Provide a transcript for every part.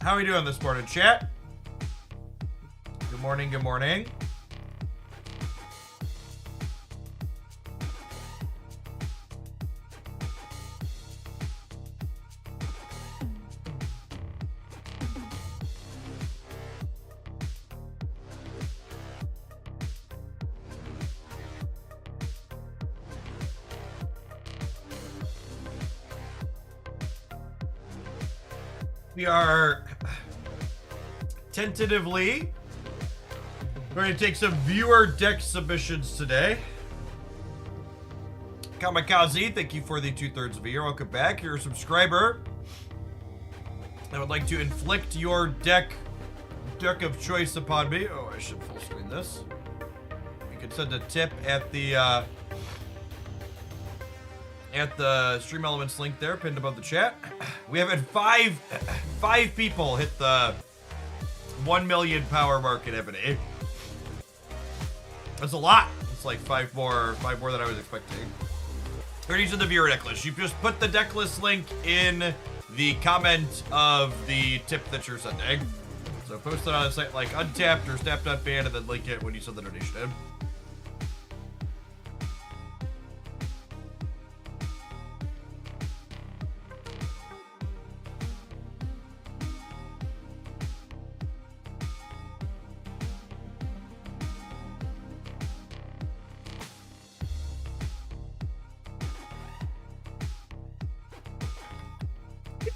How are we doing this morning, chat? Good morning, good morning. We are tentatively going to take some viewer deck submissions today. Kamikaze, thank you for the 2/3 of a year. Welcome back. You're a subscriber. I would like to inflict your deck of choice upon me. Oh, I should full screen this. You can send a tip at the Stream Elements link there, pinned above the chat. We have had five people hit the 1 million power mark at Evony. That's a lot. It's like five more than I was expecting. We're using the viewer deck list. You just put the deck list link in the comment of the tip that you're sending. So post it on a site like Untapped or Snap.fan and then link it when you send the donation in.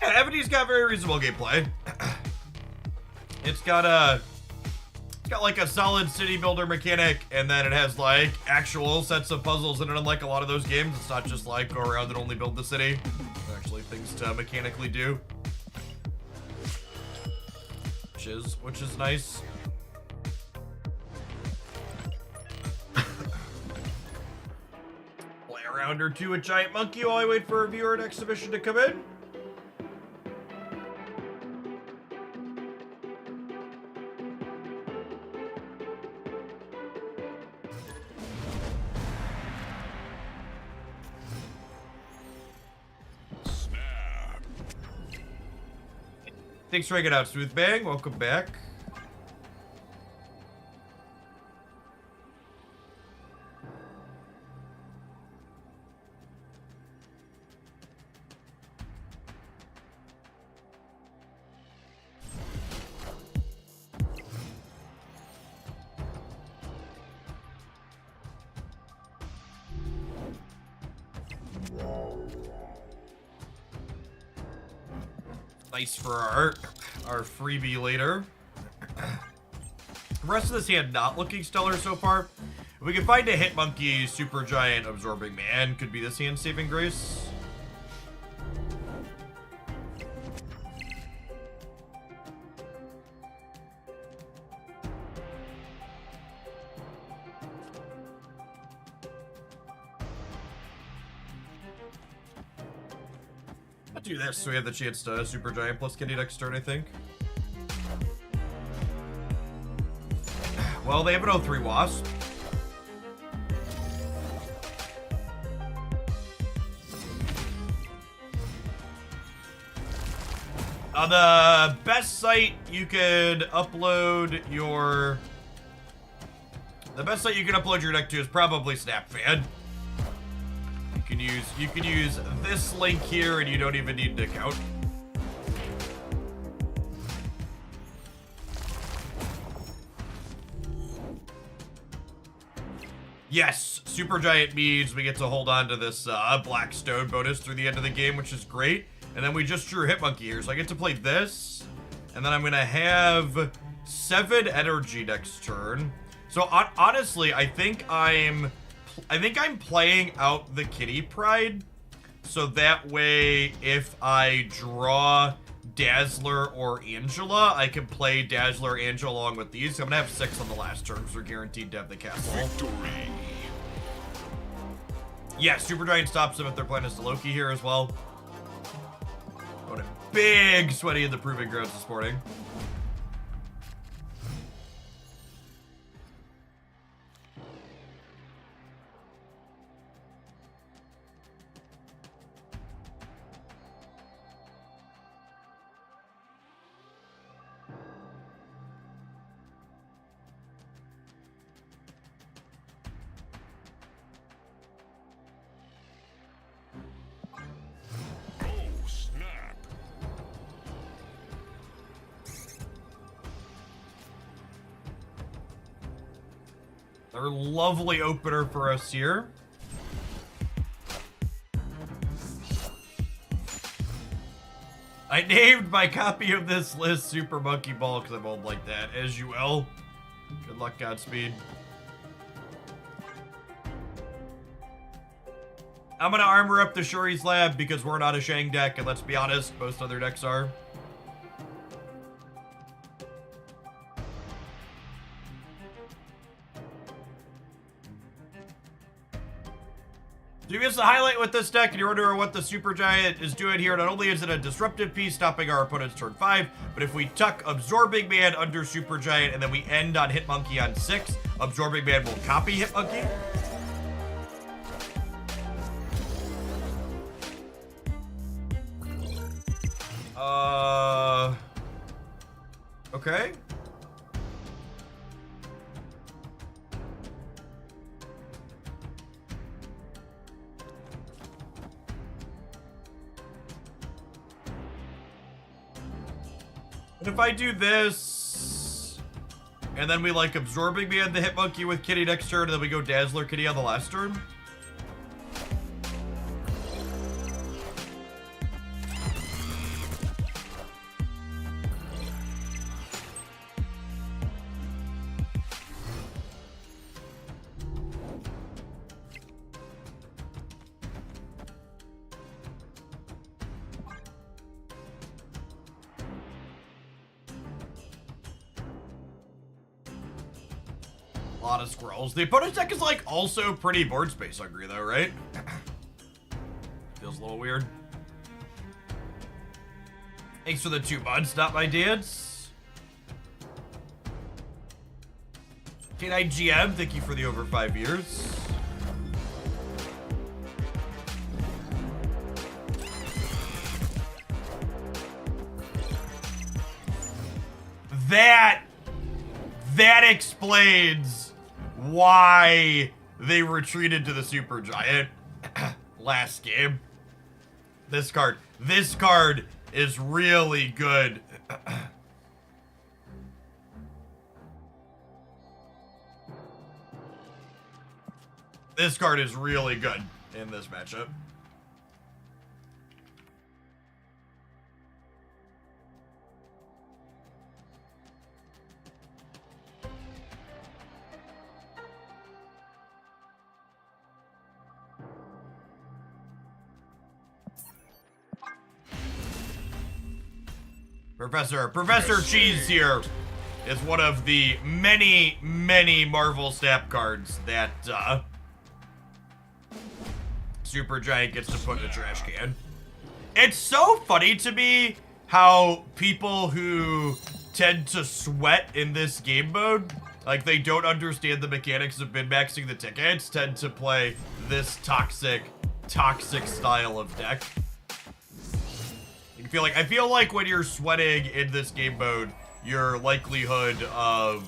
Yeah, Evony's got very reasonable gameplay. It's got like a solid city builder mechanic, and then it has like actual sets of puzzles in it. Unlike a lot of those games, it's not just like go around and only build the city. There's actually things to mechanically do, which is nice. Play a round or two with Giant Monkey while I wait for a viewer and exhibition to come in. Thanks for hanging out, Smooth Bang. Welcome back. Nice for our freebie later. The rest of this hand not looking stellar so far. If we can find a Hit Monkey, Supergiant, Absorbing Man, could be this hand's saving grace. Do this so we have the chance to Supergiant plus Kitty next turn, I think. Well, they have an 0-3 Wasp. The best site you could upload your... The best site you can upload your deck to is probably SnapFan. You can use this link here and you don't even need an account. Yes, Supergiant means we get to hold on to this Black Stone bonus through the end of the game, which is great. And then we just drew Hit Monkey here, so I get to play this. And then I'm gonna have 7 energy next turn. So honestly, I think I'm playing out the Kitty Pride, so that way if I draw Dazzler or Angela, I can play Dazzler or Angela along with these. I'm gonna have 6 on the last turn, because we're guaranteed to have the castle. Victory. Yeah, Supergiant stops them if their plan is to Loki here as well. Going a big sweaty in the Proving Grounds this morning. Another lovely opener for us here. I named my copy of this list Super Monkey Ball because I'm old like that, as you will. Good luck, Godspeed. I'm gonna armor up the Shuri's Lab because we're not a Shang deck, and let's be honest, most other decks are. So you missed the highlight with this deck, and you're wondering what the Supergiant is doing here. Not only is it a disruptive piece stopping our opponent's turn 5, but if we tuck Absorbing Man under Supergiant and then we end on Hitmonkey on 6, Absorbing Man will copy Hitmonkey. Okay. And if I do this, and then we like Absorbing Man the Hitmonkey with Kitty next turn, and then we go Dazzler Kitty on the last turn. A lot of squirrels. The opponent's deck is like also pretty board space hungry though, right? Feels a little weird. Thanks for the 2 months, not my dance. K9 GM, thank you for the over 5 years. That explains why they retreated to the Supergiant last game. This card is really good. This card is really good in this matchup. Professor Cheese here is one of the many Marvel Snap cards that Supergiant gets to put in a trash can. It's so funny to me how people who tend to sweat in this game mode, like they don't understand the mechanics of min-maxing the tickets, tend to play this toxic style of deck. I feel like when you're sweating in this game mode, your likelihood of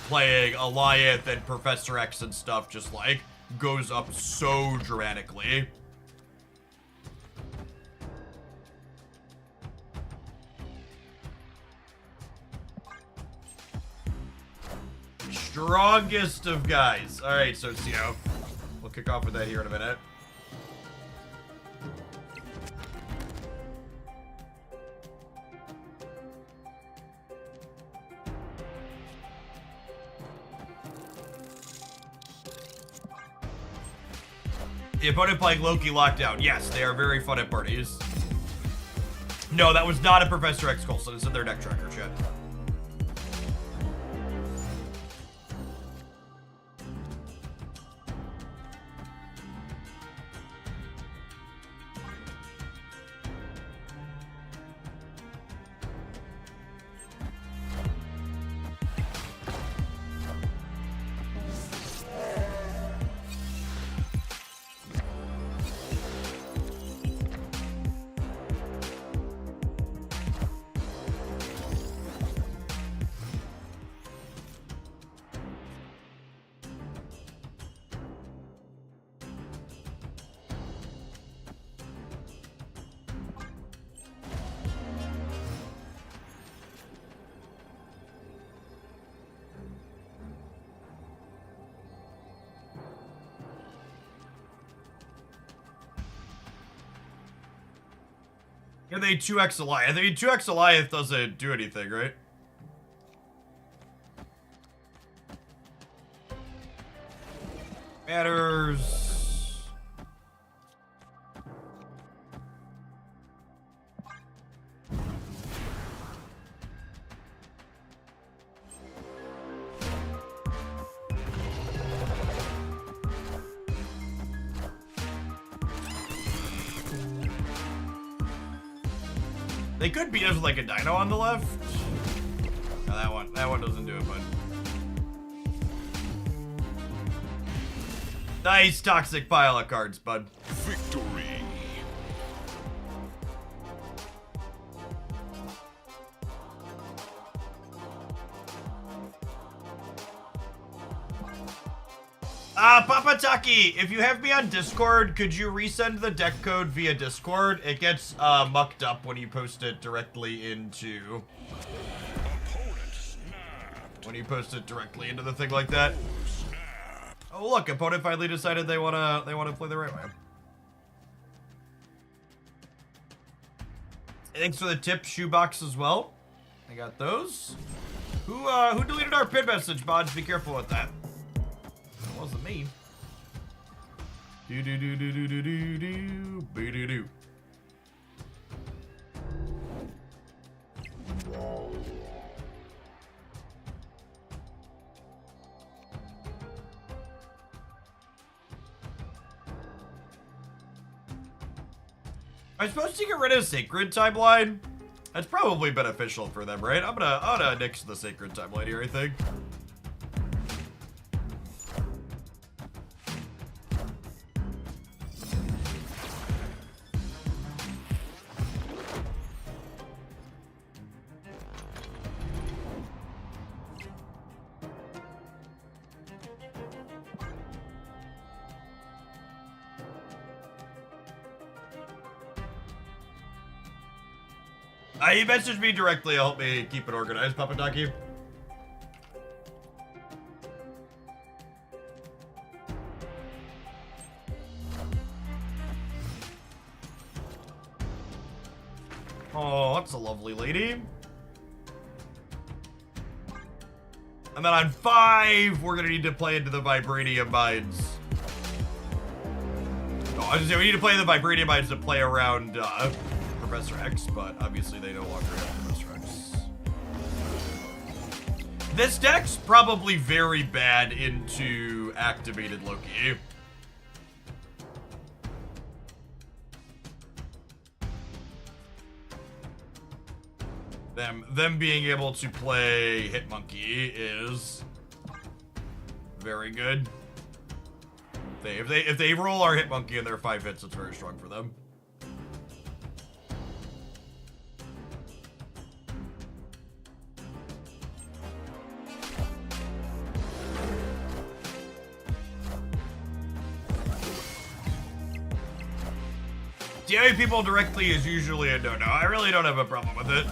playing Alliance and Professor X and stuff just like goes up so dramatically. Strongest of guys. All right, so we'll kick off with that here in a minute. The opponent playing Loki Lockdown. Yes, they are very fun at parties. No, that was not a Professor X Coulson. It's in their deck tracker, chat. Yeah, they 2x Goliath. I mean, 2x Goliath doesn't do anything, right? Matters. They could beat us with like a dino on the left. No, that one doesn't do it, bud. Nice toxic pile of cards, bud. Victory. Papa Taki, if you have me on Discord, could you resend the deck code via Discord? It gets mucked up when you post it directly into... When you post it directly into the thing like that. Oh look, opponent finally decided they wanna play the right way. Thanks for the tip shoebox as well. I got those. Who deleted our pin message, Bodge? Be careful with that. It wasn't me. Do do do do do do do do boo do do. I'm supposed to get rid of Sacred Timeline. That's probably beneficial for them, right? I'm gonna nix the Sacred Timeline here, I think. You messaged me directly to help me keep it organized, Papadaki. Oh, that's a lovely lady. And then on 5, we're gonna need to play into the Vibranium Mines. Oh, I was gonna say, we need to play the Vibranium Mines to play around, Professor X, but obviously they no longer have Professor X. This deck's probably very bad into activated Loki. Them being able to play Hitmonkey is very good. If they roll our Hitmonkey in their 5 hits, it's very strong for them. DMing people directly is usually a no-no. I really don't have a problem with it.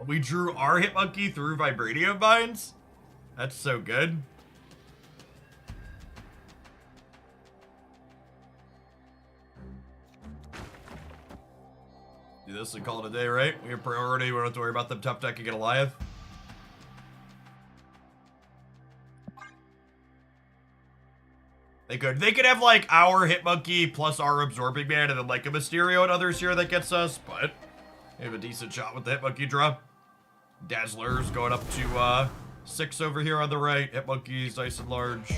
We drew our Hitmonkey through Vibranium Mines? That's so good. Do this and call it a day, right? We have priority. We don't have to worry about them tough decking a Goliath. They could have like our Hitmonkey plus our Absorbing Man and then like a Mysterio and others here that gets us, but we have a decent shot with the Hitmonkey draw. Dazzler's going up to 6 over here on the right. Hitmonkey's nice and large.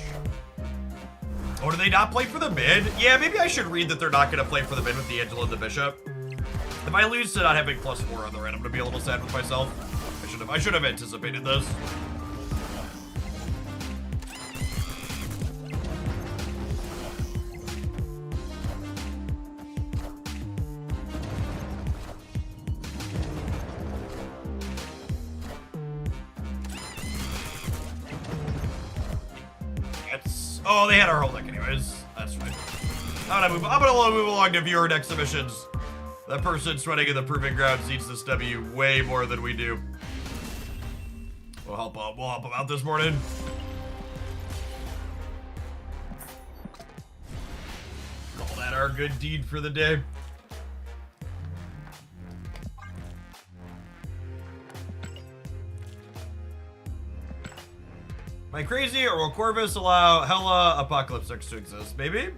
Oh, do they not play for the mid? Yeah, maybe I should read that they're not going to play for the mid with the Angel and the Bishop. If I lose to not having +4 on the right, I'm gonna be a little sad with myself. I should have anticipated this. Oh, they had our whole deck anyways. That's fine. I'm gonna move along to viewer deck submissions. That person sweating in the proving grounds needs this W way more than we do. We'll help him out this morning. Call that our good deed for the day. Am I crazy, or will Corvus allow hella Apocalypse X to exist? Maybe?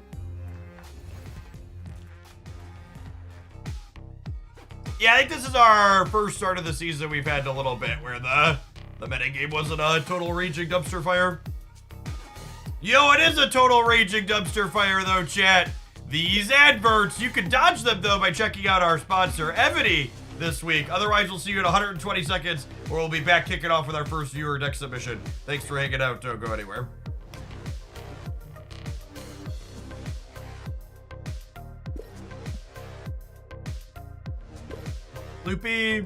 Yeah, I think this is our first start of the season we've had a little bit where the metagame wasn't a total raging dumpster fire. Yo, it is a total raging dumpster fire though, chat. These adverts, you can dodge them though by checking out our sponsor, Evony, this week. Otherwise, we'll see you in 120 seconds, or we'll be back kicking off with our first viewer deck submission. Thanks for hanging out. Don't go anywhere. Loopy.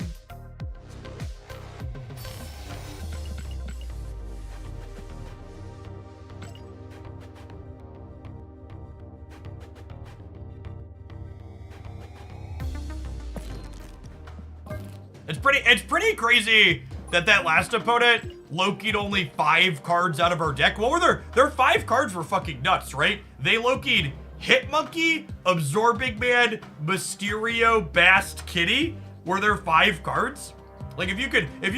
It's pretty crazy that last opponent Loki'd only 5 cards out of our deck. What were their 5 cards were fucking nuts, right? They Loki'd Hitmonkey, Absorbing Man, Mysterio, Bast, Kitty. Were there 5 cards? Like if you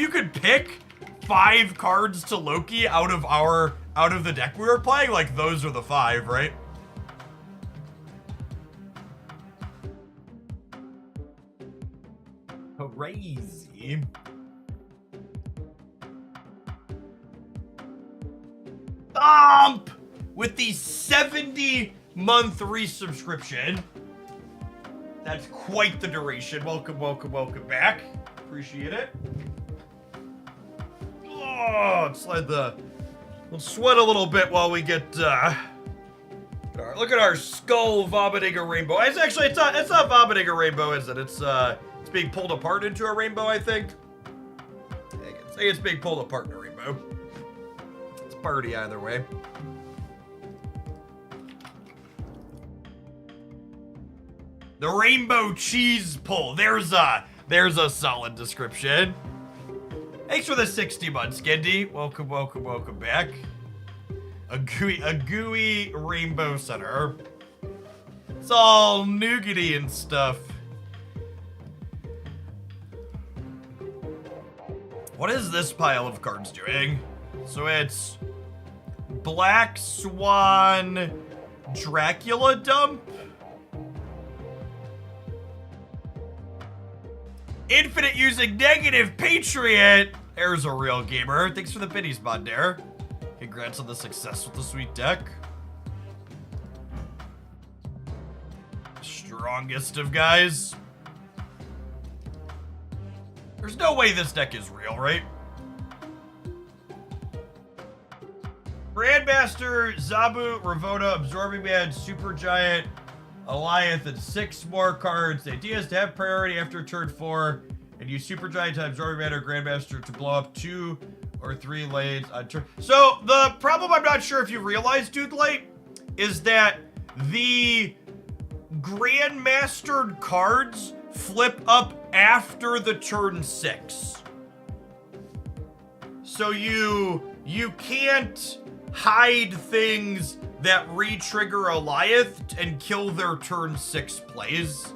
could pick 5 cards to Loki out of the deck we were playing, like those are the 5, right? Crazy. Thump! With the 70-month resubscription. That's quite the duration. Welcome, welcome, welcome back. Appreciate it. Oh, let's we'll sweat a little bit while we get, look at our skull vomiting a rainbow. It's not vomiting a rainbow, is it? It's being pulled apart into a rainbow, I think. I can say it's being pulled apart in a rainbow. It's party either way. The rainbow cheese pull. There's a solid description. Thanks for the 60 months, Gendy. Welcome, welcome, welcome back. A gooey rainbow center. It's all nougaty and stuff. What is this pile of cards doing? So it's Black Swan Dracula dump. Infinite using negative Patriot. There's a real gamer. Thanks for the biddies, Mod Dare. Congrats on the success with the sweet deck. Strongest of guys. There's no way this deck is real, right? Grandmaster, Zabu, Ravona, Absorbing Man, Supergiant, Alliance, and 6 more cards. The idea is to have priority after turn 4 and use Supergiant to Absorbing Man or Grandmaster to blow up 2 or 3 lanes on turn. So the problem, I'm not sure if you realize, Dude Light, is that the Grandmastered cards flip up after the turn 6. So you can't hide things that re-trigger Alliance and kill their turn 6 plays.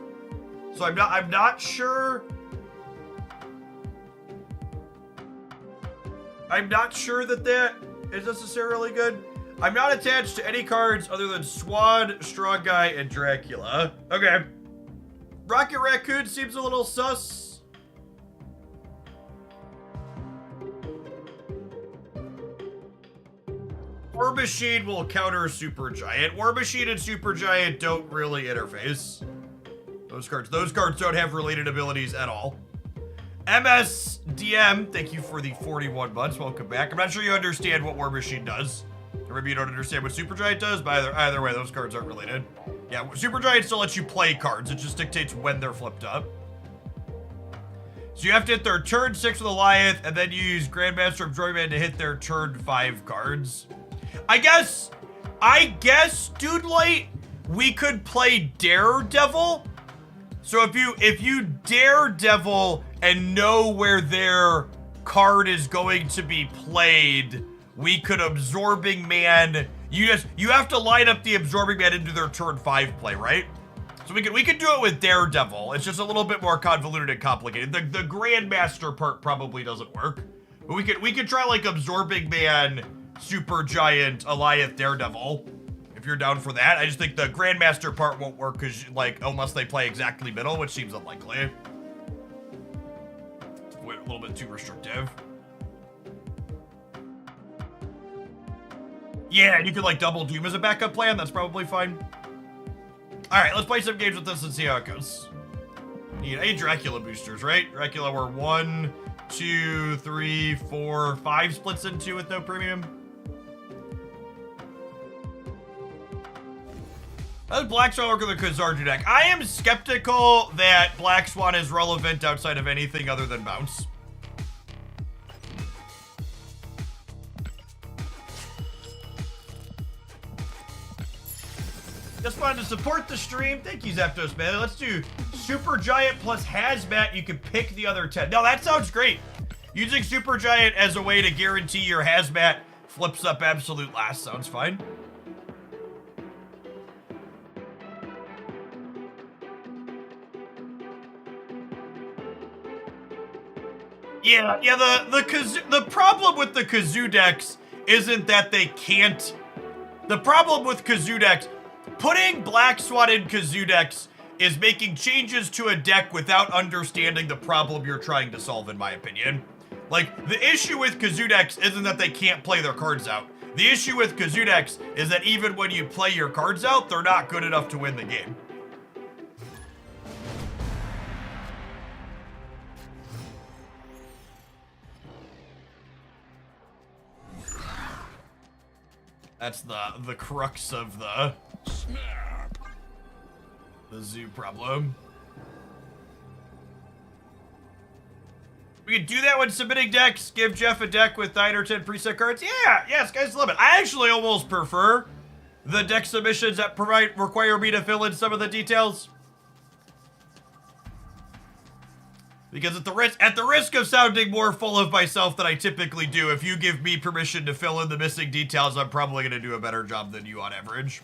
So I'm not sure. I'm not sure that is necessarily good. I'm not attached to any cards other than Swan, Strong Guy, and Dracula. Okay. Rocket Raccoon seems a little sus. War Machine will counter Supergiant. War Machine and Supergiant don't really interface. Those cards don't have related abilities at all. MSDM, thank you for the 41 months. Welcome back. I'm not sure you understand what War Machine does. Or maybe you don't understand what Supergiant does, but either way, those cards aren't related. Yeah, Supergiant still lets you play cards. It just dictates when they're flipped up. So you have to hit their turn 6 with Alliance, and then you use Grandmaster Absorbing Man to hit their turn 5 cards. I guess, Dude Light, we could play Daredevil So if you daredevil and know where their card is going to be played, we could Absorbing Man. You have to line up the Absorbing Man into their turn 5 play, right? So we could do it with Daredevil. It's just a little bit more convoluted and complicated. The Grandmaster part probably doesn't work. But we could try like Absorbing Man, Supergiant, Alliance, Daredevil. If you're down for that. I just think the Grandmaster part won't work because like unless they play exactly middle, which seems unlikely. Wait, a little bit too restrictive. Yeah, and you could like double Doom as a backup plan. That's probably fine. All right, let's play some games with this and see how it goes. Need 8 Dracula boosters, right? Dracula were 1, 2, 3, 4, 5 splits into with no premium. How does Black Swan work with the Kazarju deck? I am skeptical that Black Swan is relevant outside of anything other than Bounce. Just wanted to support the stream. Thank you, Zapdos, man. Let's do Supergiant plus Hazmat. You can pick the other 10. No, that sounds great. Using Supergiant as a way to guarantee your Hazmat flips up absolute last sounds fine. Yeah, the problem with the Kazoo decks isn't that they can't. The problem with Kazoo decks, putting Black Swan in Kazoo decks is making changes to a deck without understanding the problem you're trying to solve, in my opinion. Like, the issue with Kazoo decks isn't that they can't play their cards out. The issue with Kazoo decks is that even when you play your cards out, they're not good enough to win the game. That's the crux of the zoo problem. We could do that when submitting decks. Give Jeff a deck with 9 or 10 preset cards. Yeah, sky's the limit. I actually almost prefer the deck submissions that require me to fill in some of the details. Because at the risk of sounding more full of myself than I typically do, if you give me permission to fill in the missing details, I'm probably going to do a better job than you on average.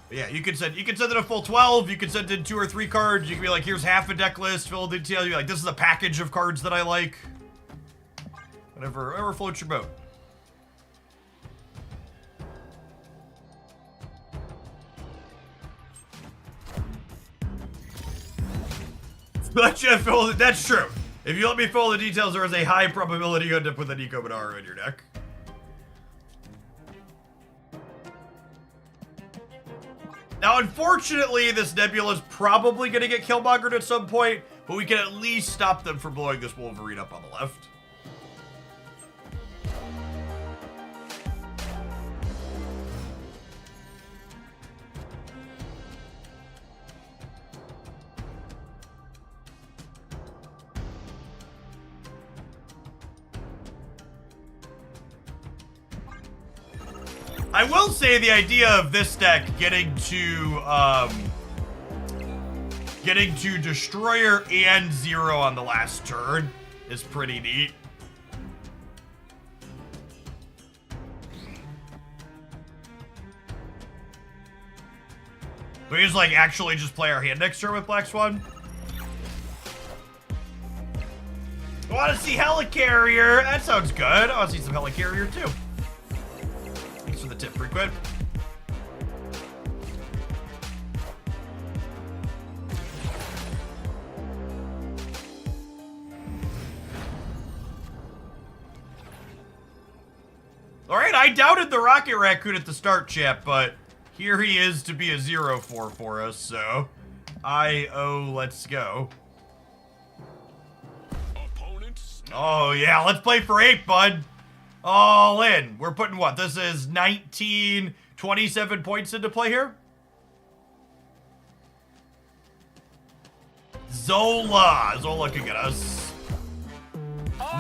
But yeah, you can send in a full 12. You can send in 2 or 3 cards. You can be like, here's half a deck list, fill in the details. You're like, this is a package of cards that I like. Whatever floats your boat. Let you fill. That's true. If you let me fill the details, there is a high probability you end up with an Eco Minaro in your deck. Now, unfortunately, this Nebula is probably going to get Killmongered at some point, but we can at least stop them from blowing this Wolverine up on the left. I will say the idea of this deck getting to Destroyer and 0 on the last turn is pretty neat. We just like actually just play our hand next turn with Black Swan. I want to see Helicarrier. That sounds good. I want to see some Helicarrier too. Thanks for the tip, Frequent. Alright, I doubted the Rocket Raccoon at the start, chat, but here he is to be a 0-4 for us, so let's go. Oh yeah, let's play for 8, bud. All in. We're putting what? This is 27 points into play here. Zola can get us.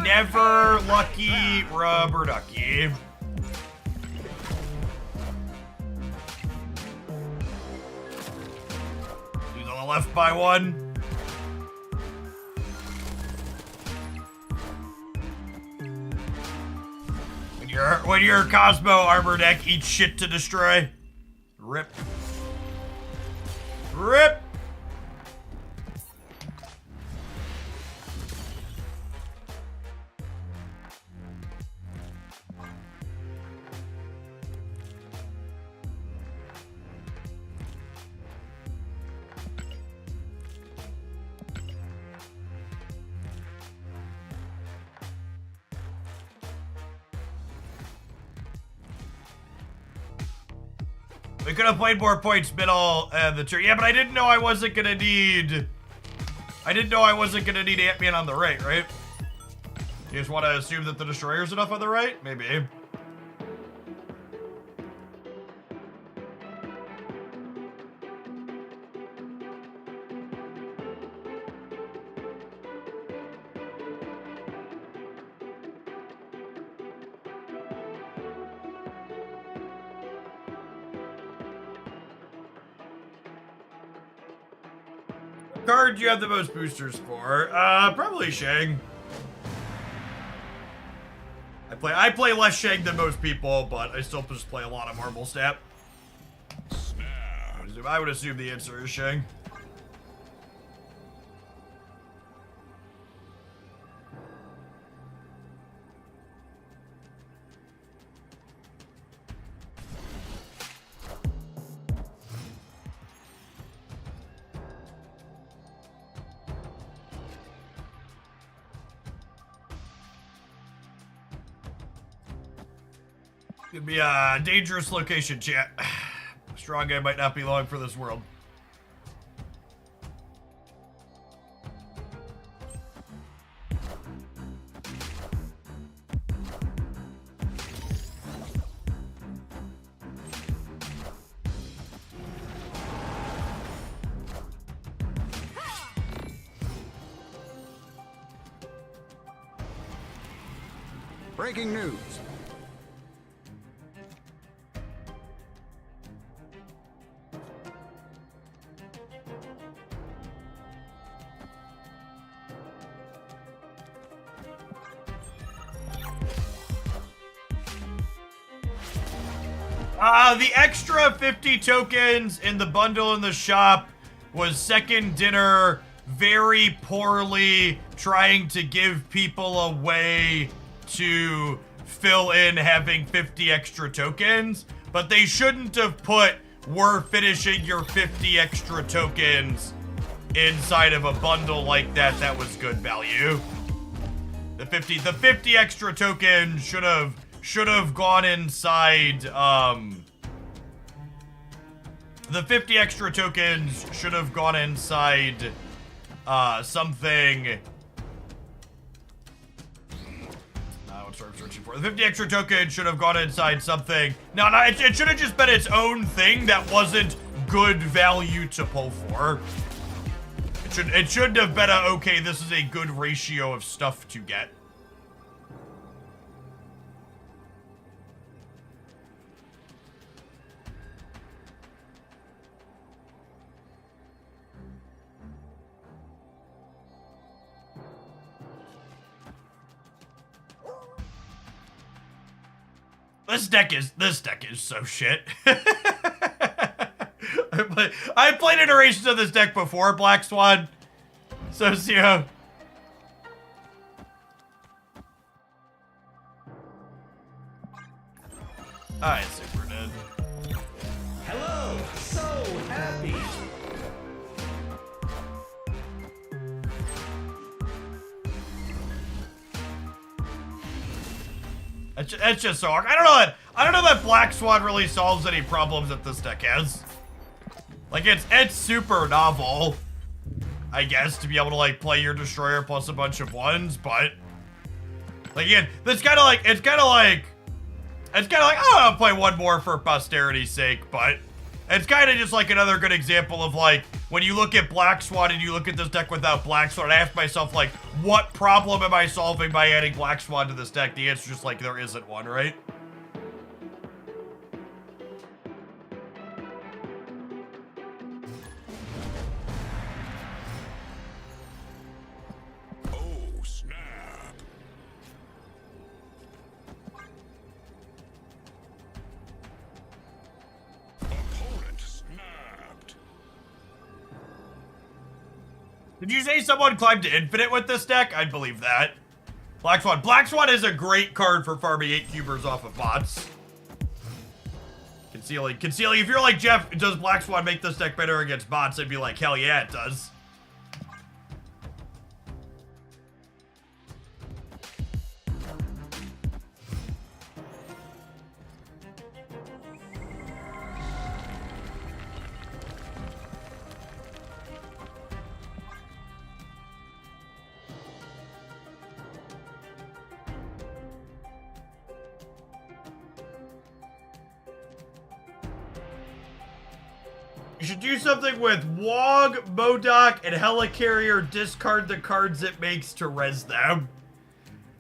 Never lucky rubber ducky. left by one. When your Cosmo armor deck eats shit to destroy. Rip. Rip! We could have played more points middle the turn. Yeah, but I didn't know I wasn't gonna need... I didn't know I wasn't gonna need Ant-Man on the right, right? You just want to assume that the Destroyer's enough on the right? Maybe. Card do you have the most boosters for? Probably Shang. I play less Shang than most people, but I still just play a lot of Marble Snap. I would assume the answer is Shang. Could be a dangerous location, chat. Strong guy might not be long for this world. Breaking news. The extra 50 tokens in the bundle in the shop was second dinner very poorly trying to give people a way to fill in having 50 extra tokens, but they shouldn't have put "we're finishing your 50 extra tokens" inside of a bundle like that. That was good value. The 50 extra tokens should have gone inside, the 50 extra tokens should have gone inside, something. What's what I'm searching for? The 50 extra tokens should have gone inside something. No, it should have just been its own thing that wasn't good value to pull for. It shouldn't have been a, okay, this is a good ratio of stuff to get. This deck is so shit. I played iterations of this deck before, Black Swan. Socio. Alright, Super Ned. Hello, so happy. It's just so hard. I don't know that Black Swan really solves any problems that this deck has. Like it's super novel, I guess, to be able to like play your Destroyer plus a bunch of ones, but like again, it's kind of like oh, I'll play one more for posterity's sake, but it's kind of just like another good example of like when you look at Black Swan and you look at this deck without Black Swan, I ask myself like, what problem am I solving by adding Black Swan to this deck? The answer is just like there isn't one, right? Would you say someone climbed to infinite with this deck? I'd believe that. Black Swan. Black Swan is a great card for farming 8 cubers off of bots. Concealing. Concealing. If you're like, Jeff, does Black Swan make this deck better against bots? I'd be like, hell yeah, it does. You should do something with Wog, Modok, and Helicarrier. Discard the cards it makes to res them.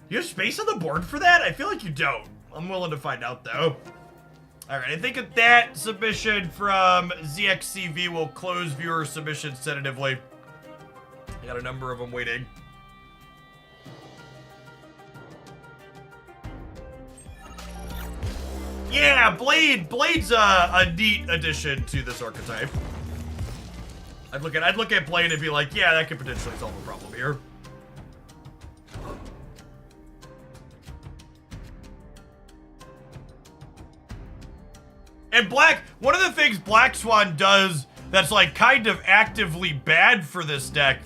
You have space on the board for that? I feel like you don't. I'm willing to find out, though. Alright, I think that submission from ZXCV will close viewer submissions tentatively. I got a number of them waiting. Yeah, Blade's a neat addition to this archetype. I'd look at Blade and be like, yeah, that could potentially solve a problem here. And one of the things Black Swan does that's like kind of actively bad for this deck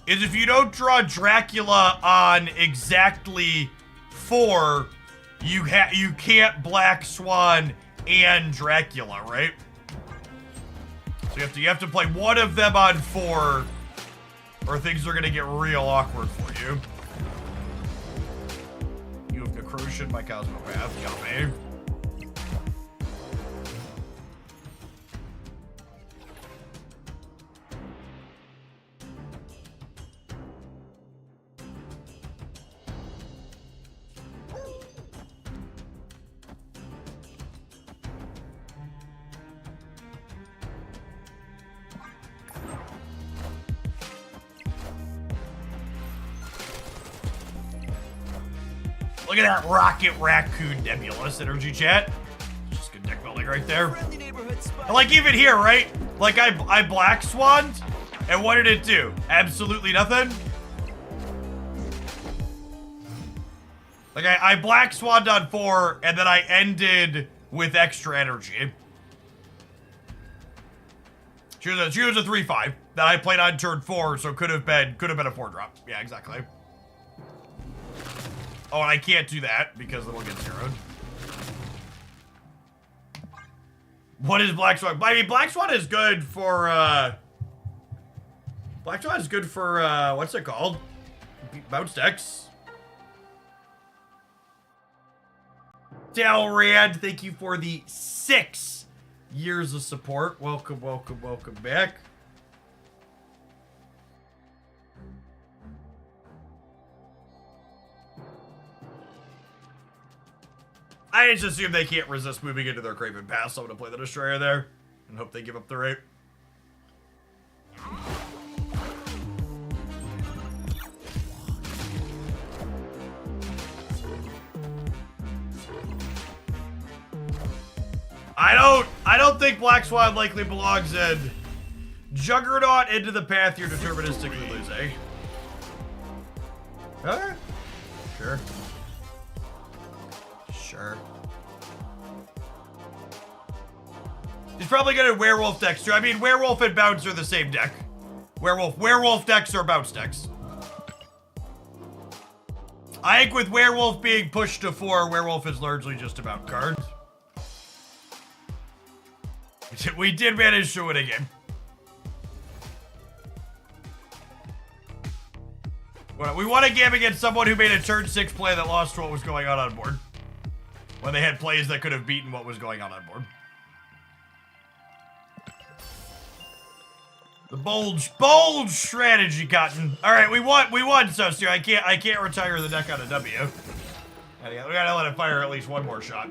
is if you don't draw Dracula on exactly 4, you can't Black Swan and Dracula, right? So you have to play one of them on 4, or things are gonna get real awkward for you. You have Necrosian by Cosmopath, yummy. Look at that Rocket Raccoon Nebulous energy, chat. Just good deck building right there. And like even here, right? Like I Black Swanned, and what did it do? Absolutely nothing. Like I Black Swanned on 4, and then I ended with extra energy. She was a 3/5 that I played on turn 4, so could have been a 4-drop. Yeah, exactly. Oh, and I can't do that because it'll get zeroed. What is Black Swan? I mean, Black Swan is good for, Black Swan is good for, what's it called? Bounce decks. Dalrand, thank you for the 6 years of support. Welcome, welcome, welcome back. I just assume they can't resist moving into their Craven Pass, so I'm going to play the Destroyer there and hope they give up the rate. I don't think Black Swan likely belongs in. Juggernaut into the path you're deterministically losing. Okay. Sure. Sure. He's probably gonna Werewolf decks too. I mean, Werewolf and Bounce are the same deck. Werewolf decks are Bounce decks. I think with Werewolf being pushed to 4, Werewolf is largely just about cards. We did manage to win a game. Well, we won a game against someone who made a turn 6 play that lost to what was going on board. When they had plays that could have beaten what was going on board. The bold strategy, Cotton. All right, we won, Soster. I can't retire the deck on a W. We gotta let it fire at least one more shot.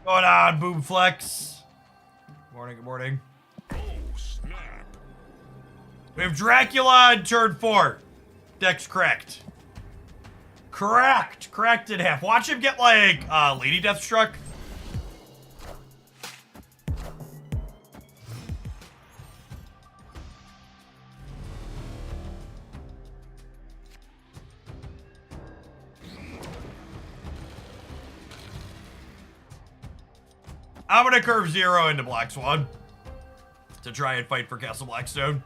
Going on, Boom Flex. Morning, good morning. Oh, snap. We have Dracula on turn 4. Deck's cracked. Cracked in half. Watch him get like Lady Deathstruck. I'm gonna curve 0 into Black Swan to try and fight for Castle Blackstone.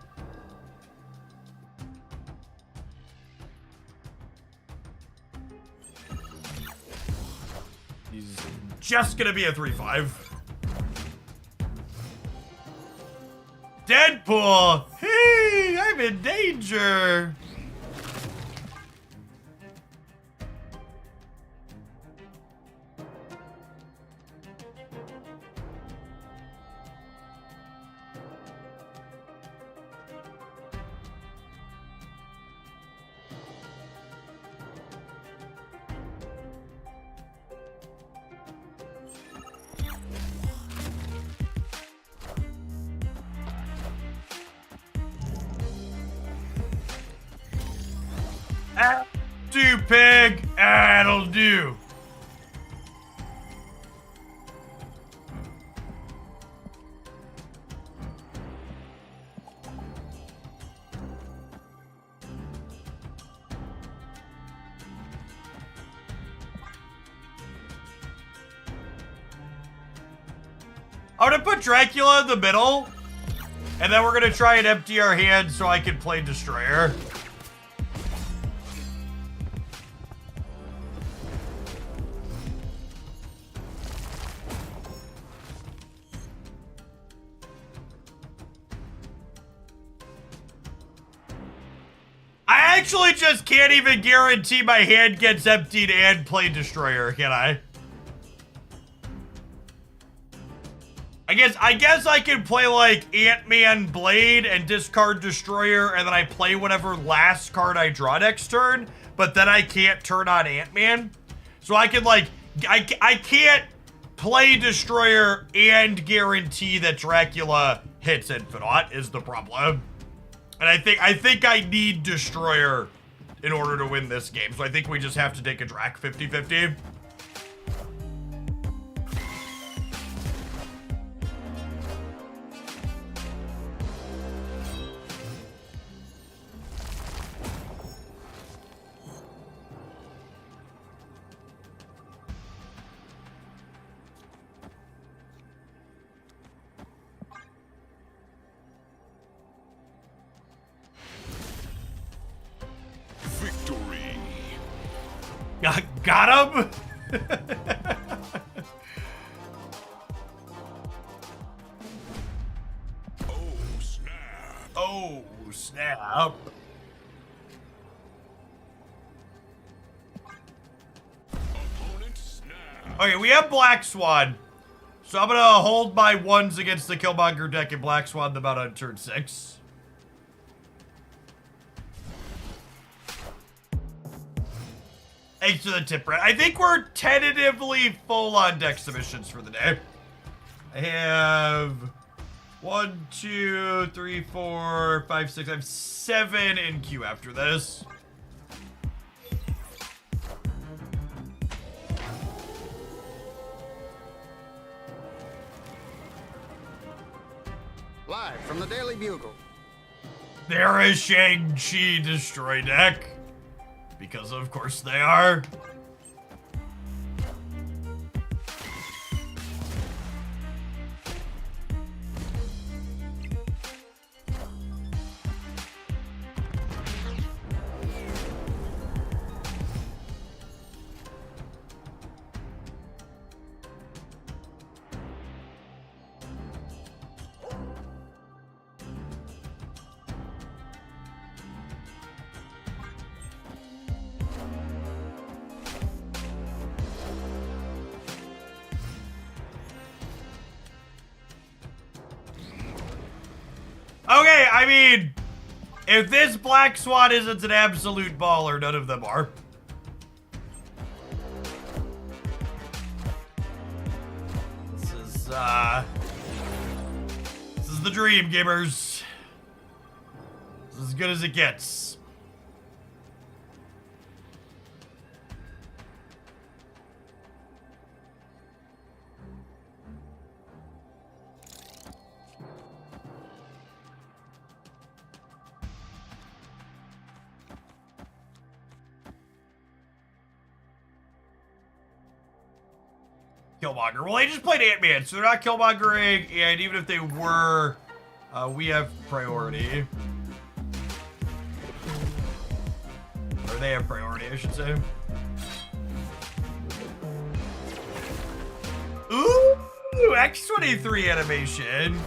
He's just gonna be a 3/5. Deadpool! Hey, I'm in danger! Do, pig. That'll do. I'm gonna put Dracula in the middle, and then we're gonna try and empty our hand so I can play Destroyer. I actually just can't even guarantee my hand gets emptied and play Destroyer, can I? I guess I can play like Ant-Man Blade and discard Destroyer, and then I play whatever last card I draw next turn, but then I can't turn on Ant-Man. So I can like, I can't play Destroyer and guarantee that Dracula hits Infinite is the problem. And I think I need Destroyer in order to win this game. So I think we just have to take a Drac 50-50. Got him? Oh, snap. Oh, snap. Opponent snap. Okay, we have Black Swan. So I'm gonna hold my ones against the Killmonger deck and Black Swan them out on turn 6. Thanks for the tip, Brett. I think we're tentatively full on deck submissions for the day. I have 1, 2, 3, 4, 5, 6. I have 7 in queue after this. Live from the Daily Bugle. There is Shang-Chi Destroy deck. Because of course they are. Okay, I mean, if this Black Swan isn't an absolute baller, none of them are. This is the dream, gamers. As good as it gets. Killmonger. Well, they just played Ant-Man, so they're not Killmongering, and even if they were, we have priority. Or they have priority, I should say. Ooh, X-23 animation.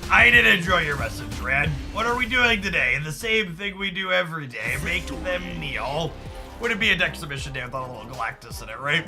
I did enjoy your message, Red. What are we doing today? The same thing we do every day, make them kneel. Wouldn't be a deck submission day without a little Galactus in it, right?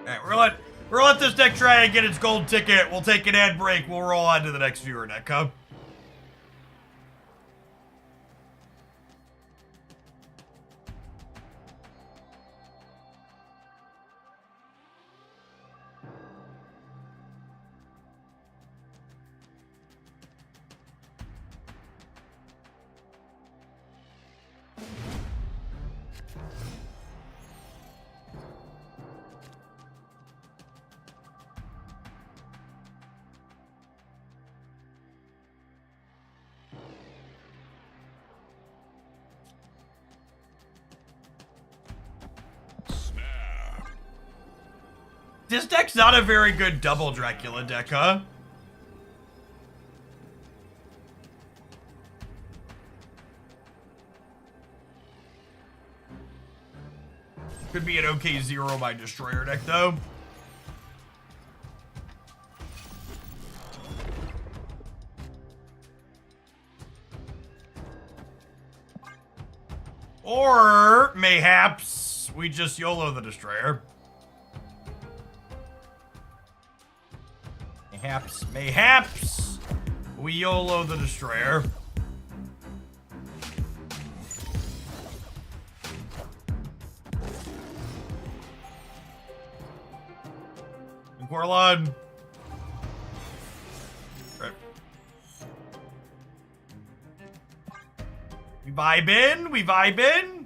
Alright, we're gonna let this deck try and get its gold ticket. We'll take an ad break. We'll roll on to the next viewer deck, huh? This deck's not a very good double Dracula deck, huh? Could be an okay zero my destroyer deck, though. Or mayhaps we just YOLO the destroyer. Mayhaps, we YOLO the destroyer. Corlon. Right. We vibe in.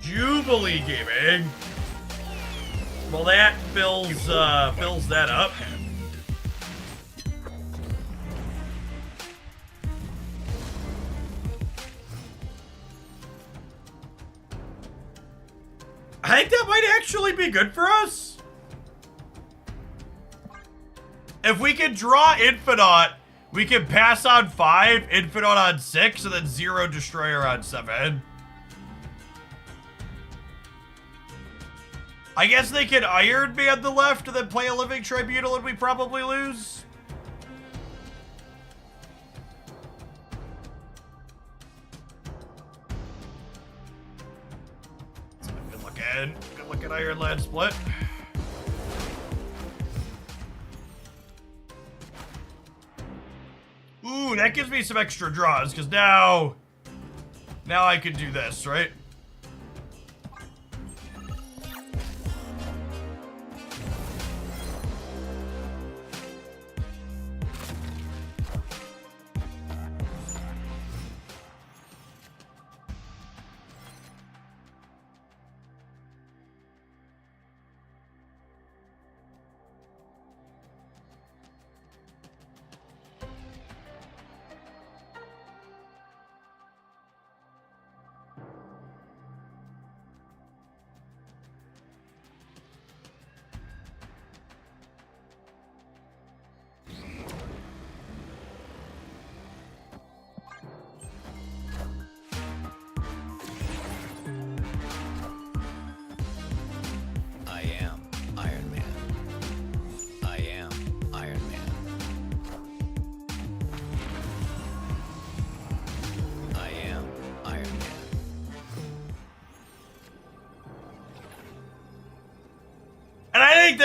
Jubilee Gaming. Well, that fills that up. I think that might actually be good for us. If we can draw Infinite, we can pass on 5, Infinite on 6, and then 0 Destroyer on 7. I guess they could Iron Man the left and then play a Living Tribunal and we probably lose. Good looking Iron Lad split. Ooh, that gives me some extra draws, because now I can do this, right?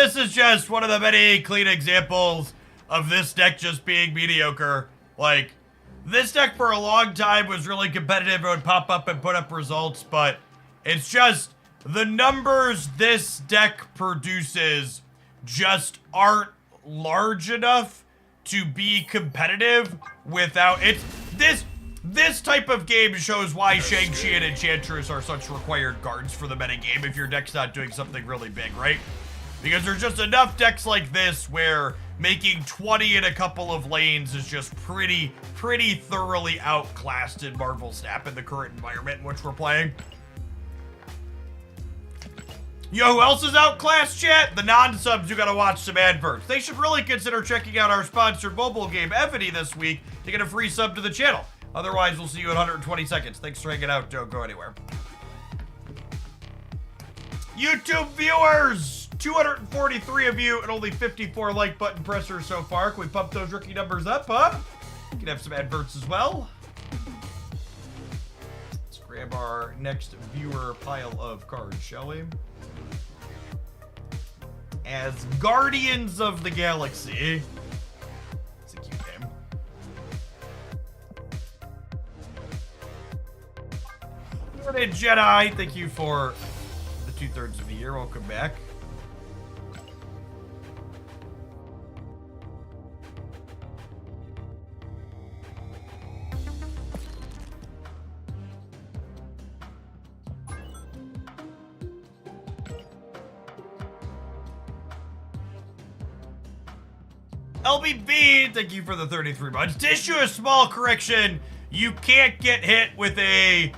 this is just one of the many clean examples of this deck just being mediocre. Like, this deck for a long time was really competitive and would pop up and put up results, but it's just the numbers this deck produces just aren't large enough to be competitive without it. This type of game shows why Shang-Chi and Enchantress are such required cards for the metagame if your deck's not doing something really big, right? Because there's just enough decks like this where making 20 in a couple of lanes is just pretty thoroughly outclassed in Marvel Snap in the current environment in which we're playing. You know who else is outclassed, chat? The non-subs who gotta watch some adverts. They should really consider checking out our sponsored mobile game, Evony, this week to get a free sub to the channel. Otherwise, we'll see you in 120 seconds. Thanks for hanging out. Don't go anywhere. YouTube viewers! 243 of you and only 54 like button pressers so far. Can we pump those rookie numbers up, huh? We can have some adverts as well. Let's grab our next viewer pile of cards, shall we? As Guardians of the Galaxy. It's a cute name. Morning, Jedi. Thank you for the 2/3 of the year. Welcome back. LBB, thank you for the 33 months. To issue a small correction, you can't get hit with a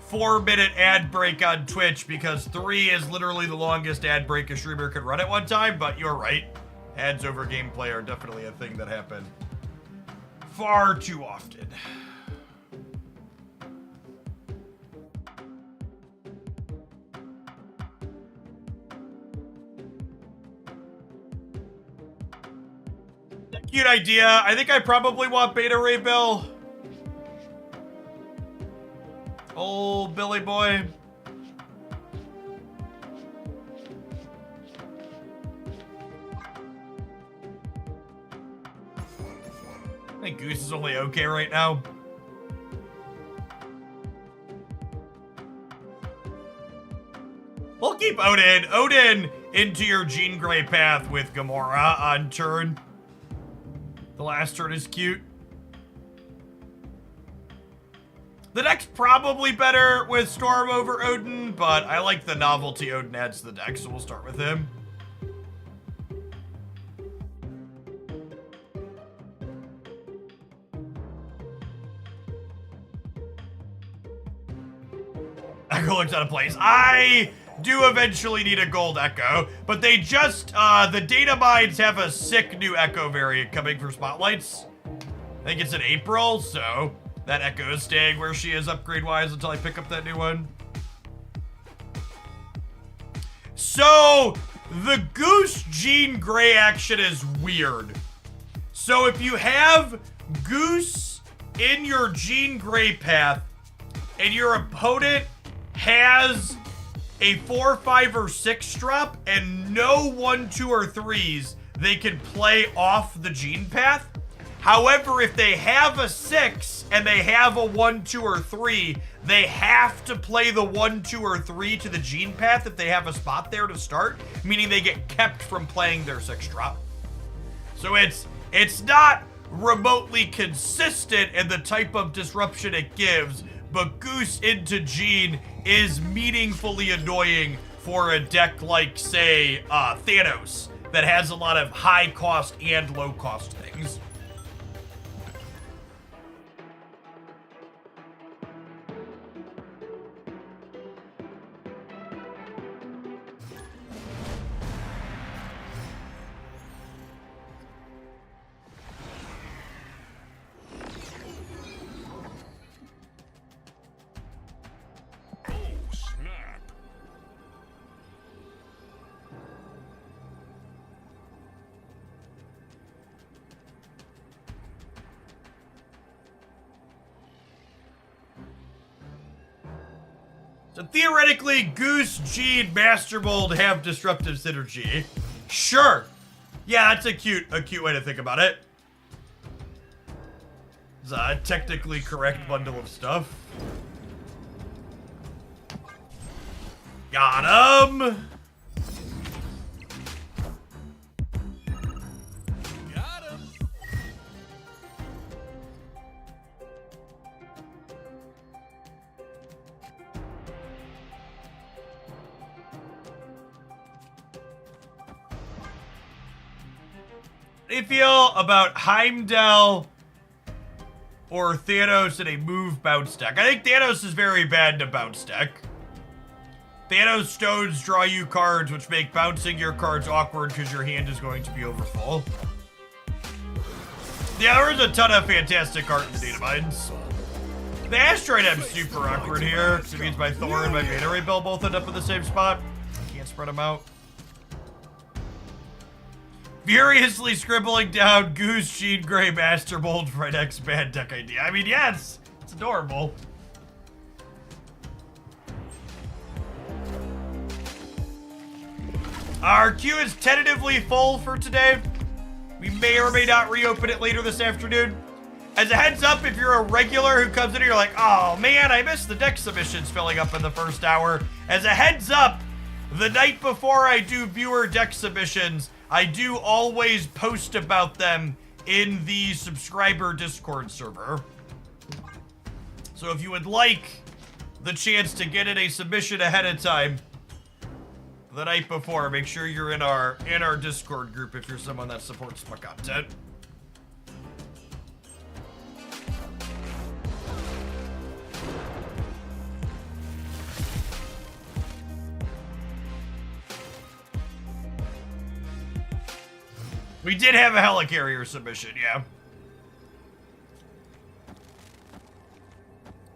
4-minute ad break on Twitch because 3 is literally the longest ad break a streamer could run at one time, but you're right. Ads over gameplay are definitely a thing that happen far too often. Cute idea. I think I probably want Beta Ray Bill. Oh, Billy boy. I think Goose is only okay right now. We'll keep Odin. Odin into your Jean Grey path with Gamora on turn. The last turn is cute. The deck's probably better with Storm over Odin, but I like the novelty Odin adds to the deck, so we'll start with him. Echo looks out of place. I do eventually need a gold Echo, but they just, the data mines have a sick new Echo variant coming for Spotlights. I think it's in April, so that Echo is staying where she is upgrade-wise until I pick up that new one. So, the Goose Jean Grey action is weird. So if you have Goose in your Jean Grey path, and your opponent has a 4, 5, or 6 drop, and no 1, 2, or 3s, they can play off the Jean path. However, if they have a 6 and they have a 1, 2, or 3, they have to play the 1, 2, or 3 to the Jean path if they have a spot there to start, meaning they get kept from playing their 6 drop. So it's not remotely consistent in the type of disruption it gives, but Goose into Jean is meaningfully annoying for a deck like, say, Thanos, that has a lot of high cost and low cost things. So theoretically, Goose, Jean, Master Mold have disruptive synergy. Sure. Yeah, that's a cute way to think about it. It's a technically correct bundle of stuff. Got him! Got him. How do you feel about Heimdall or Thanos in a move bounce deck? I think Thanos is very bad in a bounce deck. Thanos stones draw you cards, which make bouncing your cards awkward because your hand is going to be overfull. Yeah, there's a ton of fantastic art in the data mines. The Asteroid M's super awkward here, because it means my Thor and my Beta Ray Bell both end up in the same spot. Can't spread them out. Furiously scribbling down Goose, Sheen, Gray, Master Mold for my next bad deck idea. I mean, yes, it's adorable. Our queue is tentatively full for today. We may or may not reopen it later this afternoon. As a heads up, if you're a regular who comes in here, you're like, oh man, I missed the deck submissions filling up in the first hour. As a heads up, the night before I do viewer deck submissions, I do always post about them in the subscriber Discord server. So if you would like the chance to get in a submission ahead of time, the night before, make sure you're in our Discord group if you're someone that supports my content. We did have a helicarrier submission, yeah.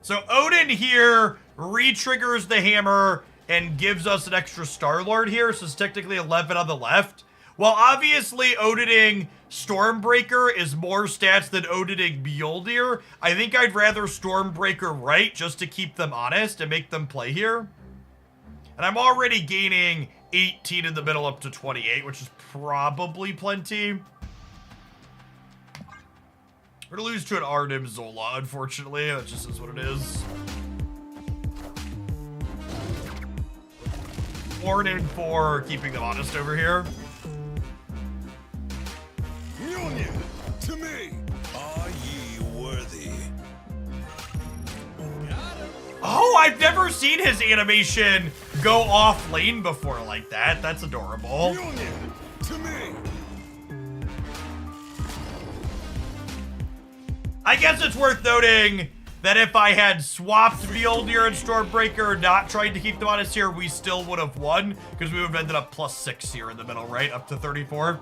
So Odin here re-triggers the hammer and gives us an extra Star-Lord here, so it's technically 11 on the left. While obviously Odining Stormbreaker is more stats than Odining Mjolnir, I think I'd rather Stormbreaker right just to keep them honest and make them play here. And I'm already gaining 18 in the middle up to 28, which is probably plenty. We're gonna lose to an Arnim Zola, unfortunately. That just is what it is. Warning for keeping them honest over here. Mjolnir, to me. Are ye worthy? Oh, I've never seen his animation go off lane before like that. That's adorable. Mjolnir, to me. I guess it's worth noting that if I had swapped Mjolnir and Stormbreaker, not trying to keep them honest here, we still would have won, because we would have ended up +6 here in the middle, right? Up to 34.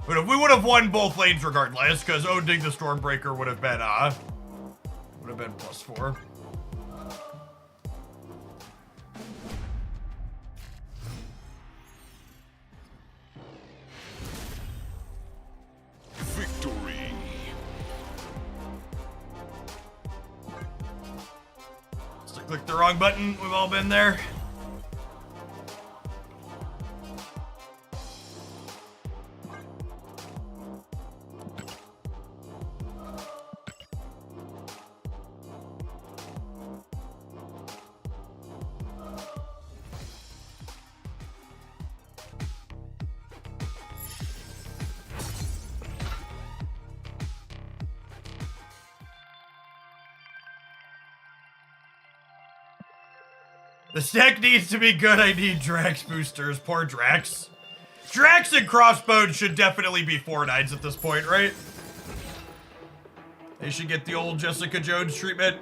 We would have won both lanes regardless, because Odining the Stormbreaker would have been +4. Victory. Just click the wrong button. We've all been there. This deck needs to be good. I need Drax boosters. Poor Drax. Drax and Crossbones should definitely be 4/9s at this point, right? They should get the old Jessica Jones treatment.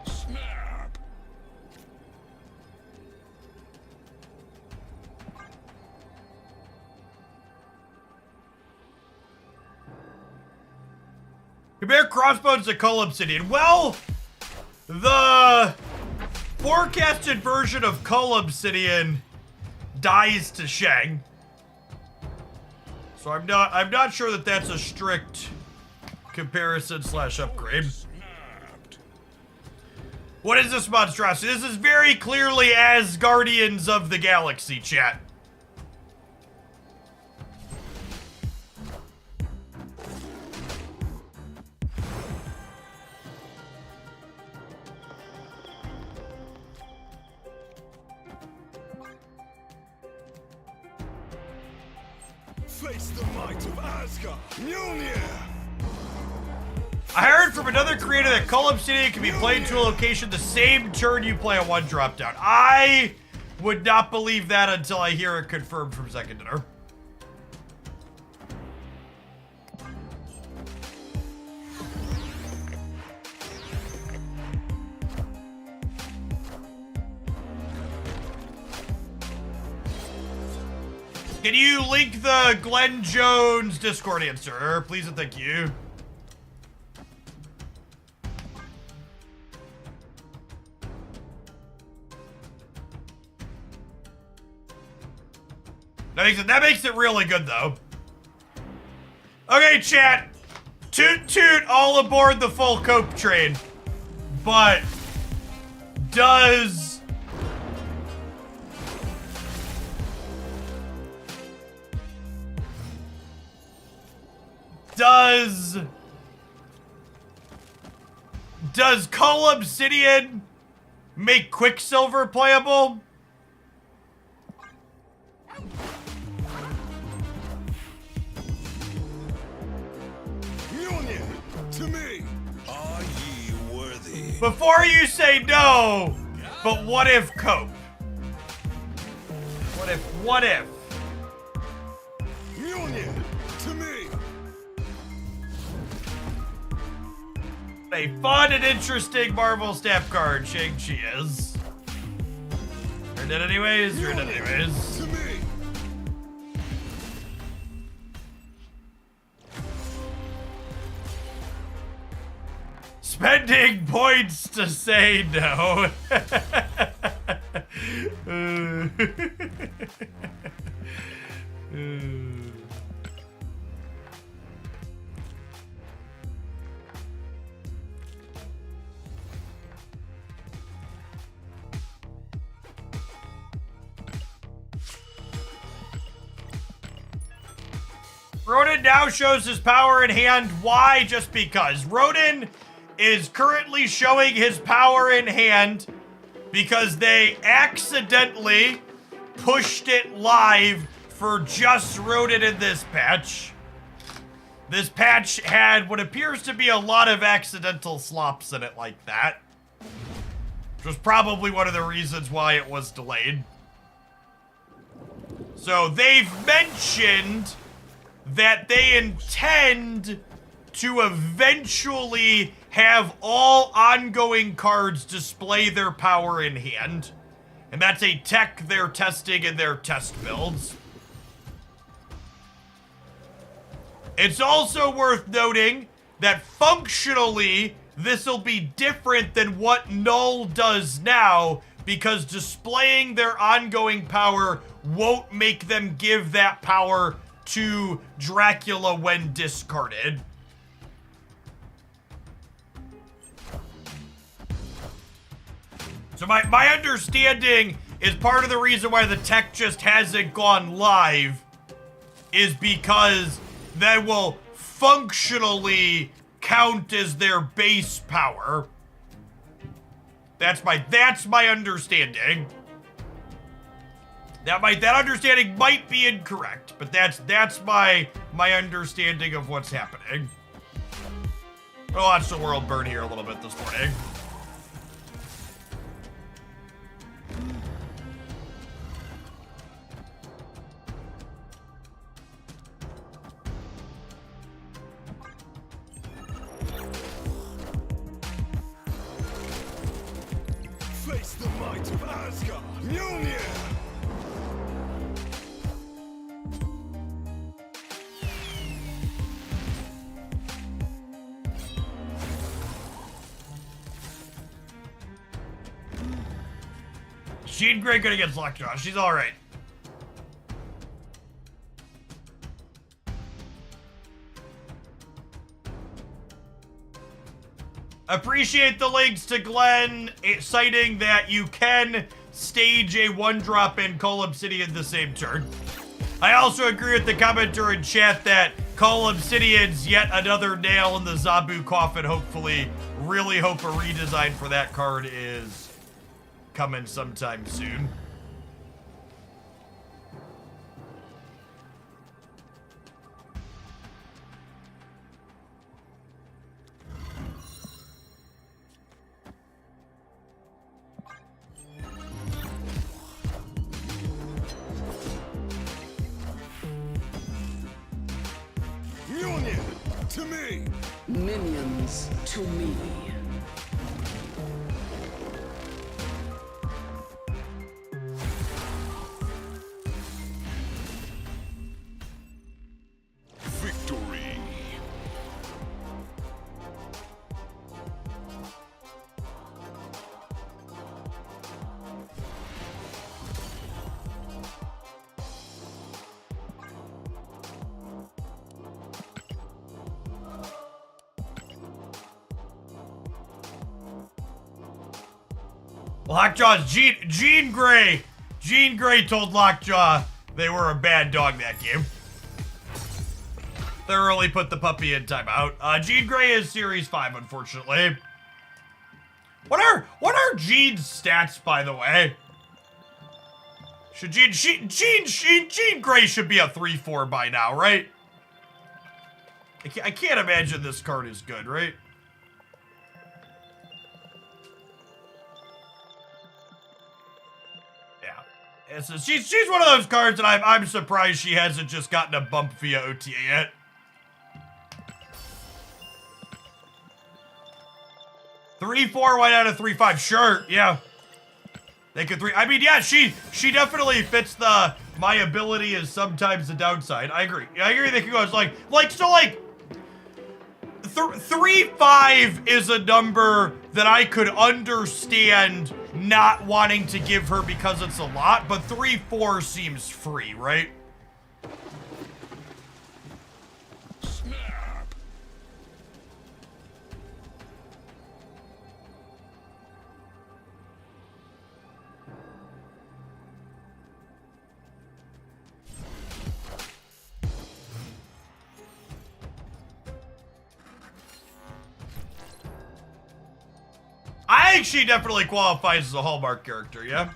Snap. Compare Crossbones to Cull Obsidian. Well, the forecasted version of Cull Obsidian dies to Shang. So I'm not sure that that's a strict comparison slash upgrade. What is this monstrosity? This is very clearly as Guardians of the Galaxy, chat. Face the might of Asgard. Mjolnir. I heard from another creator that Call Obsidian can be played to a location the same turn you play a one drop down. I would not believe that until I hear it confirmed from Second Dinner. Can you link the Glenn Jones Discord answer, please and thank you. That makes it really good, though. Okay, chat. Toot toot all aboard the full cope train. But does Call Obsidian make Quicksilver playable? Mjolnir, to me. Are ye worthy? Before you say no, but what if cope? What if? Mjolnir, to me. A fun and interesting Marvel staff card, Shang-Chi is. You're dead anyways, you're dead anyways. To me. Spending points to say no. Ronan now shows his power in hand. Why? Just because. Ronan is currently showing his power in hand because they accidentally pushed it live for just Ronan in this patch. This patch had what appears to be a lot of accidental slops in it like that, which was probably one of the reasons why it was delayed. So they've mentioned that they intend to eventually have all ongoing cards display their power in hand. And that's a tech they're testing in their test builds. It's also worth noting that functionally, this will be different than what Null does now, because displaying their ongoing power won't make them give that power to Dracula when discarded. So my understanding is part of the reason why the tech just hasn't gone live is because that will functionally count as their base power. That's my understanding. That understanding might be incorrect, but that's my understanding of what's happening. We'll watch the world burn here a little bit this morning. Face the might of Asgard. Mjolnir. She ain't great good against Lockjaw. She's alright. Appreciate the links to Glenn citing that you can stage a 1-drop in Call Obsidian the same turn. I also agree with the commenter in chat that Call Obsidian's yet another nail in the Zabu coffin, hopefully. Really hope a redesign for that card is coming sometime soon. Union to me. Minions to me. Victory. Lockjaw's Gene Gray. Gene Gray told Lockjaw they were a bad dog that game. Thoroughly put the puppy in timeout. Gene Gray is Series 5, unfortunately. What are Gene's stats, by the way? Should Gene Gray should be a 3-4 by now, right? I can't imagine this card is good, right? Yeah, so she's one of those cards, and I'm surprised she hasn't just gotten a bump via OTA yet. Three, 4, why not a 3-5? Sure, yeah. They could 3. I mean, yeah, she definitely fits the my ability is sometimes the downside. I agree. I agree. They could go as like 3-5 is a number that I could understand not wanting to give her because it's a lot, but 3-4 seems free, right? Snap. I think she definitely qualifies as a Hallmark character, yeah?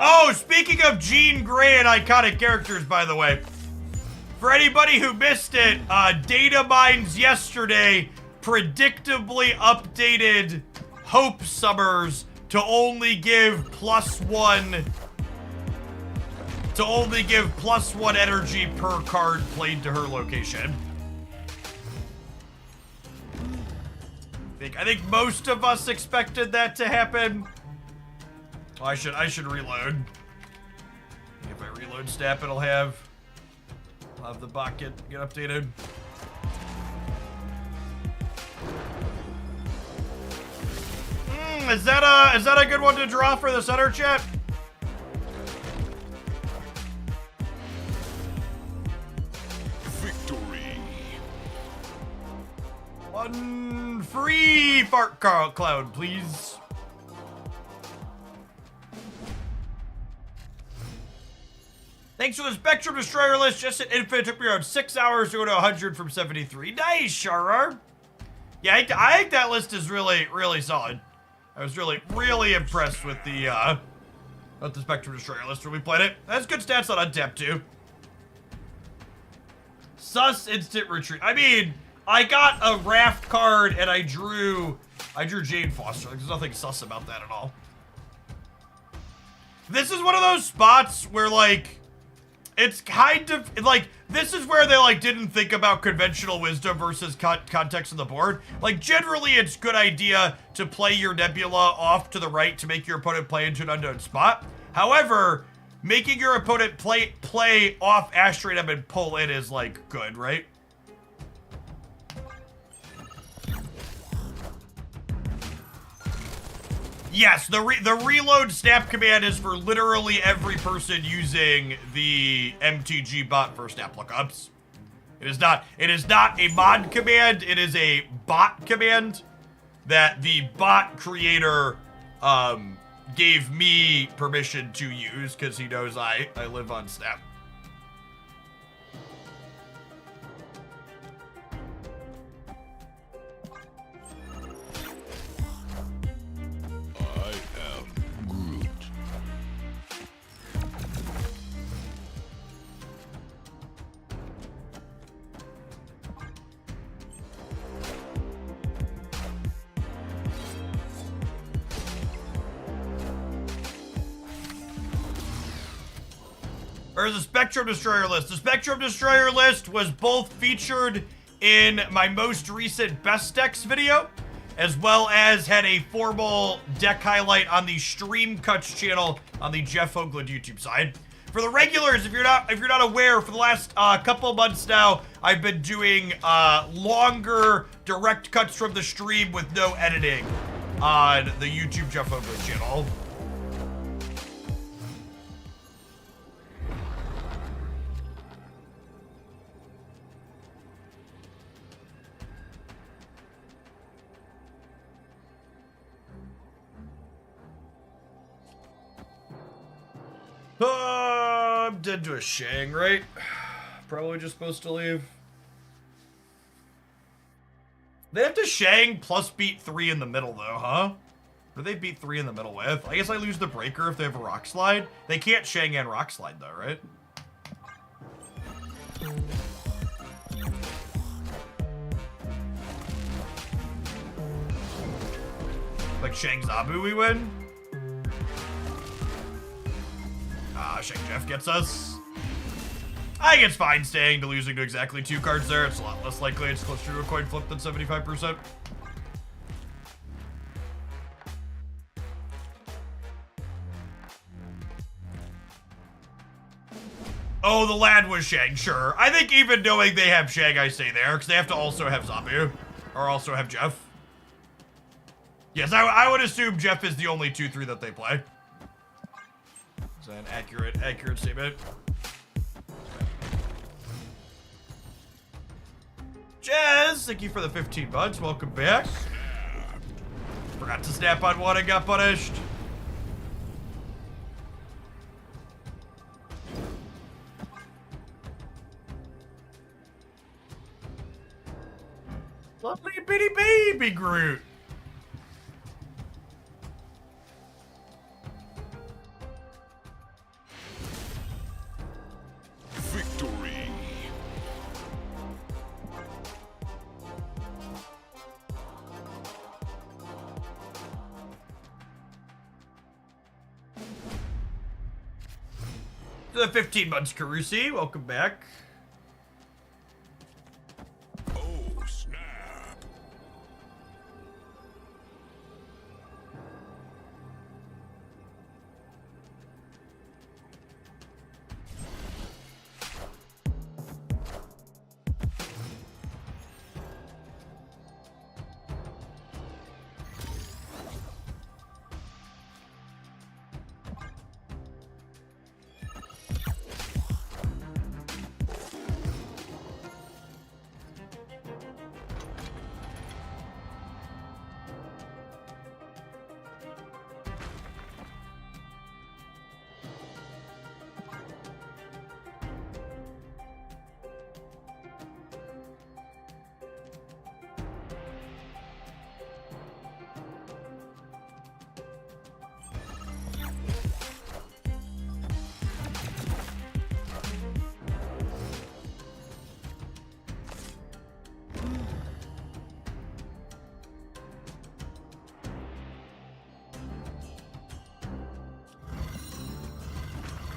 Oh, speaking of Jean Grey and iconic characters, by the way, for anybody who missed it, Data Mines yesterday predictably updated Hope Summers to only give +1 energy per card played to her location. I think most of us expected that to happen. Oh, I should reload. If I reload snap, I'll have the bot get updated. Is that a good one to draw for the center chat? Victory. One free fart cloud, please. Thanks for the Spectrum Destroyer list. Just at Infinite took me around 6 hours to go to 100 from 73. Nice, Sharar. Yeah, I think that list is really, really solid. I was really, really impressed with the Spectrum Destroyer list when we played it. That's good stats on Untap too. Sus instant retreat. I mean, I got a raft card and I drew Jane Foster. Like, there's nothing sus about that at all. This is one of those spots where like, it's kind of like, this is where they like didn't think about conventional wisdom versus context of the board. Like generally it's good idea to play your Nebula off to the right to make your opponent play into an unknown spot. However, making your opponent play off Astratum and pull in is, like, good, right? Yes, the reload snap command is for literally every person using the MTG bot for snap lookups. It is not a mod command, it is a bot command that the bot creator gave me permission to use because he knows I live on snap. I am Groot. Or the Spectrum Destroyer list. The Spectrum Destroyer list was both featured in my most recent Best Decks video, as well as had a formal deck highlight on the Stream Cuts channel on the Jeff Hoagland YouTube side. For the regulars, if you're not aware, for the last couple months now, I've been doing longer direct cuts from the stream with no editing on the YouTube Jeff Hoagland channel. I'm dead to a Shang, right? Probably just supposed to leave. They have to Shang plus beat 3 in the middle, though, huh? What do they beat 3 in the middle with? I guess I lose the breaker if they have a rock slide. They can't Shang and rock slide, though, right? Like Shang Zabu, we win? Shang Jeff gets us. I think it's fine staying to losing to exactly 2 cards there. It's a lot less likely it's closer to a coin flip than 75%. Oh, the lad was Shang, sure. I think even knowing they have Shang, I stay there, because they have to also have Zabu, or also have Jeff. Yes, I would assume Jeff is the only 2-3 that they play. Is that an accurate statement? Jazz, thank you for the 15 months. Welcome back. Forgot to snap on one and got punished. Lovely bitty baby Groot. Victory. The 15 months, Carusi. Welcome back. Oh, snap.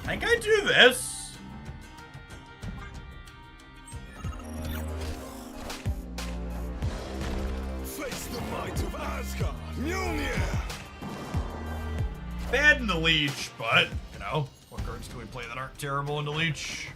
I think I do this. Face the might of Asgard. Mjolnir. Bad in the leech, but, you know, what cards else can we play that aren't terrible into Leech?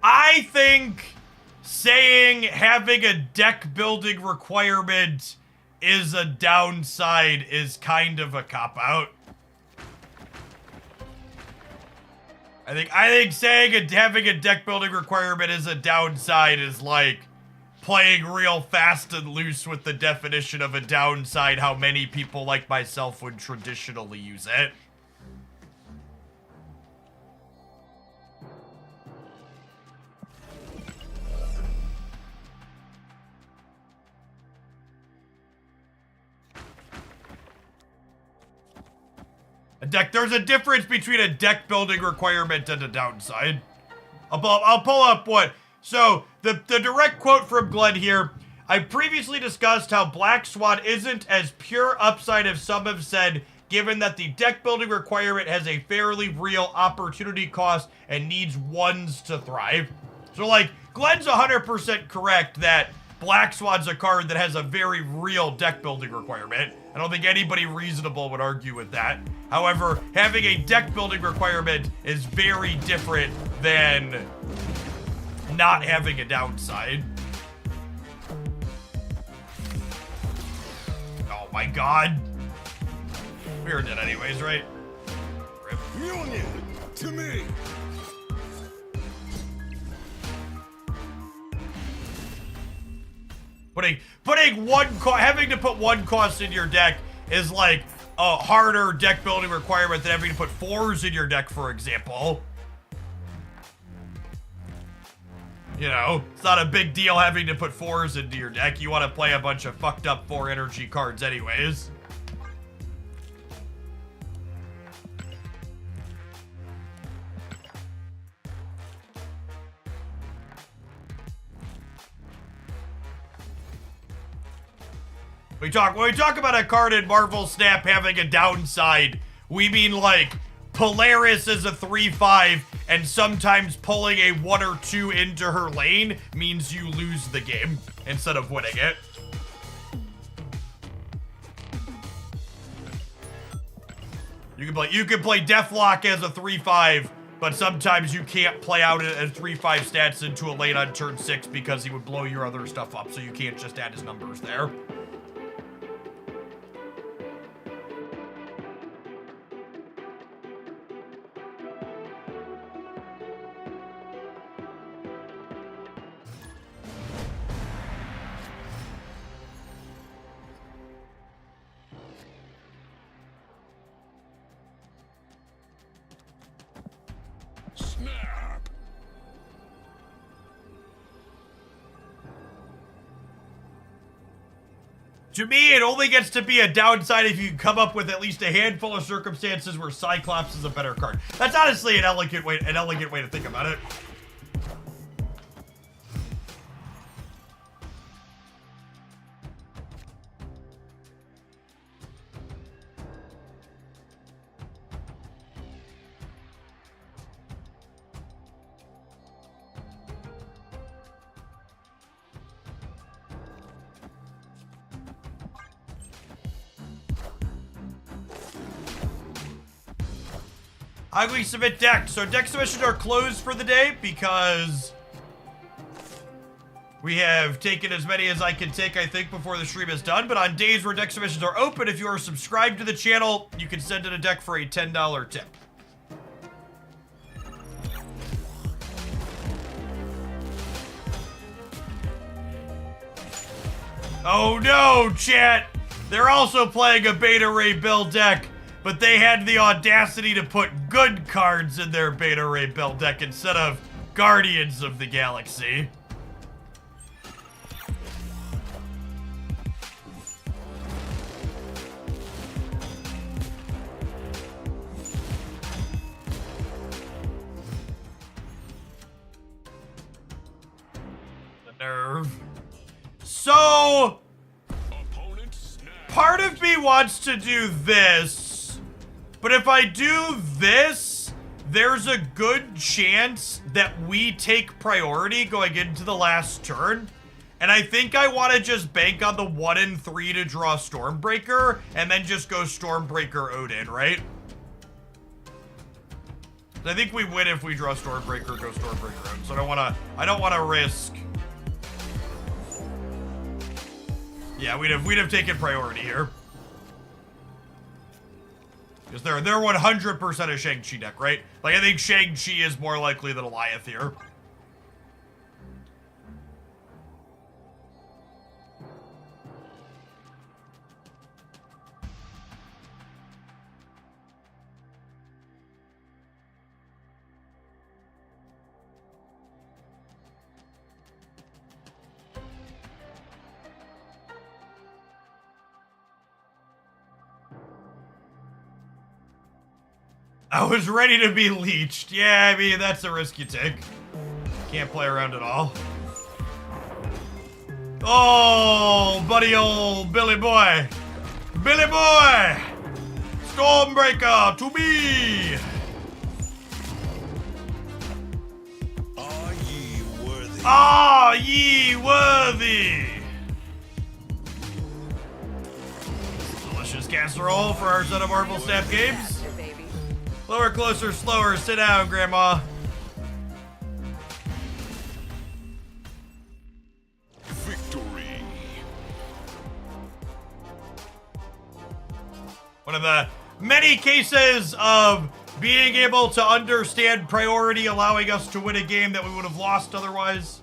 I think saying having a deck building requirement is a downside is kind of a cop-out. I think saying having a deck building requirement is a downside is like playing real fast and loose with the definition of a downside, how many people like myself would traditionally use it. There's a difference between a deck building requirement and a downside. I'll pull up what. So, the direct quote from Glenn here. I previously discussed how Black Swan isn't as pure upside as some have said, given that the deck building requirement has a fairly real opportunity cost and needs ones to thrive. So, like, Glenn's 100% correct that Black Swan's a card that has a very real deck building requirement. I don't think anybody reasonable would argue with that. However, having a deck building requirement is very different than not having a downside. Oh my god. We were dead anyways, right? Rip. Mjolnir, to me. Having to put one cost in your deck is like a harder deck building requirement than having to put 4s in your deck, for example. You know, it's not a big deal having to put 4s into your deck. You want to play a bunch of fucked up 4 energy cards anyways. When we talk about a card in Marvel Snap having a downside, we mean like Polaris is a 3/5 and sometimes pulling a 1 or 2 into her lane means you lose the game instead of winning it. You can play Deathlock as a 3/5, but sometimes you can't play out a 3/5 stats into a lane on turn 6 because he would blow your other stuff up, so you can't just add his numbers there. Snap. To me, it only gets to be a downside if you come up with at least a handful of circumstances where Cyclops is a better card. That's honestly an elegant way to think about it. I'm going to submit decks. So deck submissions are closed for the day because we have taken as many as I can take, I think, before the stream is done. But on days where deck submissions are open, if you are subscribed to the channel, you can send in a deck for a $10 tip. Oh no, chat! They're also playing a Beta Ray build deck, but they had the audacity to put good cards in their Beta Ray build deck instead of Guardians of the Galaxy. nerve. So, part of me wants to do this, but if I do this, there's a good chance that we take priority going into the last turn. And I think I want to just bank on the 1 and 3 to draw Stormbreaker, and then just go Stormbreaker Odin, right? I think we win if we draw Stormbreaker, go Stormbreaker Odin. So I don't wanna risk. Yeah, we'd have taken priority here. Because they're 100% a Shang-Chi deck, right? Like, I think Shang-Chi is more likely than Goliath here. I was ready to be leeched. Yeah, I mean, that's a risk you take. Can't play around at all. Oh, buddy old Billy boy. Billy boy! Stormbreaker to me! Are ye worthy? Are ye worthy? Delicious casserole for our Son of Marvel Snap games. Lower, closer, slower. Sit down, Grandma. Victory. One of the many cases of being able to understand priority, allowing us to win a game that we would have lost otherwise.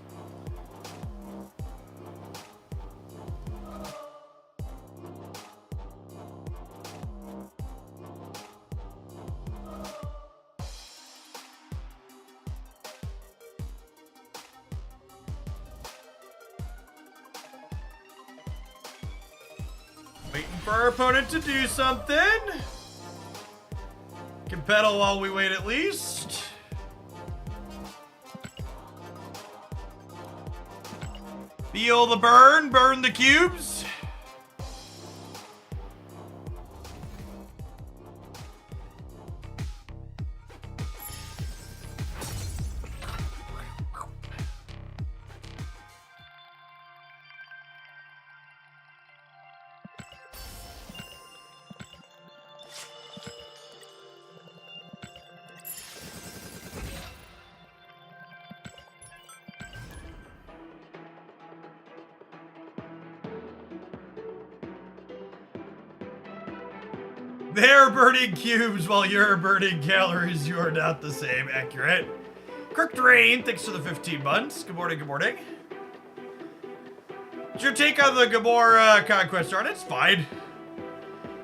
Waiting for our opponent to do something. Can pedal while we wait at least. Feel the burn, burn the cubes. They're burning cubes while you're burning calories. You are not the same. Accurate. Kirk Drain, thanks for the 15 months. Good morning, good morning. What's your take on the Gamora Conquest art? It's fine.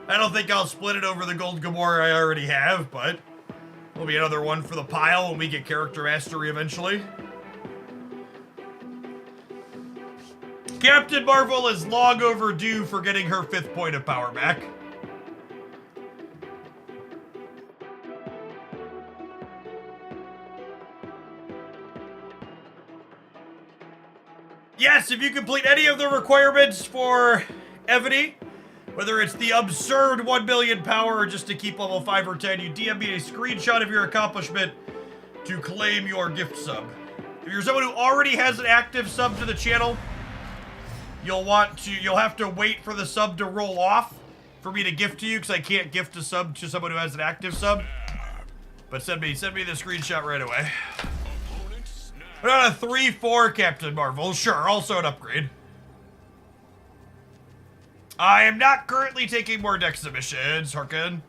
I don't think I'll split it over the gold Gamora I already have, but there'll be another one for the pile when we get character mastery eventually. Captain Marvel is long overdue for getting her 5th point of power back. Yes, if you complete any of the requirements for Evony, whether it's the absurd 1 billion power or just to keep level 5 or 10, you DM me a screenshot of your accomplishment to claim your gift sub. If you're someone who already has an active sub to the channel, you'll have to wait for the sub to roll off for me to gift to you, because I can't gift a sub to someone who has an active sub. But send me the screenshot right away. What about a 3-4 Captain Marvel? Sure, also an upgrade. I am not currently taking more deck submissions, Harkin.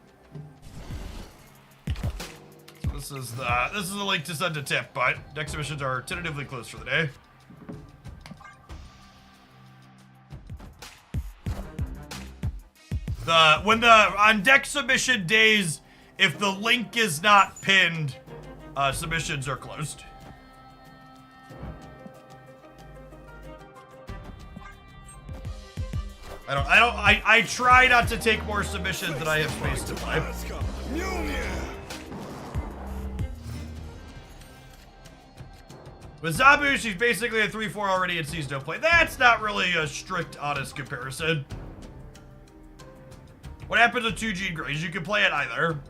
This is the link to send a tip, but deck submissions are tentatively closed for the day. On deck submission days, if the link is not pinned, submissions are closed. I try not to take more submissions than I have space to play. With Zabu, she's basically a 3-4 already and sees no play. That's not really a strict, honest comparison. What happens with 2 Gene Greys? You can play it either.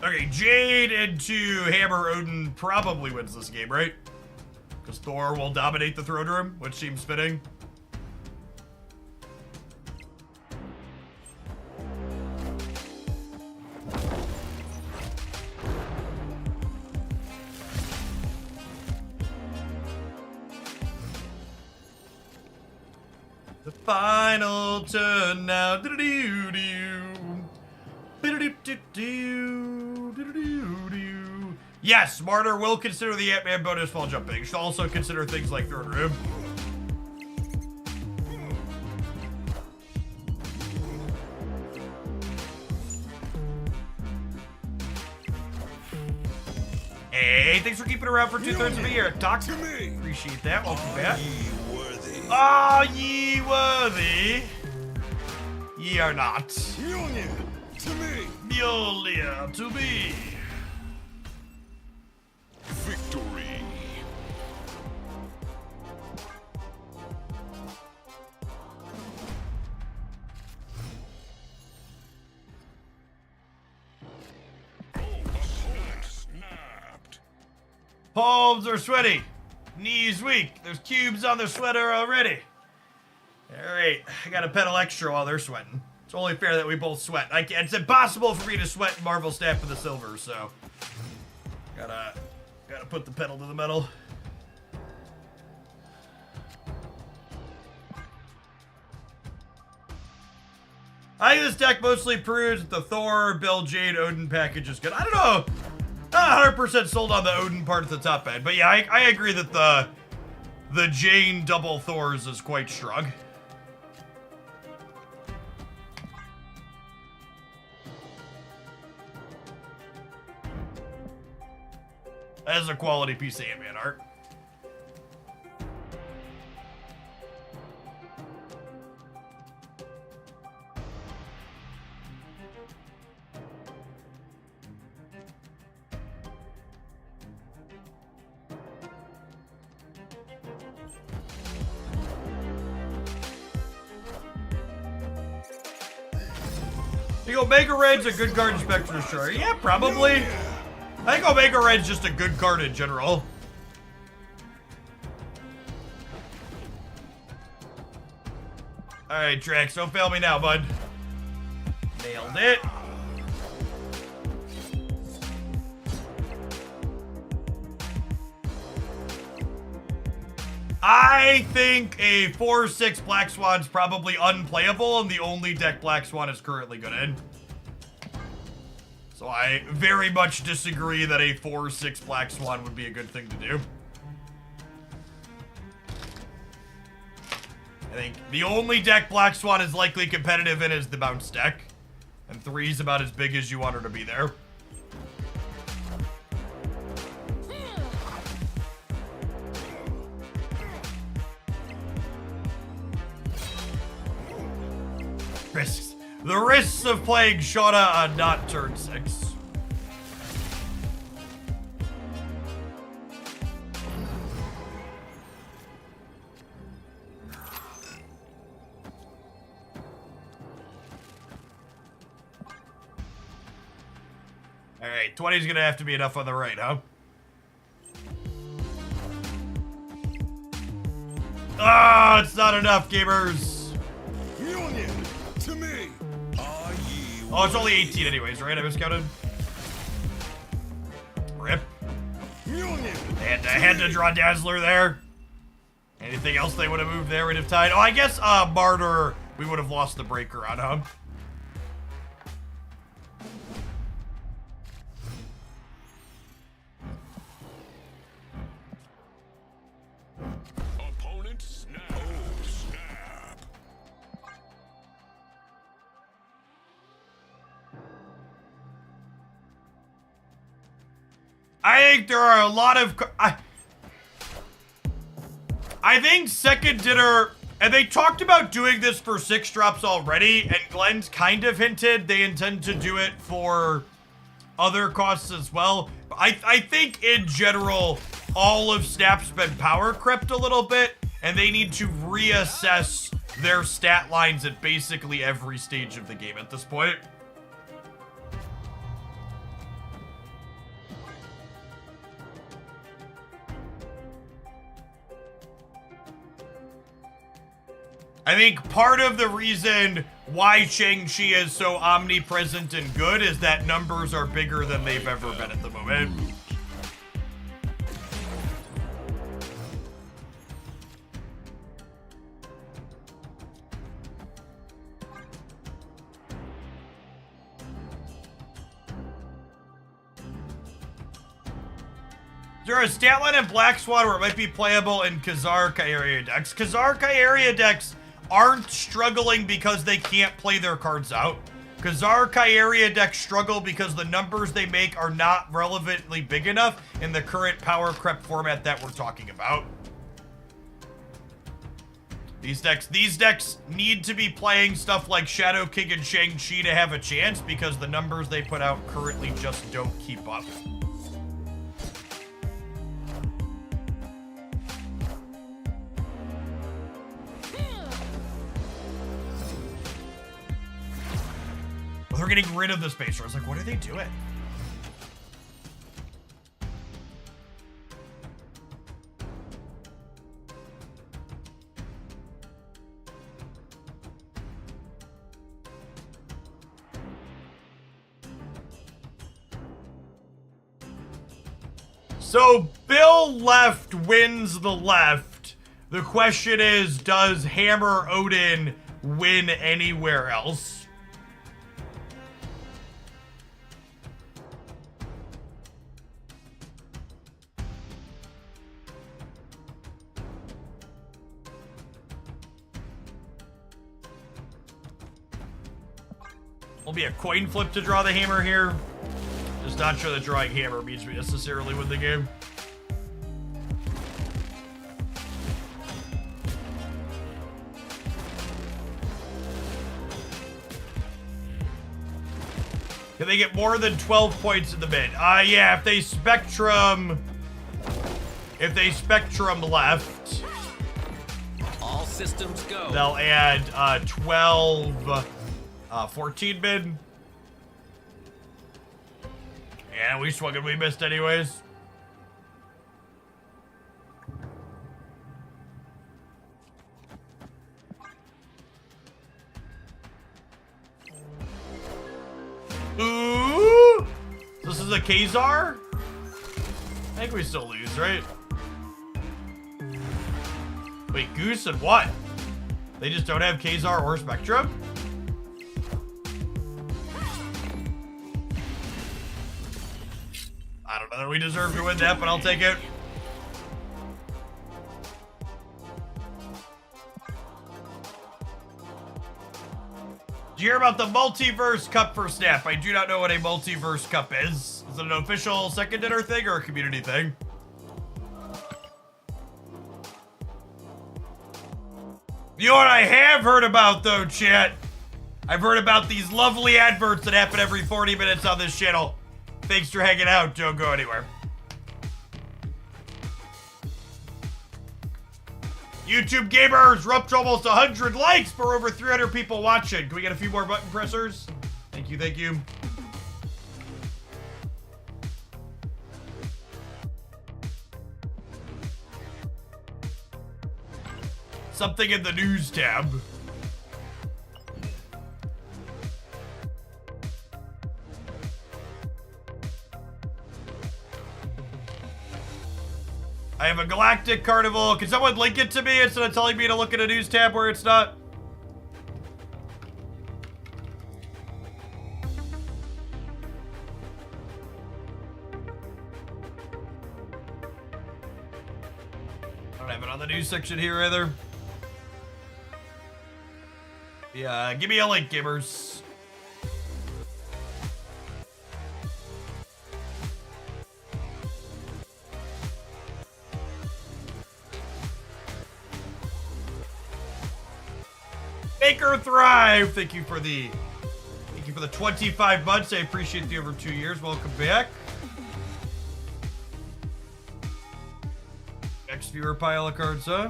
Okay, Jade into Hammer Odin probably wins this game, right? Because Thor will dominate the throne room, which seems fitting. The final turn now. Yes, Martyr will consider the Ant-Man bonus while jumping. She'll also consider things like throne room. Hey, thanks for keeping around for 2/3 of a year. Doc, appreciate that. Welcome back. Are ye worthy? Ye are not. Mjolnir to me. Mjolnir to me. Victory. Snapped. Palms are sweaty. Knees weak. There's cubes on their sweater already. Alright, I gotta pedal extra while they're sweating. It's only fair that we both sweat. It's impossible for me to sweat in Marvel Snap of the Silver, so... Gotta put the pedal to the metal. I think this deck mostly proves that the Thor, Bill, Jade, Odin package is good. I don't know. Not 100% sold on the Odin part at the top end. But yeah, I agree that the Jane double Thors is quite strong. That is a quality piece of Ant-Man art. You go Omega Red's a good card in Spectre Destroyer. Yeah, probably. I think Omega Red's just a good card in general. Alright, Drax, don't fail me now, bud. Nailed it. I think a 4/6 Black Swan's probably unplayable, and the only deck Black Swan is currently good in. So I very much disagree that a 4/6 Black Swan would be a good thing to do. I think the only deck Black Swan is likely competitive in is the Bounce deck. And 3's about as big as you want her to be there. Risks. The risks of playing Shauna on not turn 6. Alright, 20's gonna have to be enough on the right, huh? Ah, it's not enough, gamers! Mjolnir to me. Are ye Oh, it's only 18 anyways, right? I miscounted. Rip. Mjolnir. I had to draw Dazzler there. Anything else they would have moved there would have tied? Oh, I guess Martyr, we would have lost the breaker on him. Opponent snap. Oh, snap. I think there are a lot of... I think second dinner... And they talked about doing this for 6 drops already, and Glenn's kind of hinted they intend to do it for other costs as well. I think in general, all of Snap's been power crept a little bit, and they need to reassess their stat lines at basically every stage of the game at this point. I think part of the reason why Shang-Chi is so omnipresent and good is that numbers are bigger than they've ever been at the moment. Is there a stat line in Black Swan where it might be playable in Khazar Kairia decks? Khazar Kairia decks aren't struggling because they can't play their cards out. Khazar Kairia decks struggle because the numbers they make are not relevantly big enough in the current power creep format that we're talking about. These decks need to be playing stuff like Shadow King and Shang-Chi to have a chance because the numbers they put out currently just don't keep up. They're getting rid of the spacer. I was like, what are they doing? So Bill left wins the left. The question is, does Hammer Odin win anywhere else? Will be a coin flip to draw the hammer here. Just not sure that drawing hammer means we necessarily win the game. Can they get more than 12 points in the mid? Yeah, if they spectrum left, All systems go. they'll add 12 14 mid. Yeah, we swung and we missed anyways. Ooh! This is a Khazar? I think we still lose, right? Wait, Goose and what? They just don't have Khazar or Spectrum? I don't know that we deserve to win that, but I'll take it. Did you hear about the Multiverse Cup for Snap? I do not know what a Multiverse Cup is. Is it an official second dinner thing or a community thing? You know what I have heard about, though, chat? I've heard about these lovely adverts that happen every 40 minutes on this channel. Thanks for hanging out. Don't go anywhere. YouTube gamers, we're up to almost 100 likes for over 300 people watching. Can we get a few more button pressers? Thank you, thank you. Something in the news tab. I have a Galactic Carnival. Can someone link it to me instead of telling me to look at a news tab where it's not? I don't have it on the news section here either. Yeah, give me a link, gamers. Maker Thrive. Thank you for the 25 months. I appreciate the over 2 years. Welcome back. Next viewer pile of cards, huh?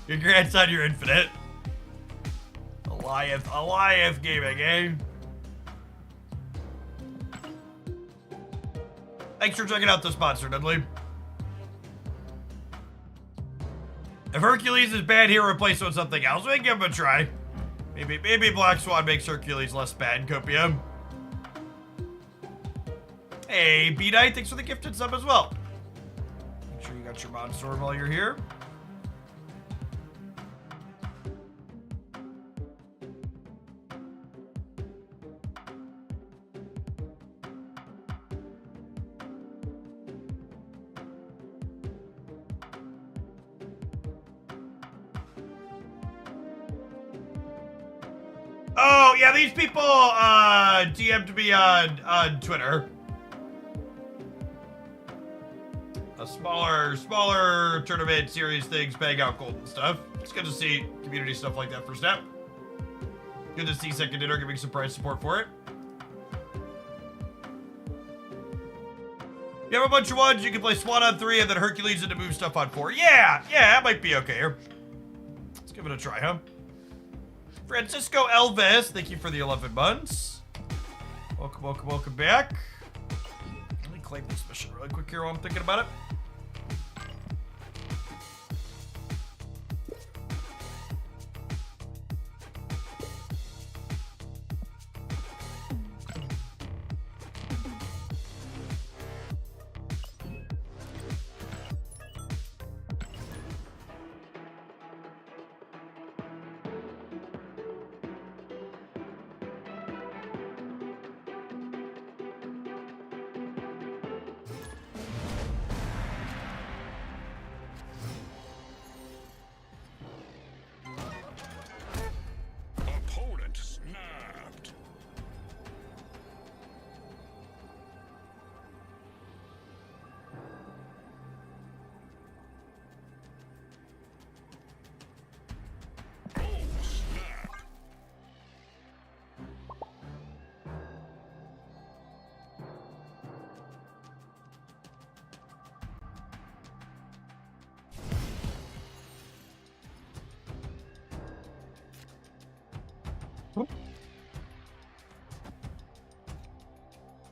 Congrats on your infinite. Alliance Gaming, eh? Thanks for checking out the sponsor, Dudley. If Hercules is bad here, replace it with something else. We can give him a try. Maybe Black Swan makes Hercules less bad, Copium. Hey, B-Night, thanks for the gifted sub as well. Make sure you got your mod storm while you're here. Oh, yeah, these people DM'd me on Twitter. A smaller tournament series things, bang out gold and stuff. It's good to see community stuff like that for Snap. Good to see Second Dinner giving some prize support for it. You have a bunch of ones, you can play Swan on 3 and then Hercules into move stuff on 4. Yeah, that might be okay here. Let's give it a try, huh? Francisco Elvis, thank you for the 11 months. Welcome back. Let me claim this mission really quick here while I'm thinking about it. Opponent snapped. Oh, snap.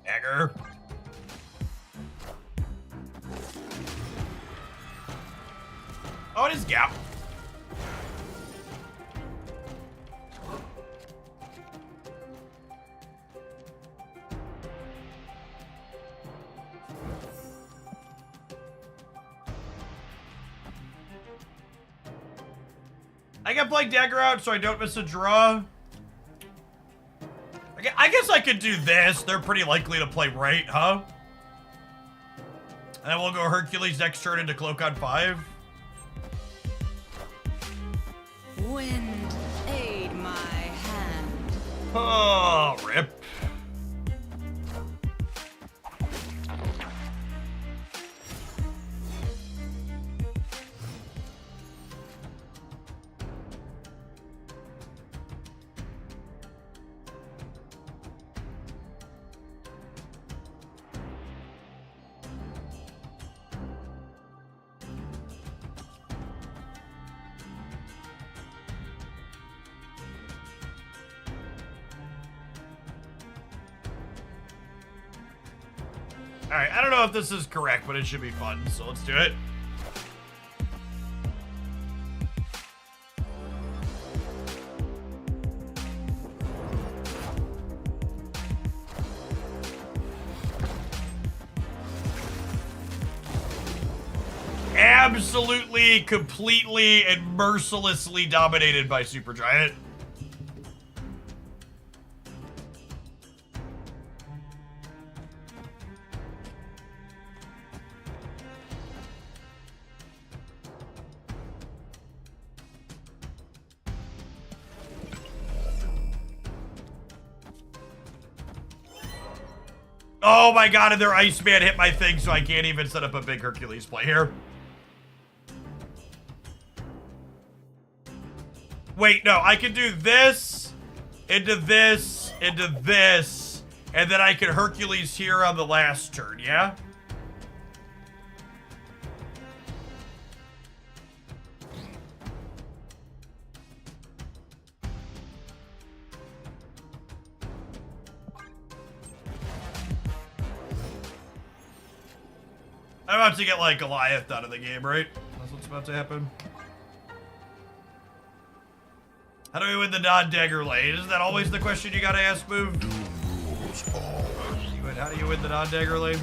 Dagger. Oh, it is Gap. I can play Dagger out so I don't miss a draw. I guess I could do this. They're pretty likely to play right, huh? And then we'll go Hercules next turn into Cloak on 5. Wind, aid my hand. Oh, rip. Alright, I don't know if this is correct, but it should be fun, so let's do it. Absolutely, completely, and mercilessly dominated by Supergiant. Oh my god, and their Iceman hit my thing, so I can't even set up a big Hercules play here. Wait, no, I can do this, into this, into this, and then I can Hercules here on the last turn, yeah? I'm about to get, like, Goliath out of the game, right? That's what's about to happen. How do we win the non-dagger lane? Isn't that always the question you gotta ask, Move? How do you win the non-dagger lane?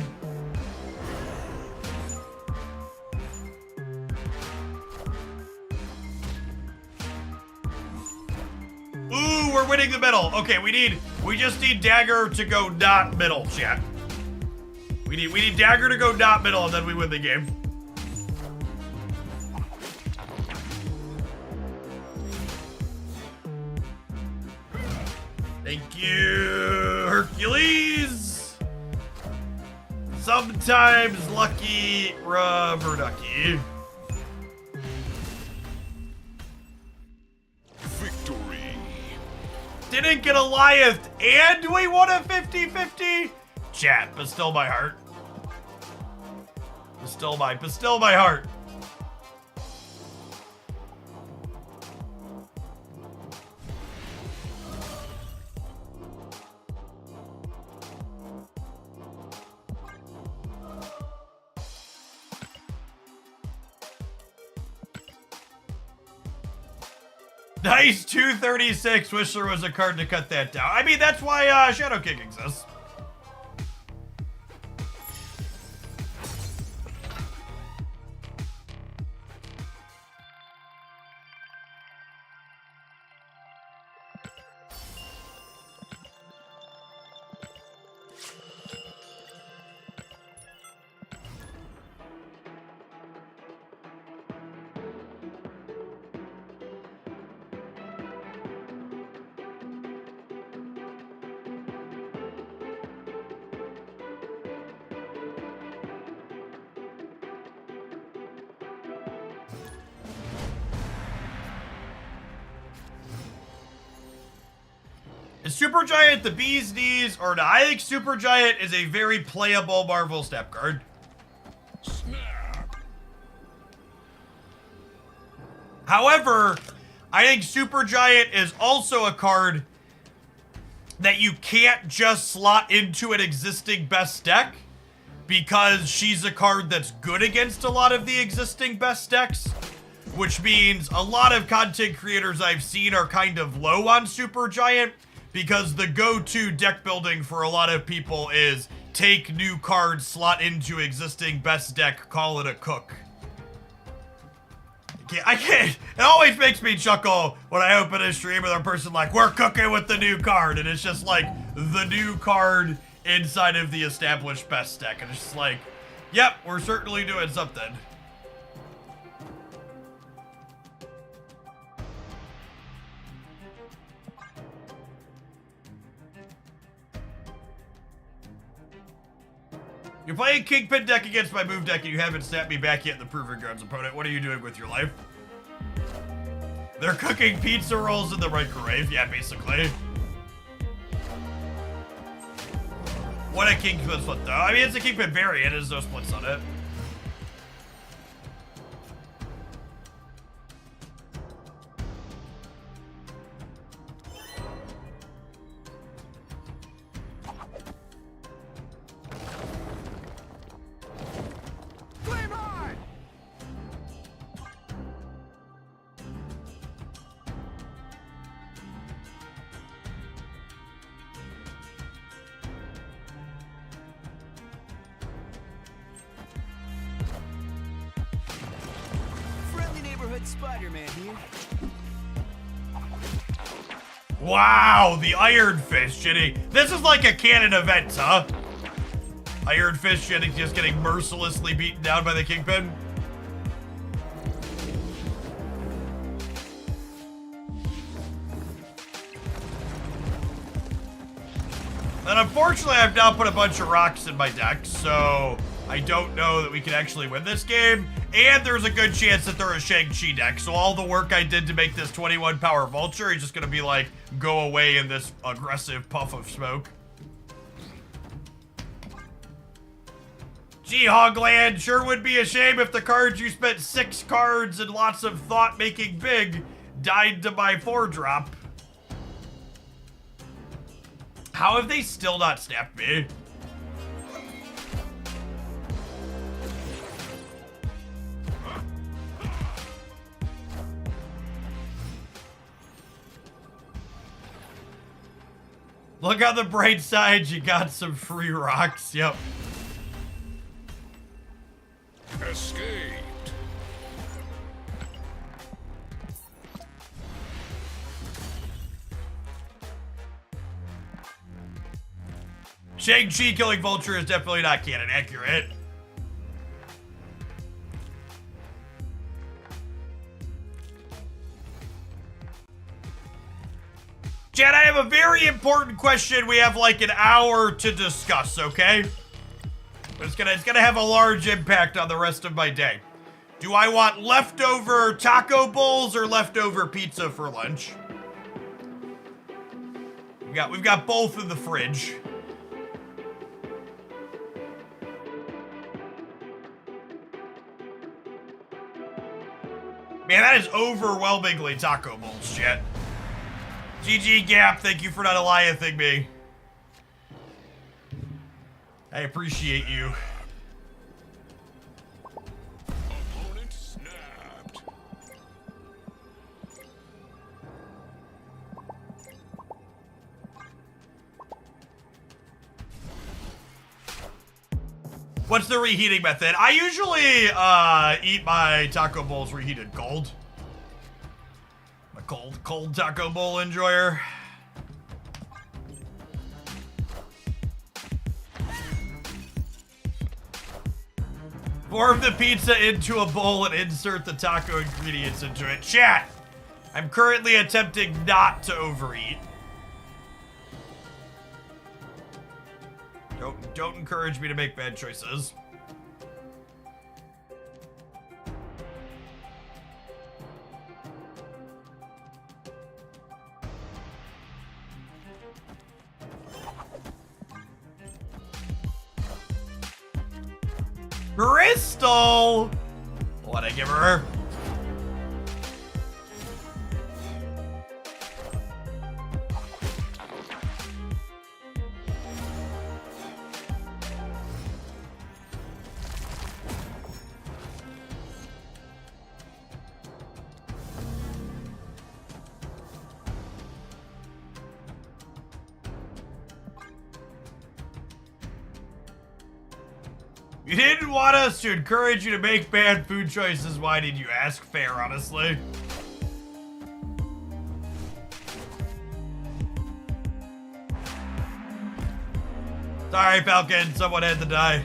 Ooh, we're winning the middle. Okay, we just need dagger to go not middle, chat. We need dagger to go not middle, and then we win the game. Thank you, Hercules. Sometimes lucky, rubber ducky. Victory. Didn't get Goliath, and we won a 50-50. Chat, bestow my heart. Bestow my heart. Nice 236. Wish there was a card to cut that down. I mean, that's why Shadow King exists. Is Supergiant the bee's knees or not? I think Supergiant is a very playable Marvel step card. Snap. However, I think Supergiant is also a card that you can't just slot into an existing best deck because she's a card that's good against a lot of the existing best decks, which means a lot of content creators I've seen are kind of low on Supergiant because the go-to deck building for a lot of people is take new cards, slot into existing best deck, call it a cook. I can't. It always makes me chuckle when I open a stream with a person like, we're cooking with the new card, and it's just like the new card inside of the established best deck, and it's just like, yep, we're certainly doing something. You're playing Kingpin deck against my move deck and you haven't snapped me back yet in the Proving Grounds opponent. What are you doing with your life? They're cooking pizza rolls in the microwave. Yeah, basically. What a Kingpin split, though. I mean, it's a Kingpin variant. There's no splits on it. Spider-Man here. Wow, the Iron Fist shitting. This is like a canon event, huh? Iron Fist shitting just getting mercilessly beaten down by the Kingpin. And unfortunately, I've now put a bunch of rocks in my deck, so I don't know that we can actually win this game. And there's a good chance that they're a Shang-Chi deck, so all the work I did to make this 21 power Vulture is just gonna be like, go away in this aggressive puff of smoke. Gee, Hogland, sure would be a shame if the cards you spent 6 cards and lots of thought making big died to my 4-drop. How have they still not snapped me? Look on the bright side, you got some free rocks, yep. Escaped. Shang-Chi killing Vulture is definitely not canon accurate. Chad, I have a very important question. We have like an hour to discuss, okay? But it's gonna have a large impact on the rest of my day. Do I want leftover taco bowls or leftover pizza for lunch? We've got both in the fridge. Man, that is overwhelmingly taco bowls, chat. GG Gap, thank you for not Eliathing me. I appreciate you. Opponent snapped. What's the reheating method? I usually eat my taco bowls reheated cold. I'm a cold taco bowl enjoyer. Form the pizza into a bowl and insert the taco ingredients into it. Chat! I'm currently attempting not to overeat. Don't encourage me to make bad choices. Crystal! What I give her? You didn't want us to encourage you to make bad food choices. Why did you ask? Fair, honestly. Sorry, Falcon. Someone had to die.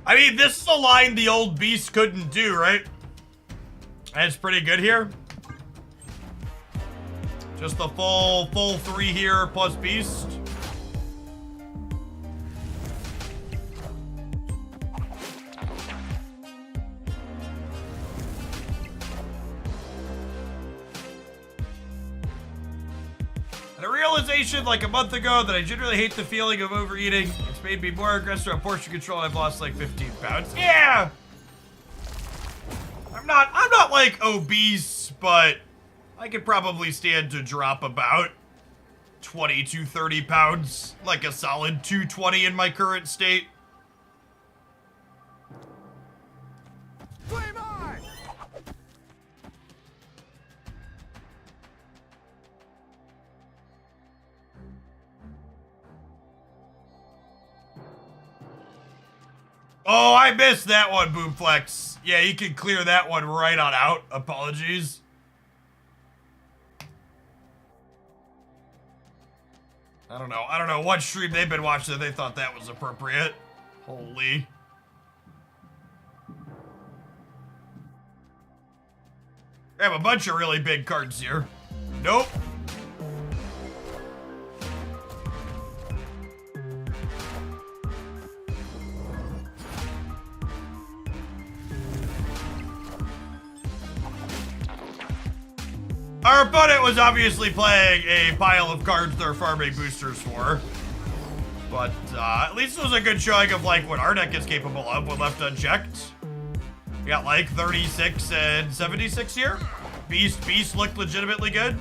I mean, this is a line the old beast couldn't do, right? That's pretty good here. Just the full 3 here plus beast. And a realization like a month ago that I generally hate the feeling of overeating. It's made me more aggressive on portion control. I've lost like 15 pounds. Yeah! I'm not like obese, but I could probably stand to drop about 20 to 30 pounds. Like a solid 220 in my current state. Flame on! Oh, I missed that one, Boomflex. Yeah, you can clear that one right on out. Apologies. I don't know what stream they've been watching that they thought that was appropriate. Holy. I have a bunch of really big cards here. Nope. Our opponent was obviously playing a pile of cards they're farming boosters for. But at least it was a good showing of like what our deck is capable of when left unchecked. We got like 36 and 76 here. Beast looked legitimately good.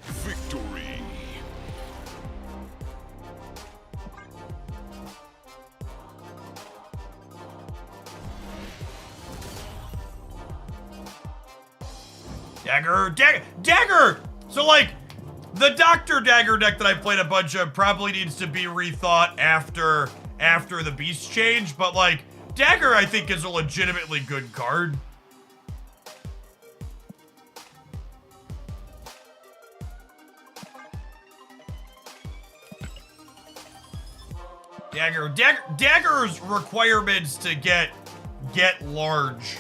Victory. Dagger! So like, the Dr. Dagger deck that I played a bunch of probably needs to be rethought after the Beast change, but like, Dagger I think is a legitimately good card. Dagger's requirements to get large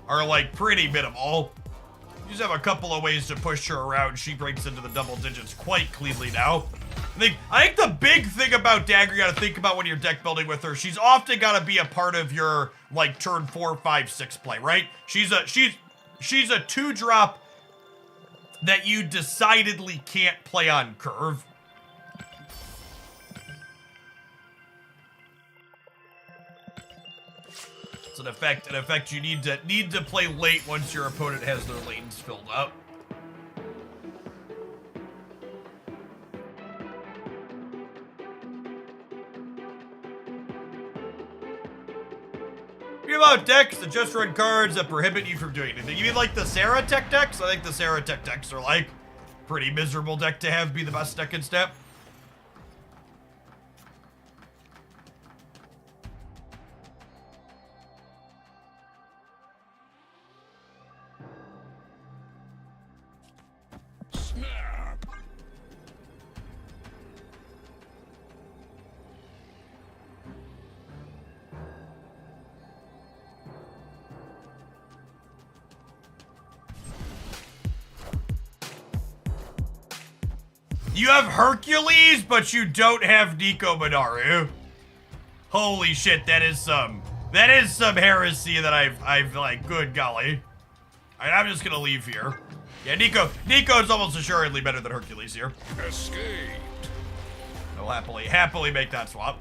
are like pretty minimal. You just have a couple of ways to push her around. She breaks into the double digits quite cleanly now. I think the big thing about Dagger you gotta think about when you're deck building with her, she's often gotta be a part of your like turn 4, 5, 6 play, right? She's a 2-drop that you decidedly can't play on curve. It's an effect you need to play late once your opponent has their lanes filled up. What about decks that just run cards that prohibit you from doing anything? You mean like the Sarah Tech decks? I think the Sarah Tech decks are like pretty miserable deck to have be the best deck in step. Snap. You have Hercules, but you don't have Nico Minaru. Holy shit, that is some heresy that I've like, good golly. Alright, I'm just gonna leave here. Yeah, Nico's almost assuredly better than Hercules here. Escaped. I'll happily make that swap.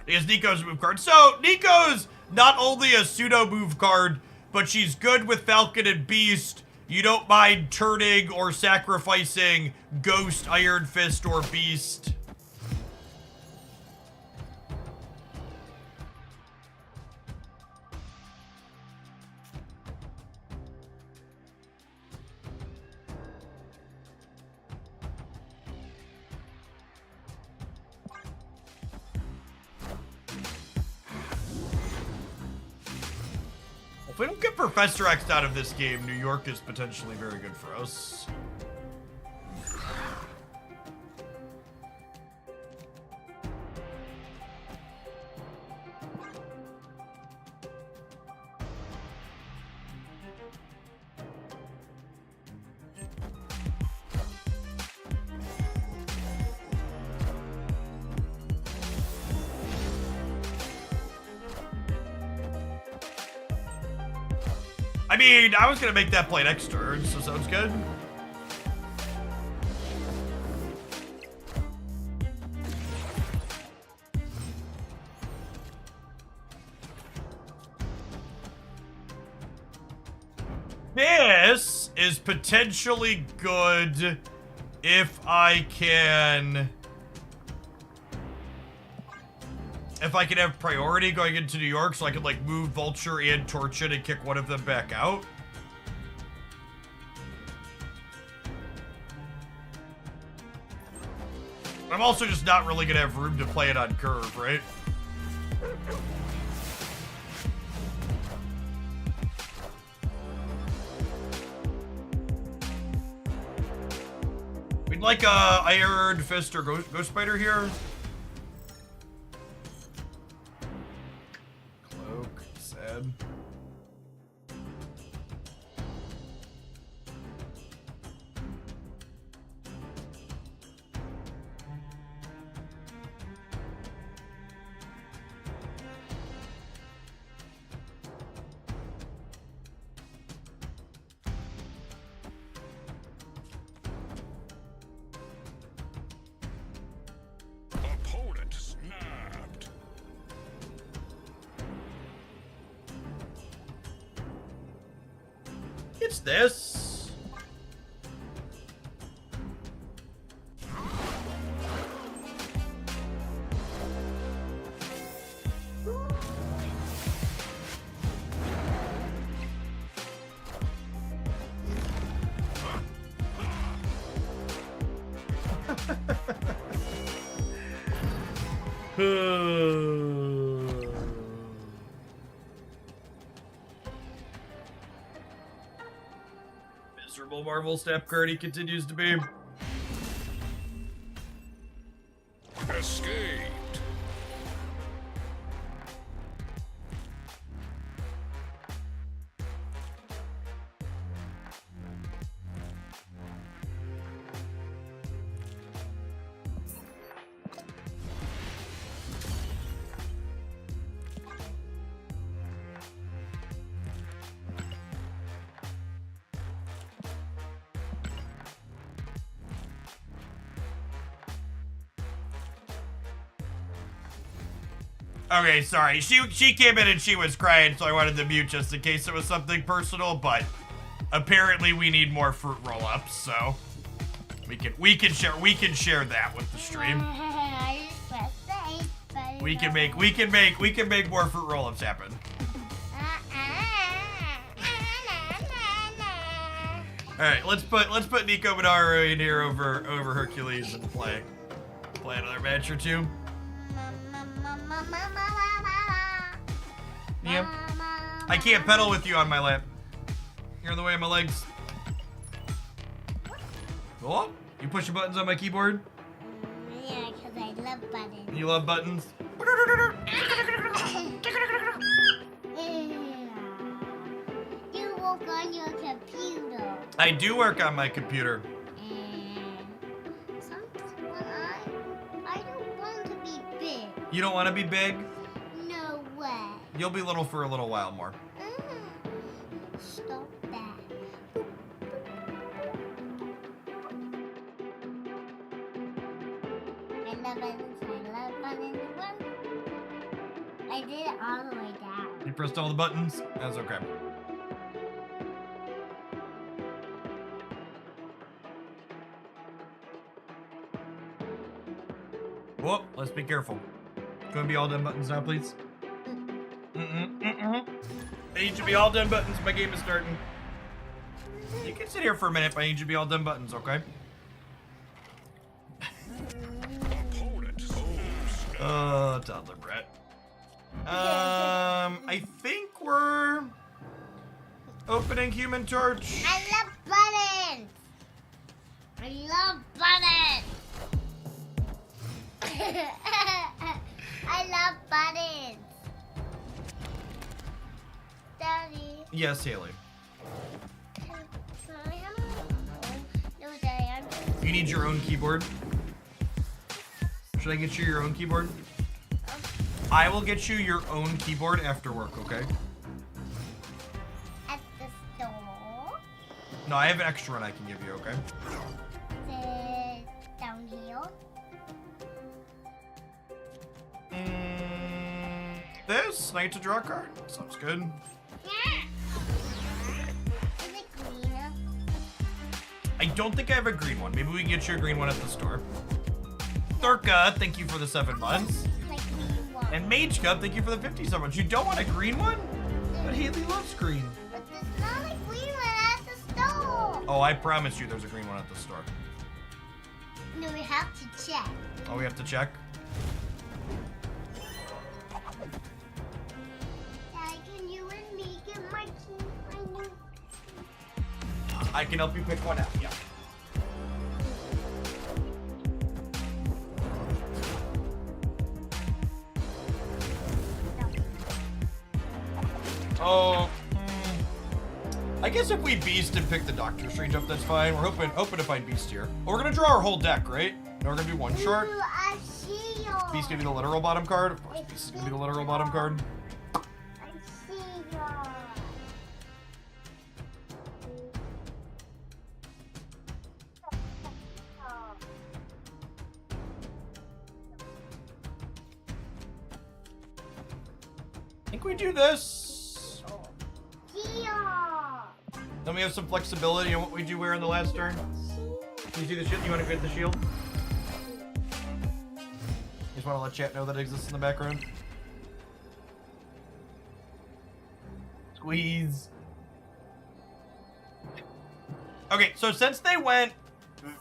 Because Nico's a move card. So, Nico's not only a pseudo move card, but she's good with Falcon and Beast. You don't mind turning or sacrificing Ghost, Iron Fist, or Beast. If we don't get Professor X out of this game, New York is potentially very good for us. I mean, I was gonna make that play next turn, so sounds good. This is potentially good if I can if I could have priority going into New York so I could like move Vulture and Torch in and kick one of them back out. I'm also just not really gonna have room to play it on curve, right? We'd like a Iron Fist or Ghost Spider here. Cloak, sad. Opponent snapped. It's this. Miserable Marvel step card he continues to be. Escaped. Okay, sorry. She came in and she was crying, so I wanted to mute just in case it was something personal, but apparently we need more fruit roll-ups, so we can share that with the stream. We can make more fruit roll-ups happen. Alright, let's put Nico Minaro in here over Hercules and play another match or two. Yep. I can't pedal with you on my lap. You're in the way of my legs. Oh, you pushing buttons on my keyboard? Yeah, because I love buttons. You love buttons? You work on your computer. I do work on my computer. And sometimes I don't want to be big. You don't want to be big? No way. You'll be little for a little while more. Stop that. I love buttons. I did it all the way down. You pressed all the buttons? That's okay. Whoop, let's be careful. Gonna be all done buttons now, please? I need you to be all done buttons. My game is starting. You can sit here for a minute, but I need you to be all done buttons, okay? Toddler Brett. I think we're opening Human Torch. I love buttons. I love buttons. I love buttons. Daddy. Yes, Haley. No, Daddy, You need your own keyboard? Should I get you your own keyboard? I will get you your own keyboard after work, okay? at the store. No, I have an extra one I can give you, okay? Down here. This? I get to draw a card? Sounds good. Is it greener? I don't think I have a green one. Maybe we can get you a green one at the store. Thurka, thank you for the 7 months. Like green one. And Mage Cup, thank you for the 50 so much. You don't want a green one? But Haley loves green. But there's not a green one at the store. Oh, I promise you there's a green one at the store. No, we have to check. Oh, we have to check? Dad, can you and me get my key? My new I can help you pick one out, yeah. Oh, I guess if we beast and pick the Doctor Strange up, that's fine. We're hoping to find beast here. Well, we're gonna draw our whole deck, right? No, we're gonna do one short. Ooh, I see you. Beast gonna be the literal bottom card. Of course, beast is gonna be the literal bottom card. I see you. I think we do this. Here. Then we have some flexibility on what we do wear in the last turn. Can you see the shield? You want to get the shield? Just want to let chat know that it exists in the background. Squeeze. Okay, so since they went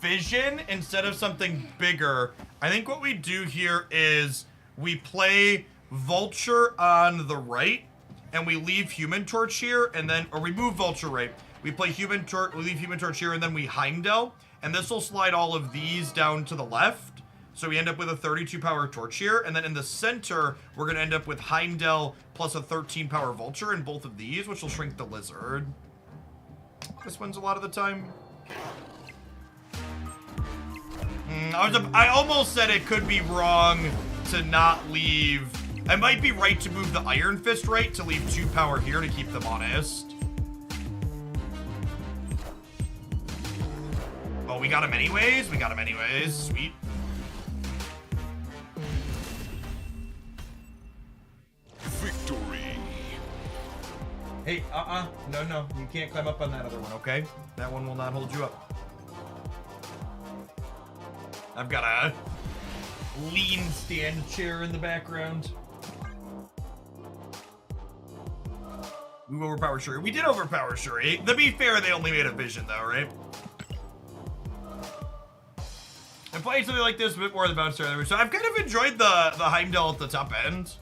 vision instead of something bigger, I think what we do here is we play Vulture on the right, and we leave Human Torch here, and then, or we move Vulture right. We play Human Torch, we leave Human Torch here, and then we Heimdall, and this will slide all of these down to the left. So we end up with a 32 power Torch here, and then in the center, we're gonna end up with Heimdall plus a 13 power Vulture in both of these, which will shrink the Lizard. This wins a lot of the time. I almost said it could be wrong to not leave. I might be right to move the Iron Fist right to leave 2 power here to keep them honest. Oh, we got him anyways? We got him anyways. Sweet. Victory. Hey, no. You can't climb up on that other one, okay? That one will not hold you up. I've got a lean stand chair in the background. We overpowered Shuri. We did overpower Shuri. To be fair, they only made a vision though, right? I'm playing something like this a bit more than Bounce earlier, so I've kind of enjoyed the Heimdall at the top end.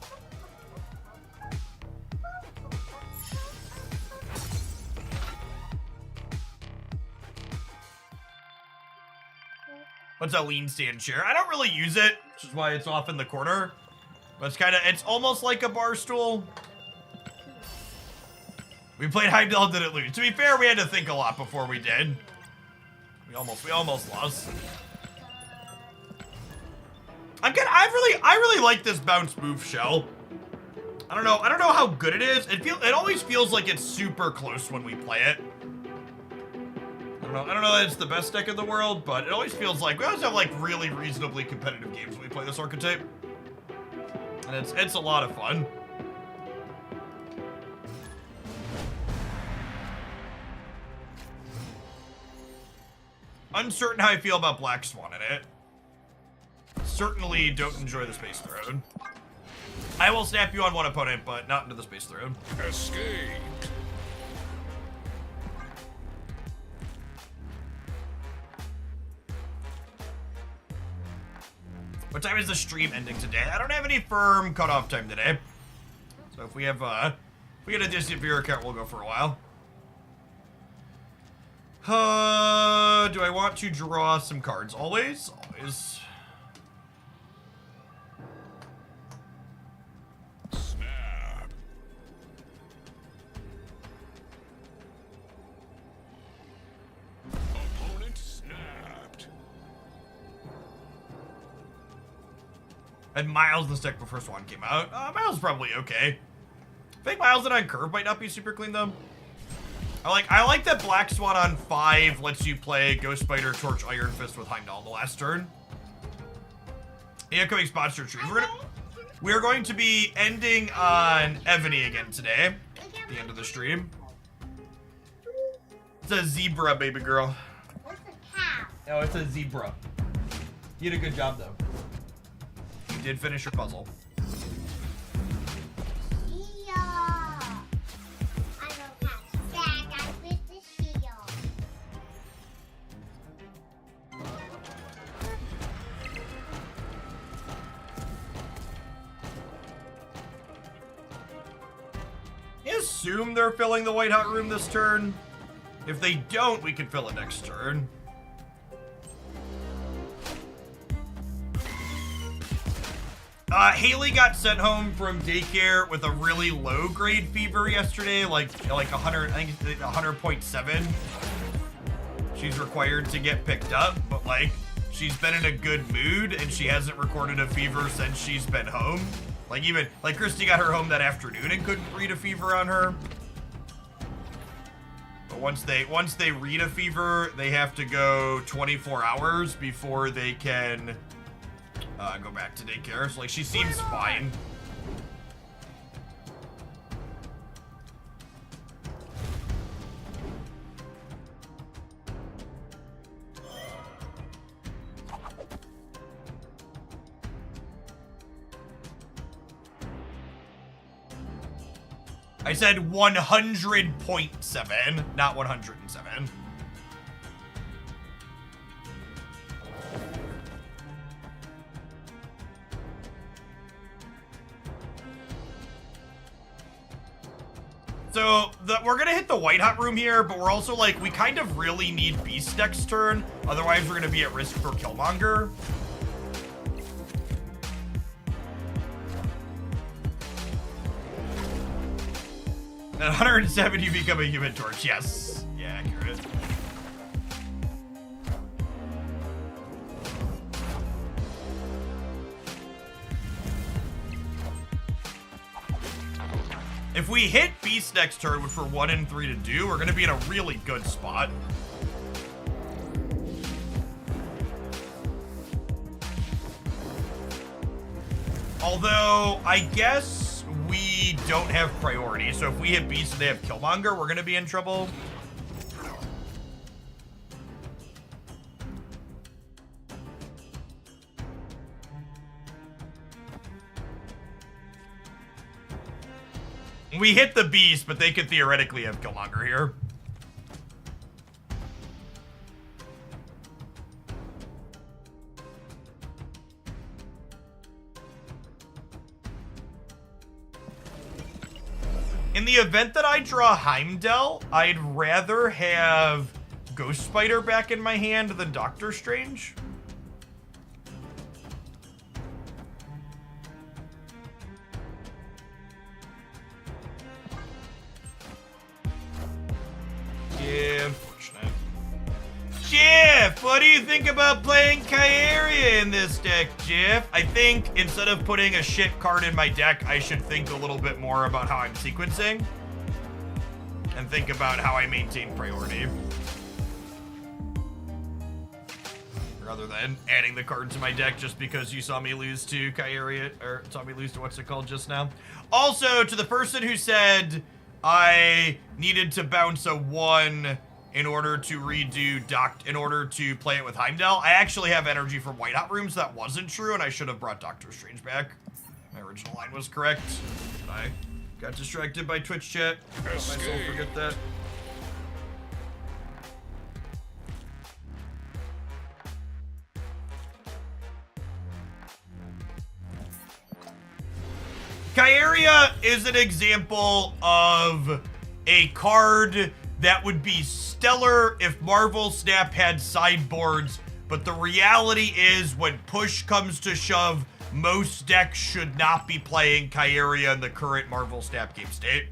What's a lean stand chair? I don't really use it, which is why it's off in the corner. But it's almost like a bar stool. We played Heimdall, didn't lose. To be fair, we had to think a lot before we did. We almost lost. I really like this bounce move shell. I don't know how good it is. It always feels like it's super close when we play it. I don't know that it's the best deck in the world, but it always feels like we always have like really reasonably competitive games when we play this archetype. And it's a lot of fun. Uncertain how I feel about Black Swan in it. Certainly don't enjoy the Space Throne. I will snap you on one opponent, but not into the Space Throne. Escaped. What time is the stream ending today? I don't have any firm cutoff time today. So if we get a distant viewer count, we'll go for a while. Do I want to draw some cards? Always. Snap. Opponent snapped. And Miles in this deck before Swan came out. Miles is probably okay. I think Miles that on curve might not be super clean though. I like that Black Swan on 5 lets you play Ghost Spider, Torch, Iron Fist with Heimdall the last turn. Incoming sponsor tree. We're going to be ending on Evony again today. At the end of the stream. It's a zebra, baby girl. What's a cow? No, it's a zebra. You did a good job though. You did finish your puzzle. assume they're filling the White Hot Room this turn. If they don't, we can fill it next turn. Haley got sent home from daycare with a really low grade fever yesterday, like 100, I think it's 100.7. She's required to get picked up, but like she's been in a good mood and she hasn't recorded a fever since she's been home. Like even like Christy got her home that afternoon and couldn't read a fever on her. But once they read a fever, they have to go 24 hours before they can go back to daycare. So like she seems fine. I said 100.7, not 107. So we're gonna hit the White Hot Room here, but we're also like, we kind of really need Beast next turn. Otherwise, we're gonna be at risk for Killmonger. At 107, you become a Human Torch. Yes. Yeah, accurate. If we hit Beast next turn, which we're 1 and 3 to do, we're gonna be in a really good spot. Although, I guess we don't have priority, so if we hit Beast and they have Killmonger, we're gonna be in trouble. We hit the Beast, but they could theoretically have Killmonger here. In the event that I draw Heimdall, I'd rather have Ghost Spider back in my hand than Doctor Strange. Yeah, unfortunate. Jeff, what do you think about playing Kyaria in this deck, Jeff? I think instead of putting a shit card in my deck, I should think a little bit more about how I'm sequencing. And think about how I maintain priority. Rather than adding the card to my deck just because you saw me lose to Kyaria, or saw me lose to what's it called just now. Also, to the person who said I needed to bounce a 1 in order to in order to play it with Heimdall, I actually have energy from White Hot Rooms. That wasn't true, and I should have brought Doctor Strange back. My original line was correct. I got distracted by Twitch chat. Let myself forget that. Kyaria is an example of a card that would be stellar if Marvel Snap had sideboards, but the reality is when push comes to shove, most decks should not be playing Kyaria in the current Marvel Snap game state.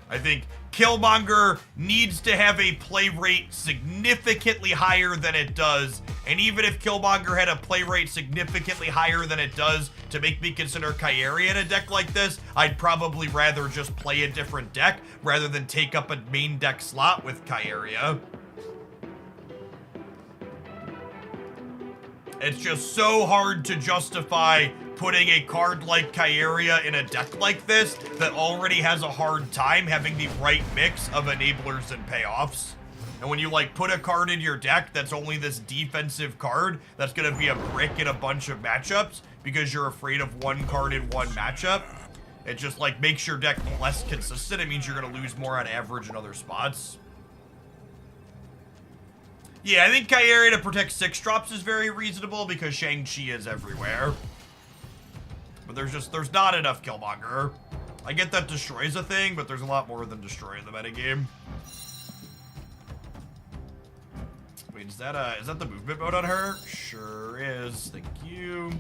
I think Killmonger needs to have a play rate significantly higher than it does, and even if Killmonger had a play rate significantly higher than it does to make me consider Kyaria in a deck like this, I'd probably rather just play a different deck rather than take up a main deck slot with Kyaria. It's just so hard to justify putting a card like Kyaria in a deck like this that already has a hard time having the right mix of enablers and payoffs. And when you like put a card in your deck that's only this defensive card that's gonna be a brick in a bunch of matchups because you're afraid of one card in one matchup, it just like makes your deck less consistent. It means you're gonna lose more on average in other spots. Yeah, I think Kyaria to protect 6 drops is very reasonable because Shang-Chi is everywhere. But there's not enough Killmonger. I get that destroy's a thing, but there's a lot more than destroy in the metagame. Wait, is that the movement mode on her? Sure is. Thank you.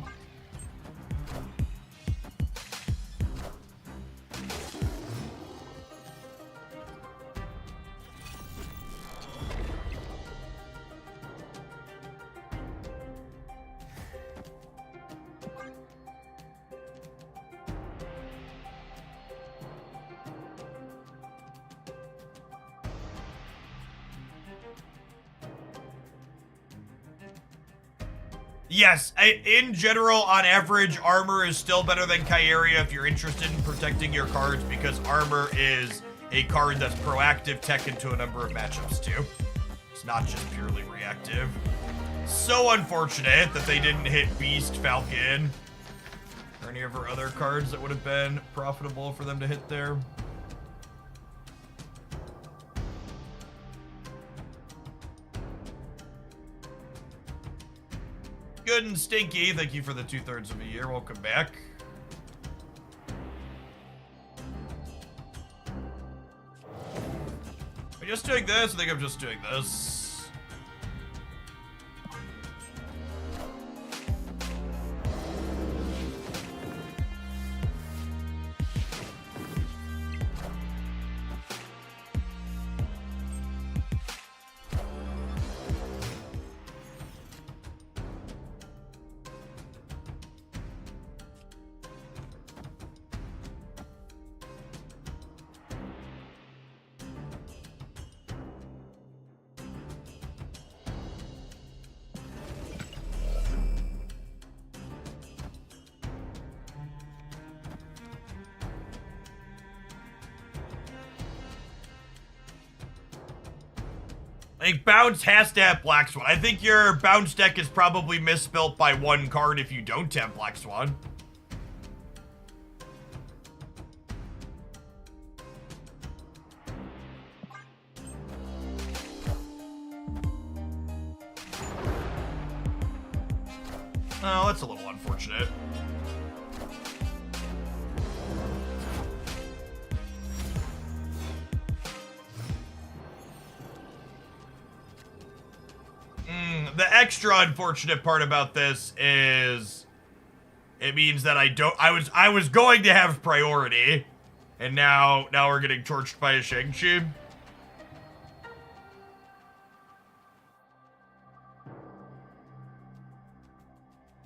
Yes, in general, on average, armor is still better than Kyeria if you're interested in protecting your cards, because armor is a card that's proactive tech into a number of matchups too. It's not just purely reactive. So unfortunate that they didn't hit Beast, Falcon, or any of her other cards that would have been profitable for them to hit there. Good and Stinky, thank you for the 2/3 of a year. Welcome back. Am I just doing this? I think I'm just doing this. Like, Bounce has to have Black Swan. I think your Bounce deck is probably misbuilt by one card if you don't have Black Swan. Oh, that's a little unfortunate. The extra unfortunate part about this is it means that I was going to have priority, and now we're getting torched by a Shang-Chi.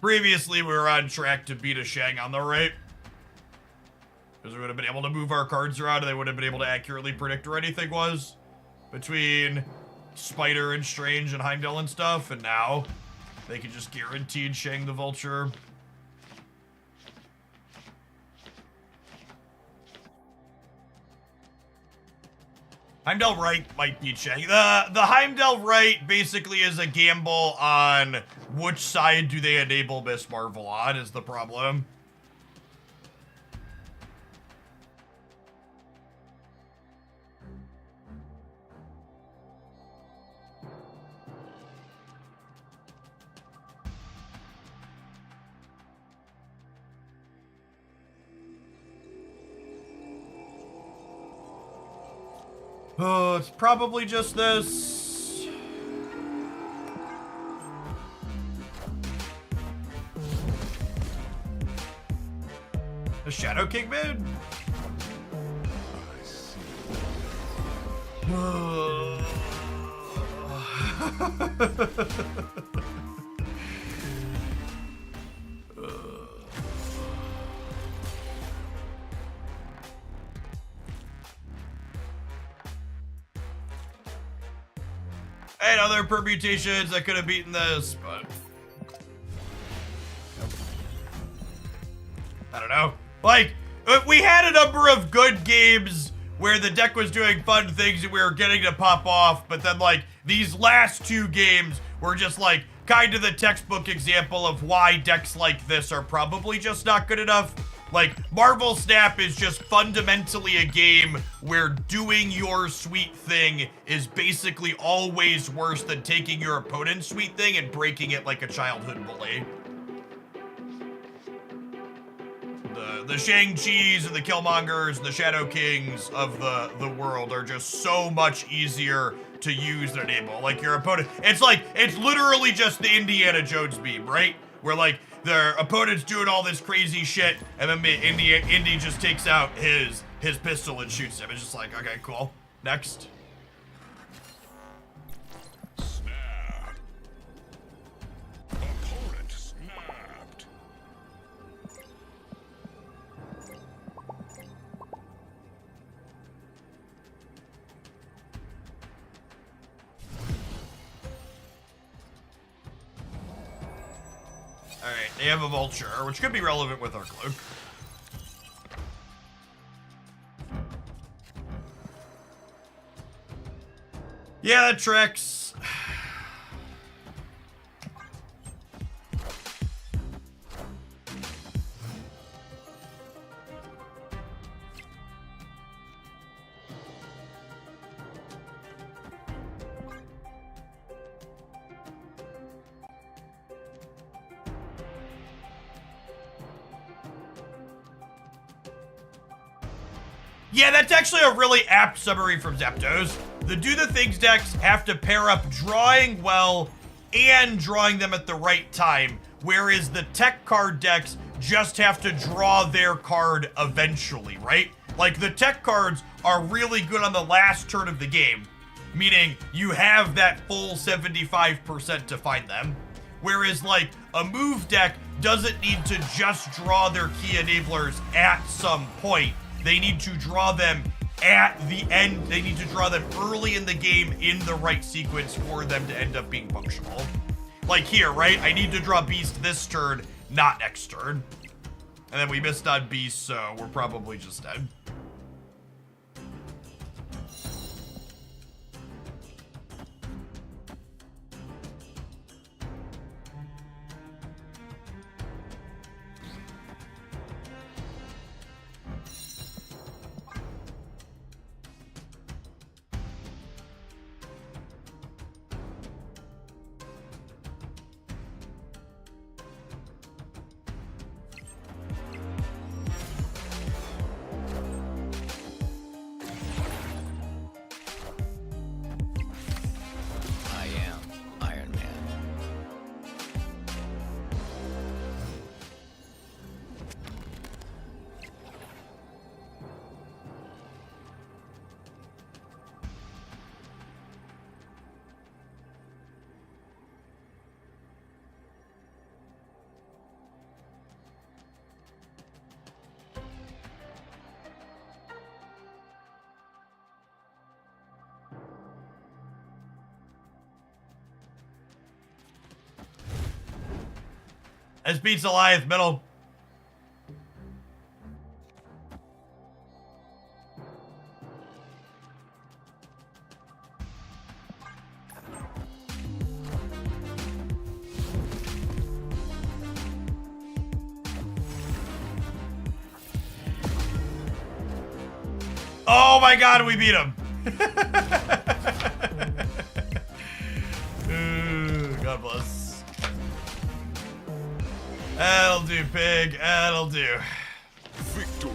Previously, we were on track to beat a Shang on the right, because we would have been able to move our cards around, and they would have been able to accurately predict where anything was between Spider and Strange and Heimdall and stuff, and now they can just guaranteed Shang the Vulture. Heimdall right might beat Shang. The Heimdall right basically is a gamble on which side do they enable Miss Marvel on is the problem. Oh, it's probably just this. A Shadow King mid? And other permutations that could have beaten this, but I don't know. Like, we had a number of good games where the deck was doing fun things and we were getting to pop off, but then, like, these last two games were just, like, kind of the textbook example of why decks like this are probably just not good enough. Like, Marvel Snap is just fundamentally a game where doing your sweet thing is basically always worse than taking your opponent's sweet thing and breaking it like a childhood bully. the Shang-Chis and the Killmongers and the Shadow Kings of the world are just so much easier to use and enable. Like your opponent, it's literally just the Indiana Jones beam, right? Where like their opponent's doing all this crazy shit, and then Indy just takes out his pistol and shoots him. It's just like, okay, cool. Next. Snap. Opponent snapped. Alright, they have a vulture, which could be relevant with our cloak. Yeah, that tracks. Yeah, that's actually a really apt summary from Zapdos. The Do the Things decks have to pair up drawing well and drawing them at the right time, whereas the tech card decks just have to draw their card eventually, right? Like the tech cards are really good on the last turn of the game, meaning you have that full 75% to find them. Whereas like a move deck doesn't need to just draw their key enablers at some point. They need to draw them at the end. They need to draw them early in the game in the right sequence for them to end up being functional. Like here, right? I need to draw Beast this turn, not next turn. And then we missed on Beast, so we're probably just dead. I am Iron Man. As beats Goliath, middle. Oh my god, we beat him. Ooh, God bless. That'll do, pig. That'll do. Victory.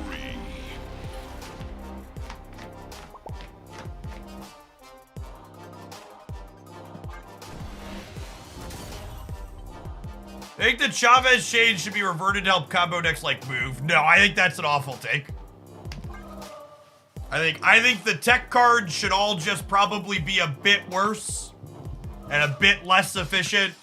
I think the Chavez shade should be reverted to help combo decks like move. No, I think that's an awful take. I think the tech cards should all just probably be a bit worse and a bit less efficient.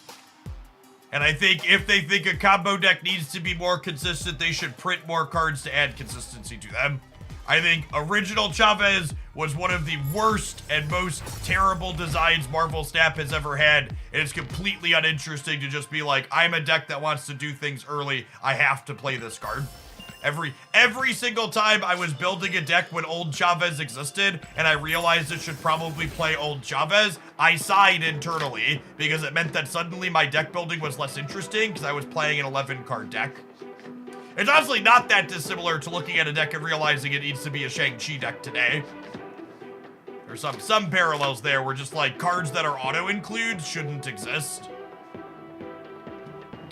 And I think if they think a combo deck needs to be more consistent, they should print more cards to add consistency to them. I think original Chavez was one of the worst and most terrible designs Marvel Snap has ever had. And it's completely uninteresting to just be like, I'm a deck that wants to do things early. I have to play this card. Every single time I was building a deck when old Chavez existed and I realized it should probably play old Chavez, I sighed internally because it meant that suddenly my deck building was less interesting because I was playing an 11 card deck. It's honestly not that dissimilar to looking at a deck and realizing it needs to be a Shang-Chi deck today. There's some parallels there where just like cards that are auto-includes shouldn't exist.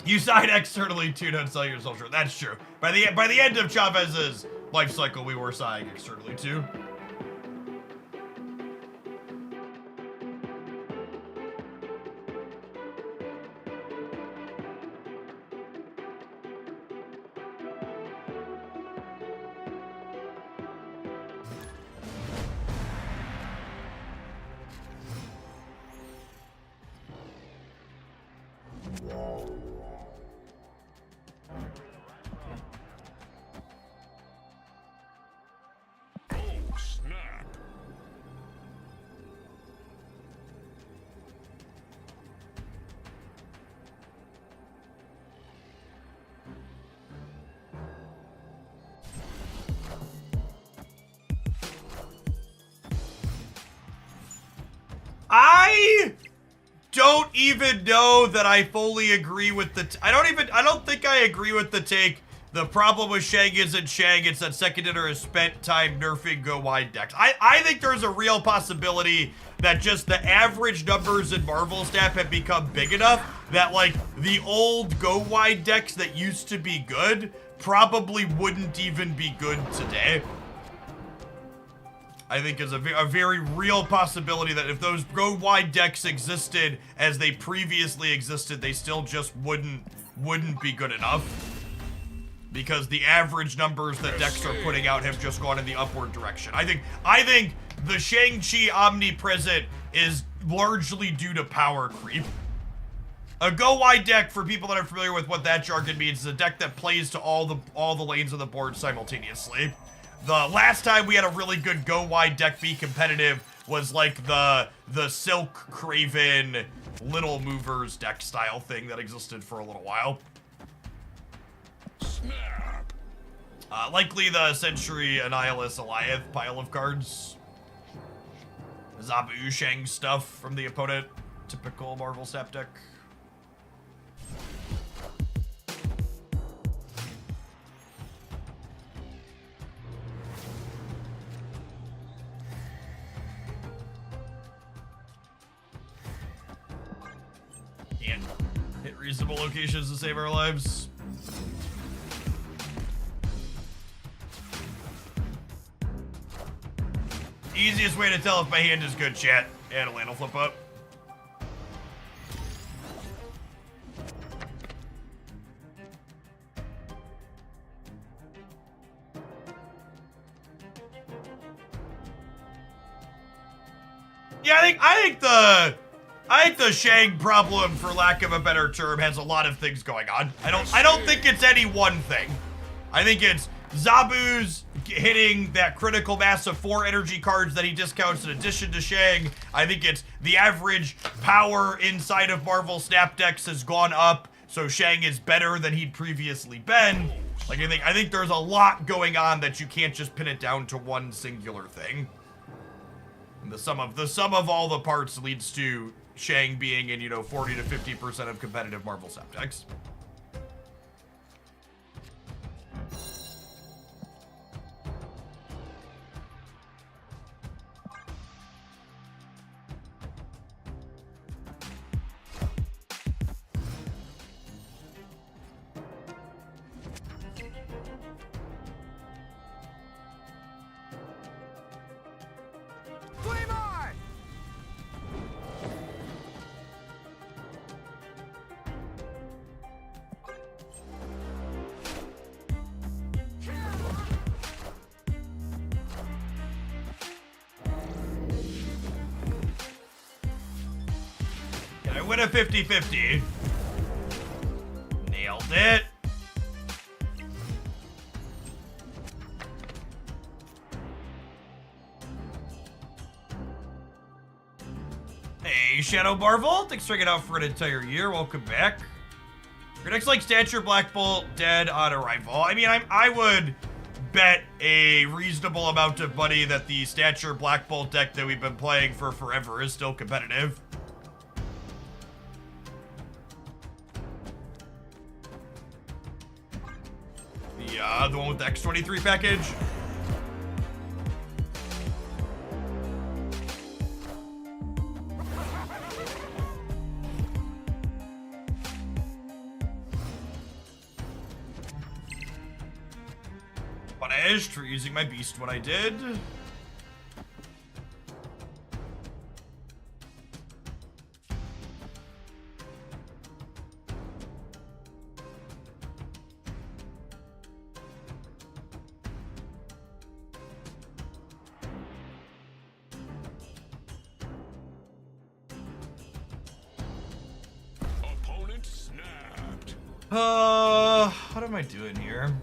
You sign externally too, don't sell yourself short. That's true. By the end of Chavez's life cycle, we were signing externally too. Oh, snap. I don't even know that I fully agree with the. I don't think I agree with the take. The problem with Shang isn't Shang, it's that second hitter has spent time nerfing go wide decks. I think there's a real possibility that just the average numbers in Marvel Snap have become big enough that, like, the old go wide decks that used to be good probably wouldn't even be good today. I think is a very real possibility that if those go wide decks existed as they previously existed, they still just wouldn't be good enough. Because the average numbers that decks are putting out have just gone in the upward direction. I think the Shang-Chi Omnipresent is largely due to power creep. A go wide deck, for people that are familiar with what that jargon means, is a deck that plays to all the lanes of the board simultaneously. The last time we had a really good go wide deck be competitive was like the Silk Craven Little Movers deck style thing that existed for a little while. Snap. Likely the Century Annihilus Alioth pile of cards. Zabu Shang stuff from the opponent. Typical Marvel Snap deck. And hit reasonable locations to save our lives. Easiest way to tell if my hand is good, chat. And a land will flip up. Yeah, I think the Shang problem, for lack of a better term, has a lot of things going on. I don't think it's any one thing. I think it's Zabu's hitting that critical mass of 4 energy cards that he discounts in addition to Shang. I think it's the average power inside of Marvel Snap decks has gone up, so Shang is better than he'd previously been. Like, I think there's a lot going on that you can't just pin it down to one singular thing. And the sum of all the parts leads to Shang being in, 40 to 50% of competitive Marvel Snap decks. I win a 50-50. Nailed it. Hey, Shadow Marvel. Thanks for hanging out for an entire year. Welcome back. Your next like Stature Black Bolt dead on arrival. I mean, I would bet a reasonable amount of money that the Stature Black Bolt deck that we've been playing for forever is still competitive. The one with the X23 package. punished for using my beast when I did. Opponent snapped. What am I doing here?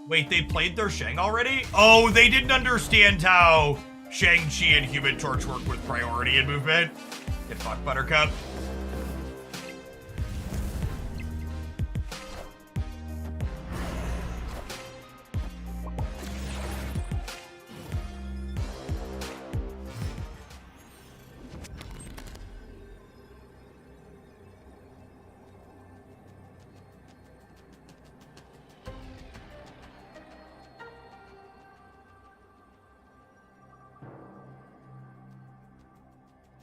Wait, they played their Shang already? Oh, they didn't understand how Shang-Chi and Human Torch work with priority and movement. Get fucked, Buttercup.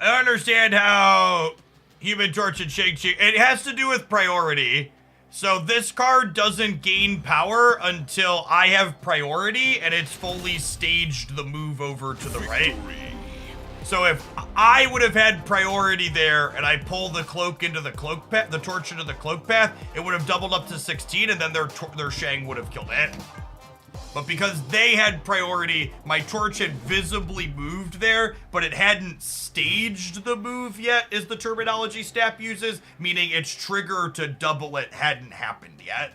I don't understand how Human Torch and Shang-Chi... It has to do with priority. So this card doesn't gain power until I have priority and it's fully staged the move over to the right. So if I would have had priority there and I pull the cloak into the cloak path, the torch into the cloak path, it would have doubled up to 16 and then their Shang would have killed it. But because they had priority, my torch had visibly moved there, but it hadn't staged the move yet, is the terminology Snap uses, meaning its trigger to double it hadn't happened yet.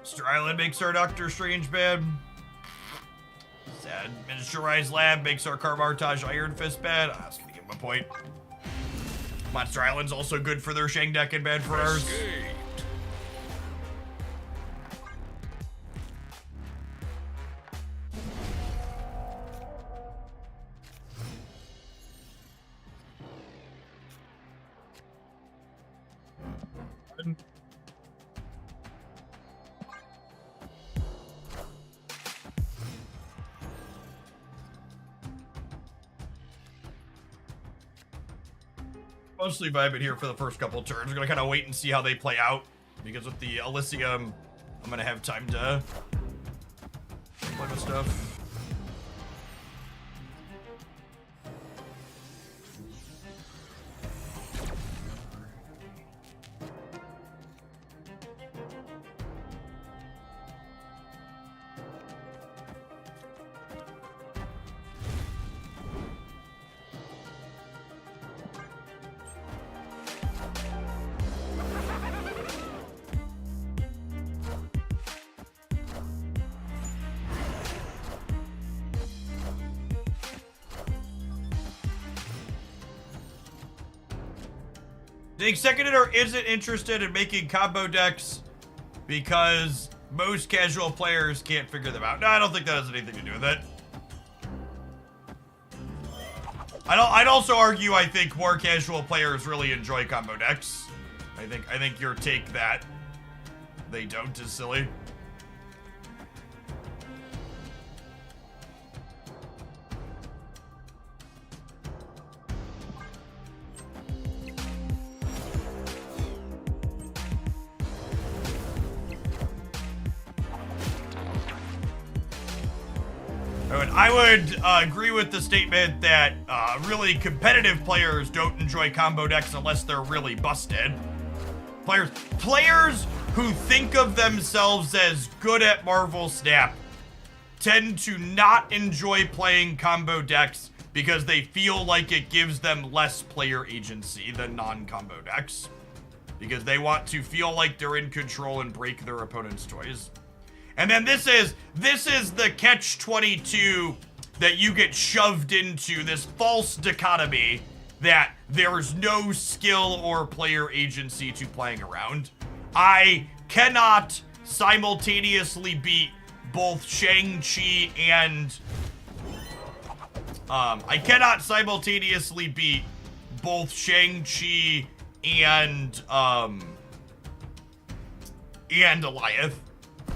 Mr. Island makes our Doctor Strange bad. Sad Miniaturized Lab makes our Carmartage Iron Fist bad. I was gonna give him a point. Monster Island's also good for their Shang deck and bad for ours. Mostly vibing here for the first couple of turns. We're gonna kind of wait and see how they play out, because with the Elysium, I'm gonna have time to play with stuff. The Executor isn't interested in making combo decks because most casual players can't figure them out. No, I don't think that has anything to do with it. I'd also argue I think more casual players really enjoy combo decks. I think your take that they don't is silly. I would agree with the statement that really competitive players don't enjoy combo decks unless they're really busted. Players who think of themselves as good at Marvel Snap tend to not enjoy playing combo decks because they feel like it gives them less player agency than non-combo decks. Because they want to feel like they're in control and break their opponent's toys. And then this is the catch-22 that you get shoved into, this false dichotomy that there's no skill or player agency to playing around. I cannot simultaneously beat both Shang-Chi and... I cannot simultaneously beat both Shang-Chi and Goliath.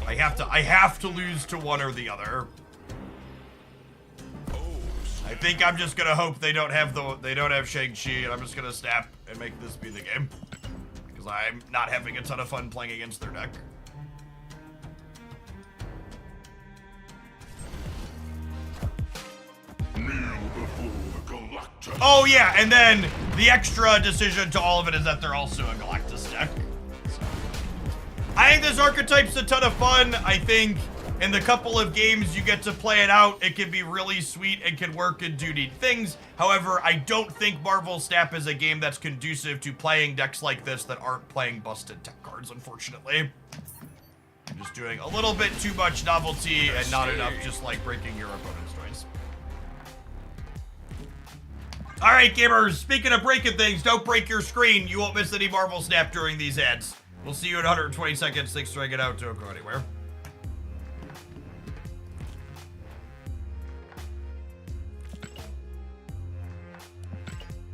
I have to lose to one or the other. I think I'm just gonna hope they don't have Shang-Chi, and I'm just gonna snap and make this be the game. Because I'm not having a ton of fun playing against their deck. Oh yeah, and then the extra decision to all of it is that they're also a Galactus deck. So, I think this archetype's a ton of fun. I think in the couple of games you get to play it out, it can be really sweet and can work and do neat things. However, I don't think Marvel Snap is a game that's conducive to playing decks like this that aren't playing busted tech cards, unfortunately. You're just doing a little bit too much novelty and not enough just like breaking your opponent's toys. All right, gamers, speaking of breaking things, don't break your screen. You won't miss any Marvel Snap during these ads. We'll see you in 120 seconds. Thanks for hanging out. Don't go anywhere.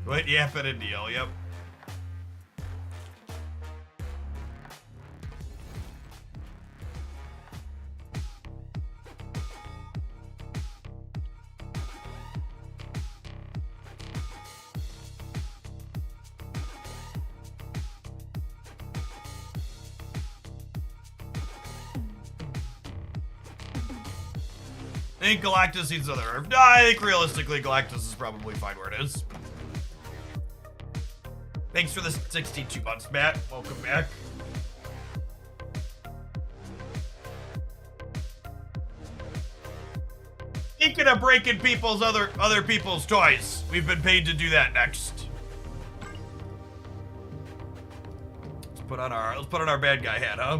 Quit yapping and deal, yep. I think Galactus needs another nerf. No, I think realistically Galactus is probably fine where it is. Thanks for the 62 months, Matt. Welcome back. Speaking of breaking people's other people's toys, we've been paid to do that next. Let's put on our bad guy hat, huh?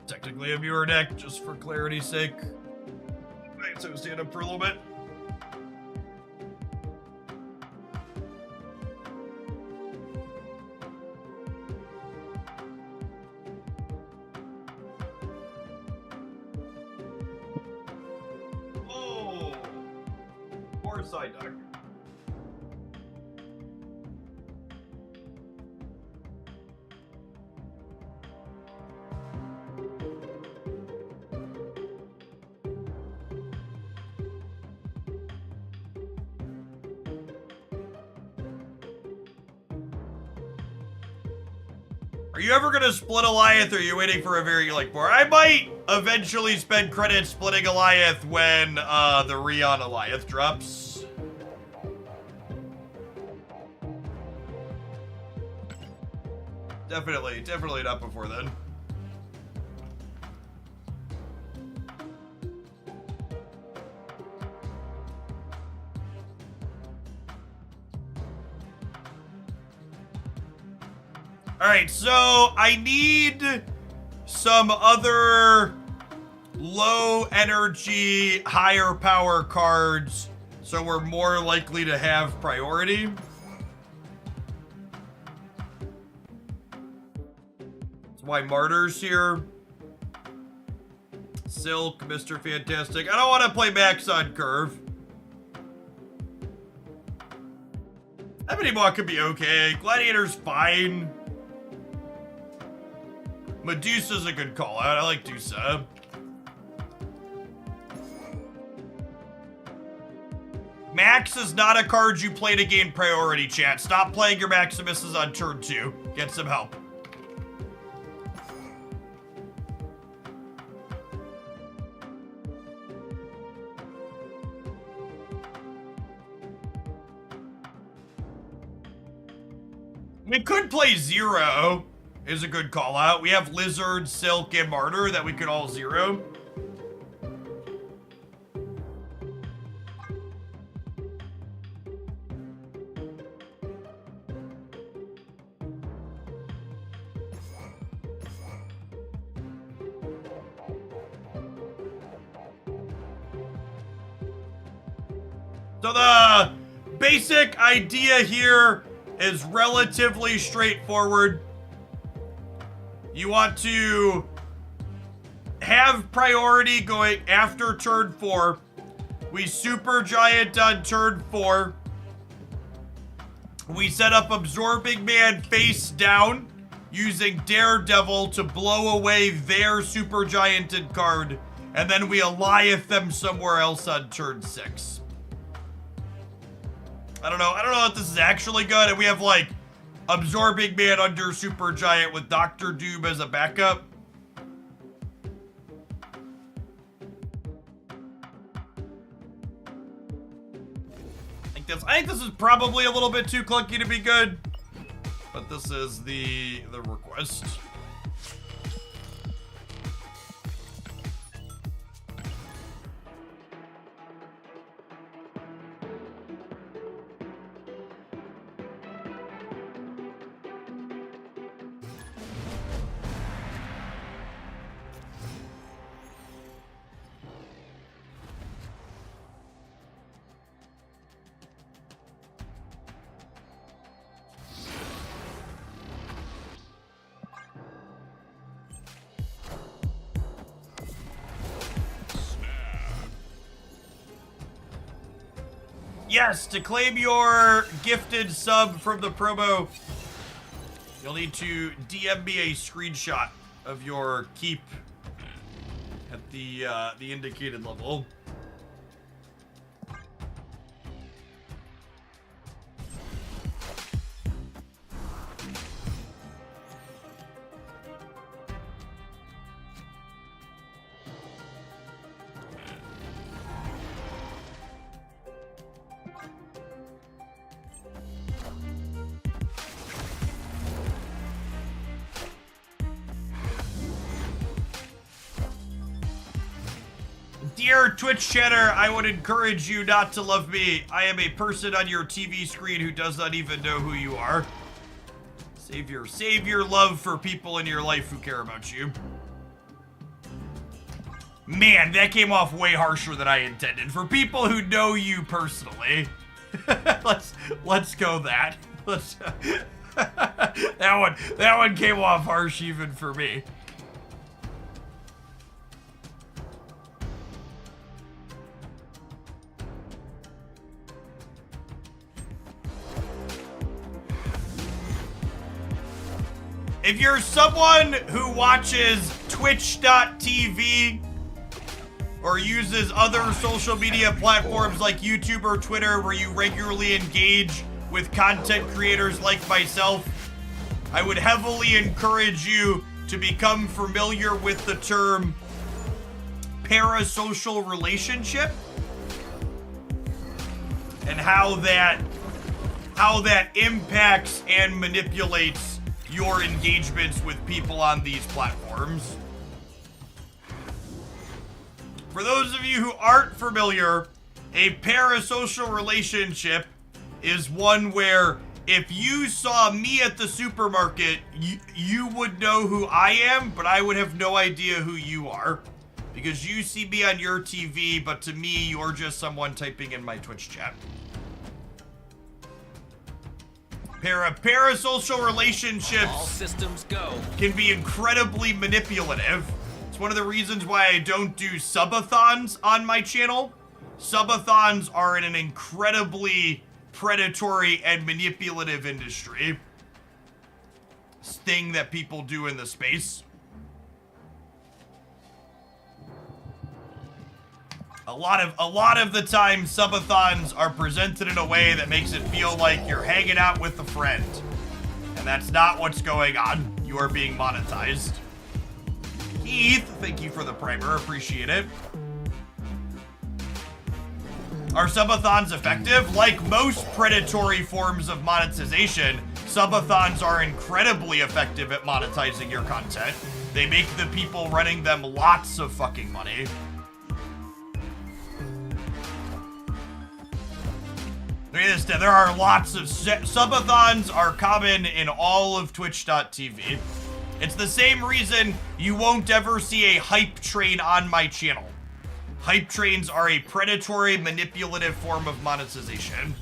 Technically a viewer deck, just for clarity's sake. Right, so stand up for a little bit. Oh, poor side deck. Are you ever gonna split Goliath, or are you waiting for a very, more? I might eventually spend credits splitting Goliath when, the Reanimator drops. Definitely not before then. Alright, so I need some other low energy, higher power cards so we're more likely to have priority. That's why Martyr's here. Silk, Mr. Fantastic. I don't want to play Max on Curve. Ebony Maw could be okay. Gladiator's fine. Medusa's a good call out. I like Dusa. Max is not a card you play to gain priority, chat. Stop playing your Maximuses on turn 2. Get some help. We could play Zero, is a good call out. We have Lizard, Silk, and Martyr that we could all zero. So the basic idea here is relatively straightforward. You want to have priority going after turn 4. We Supergiant on turn 4. We set up Absorbing Man face down using Daredevil to blow away their Supergianted card. And then we Eliath them somewhere else on turn 6. I don't know if this is actually good. And we have like Absorbing Man under Supergiant with Dr. Doom as a backup. I think this is probably a little bit too clunky to be good, but this is the request. Yes, to claim your gifted sub from the promo, you'll need to DM me a screenshot of your keep at the indicated level. Dear Twitch chatter, I would encourage you not to love me. I am a person on your TV screen who does not even know who you are. Save your love for people in your life who care about you. Man, that came off way harsher than I intended. For people who know you personally. let's go that. That one came off harsh even for me. If you're someone who watches Twitch.tv or uses other social media platforms like YouTube or Twitter where you regularly engage with content creators like myself, I would heavily encourage you to become familiar with the term parasocial relationship and how that impacts and manipulates your engagements with people on these platforms. For those of you who aren't familiar, a parasocial relationship is one where if you saw me at the supermarket, you would know who I am, but I would have no idea who you are. Because you see me on your TV, but to me, you're just someone typing in my Twitch chat. Parasocial relationships All systems go. can be incredibly manipulative. It's one of the reasons why I don't do subathons on my channel. Subathons are in an incredibly predatory and manipulative industry. Thing that people do in the space. A lot of the time, subathons are presented in a way that makes it feel like you're hanging out with a friend. And that's not what's going on. You are being monetized. Keith, thank you for the primer. Appreciate it. Are subathons effective? Like most predatory forms of monetization, subathons are incredibly effective at monetizing your content. They make the people running them lots of fucking money. Look at this, there are lots of subathons are common in all of Twitch.tv. It's the same reason you won't ever see a hype train on my channel. Hype trains are a predatory, manipulative form of monetization.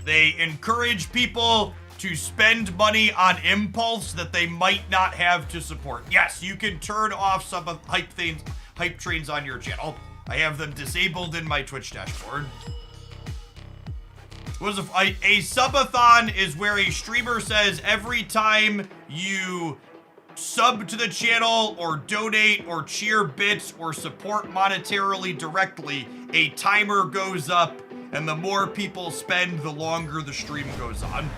They encourage people to spend money on impulse that they might not have to support. Yes, you can turn off some of hype trains on your channel. I have them disabled in my Twitch dashboard. A subathon is where a streamer says every time you sub to the channel or donate or cheer bits or support monetarily directly, a timer goes up, and the more people spend, the longer the stream goes on.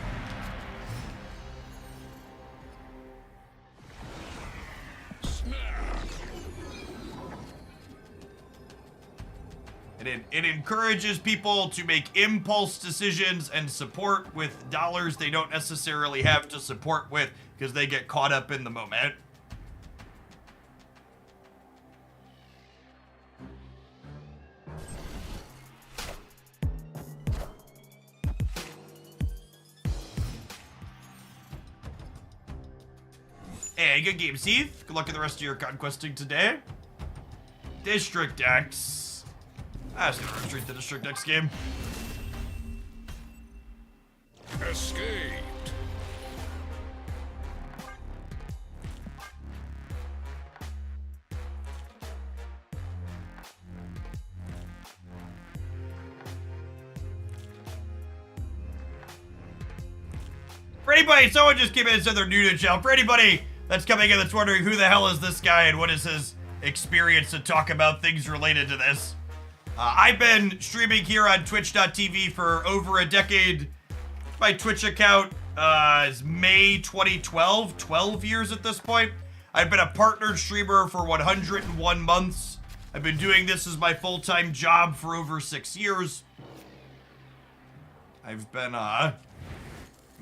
It encourages people to make impulse decisions and support with dollars they don't necessarily have to support with because they get caught up in the moment. Hey, good game, Heath. Good luck in the rest of your conquesting today. District X. I was gonna retreat the District X game. Escaped. For anybody, someone just came in and said they're new to the channel. For anybody that's coming in that's wondering who the hell is this guy and what is his experience to talk about things related to this. I've been streaming here on Twitch.tv for over a decade. My Twitch account is May 2012, 12 years at this point. I've been a partnered streamer for 101 months. I've been doing this as my full-time job for over 6 years. I've been,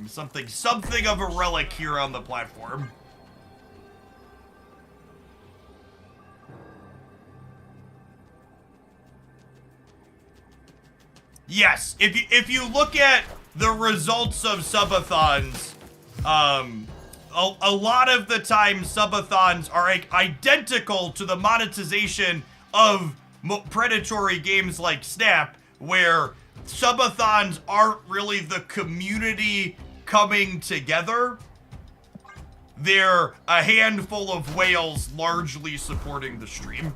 something of a relic here on the platform. Yes, if you look at the results of subathons, a lot of the time subathons are identical to the monetization of predatory games like Snap, where subathons aren't really the community coming together. They're a handful of whales largely supporting the stream.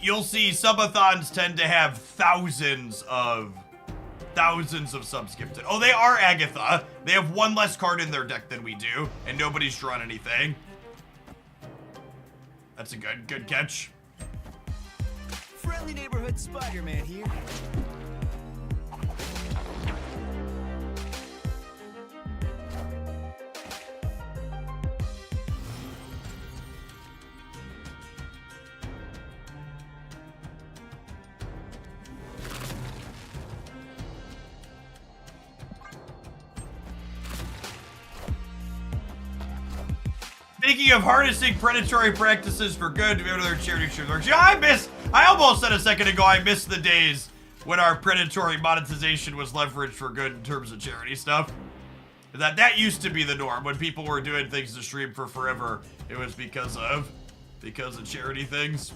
You'll see subathons tend to have thousands of subs gifted. Oh, they are Agatha. They have one less card in their deck than we do, and nobody's drawn anything. That's a good catch. Friendly neighborhood Spider-Man here. Speaking of harnessing predatory practices for good to be able to their charity streams. Yeah, I almost said a second ago I missed the days when our predatory monetization was leveraged for good in terms of charity stuff. That used to be the norm when people were doing things to stream for forever. It was because of because of charity things.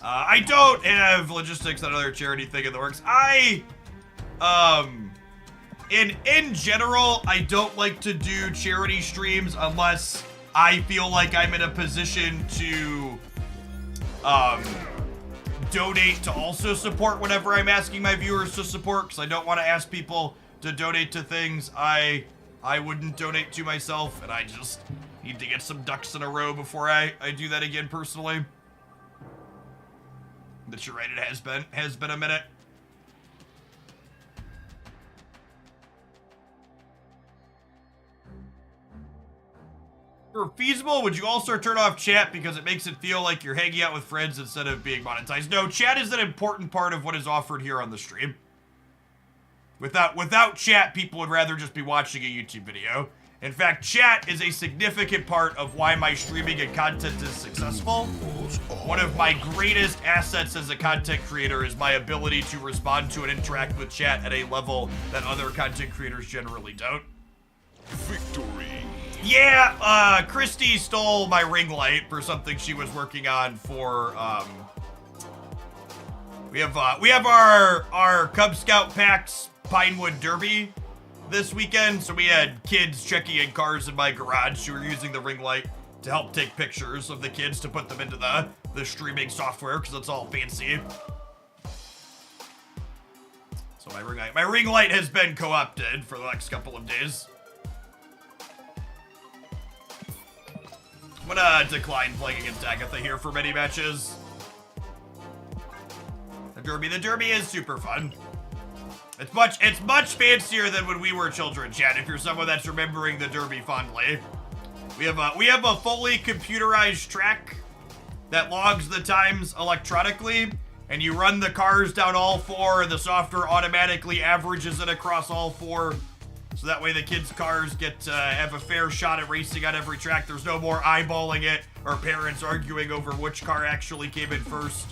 I don't have logistics on another charity thing in the works. In general, I don't like to do charity streams unless I feel like I'm in a position to donate to also support whatever I'm asking my viewers to support, because I don't want to ask people to donate to things I wouldn't donate to myself, and I just need to get some ducks in a row before I do that again personally. But you're right, it has been a minute. If feasible, would you also turn off chat because it makes it feel like you're hanging out with friends instead of being monetized? No, chat is an important part of what is offered here on the stream. Without chat, people would rather just be watching a YouTube video. In fact, chat is a significant part of why my streaming and content is successful. One of my greatest assets as a content creator is my ability to respond to and interact with chat at a level that other content creators generally don't. Victory. Yeah, Christy stole my ring light for something she was working on for, we have our Cub Scout PAX Pinewood Derby this weekend, so we had kids checking in cars in my garage who were using the ring light to help take pictures of the kids to put them into the streaming software, because it's all fancy. So my ring light has been co-opted for the next couple of days. I'm gonna decline playing against Agatha here for many matches. The Derby is super fun. It's much fancier than when we were children, Chad, if you're someone that's remembering the Derby fondly. We have a fully computerized track that logs the times electronically, and you run the cars down all four, and the software automatically averages it across all four. So that way the kids' cars get to have a fair shot at racing on every track. There's no more eyeballing it or parents arguing over which car actually came in first.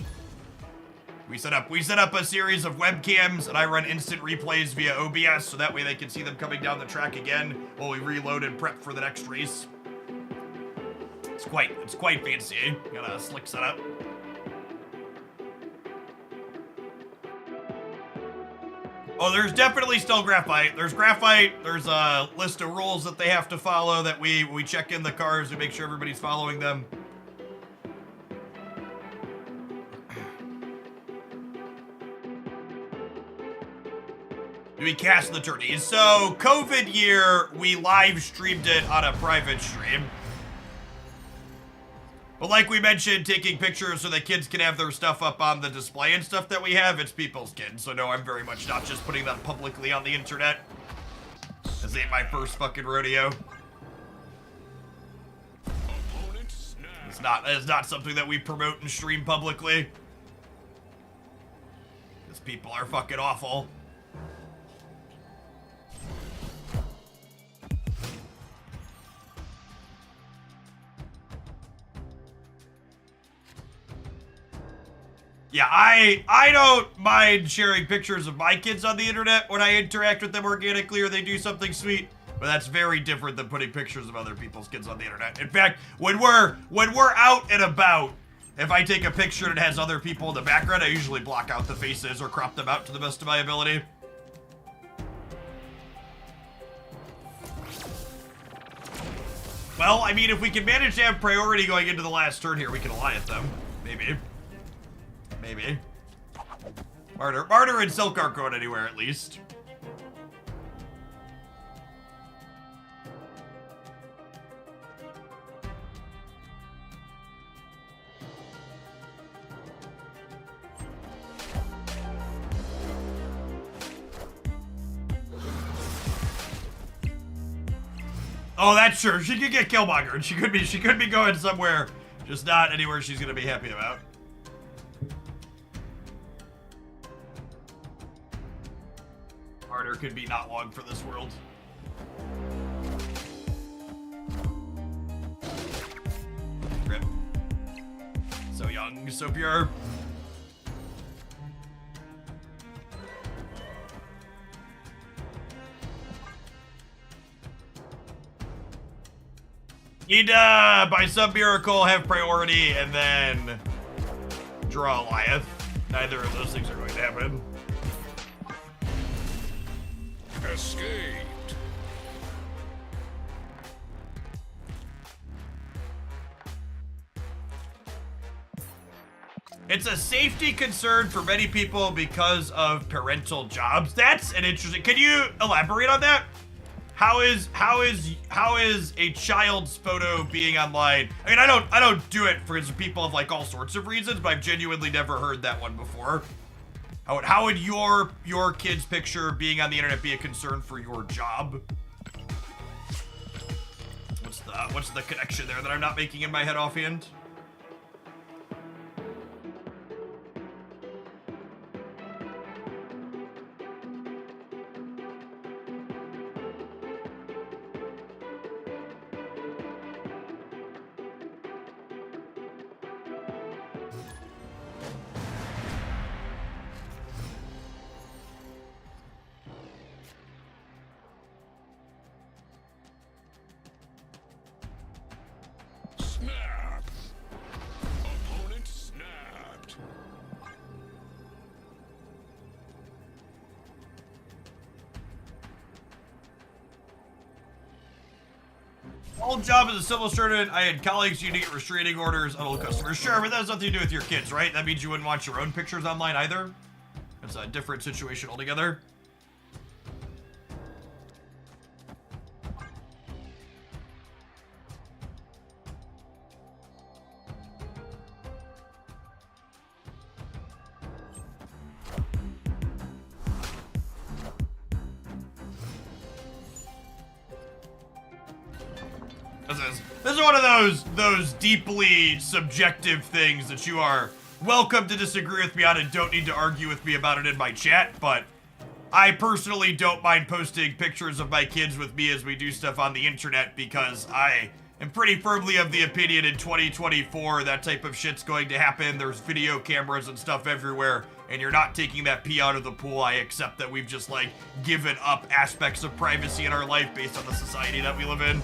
We set up a series of webcams, and I run instant replays via OBS, so that way they can see them coming down the track again while we reload and prep for the next race. It's quite fancy. Got a slick setup. Oh, there's definitely still graphite. There's graphite. There's a list of rules that they have to follow that we check in the cars. We make sure everybody's following them. We cast the turkeys. So, COVID year, we live streamed it on a private stream. But like we mentioned, taking pictures so that kids can have their stuff up on the display and stuff that we have, it's people's kids. So no, I'm very much not just putting them publicly on the internet. This ain't my first fucking rodeo. It's not something that we promote and stream publicly. Because people are fucking awful. Yeah, I don't mind sharing pictures of my kids on the internet when I interact with them organically or they do something sweet, but that's very different than putting pictures of other people's kids on the internet. In fact, when we're out and about, if I take a picture and it has other people in the background, I usually block out the faces or crop them out to the best of my ability. Well, I mean, if we can manage to have priority going into the last turn here, we can Alliance them. Maybe. Maybe. Martyr and Silk aren't going anywhere, at least. Oh, that's true. She could get Killmongered. She could be going somewhere, just not anywhere she's gonna be happy about. Martyr could be not long for this world. Rip. So young, so pure. He'd, by some miracle, have priority and then draw Goliath. Neither of those things are going to happen. Escaped. It's a safety concern for many people because of parental jobs. That's an interesting. Can you elaborate on that? How is a child's photo being online? I mean, I don't do it for people of like all sorts of reasons, but I've genuinely never heard that one before. How would your kid's picture being on the internet be a concern for your job? What's the connection there that I'm not making in my head offhand? Snap. Opponent snapped. Old job as a civil servant, I had colleagues who get restraining orders on old customers. Sure, but that has nothing to do with your kids, right? That means you wouldn't want your own pictures online either? It's a different situation altogether. This is one of those deeply subjective things that you are welcome to disagree with me on and don't need to argue with me about it in my chat, but I personally don't mind posting pictures of my kids with me as we do stuff on the internet because I am pretty firmly of the opinion in 2024 that type of shit's going to happen. There's video cameras and stuff everywhere, and you're not taking that pee out of the pool. I accept that we've just, like, given up aspects of privacy in our life based on the society that we live in.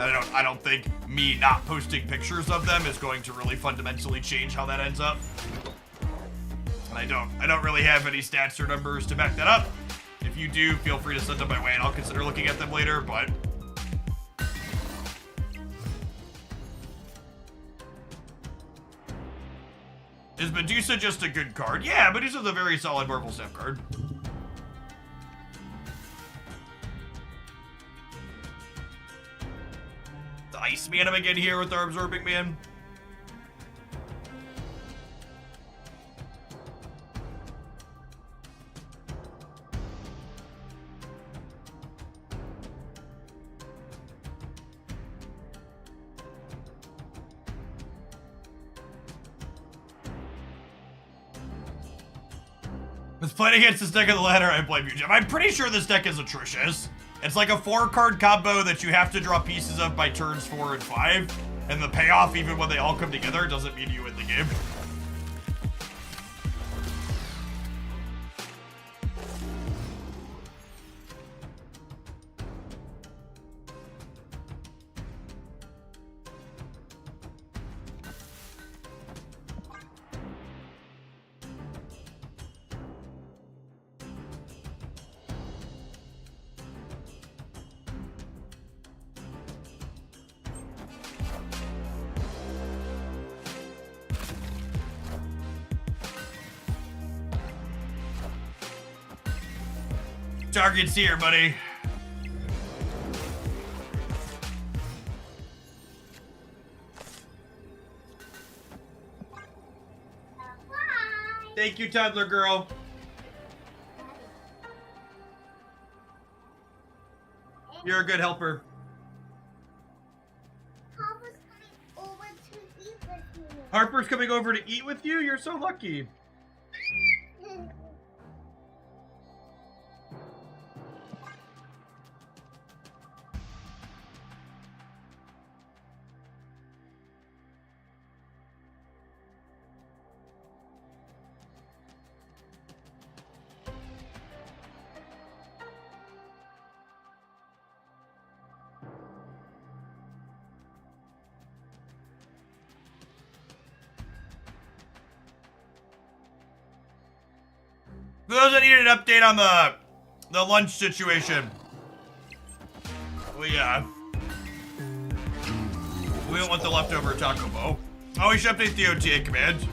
I don't think me not posting pictures of them is going to really fundamentally change how that ends up. And I don't really have any stats or numbers to back that up. If you do, feel free to send them my way and I'll consider looking at them later, but is Medusa just a good card? Yeah, Medusa's a very solid Marvel Snap card. Iceman him again here with our Absorbing Man. With playing against this deck of the ladder, I blame you, Jim. I'm pretty sure this deck is atrocious. It's like a 4-card combo that you have to draw pieces of by turns 4 and 5, and the payoff, even when they all come together, doesn't mean you win the game. Target's here, buddy. Thank you, toddler girl. You're a good helper. Harper's coming over to eat with you? You're so lucky. For those that needed an update on the lunch situation, we went with the leftover Taco Bell. Oh, we should update the OTA command.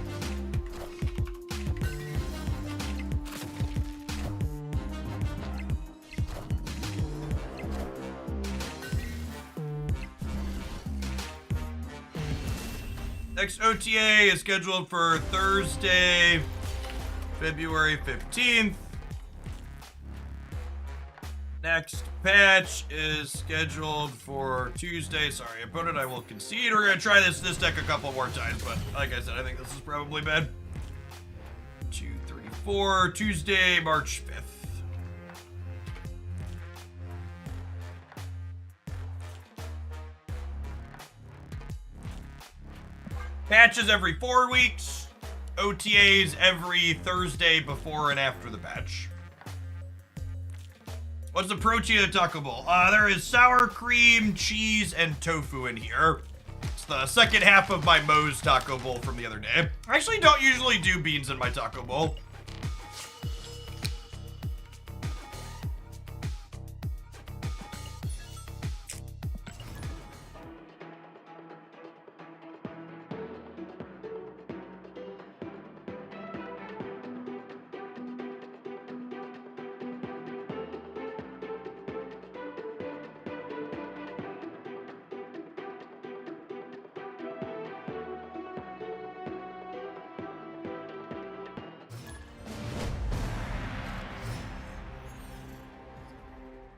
Next OTA is scheduled for Thursday, February 15th. Next patch is scheduled for Tuesday. Sorry, opponent, I will concede. We're going to try this deck a couple more times, but like I said, I think this is probably bad. 2, 3, 4, Tuesday, March 5th. Patches every 4 weeks. OTAs every Thursday before and after the patch. What's the protein of the Taco Bowl? There is sour cream, cheese, and tofu in here. It's the second half of my Moe's Taco Bowl from the other day. I actually don't usually do beans in my Taco Bowl.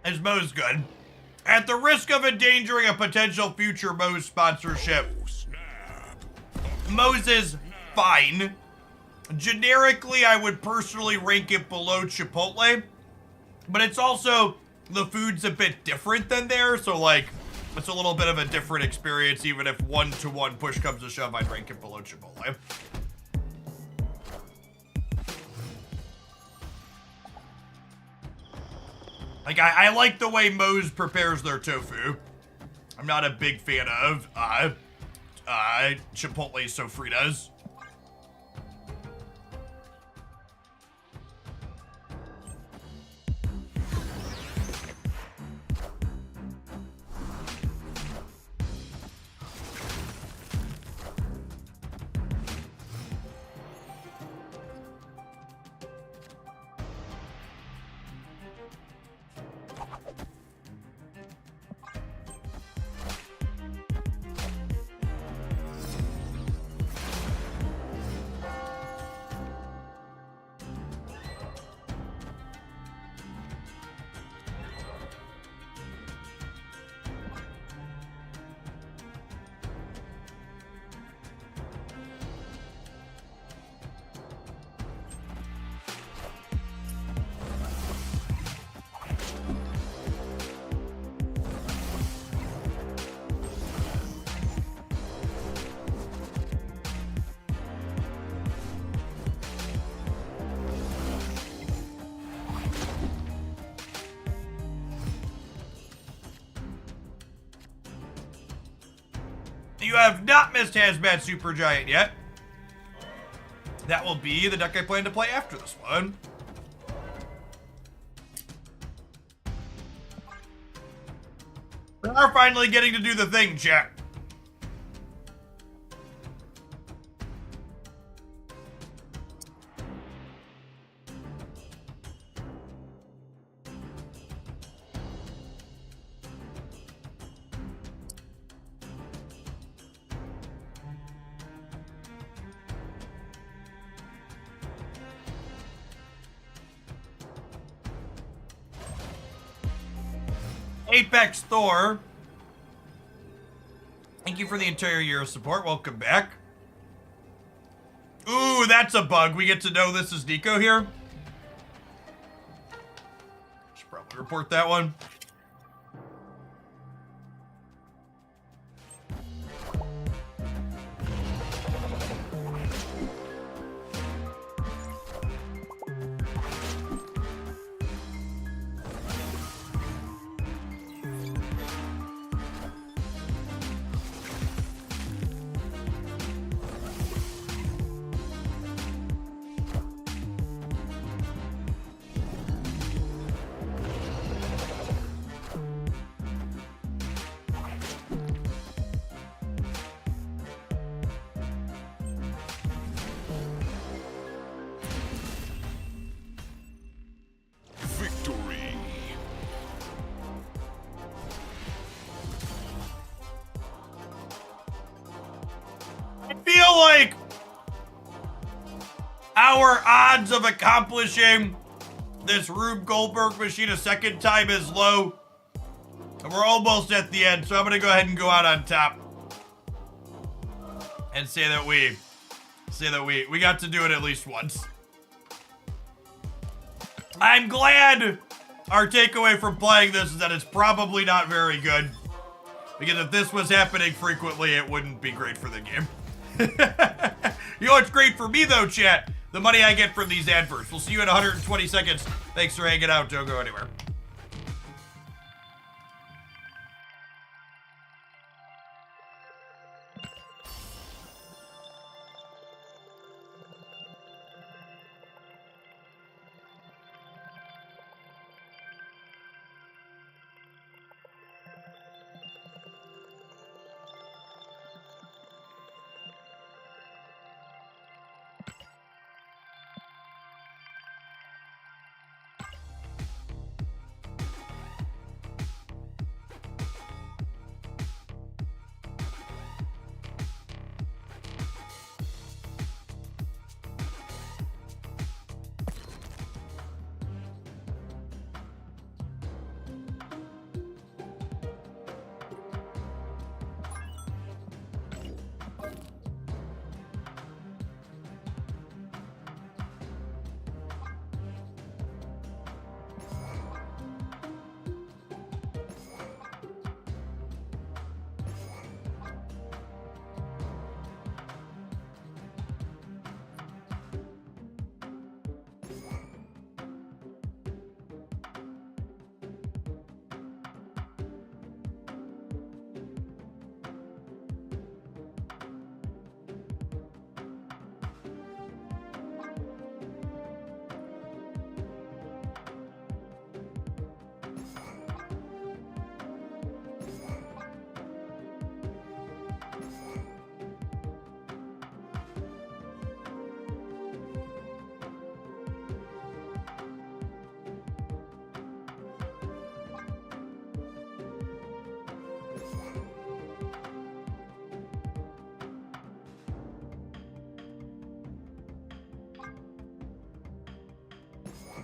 Is Moe's good? At the risk of endangering a potential future Moe's sponsorship, Moe's is fine. Generically, I would personally rank it below Chipotle, but it's also, the food's a bit different than there, so like, it's a little bit of a different experience. Even if 1-to-1 push comes to shove, I'd rank it below Chipotle. Like, I like the way Moe's prepares their tofu. I'm not a big fan of Chipotle sofritas. You have not missed Hazmat Supergiant yet. That will be the deck I plan to play after this one. We are finally getting to do the thing, chat. Apex Thor, thank you for the entire year of support. Welcome back. Ooh, that's a bug. We get to know this is Nico here. Should probably report that one. feel like our odds of accomplishing this Rube Goldberg machine a second time is low. And we're almost at the end, so I'm gonna go ahead and go out on top. And say that we got to do it at least once. I'm glad our takeaway from playing this is that it's probably not very good. Because if this was happening frequently, it wouldn't be great for the game. You know what's great for me though, chat? The money I get from these adverts. We'll see you in 120 seconds. Thanks for hanging out. Don't go anywhere.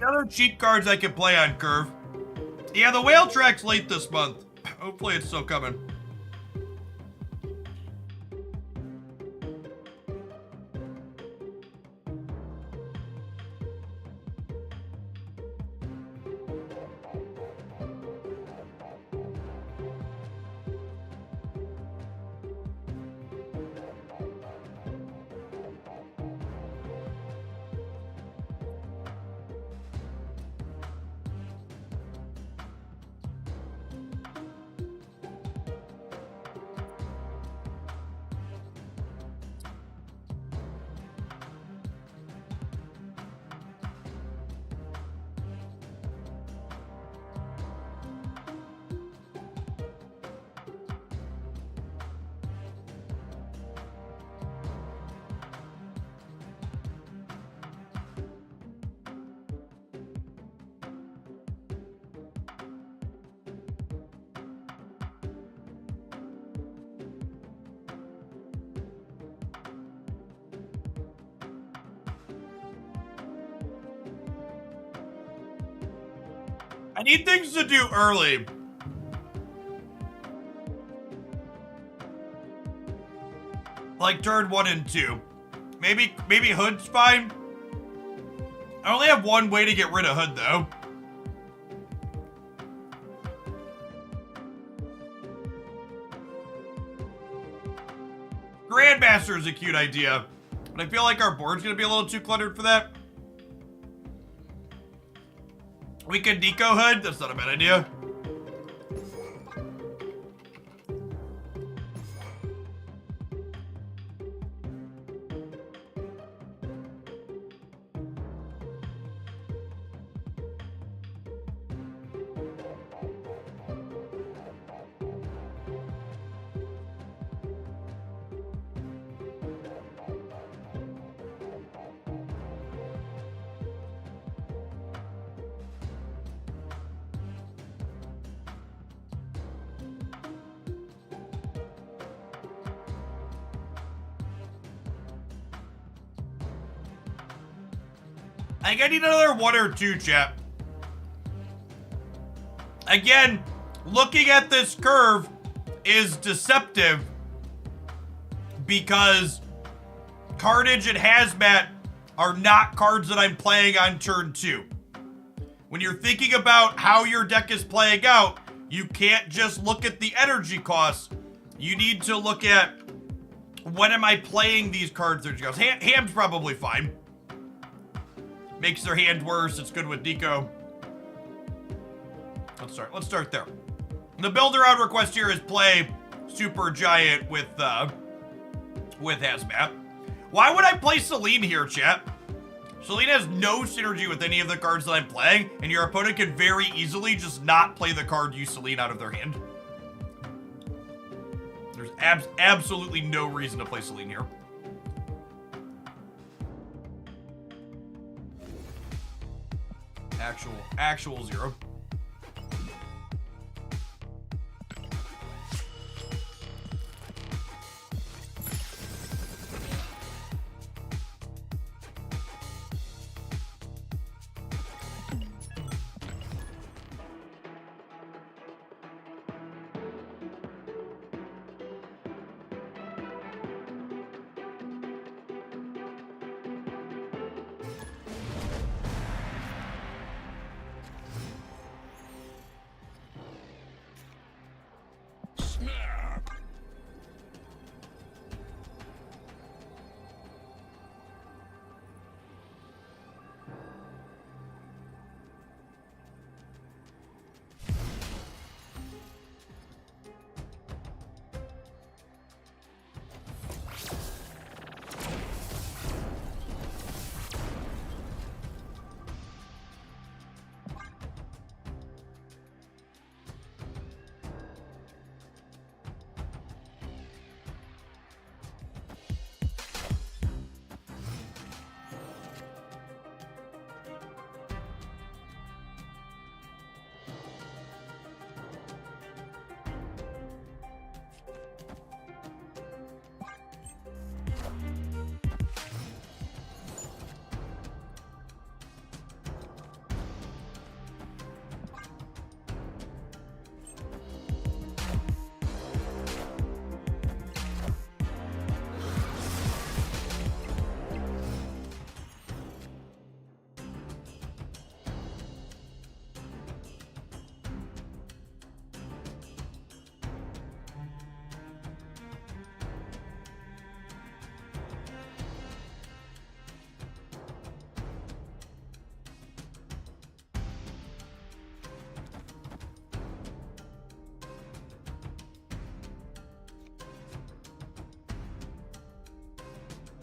Other cheat cards I can play on Curve. Yeah, the whale track's late this month. Hopefully it's still coming. I need things to do early. Like turn 1 and 2. Maybe Hood's fine. I only have one way to get rid of Hood though. Grandmaster is a cute idea, but I feel like our board's gonna be a little too cluttered for that. We could Nico Hood. That's not a bad idea. I think I need another 1 or 2, chat. Again, looking at this curve is deceptive because Carnage and Hazmat are not cards that I'm playing on turn 2. When you're thinking about how your deck is playing out, you can't just look at the energy costs. You need to look at when am I playing these cards. Ham's probably fine. Makes their hand worse. It's good with Deco. Let's start there. The build around request here is play Supergiant with Hazmat. Why would I play Celine here, chat? Celine has no synergy with any of the cards that I'm playing, and your opponent can very easily just not play the card you Celine out of their hand. There's absolutely no reason to play Celine here. Actual 0. Snap!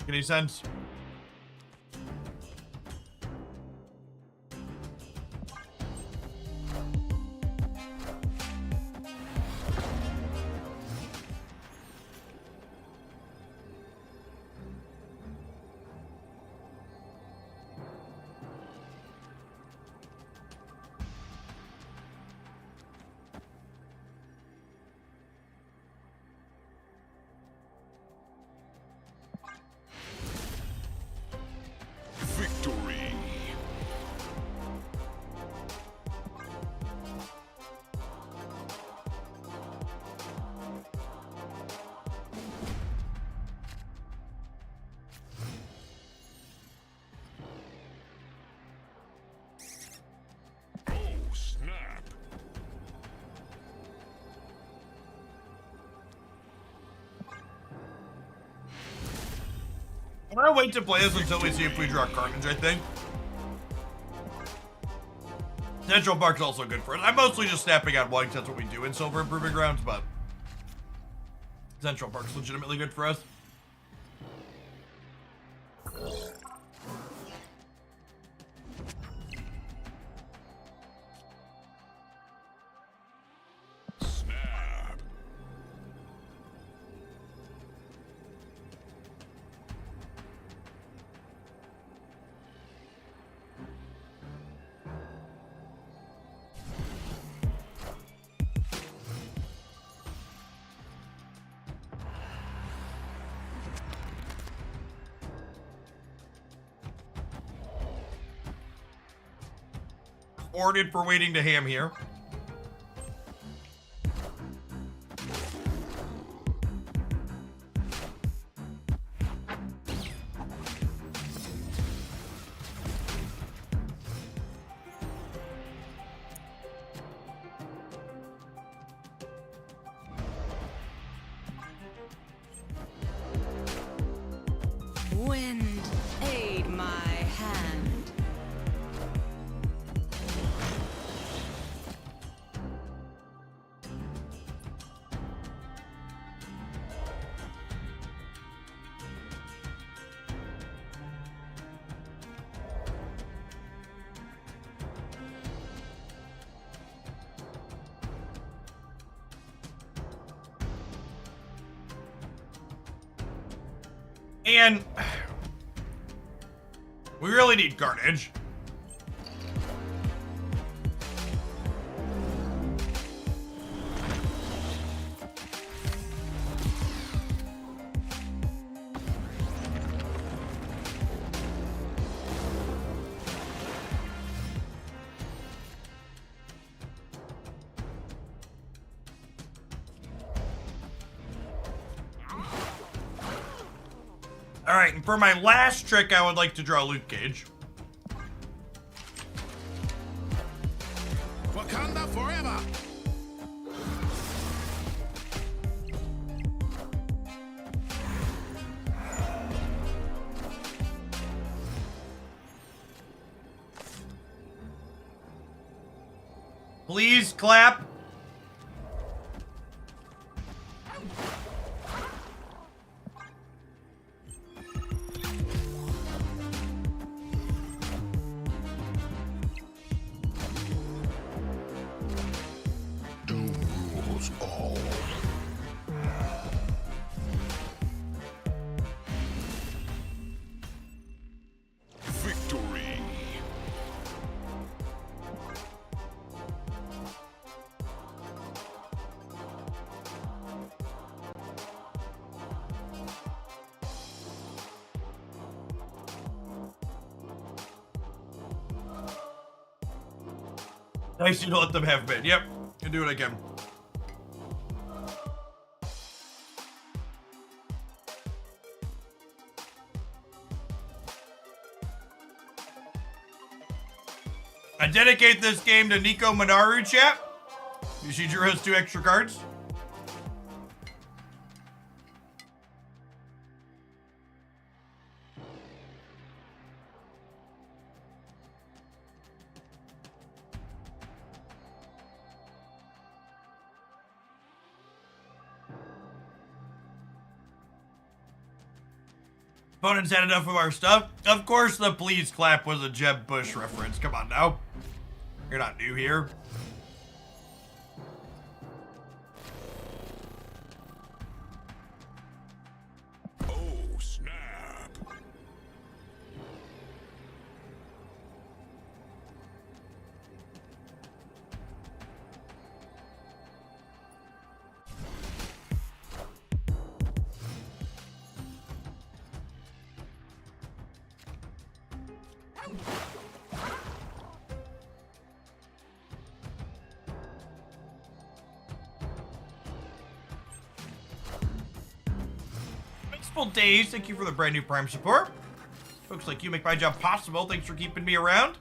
Any sense? Victory! Oh, snap! I'm gonna wait to play this until we see if we draw Carnage, I think. Central Park's also good for us. I'm mostly just snapping on one because that's what we do in Silver Improving Grounds, but Central Park's legitimately good for us. Snap! rewarded for waiting to ham here. Wind, aid my hand. And we really need carnage. All right, and for my last trick, I would like to draw Luke Cage. Wakanda forever! Please clap. Victory! Nice to let them have been. Yep, can do it again. I dedicate this game to Nico Minaru, chat. You see Drew has 2 extra cards. Opponents had enough of our stuff. Of course the please clap was a Jeb Bush reference. Come on now. You're not new here. Oh, snap! Days, thank you for the brand new Prime support. Folks like you make my job possible. Thanks for keeping me around.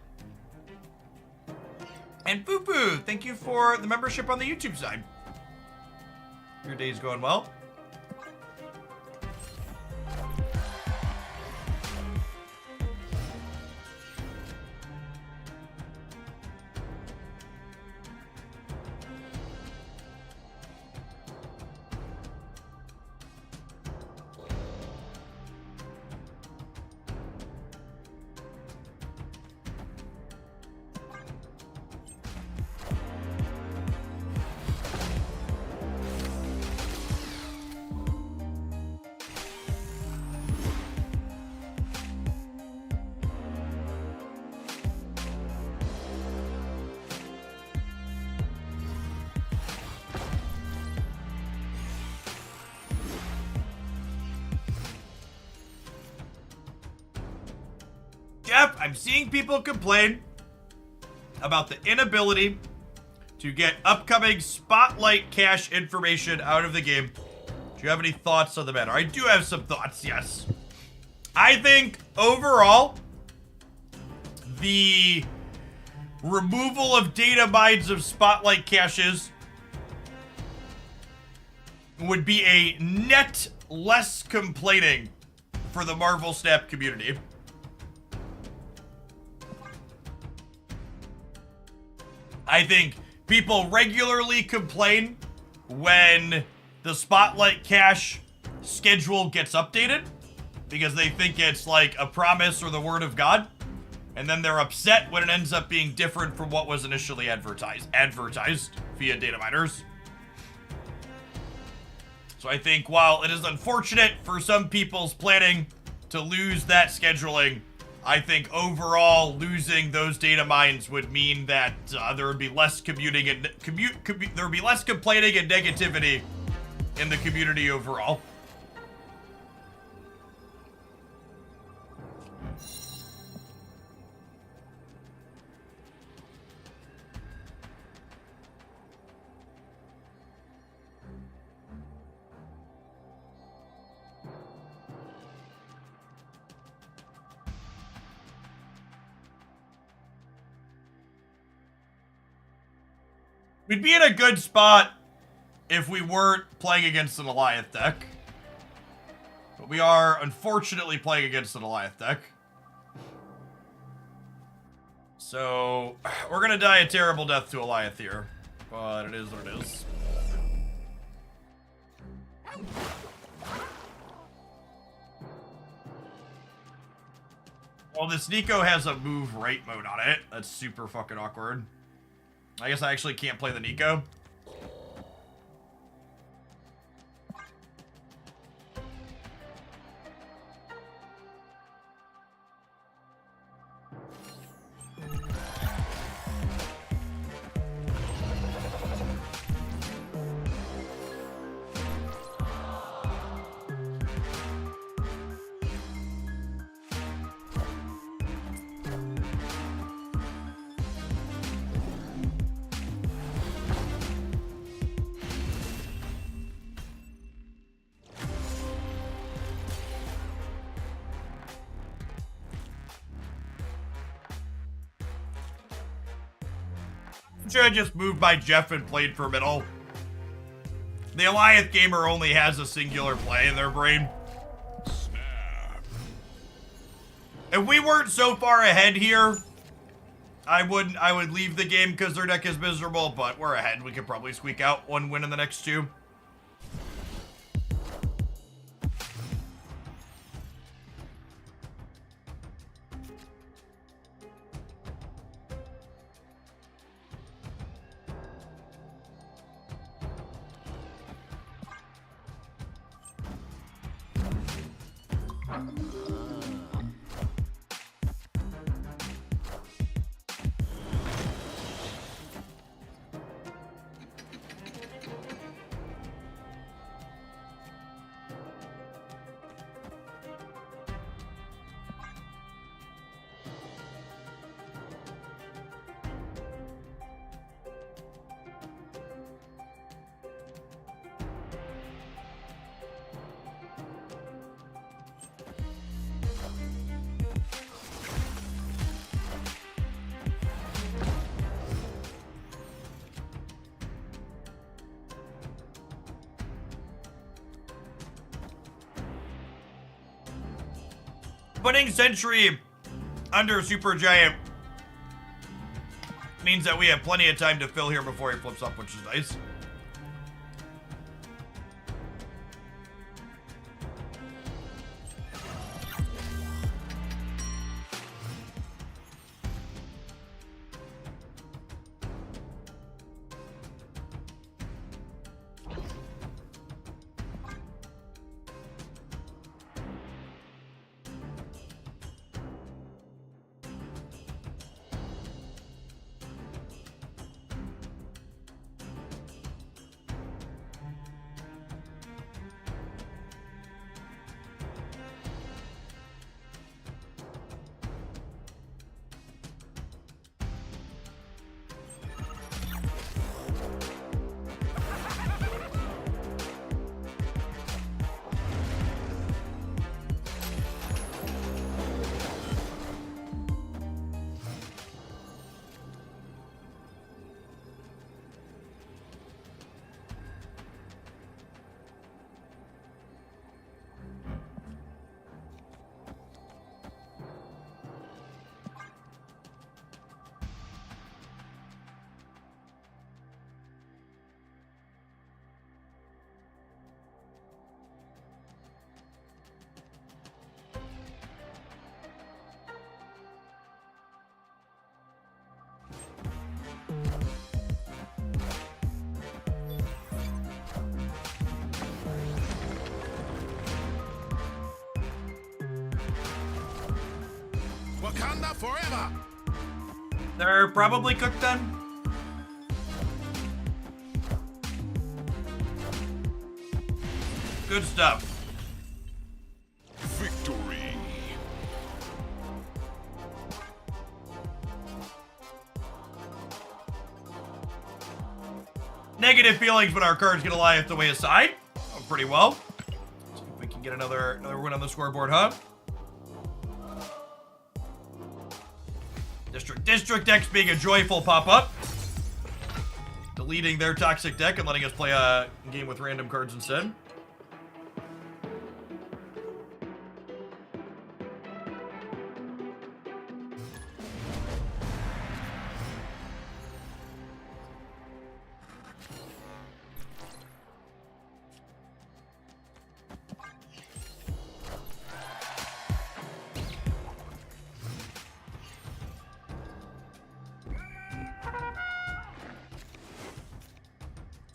And Boo Boo, thank you for the membership on the YouTube side. Your day's going well. Jeff, I'm seeing people complain about the inability to get upcoming Spotlight cache information out of the game. Do you have any thoughts on the matter? I do have some thoughts, yes. I think overall, the removal of data mines of Spotlight caches would be a net less complaining for the Marvel Snap community. I think people regularly complain when the Spotlight cache schedule gets updated because they think it's like a promise or the word of God. And then they're upset when it ends up being different from what was initially advertised via data miners. So I think while it is unfortunate for some people's planning to lose that scheduling, I think overall losing those data mines would mean that there would be less commuting and there would be less complaining and negativity in the community overall. We'd be in a good spot if we weren't playing against an Alliance deck. But we are, unfortunately, playing against an Alliance deck. So, we're gonna die a terrible death to Alliance here. But it is what it is. Well, this Nico has a move right mode on it. That's super fucking awkward. I guess I actually can't play the Nico. Should have just moved by Jeff and played for middle. The Alliance gamer only has a singular play in their brain. Snap. If we weren't so far ahead here, I would leave the game because their deck is miserable, but we're ahead. We could probably squeak out one win in the next two. Putting Sentry under Supergiant means that we have plenty of time to fill here before he flips up, which is nice. Wakanda forever! They're probably cooked then. Good stuff. Victory! Negative feelings, but our card's gonna lie the way aside. Oh, pretty well. See if we can get another win on the scoreboard, huh? District decks being a joyful pop-up. Deleting their toxic deck and letting us play a game with random cards instead.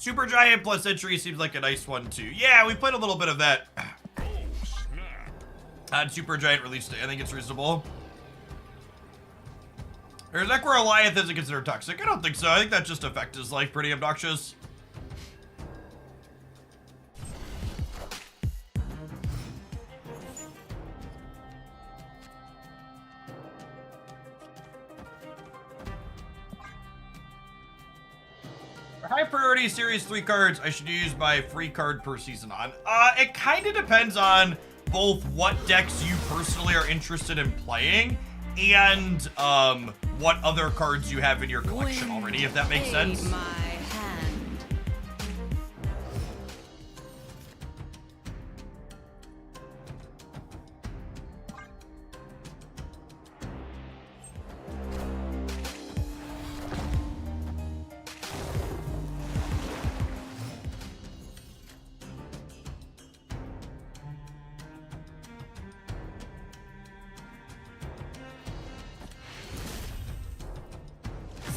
Supergiant plus entry seems like a nice one too. Yeah, we played a little bit of that. On Supergiant released it. I think it's reasonable. There's a deck where Alliance isn't considered toxic. I don't think so. I think that just effect is like pretty obnoxious. High priority series 3 cards I should use my free card per season on. It kind of depends on both what decks you personally are interested in playing and what other cards you have in your collection already, if that makes sense. My hand.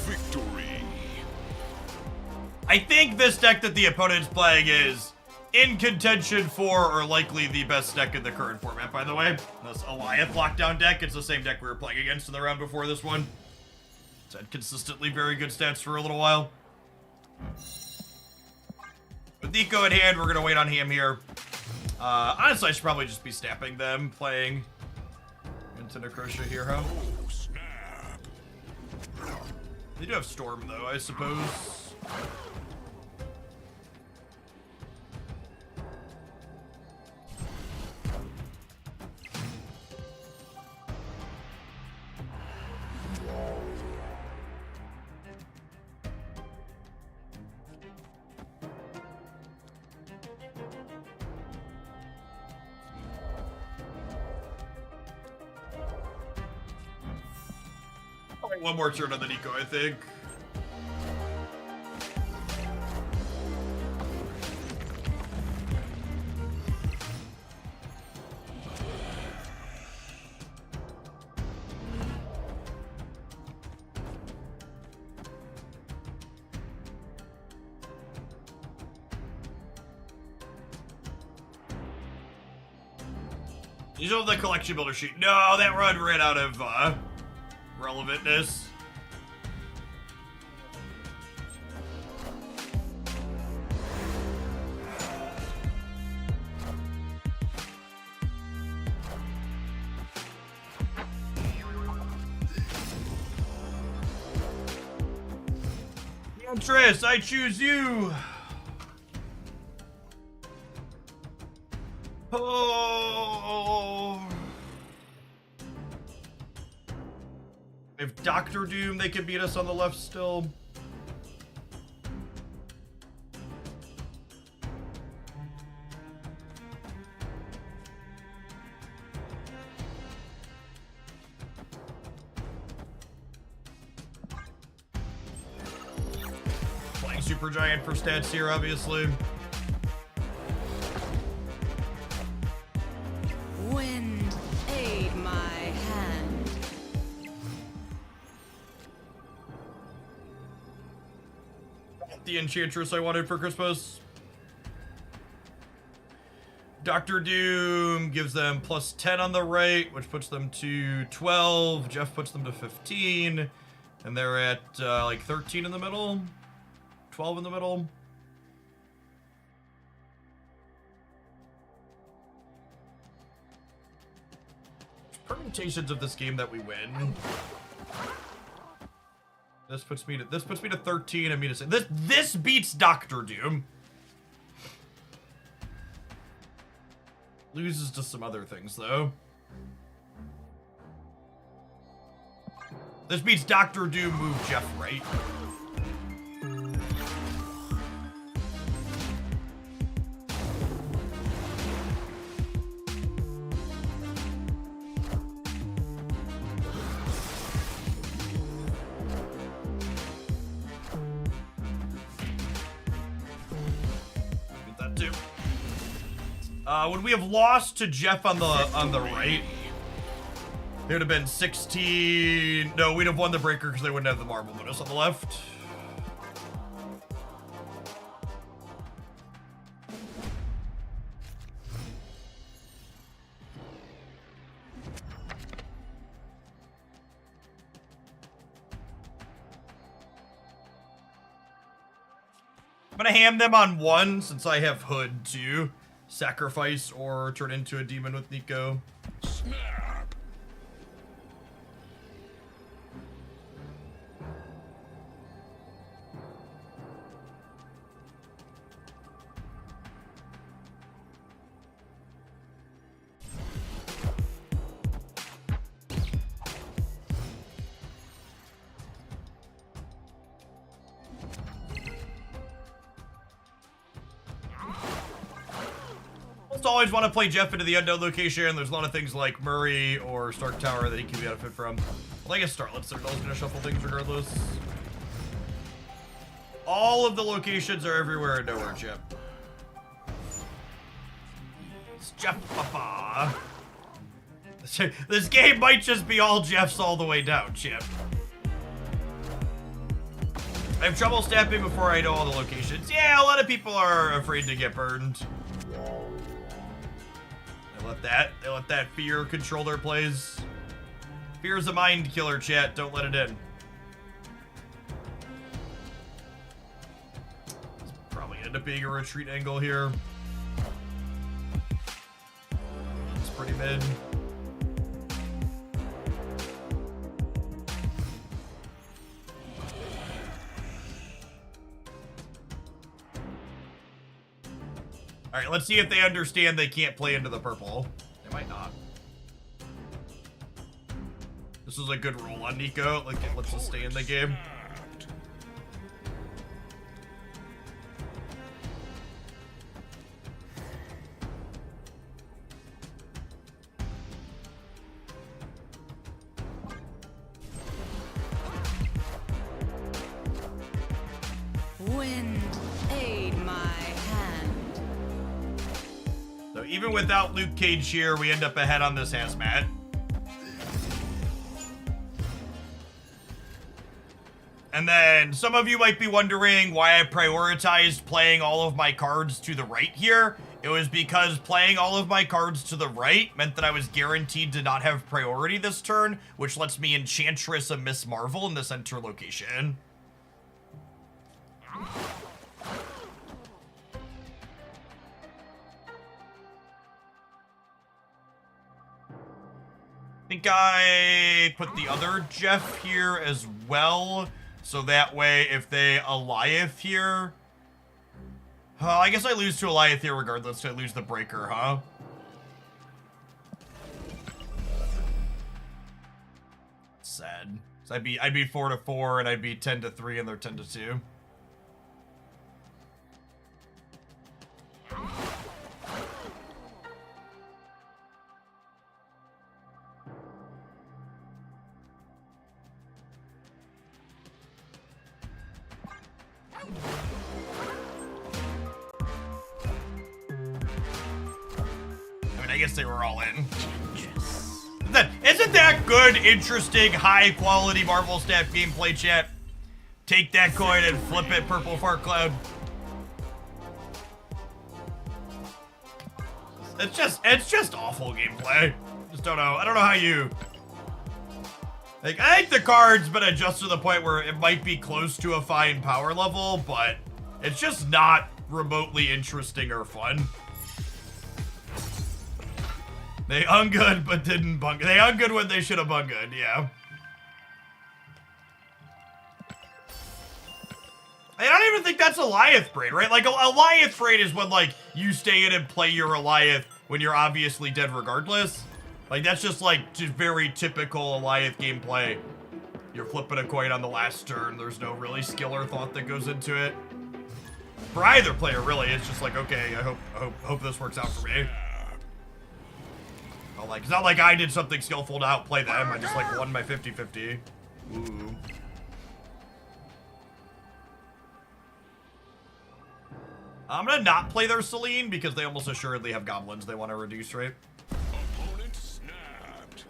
Victory! I think this deck that the opponent's playing is in contention for, or likely the best deck in the current format, by the way. This Goliath Lockdown deck, it's the same deck we were playing against in the round before this one. It's had consistently very good stats for a little while. With Nico in hand, we're gonna wait on him here. Honestly, I should probably just be snapping them, playing into Necrotia here, huh? Oh, snap! They do have Storm, though, I suppose. One more turn on the Nico, I think. You don't have the collection builder sheet. No, that run ran out of relevantness. Tris, I choose you. Oh. If Doctor Doom, they can beat us on the left still. Playing Supergiant for stats here, obviously. Wind, aid my hand. The Enchantress I wanted for Christmas. Dr. Doom gives them plus 10 on the right, which puts them to 12. Jeff puts them to 15. And they're at like 13 in the middle. 12 in the middle. Permutations of this game that we win. This puts me to 13 and me to say this beats Dr. Doom. Loses to some other things though. This beats Dr. Doom move Jeff right. Would we have lost to Jeff on the right? It would have been 16. No, we'd have won the breaker because they wouldn't have the marble bonus on the left. I'm gonna ham them on 1 since I have Hood too. Sacrifice or turn into a demon with Nico. Snap. Always want to play Jeff into the unknown location. There's a lot of things like Murray or Stark Tower that he can benefit from. Well, I guess Starlet's always going to shuffle things regardless. All of the locations are everywhere and nowhere, Jeff. It's Jeff Papa. This game might just be all Jeffs all the way down, Chip. I have trouble snapping before I know all the locations. Yeah, a lot of people are afraid to get burned. They let that fear control their plays. Fear is a mind killer, chat. Don't let it in. This probably end up being a retreat angle here. It's pretty mid. All right, let's see if they understand they can't play into the purple. They might not. This is a good roll on Nico. Like, let's just stay in the game. Wind, aid my hand. So even without Luke Cage here, we end up ahead on this Hazmat. And then some of you might be wondering why I prioritized playing all of my cards to the right here. It was because playing all of my cards to the right meant that I was guaranteed to not have priority this turn, which lets me Enchantress a Miss Marvel in the center location. I think I put the other Jeff here as well, so that way if they Eliath here... I guess I lose to Eliath here regardless, so I lose the breaker, huh? Sad. So I'd be 4-4 and I'd be 10-3 and they're 10-2. I guess they were all in. Isn't that good, interesting, high-quality Marvel Snap gameplay, chat? Take that coin and flip it, Purple Fart Cloud. it's just awful gameplay. Just don't know. I don't know how you. Like, I think the card's been adjusted to the point where it might be close to a fine power level, but it's just not remotely interesting or fun. They ungood but didn't bung. They ungood when they should have bungood, yeah. I don't even think that's Alioth Braid, right? Like, a Alioth Braid is when, like, you stay in and play your Alioth when you're obviously dead regardless. Like, that's just, like, just very typical Alioth gameplay. You're flipping a coin on the last turn. There's no really skill or thought that goes into it. For either player, really, it's just like, okay, I hope this works out for me. Oh, like, it's not like I did something skillful to outplay them. I just, like, won my 50-50. Ooh. I'm gonna not play their Celine because they almost assuredly have goblins they want to reduce, right? Opponent snapped.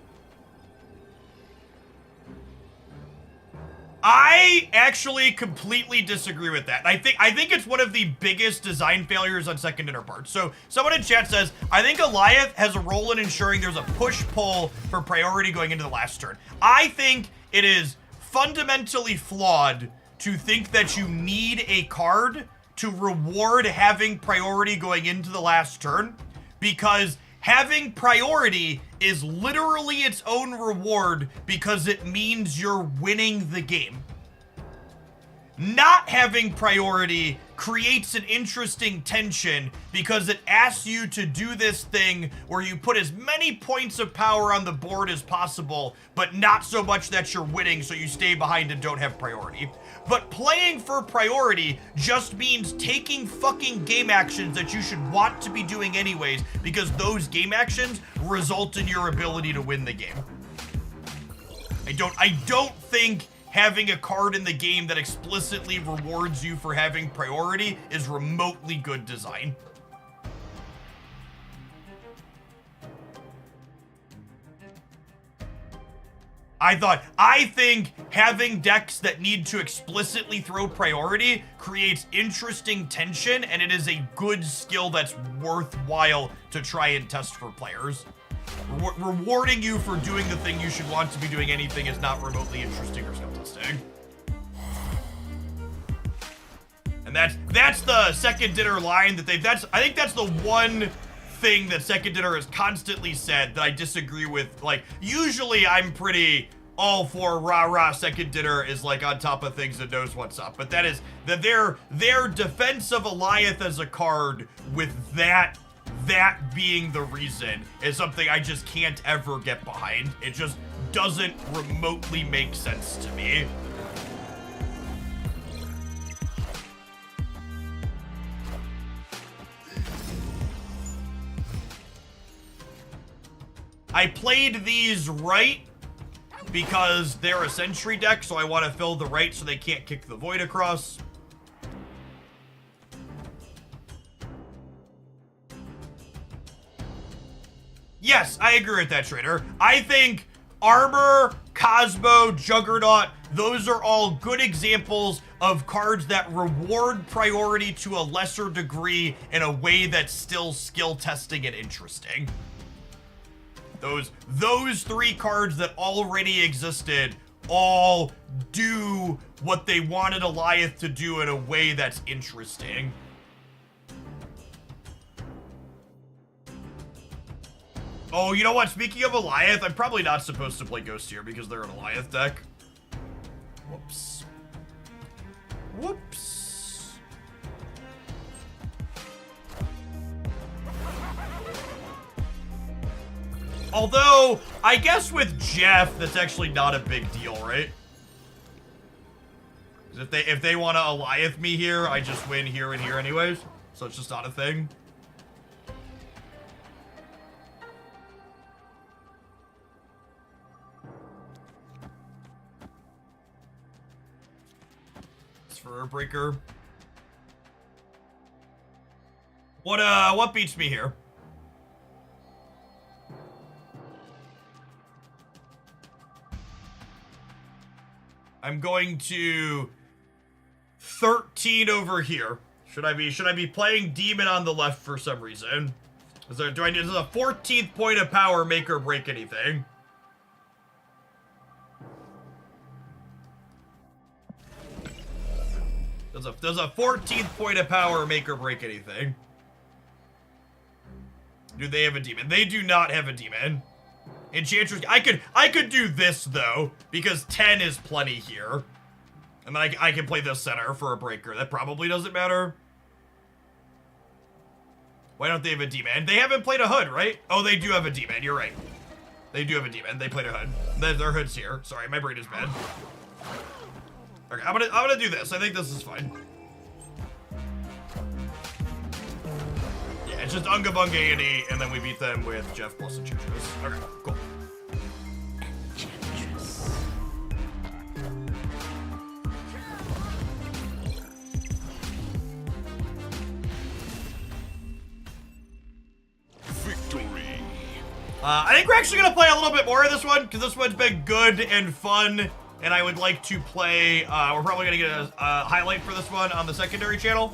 I actually completely disagree with that. I think it's one of the biggest design failures on second dinner parts. So someone in chat says, I think Alioth has a role in ensuring there's a push-pull for priority going into the last turn. I think it is fundamentally flawed to think that you need a card to reward having priority going into the last turn, because having priority is literally its own reward because it means you're winning the game. Not having priority creates an interesting tension because it asks you to do this thing where you put as many points of power on the board as possible, but not so much that you're winning so you stay behind and don't have priority. But playing for priority just means taking fucking game actions that you should want to be doing anyways, because those game actions result in your ability to win the game. I don't think having a card in the game that explicitly rewards you for having priority is remotely good design. I think having decks that need to explicitly throw priority creates interesting tension, and it is a good skill that's worthwhile to try and test for players. Rewarding you for doing the thing you should want to be doing anything is not remotely interesting or skill testing. And that's the second dinner line that I think that's the one thing that second dinner has constantly said that I disagree with. Like, usually I'm pretty all for rah-rah second dinner is like on top of things and knows what's up. But that is that their defense of Alioth as a card with that being the reason is something I just can't ever get behind. It just doesn't remotely make sense to me. I played these right because they're a sentry deck, so I want to fill the right so they can't kick the void across. Yes, I agree with that, Trader. I think Armor, Cosmo, Juggernaut, those are all good examples of cards that reward priority to a lesser degree in a way that's still skill testing and interesting. Those three cards that already existed all do what they wanted Alioth to do in a way that's interesting. Oh, you know what? Speaking of Alioth, I'm probably not supposed to play Ghost here because they're an Alioth deck. Whoops. Whoops. Although, I guess with Jeff, that's actually not a big deal, right? If they want to Alioth me here, I just win here and here anyways. So it's just not a thing. For a breaker. What beats me here? I'm going to 13 over here. Should I be playing Demon on the left for some reason? Does a 14th point of power make or break anything? Does a 14th point of power make or break anything? Do they have a demon? They do not have a demon. Enchantress, I could do this though, because 10 is plenty here. And then I can play this center for a breaker. That probably doesn't matter. Why don't they have a demon? They haven't played a hood, right? Oh, they do have a demon. You're right. They do have a demon. They played a hood. Their hood's here. Sorry, my brain is bad. Okay, I'm gonna do this. I think this is fine. Yeah, it's just Unga Bunga Andy, and then we beat them with Jeff plus Enchantress. Okay, cool. Victory. I think we're actually gonna play a little bit more of this one, because this one's been good and fun, and I would like to play, we're probably gonna get a highlight for this one on the secondary channel,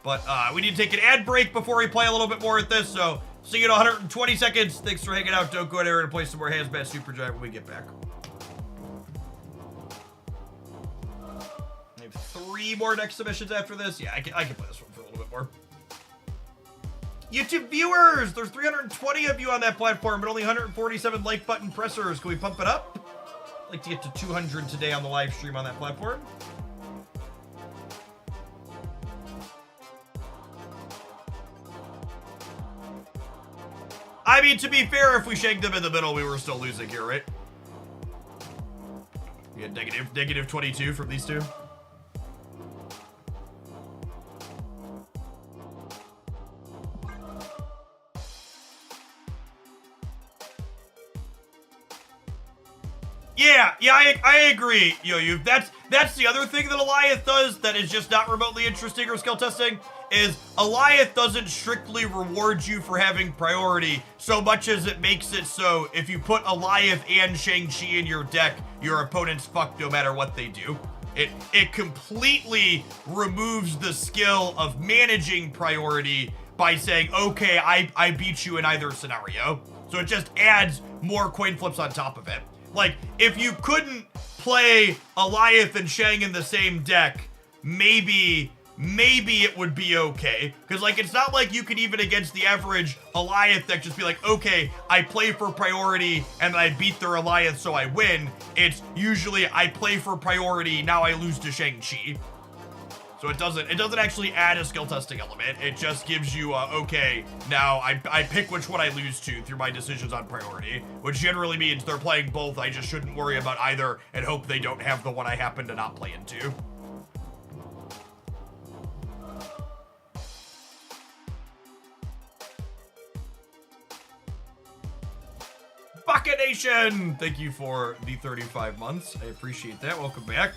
but we need to take an ad break before we play a little bit more at this, so see you in 120 seconds. Thanks for hanging out. Don't go anywhere to play some more Hazmat Supergiant when we get back. I have 3 more next submissions after this. Yeah, I can play this one for a little bit more. YouTube viewers, there's 320 of you on that platform, but only 147 like button pressers. Can we pump it up? I'd like to get to 200 today on the live stream on that platform. I mean, to be fair, if we shanked them in the middle, we were still losing here, right? We had negative 22 from these two. Yeah, I agree. That's the other thing that Alioth does that is just not remotely interesting or skill testing, is Alioth doesn't strictly reward you for having priority so much as it makes it so if you put Alioth and Shang-Chi in your deck, your opponent's fucked no matter what they do. It completely removes the skill of managing priority by saying, okay, I beat you in either scenario. So it just adds more coin flips on top of it. Like, if you couldn't play Alioth and Shang in the same deck, maybe it would be okay. Because, like, it's not like you could even against the average Alioth deck just be like, okay, I play for priority and then I beat their Alioth so I win. It's usually I play for priority, now I lose to Shang-Chi. So it doesn't actually add a skill testing element. It just gives you, okay, now I pick which one I lose to through my decisions on priority, which generally means they're playing both. I just shouldn't worry about either and hope they don't have the one I happen to not play into. Baka Nation! Thank you for the 35 months. I appreciate that. Welcome back.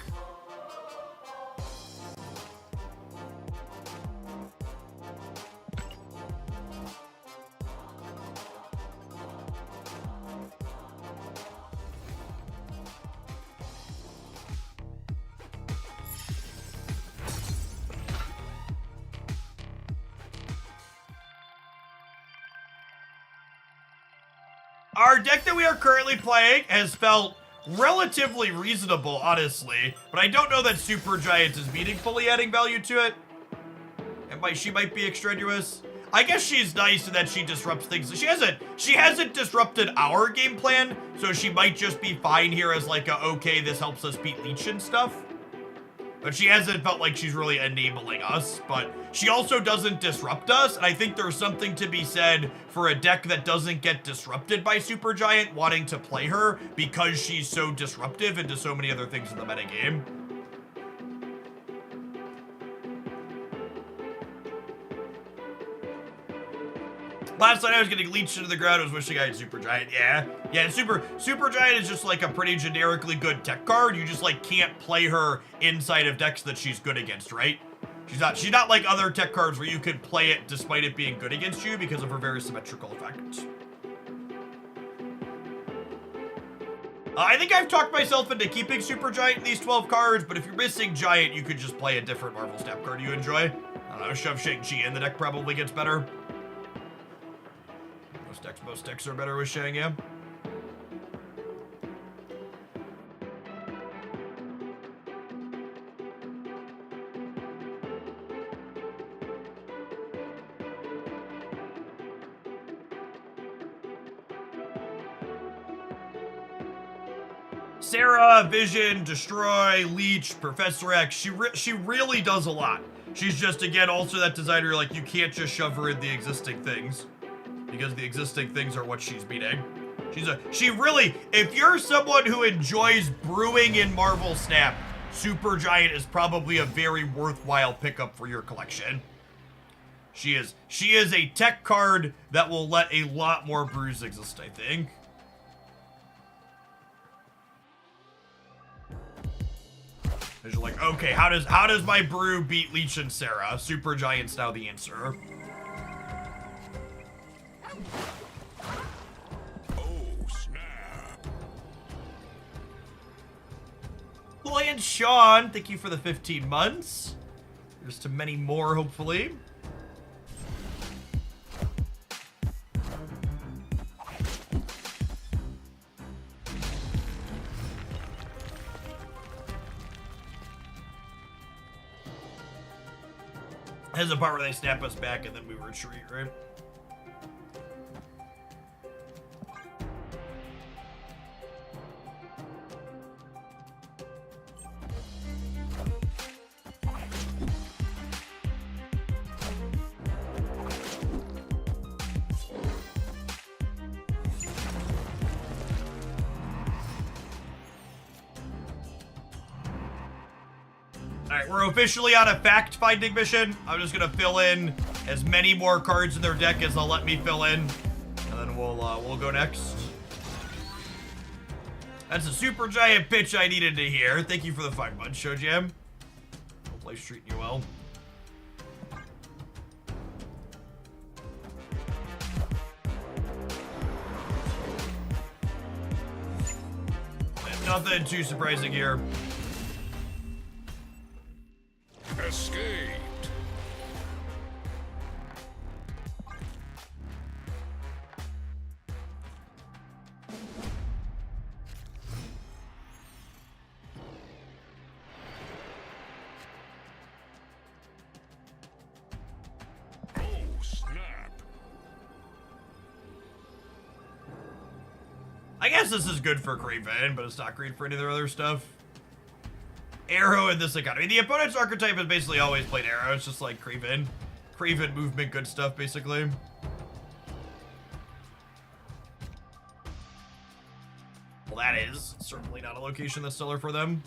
Our deck that we are currently playing has felt relatively reasonable, honestly, but I don't know that Supergiant is meaningfully adding value to it. And she might be extraneous. I guess she's nice in that she disrupts things. She hasn't disrupted our game plan, so she might just be fine here as like a, okay, this helps us beat Leech and stuff. But she hasn't felt like she's really enabling us, but she also doesn't disrupt us, and I think there's something to be said for a deck that doesn't get disrupted by Supergiant wanting to play her because she's so disruptive into so many other things in the metagame. Last night I was getting leeched into the ground. I was wishing I had Supergiant. Yeah, Supergiant is just like a pretty generically good tech card. You just like can't play her inside of decks that she's good against, right? She's not like other tech cards where you could play it despite it being good against you because of her very symmetrical effect. I think I've talked myself into keeping Supergiant in these 12 cards, but if you're missing Giant, you could just play a different Marvel Snap card you enjoy. I don't know, shove Shang-Chi in the deck probably gets better. correct. Most decks are better with Shang, yeah. Sarah, Vision, Destroy, Leech, Professor X. She really does a lot. She's just, again, also that designer, like, you can't just shove her in the existing things. Because the existing things are what she's beating. She really, if you're someone who enjoys brewing in Marvel Snap, Supergiant is probably a very worthwhile pickup for your collection. She is a tech card that will let a lot more brews exist, I think. You're like, okay, how does my brew beat Leech and Sarah? Supergiant's now the answer. Oh, snap. Boy and Sean, thank you for the 15 months. Here's to many more, hopefully. There's a part where they snap us back and then we retreat, right? Alright, we're officially on a fact-finding mission. I'm just gonna fill in as many more cards in their deck as they'll let me fill in. And then we'll go next. That's a Supergiant pitch I needed to hear. Thank you for the 5 months, Show Jam. Hope life's treating you well. Nothing too surprising here. Escaped. Oh, snap. I guess this is good for Craven, but it's not great for any of their other stuff. Arrow in this economy. The opponent's archetype has basically always played Arrow. It's just like Craven. Craven movement, good stuff, basically. Well, that is certainly not a location that's stellar for them.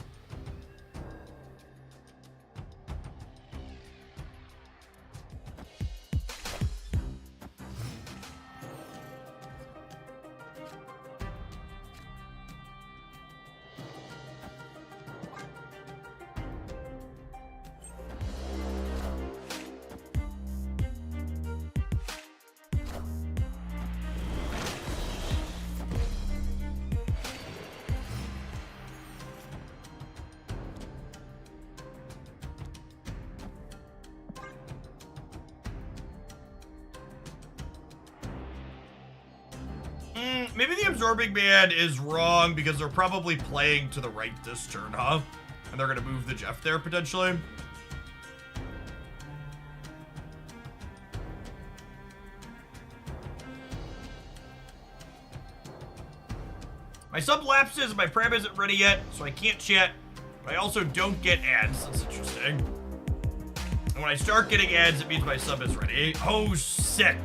Maybe the Absorbing Man is wrong because they're probably playing to the right this turn, huh? And they're gonna move the Jeff there, potentially. My sub lapses, my prem isn't ready yet, so I can't chat, but I also don't get ads. That's interesting. And when I start getting ads, it means my sub is ready. Oh, sick.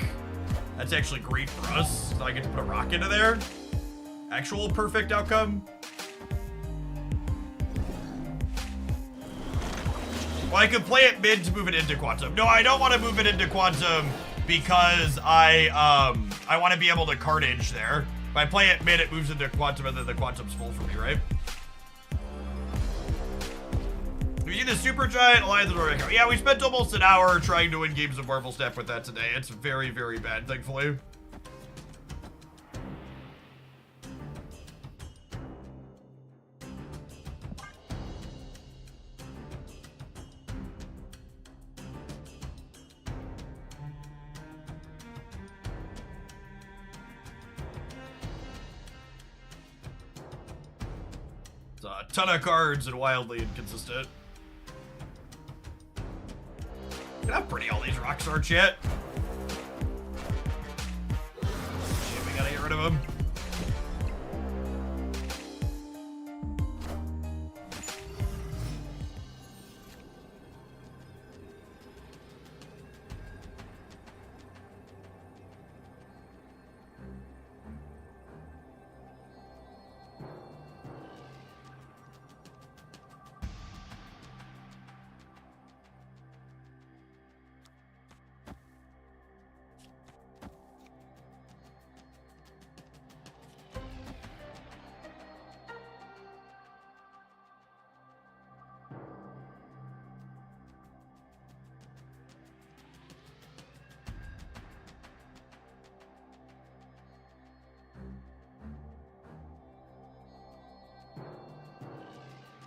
That's actually great for us. So I get to put a rock into there. Actual perfect outcome. Well, I could play it mid to move it into Quantum. No, I don't want to move it into Quantum because I want to be able to Carnage there. If I play it mid, it moves into Quantum and then the Quantum's full for me, right? We see the Supergiant Alliance of Nordic. Yeah, we spent almost an hour trying to win games of Marvel Snap with that today. It's very, very bad, thankfully. a ton of cards and wildly inconsistent. Look at how pretty all these rocks are, chat. Shit, we gotta get rid of them.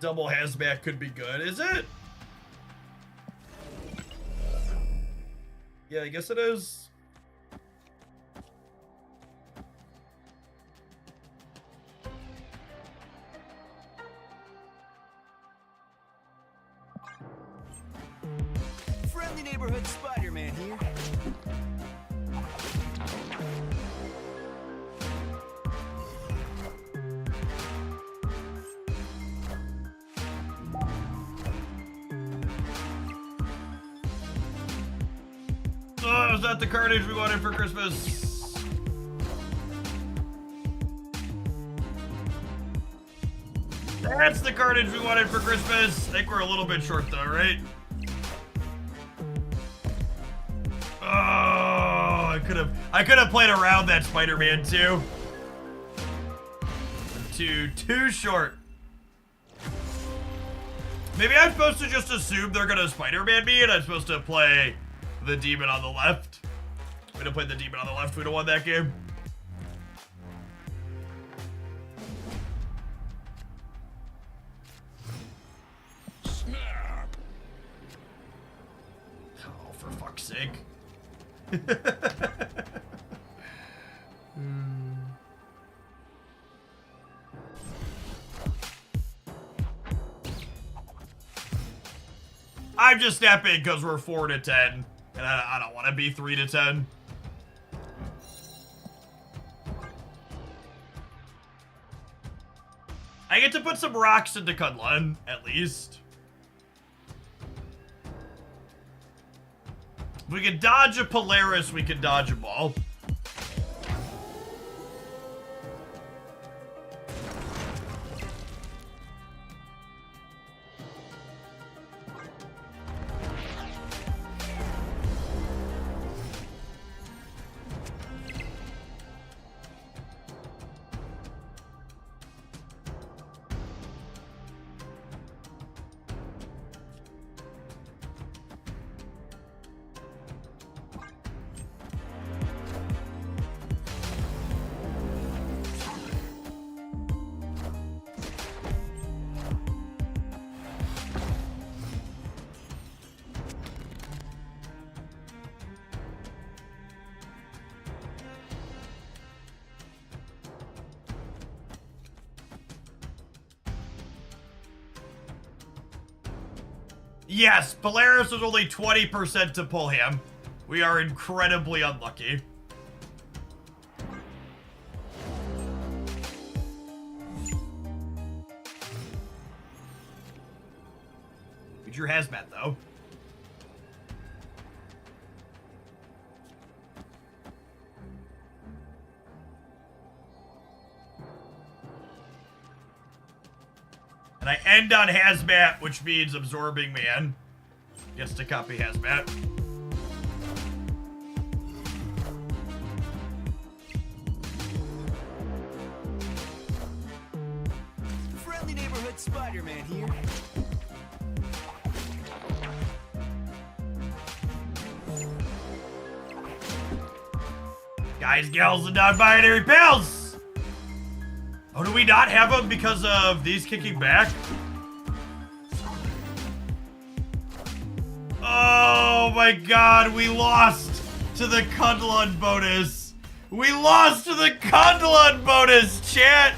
Double hazmat could be good, is it? Yeah, I guess it is. Friendly neighborhood Spider-Man here. Oh, is that the carnage we wanted for Christmas? That's the carnage we wanted for Christmas. I think we're a little bit short though, right? Oh, I could have played around that Spider-Man too. Too short. Maybe I'm supposed to just assume they're gonna Spider-Man me and I'm supposed to play the demon on the left. We don't play the demon on the left, we don't won that game. Snap. Oh, for fuck's sake. I'm just snapping because we're 4 to 10. And I don't want to be 3 to 10. I get to put some rocks into Kunlun, at least. If we can dodge a Polaris, we can dodge a ball. Yes, Polaris was only 20% to pull him. We are incredibly unlucky. We drew Hazmat, though. And I end on Hazmat, which means Absorbing Man gets to copy Hazmat. Friendly neighborhood Spider-Man here. Guys, gals, and non-binary pals! Oh, do we not have them because of these kicking back? Oh my god, we lost to the Kunlun bonus. We lost to the Kunlun bonus, chat!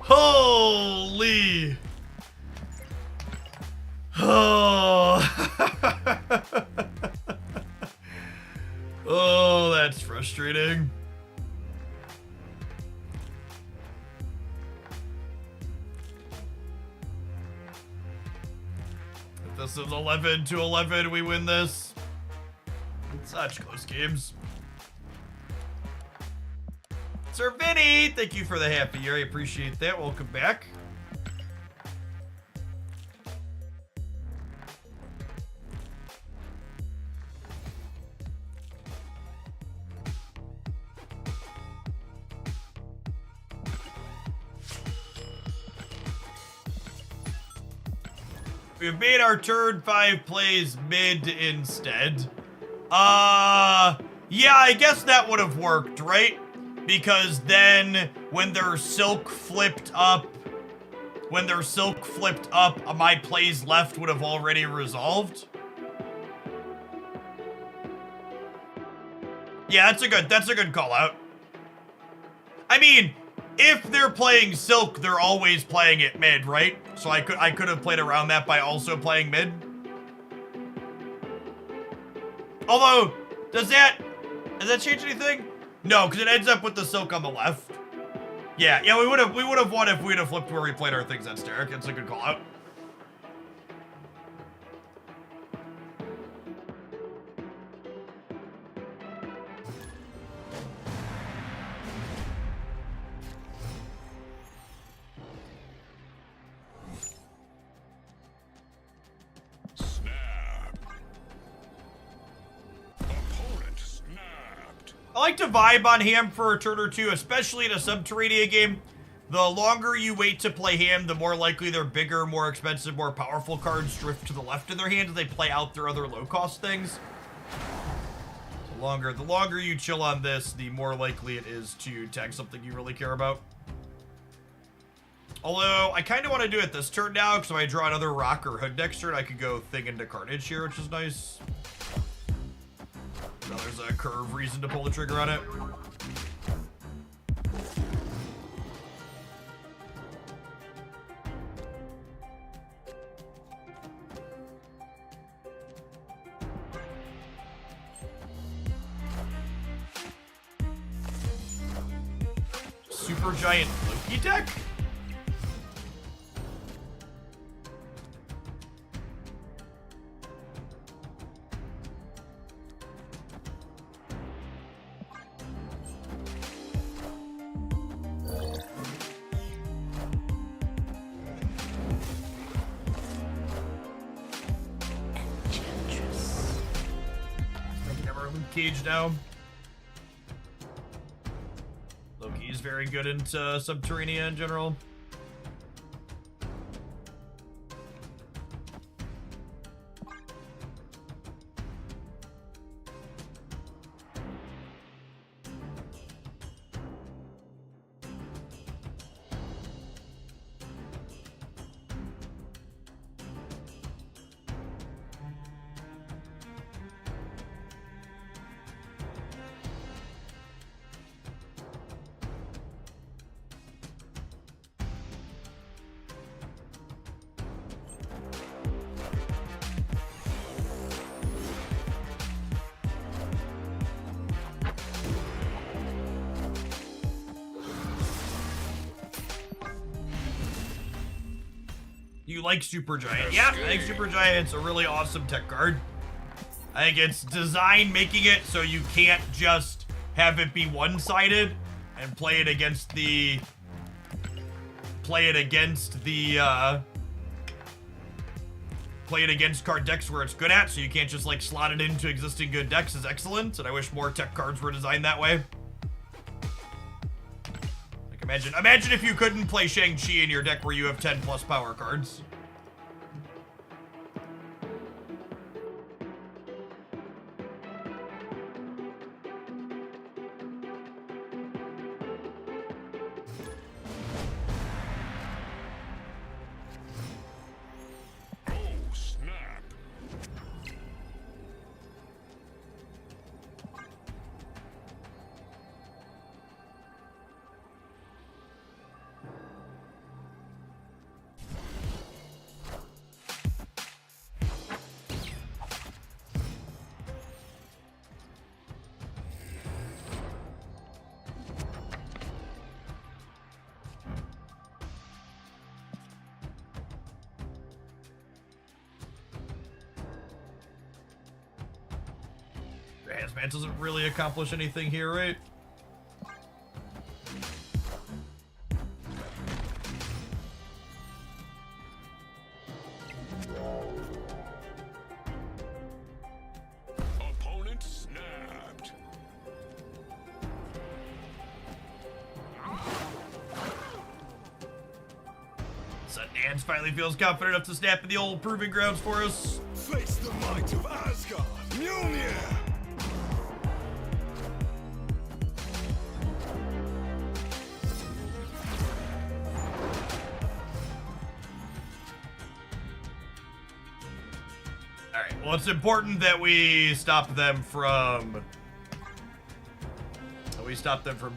Holy! Oh. Oh, that's frustrating. If this is 11-11, we win this. Such close games. Sir Vinny, thank you for the happy year. I appreciate that. Welcome back. We've made our turn 5 plays mid instead. Yeah, I guess that would have worked, right? Because then when they're silk flipped up, my plays left would have already resolved. Yeah, that's a good call out. I mean, if they're playing silk, they're always playing it mid, right? So I could have played around that by also playing mid. Although, does that change anything? No, because it ends up with the silk on the left. Yeah, we would have won if we'd have flipped where we played our things on Steric. It's a good call out. I like to vibe on Ham for a turn or two, especially in a Subterranea game. The longer you wait to play Ham, the more likely their bigger, more expensive, more powerful cards drift to the left in their hand as they play out their other low-cost things. The longer you chill on this, the more likely it is to tag something you really care about. Although, I kind of want to do it this turn now, because if I draw another Rock or Hood next turn, I could go Thing into Carnage here, which is nice. Now there's a curve reason to pull the trigger on it. Supergiant Loki deck? Cage now. Loki's very good into Subterranea in general. You like Supergiant? Yeah, I think Supergiant's a really awesome tech card. I think it's designed making it so you can't just have it be one-sided and play it against card decks where it's good at, so you can't just like slot it into existing good decks is excellent, and I wish more tech cards were designed that way. Imagine if you couldn't play Shang-Chi in your deck where you have 10 plus power cards. Hazmat doesn't really accomplish anything here, right? Opponent snapped. Sundance finally feels confident enough to snap in the old proving grounds for us. Face the might of Asgard. Mjolnir. Alright, well, it's important that we stop them from...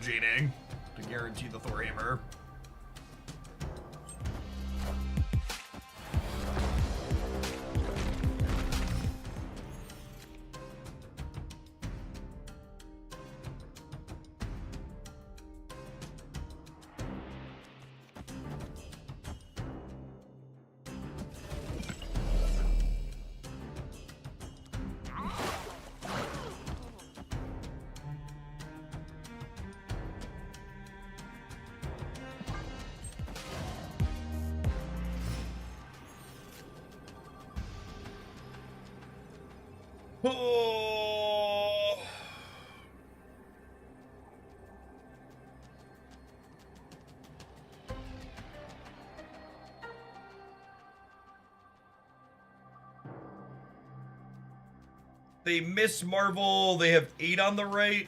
jamming to guarantee the Thor Hammer. Oh. They miss Marvel. They have 8 on the right.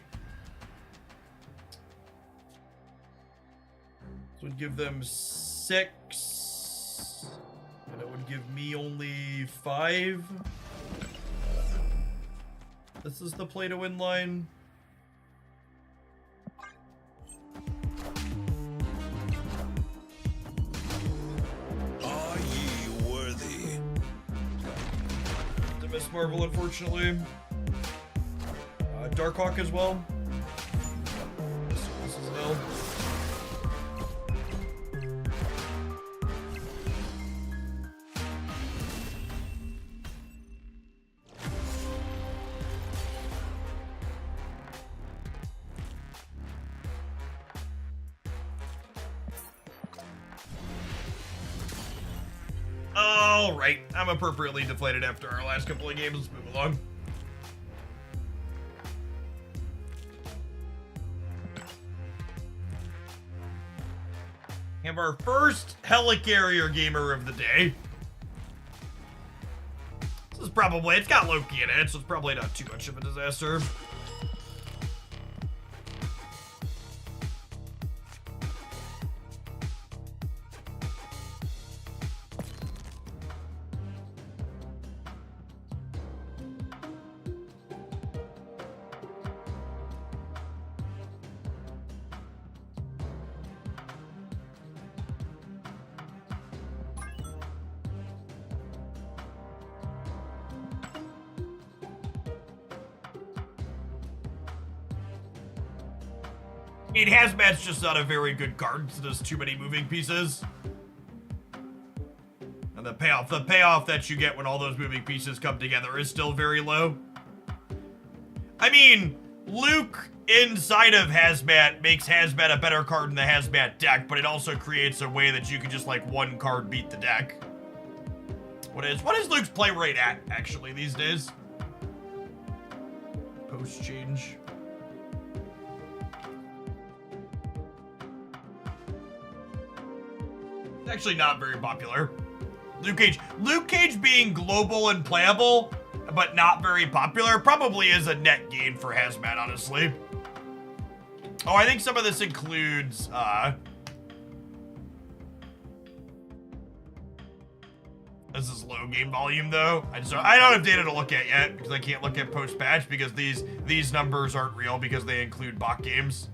This would give them 6. And it would give me only 5. This is the play to win line. Are ye worthy? To miss Marvel, unfortunately. Darkhawk as well. This is an L. Alright, I'm appropriately deflated after our last couple of games. Let's move along. We have our first helicarrier gamer of the day. This is probably, it's got Loki in it, so it's probably not too much of a disaster. I mean, Hazmat's just not a very good card, so there's too many moving pieces. And the payoff that you get when all those moving pieces come together is still very low. I mean, Luke inside of Hazmat makes Hazmat a better card in the Hazmat deck, but it also creates a way that you can just, like, one card beat the deck. What is Luke's play rate at, actually, these days? Post-change. Actually not very popular. Luke Cage being global and playable, but not very popular, probably is a net gain for Hazmat, honestly. Oh, I think some of this includes, this is low game volume, though. I don't have data to look at yet, because I can't look at post-patch, because these numbers aren't real, because they include bot games.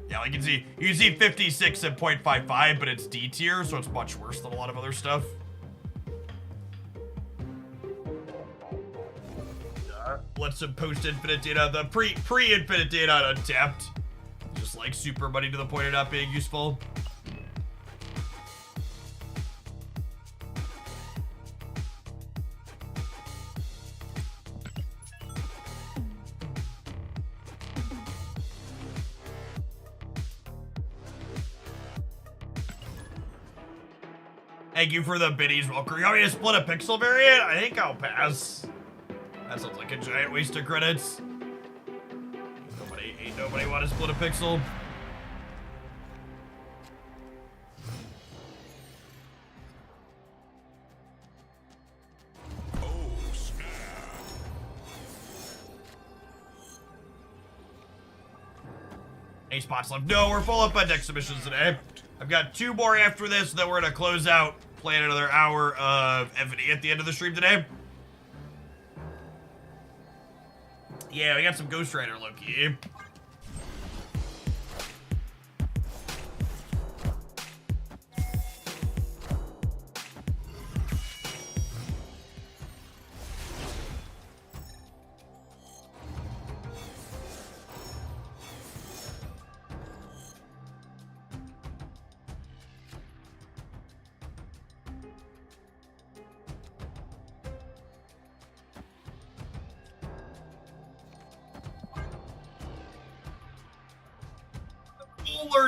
Yeah, like you can see 56 at 0.55, but it's D tier, so it's much worse than a lot of other stuff. Let some post-infinite data, the pre-infinite data on Untapped. Just like super money to the point of not being useful. Thank you for the biddies, Walker. You want me to split a pixel variant? I think I'll pass. That sounds like a giant waste of credits. Ain't nobody want to split a pixel. Oh, snap. Any spots left? No, we're full up on deck submissions today. I've got 2 more after this, then we're gonna close out, play another hour of Evony at the end of the stream today. Yeah, we got some Ghost Rider Loki.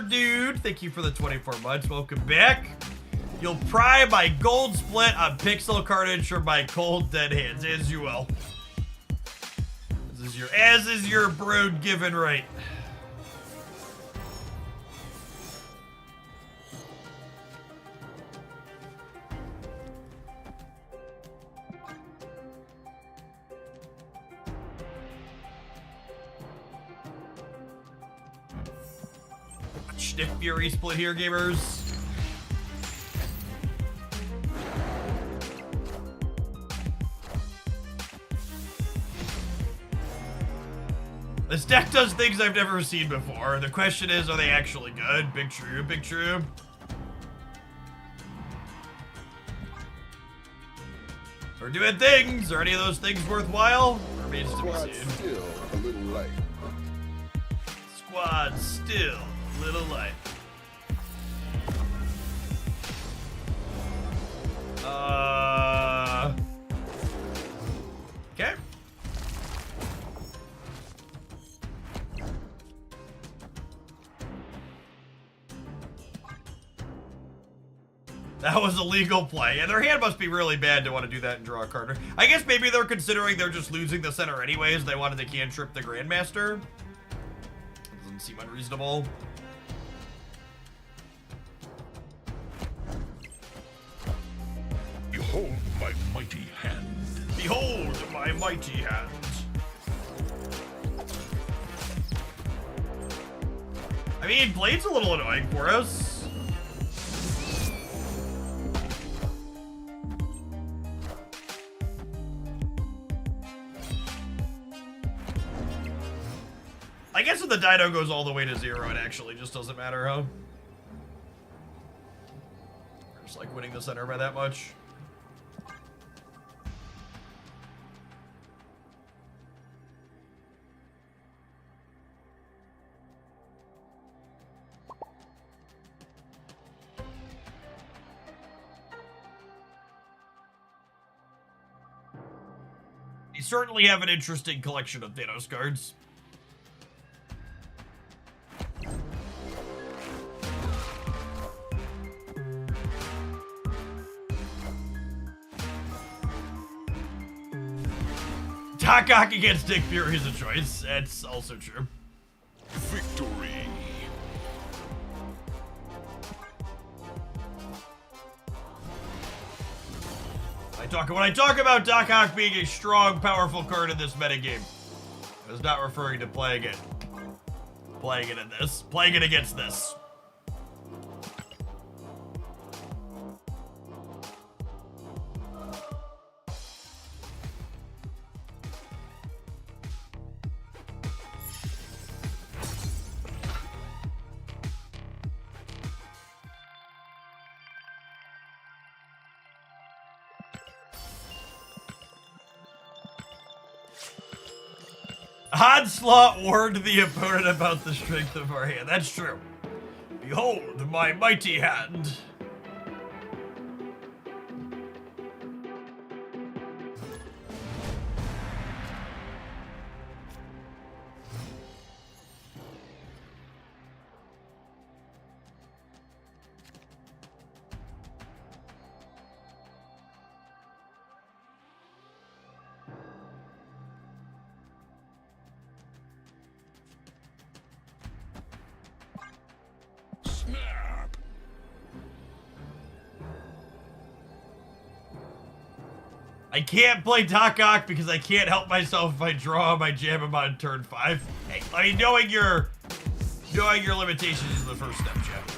Dude, thank you for the 24 months. Welcome back. You'll pry my gold split on pixel carnage from my cold dead hands, as you will. As is your brood given right. Nick Fury split here, gamers. This deck does things I've never seen before. The question is, are they actually good? Big true, big true. We're doing things. Are any of those things worthwhile? Remains to be seen. Still a little light. Squad still a little light. Okay. That was a legal play. And their hand must be really bad to want to do that and draw a card. I guess maybe they're considering they're just losing the center anyways. They wanted to cantrip the Grandmaster. Doesn't seem unreasonable. Behold my mighty hand. Behold my mighty hand. I mean, Blade's a little annoying for us. I guess if the Dino goes all the way to 0, it actually just doesn't matter, huh? Just like winning the center by that much. You certainly have an interesting collection of Thanos cards. Doc against Nick Fury is a choice. That's also true. Victory. When I talk about Doc Ock being a strong, powerful card in this metagame, I was not referring to playing it. Playing it in this. Playing it against this. Onslaught warned the opponent about the strength of our hand. That's true. Behold my mighty hand. I can't play Doc Ock because I can't help myself if I draw my jam him on turn 5. Hey, I mean, knowing your limitations is the first step, Jeff.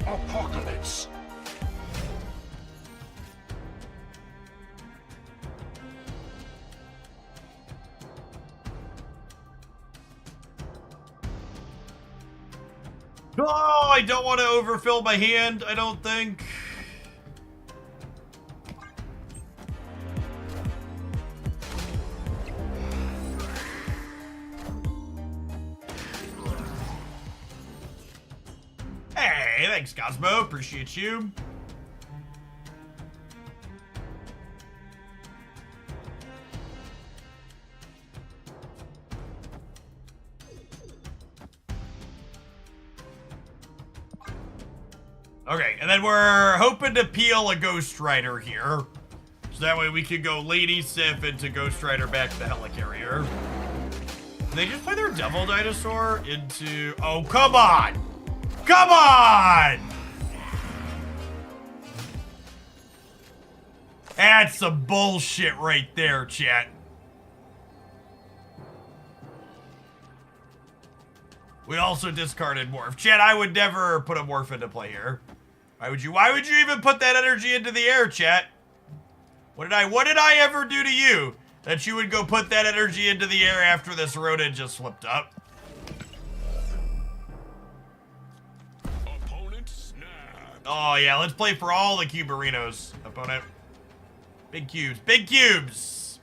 Apocalypse. Oh, I don't want to overfill my hand, I don't think. Hey, thanks, Cosmo. Appreciate you. Okay, and then we're hoping to peel a Ghost Rider here. So that way we can go Lady Sif into Ghost Rider back to the Helicarrier. Did they just play their Devil Dinosaur into... Oh, come on! Come on! That's some bullshit right there, chat. We also discarded Morph. Chat, I would never put a Morph into play here. Why would you even put that energy into the air, chat? What did I ever do to you that you would go put that energy into the air after this rodent just flipped up? Opponent snapped. Oh yeah, let's play for all the Cuberinos, opponent. Big cubes, big cubes!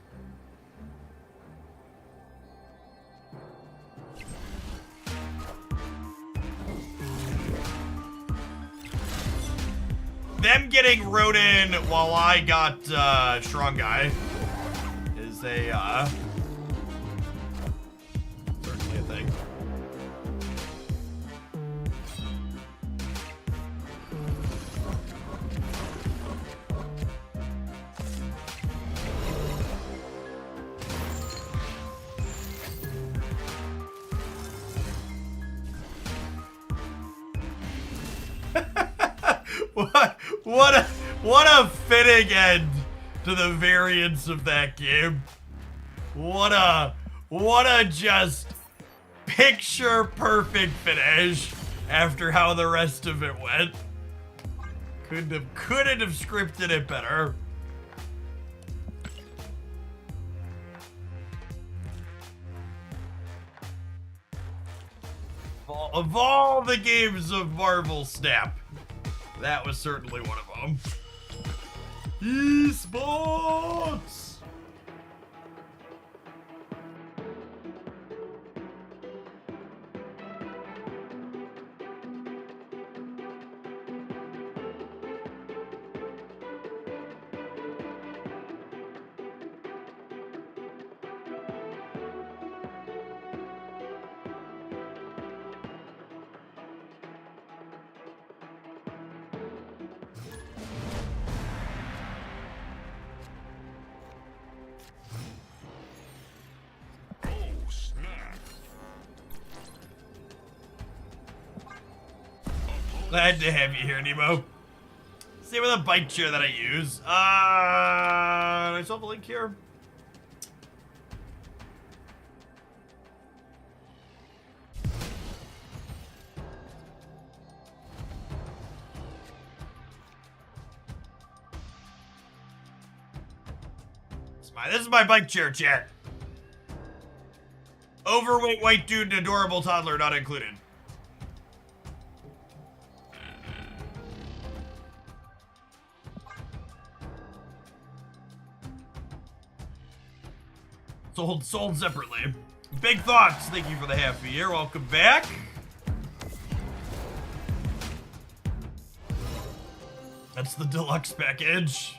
Them getting Rodin while I got Strong Guy is a certainly a thing. What a fitting end to the variance of that game. What a just picture perfect finish after how the rest of it went. Couldn't have scripted it better. Of all the games of Marvel Snap, that was certainly one of them. Esports! Glad to have you here, Nemo. Same with a bike chair that I use. Do I still have a link here? This is my bike chair, chat. Overweight white dude and adorable toddler not included. Sold separately. Big Thoughts, thank you for the half a year. Welcome back. That's the deluxe package.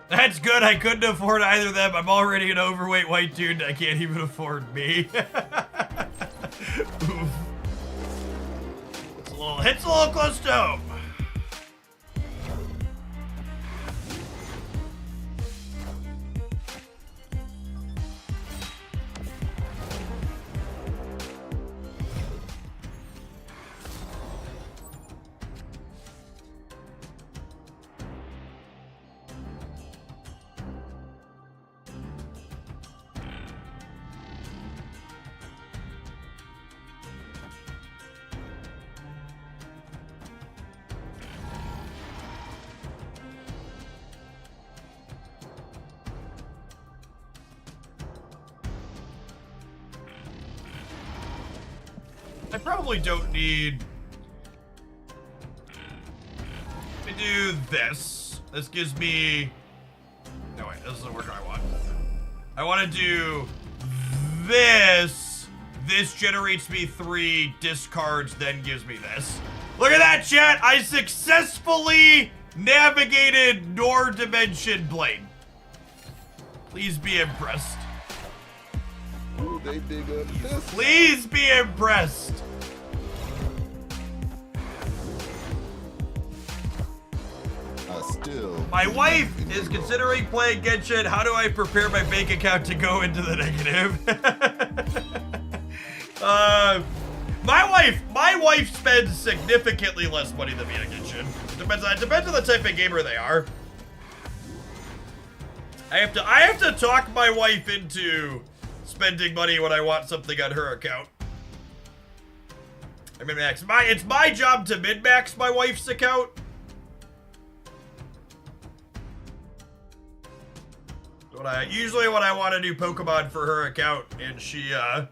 That's good. I couldn't afford either of them. I'm already an overweight white dude. I can't even afford me. Oof. Hits a little close to home. I probably don't need to do this. This gives me... No, wait, this doesn't work how I want. I want to do this. This generates me 3 discards, then gives me this. Look at that, chat! I successfully navigated Nor Dimension Blade. Please be impressed. Ooh, they dig up this. Please be impressed. My wife is considering playing Genshin. How do I prepare my bank account to go into the negative? My wife spends significantly less money than me on Genshin. It depends on the type of gamer they are. I have to talk my wife into spending money when I want something on her account. I min-max. It's my job to min-max my wife's account. Usually when I want to do Pokemon for her account, and she, Time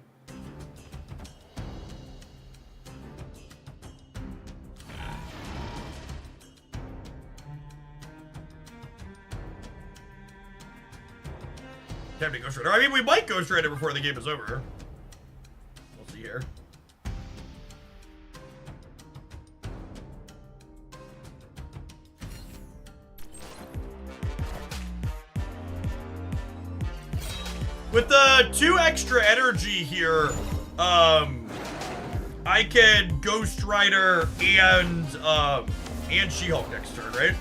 to Ghost Rider. I mean, we might Ghost Rider before the game is over. We'll see here. With the 2 extra energy here, I can Ghost Rider and She-Hulk next turn, right?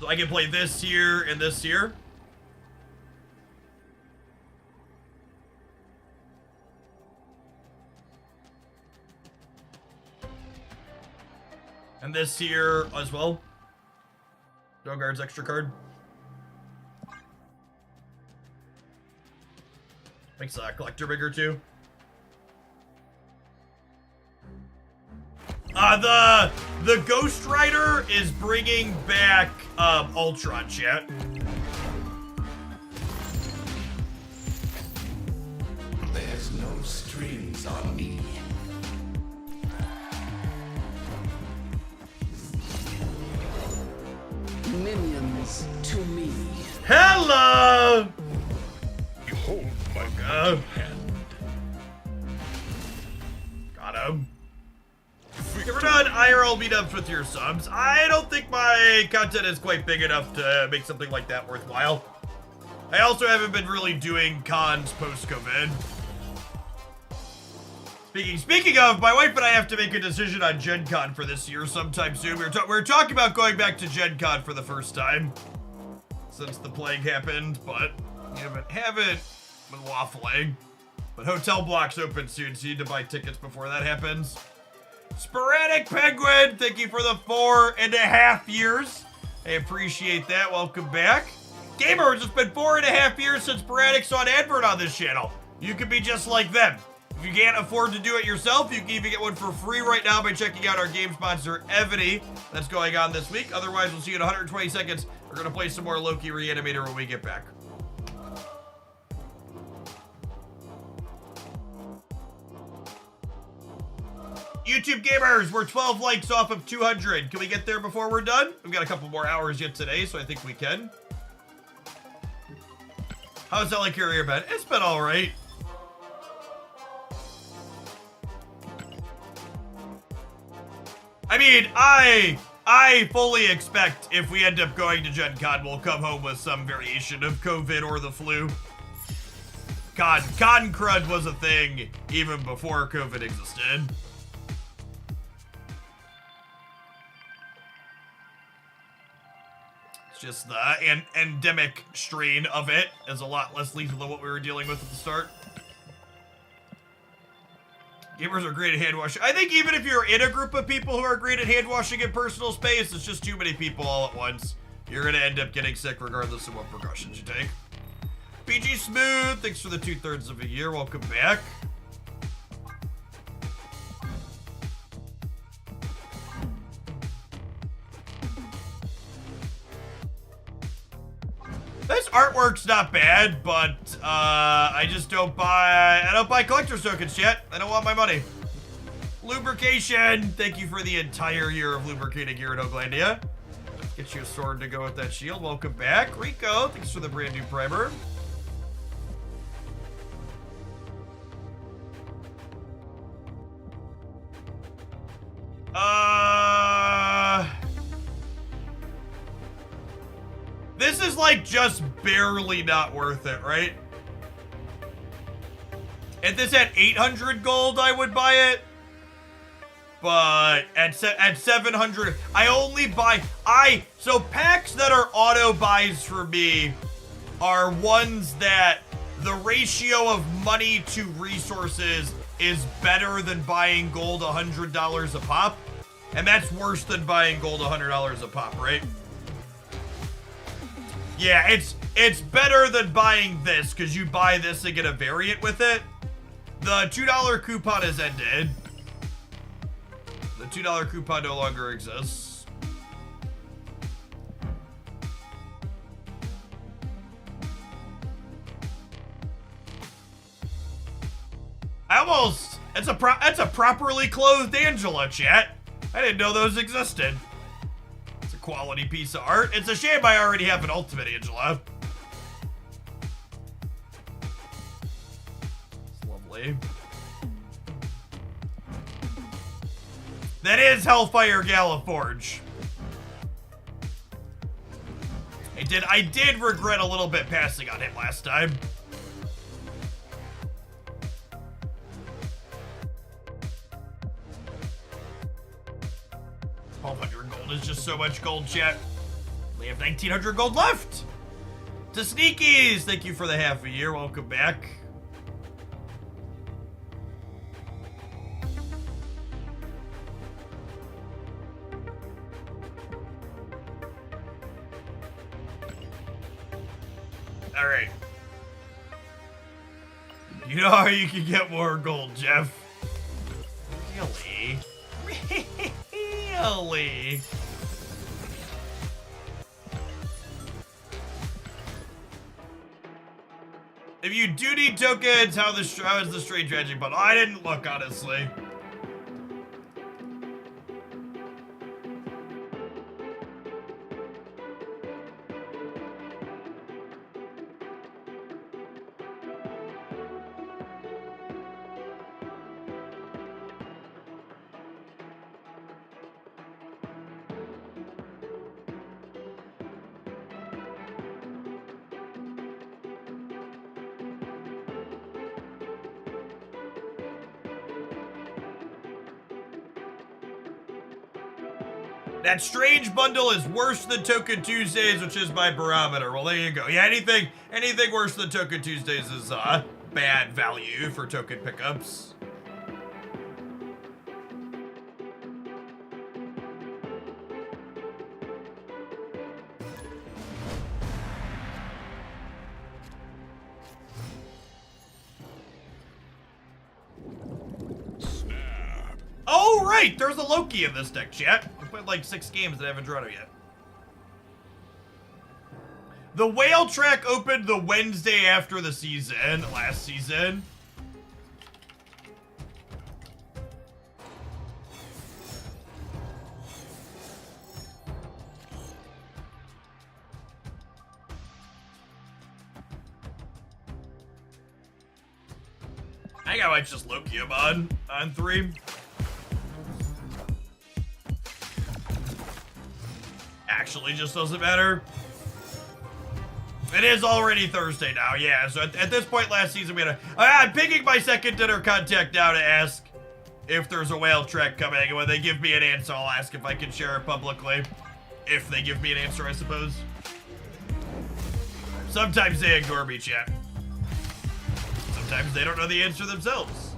So I can play this here and this here. And this here as well. Dogguard's extra card. Makes a collector bigger too. The Ghost Rider is bringing back Ultron, chat. There's no strings on me. Minions to me. Hello! Behold my God. hand. Got him. If we're done IRL meetups with your subs, I don't think my content is quite big enough to make something like that worthwhile. I also haven't been really doing cons post-COVID. Speaking of, my wife and I have to make a decision on Gen Con for this year sometime soon. We're talking about going back to Gen Con for the first time since the plague happened, but haven't been waffling. But hotel blocks open soon, so you need to buy tickets before that happens. Sporadic Penguin, thank you for the 4.5 years. I appreciate that. Welcome back. Gamers, it's been 4.5 years since Sporadic saw an advert on this channel. You could be just like them. If you can't afford to do it yourself, you can even get one for free right now by checking out our game sponsor, Evony. That's going on this week. Otherwise, we'll see you in 120 seconds. We're going to play some more Loki Reanimator when we get back. YouTube gamers, we're 12 likes off of 200. Can we get there before we're done? We've got a couple more hours yet today, so I think we can. How's that like your been? It's been all right. I mean, I fully expect if we end up going to Gen Con, we'll come home with some variation of COVID or the flu. Con crud was a thing even before COVID existed. It's just the endemic strain of it is a lot less lethal than what we were dealing with at the start. Gamers are great at hand washing. I think even if you're in a group of people who are great at hand washing in personal space, it's just too many people all at once. You're gonna end up getting sick regardless of what precautions you take. PG Smooth, thanks for the 2/3 of a year. Welcome back. This artwork's not bad, but I just don't buy collector's tokens yet. I don't want my money. Lubrication, thank you for the entire year of lubricating here at Oglandia. Get you a sword to go with that shield. Welcome back. Rico, thanks for the brand new primer. This is like just barely not worth it, right? If this had 800 gold, I would buy it. But at 700, I only buy, so packs that are auto buys for me are ones that the ratio of money to resources is better than buying gold $100 a pop. And that's worse than buying gold $100 a pop, right? Yeah, it's better than buying this because you buy this and get a variant with it. The $2 coupon has ended. The $2 coupon no longer exists. That's a properly clothed Angela, chat. I didn't know those existed. It's a quality piece of art. It's a shame I already have an ultimate Angela. It's lovely. That is Hellfire Galaforge. I did regret a little bit passing on him last time. 1,200 gold is just so much gold, chat. We have 1,900 gold left. To Sneakies, thank you for the half a year. Welcome back. All right. You know how you can get more gold, Jeff? Really? Really? If you do need tokens, how is the Strange Magic bundle? I didn't look, honestly. That Strange bundle is worse than Token Tuesdays, which is my barometer. Well, there you go. Yeah, anything worse than Token Tuesdays is bad value for token pickups. Oh, right! There's a Loki in this deck, chat. I played like 6 games and I haven't drawn it yet. The whale track opened the Wednesday after the season, last season. I think I might just Loki him on 3. Actually, just doesn't matter. It is already Thursday now, yeah. So at this point last season, we had I'm picking my second dinner contact now to ask if there's a whale trek coming. And when they give me an answer, I'll ask if I can share it publicly. If they give me an answer, I suppose. Sometimes they ignore me, chat. Sometimes they don't know the answer themselves.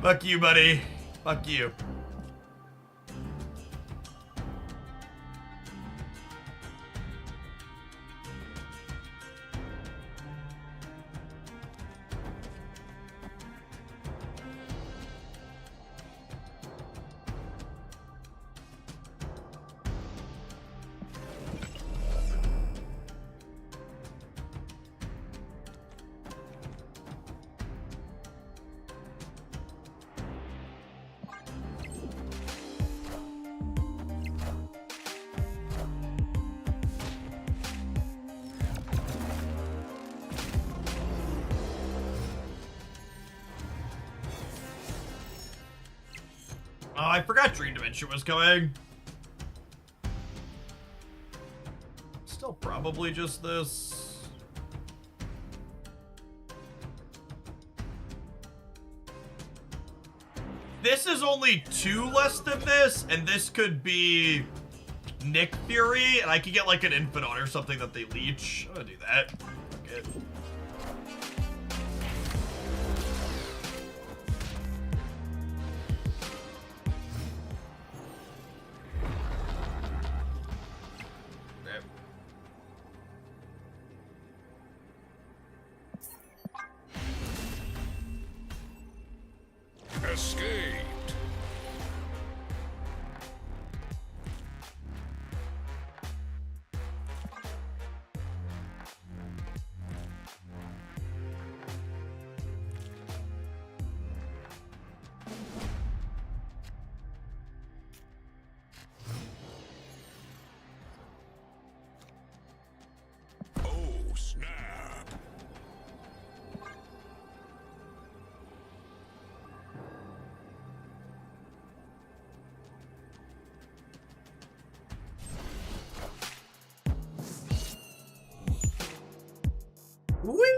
Fuck you, buddy. Fuck you. Oh, I forgot Dream Dimension was coming. Still probably just this. This is only 2 less than this, and this could be Nick Fury, and I could get like an Infinite or something that they leech. I'm gonna do that. Okay. Escaped. Oh, snap. Whee!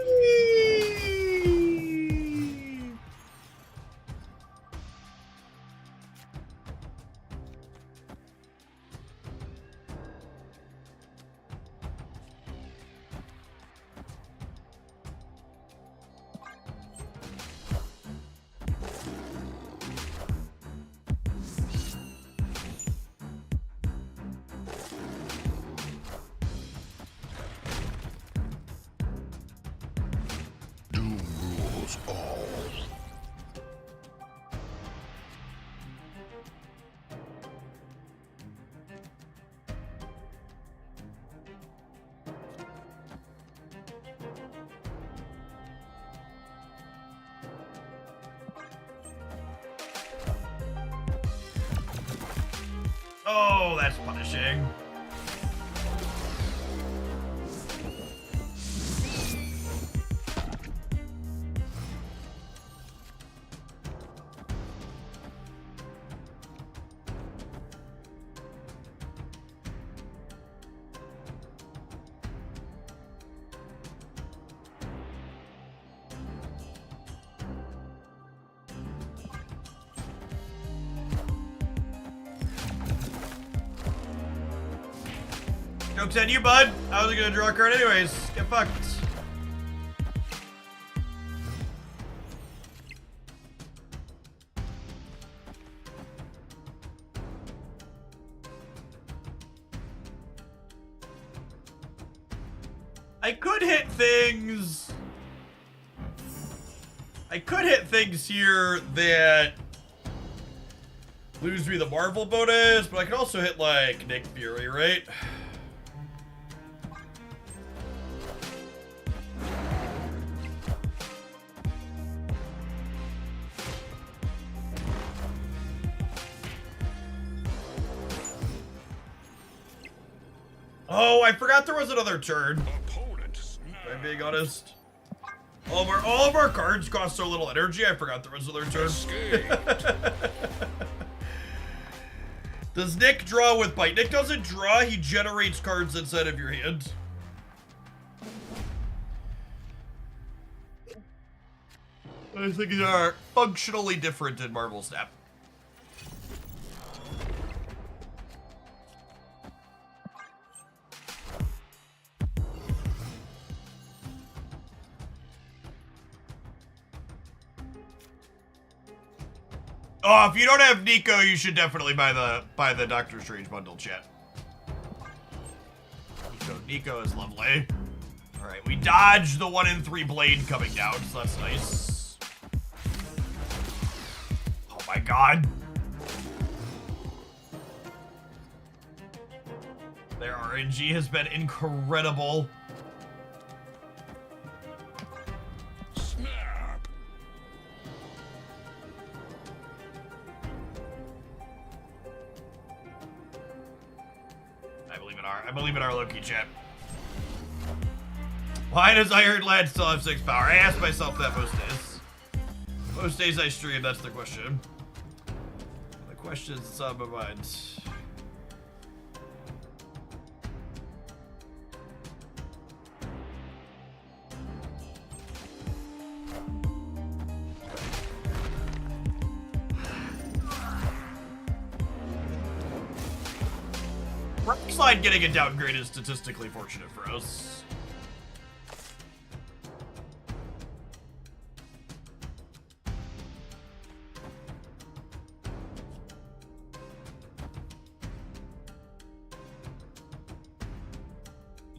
Doom rules all. Oh, that's punishing. Joke's on you, bud. I was gonna draw a card anyways. Get fucked. I could hit things. I could hit things here that lose me the Marvel bonus, but I could also hit like Nick Fury, right? Oh, I forgot there was another turn. If I'm being honest. All of our cards cost so little energy, I forgot there was another turn. Does Nick draw with bite? Nick doesn't draw, he generates cards inside of your hand. I think they are functionally different in Marvel Snap. Oh, if you don't have Nico, you should definitely buy the Doctor Strange bundle, chat. Nico is lovely. All right, we dodged the 1 in 3 blade coming down, so that's nice. Oh my god. Their RNG has been incredible. I believe in our Loki, chat. Why does Iron Lad still have 6 power? I ask myself that most days. Most days I stream, that's the question. The question is on my mind. Slide getting a downgrade is statistically fortunate for us.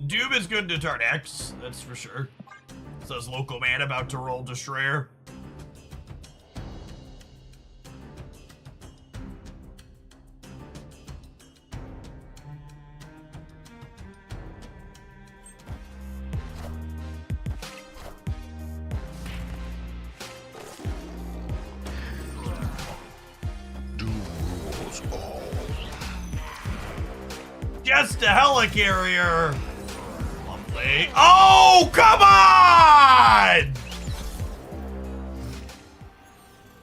Doom is good to turn X, that's for sure. Says local man about to roll Destroyer. Just a helicarrier. Lovely. Oh, come on!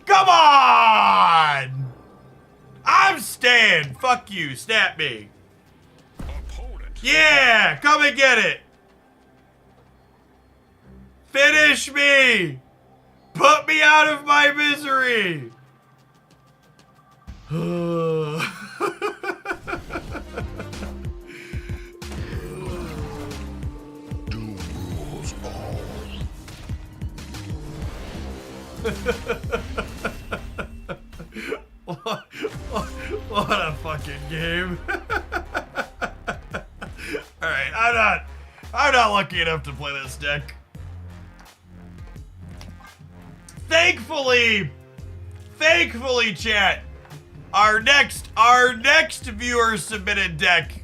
Come on! I'm staying. Fuck you. Snap me. Yeah, come and get it. Finish me. Put me out of my misery. What a fucking game. Alright, I'm not lucky enough to play this deck. Thankfully, chat, our next viewer submitted deck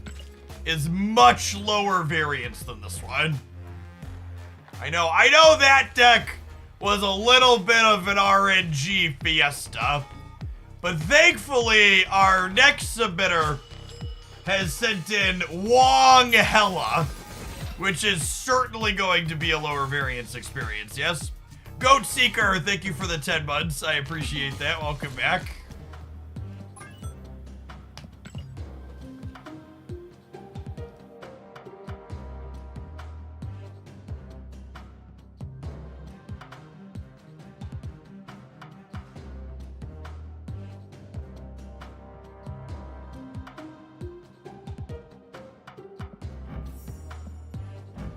is much lower variance than this one. I know that deck was a little bit of an RNG fiesta, but thankfully our next submitter has sent in Wong Hella, which is certainly going to be a lower variance experience, yes? Goat Seeker, thank you for the 10 months. I appreciate that. Welcome back.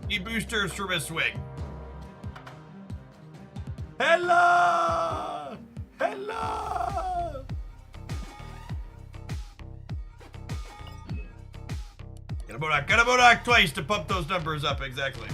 Need boosters for Miss Swing. Hello! Hello! Gotta Modoc twice to pump those numbers up, exactly.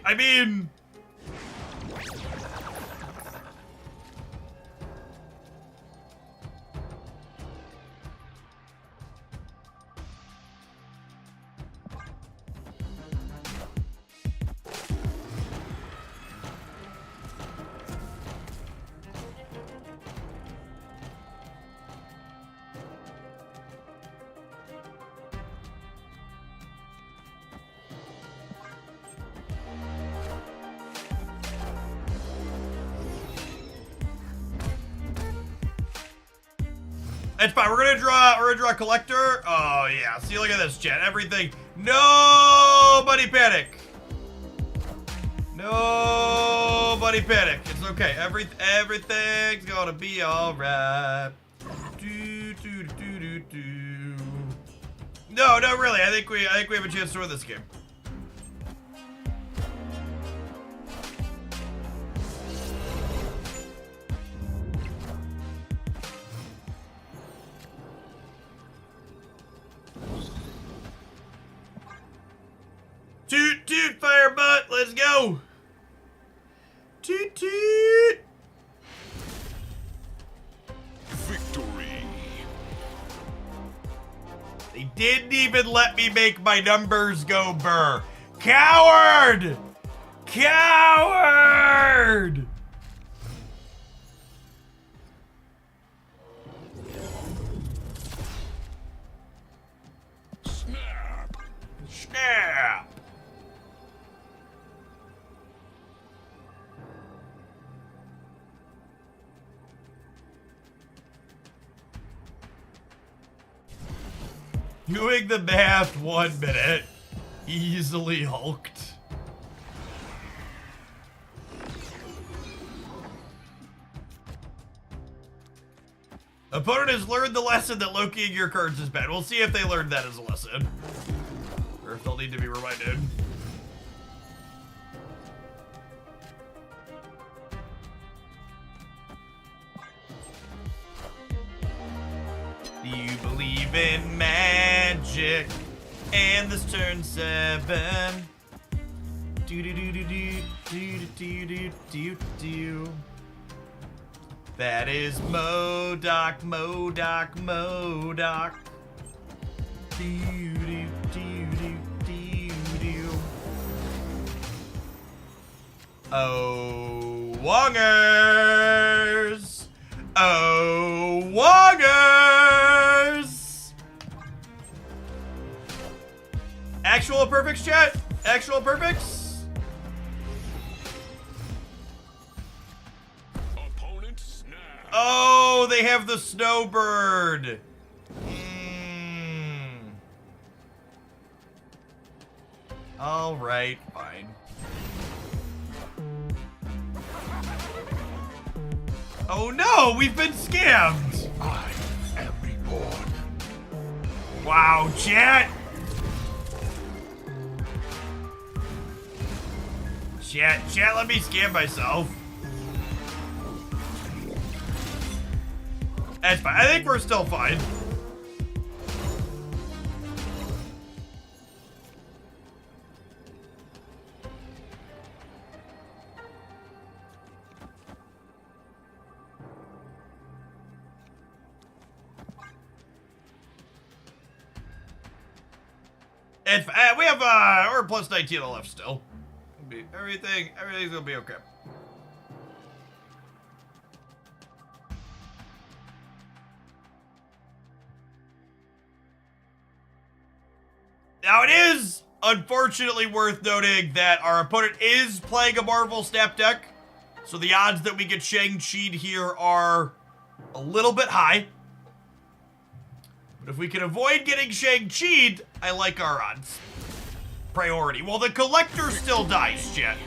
right? I mean... It's fine. We're gonna draw collector. Oh yeah. See, look at this, chat. Everything. Nobody panic. Nobody panic. It's okay. Everything's gonna be alright. No, really. I think we have a chance to win this game. Toot toot fire butt, let's go. Toot toot. Victory. They didn't even let me make my numbers go burr. Coward! Coward! Snap. Snap! Doing the math 1 minute. Easily hulked. Opponent has learned the lesson that Lokiing your cards is bad. We'll see if they learned that as a lesson. Or if they'll need to be reminded. Do you believe in magic? And this turn 7. Do do do do do do do do do do. That is Modoc, Modoc, Modoc. Do do do do do do. Oh, Wongers! Oh, Wongers! Actual perfects, chat? Actual perfects? Opponent snap. Oh, they have the snowbird. All right, fine. Oh no, we've been scammed. I am reborn. Wow, chat. Chat, let me scam myself. That's fine. I think we're still fine. And we have we're plus 19 left still. Everything's gonna be okay. Now it is unfortunately worth noting that our opponent is playing a Marvel Snap deck, so the odds that we get Shang-Chi'd here are a little bit high. But if we can avoid getting Shang-Chi'd, I like our odds. Priority. Well, the collector still dies, chat.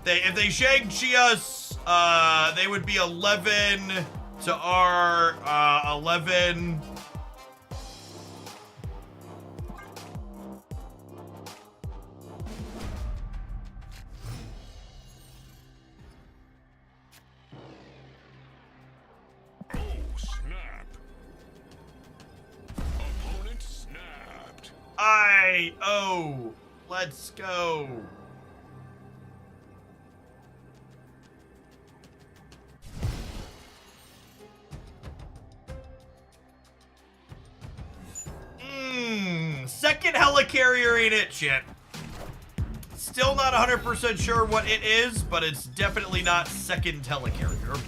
If they Shang-Chi us, they would be 11 to our 11. Let's go. Second helicarrier ain't it, shit. Still not 100% sure what it is, but it's definitely not second helicarrier.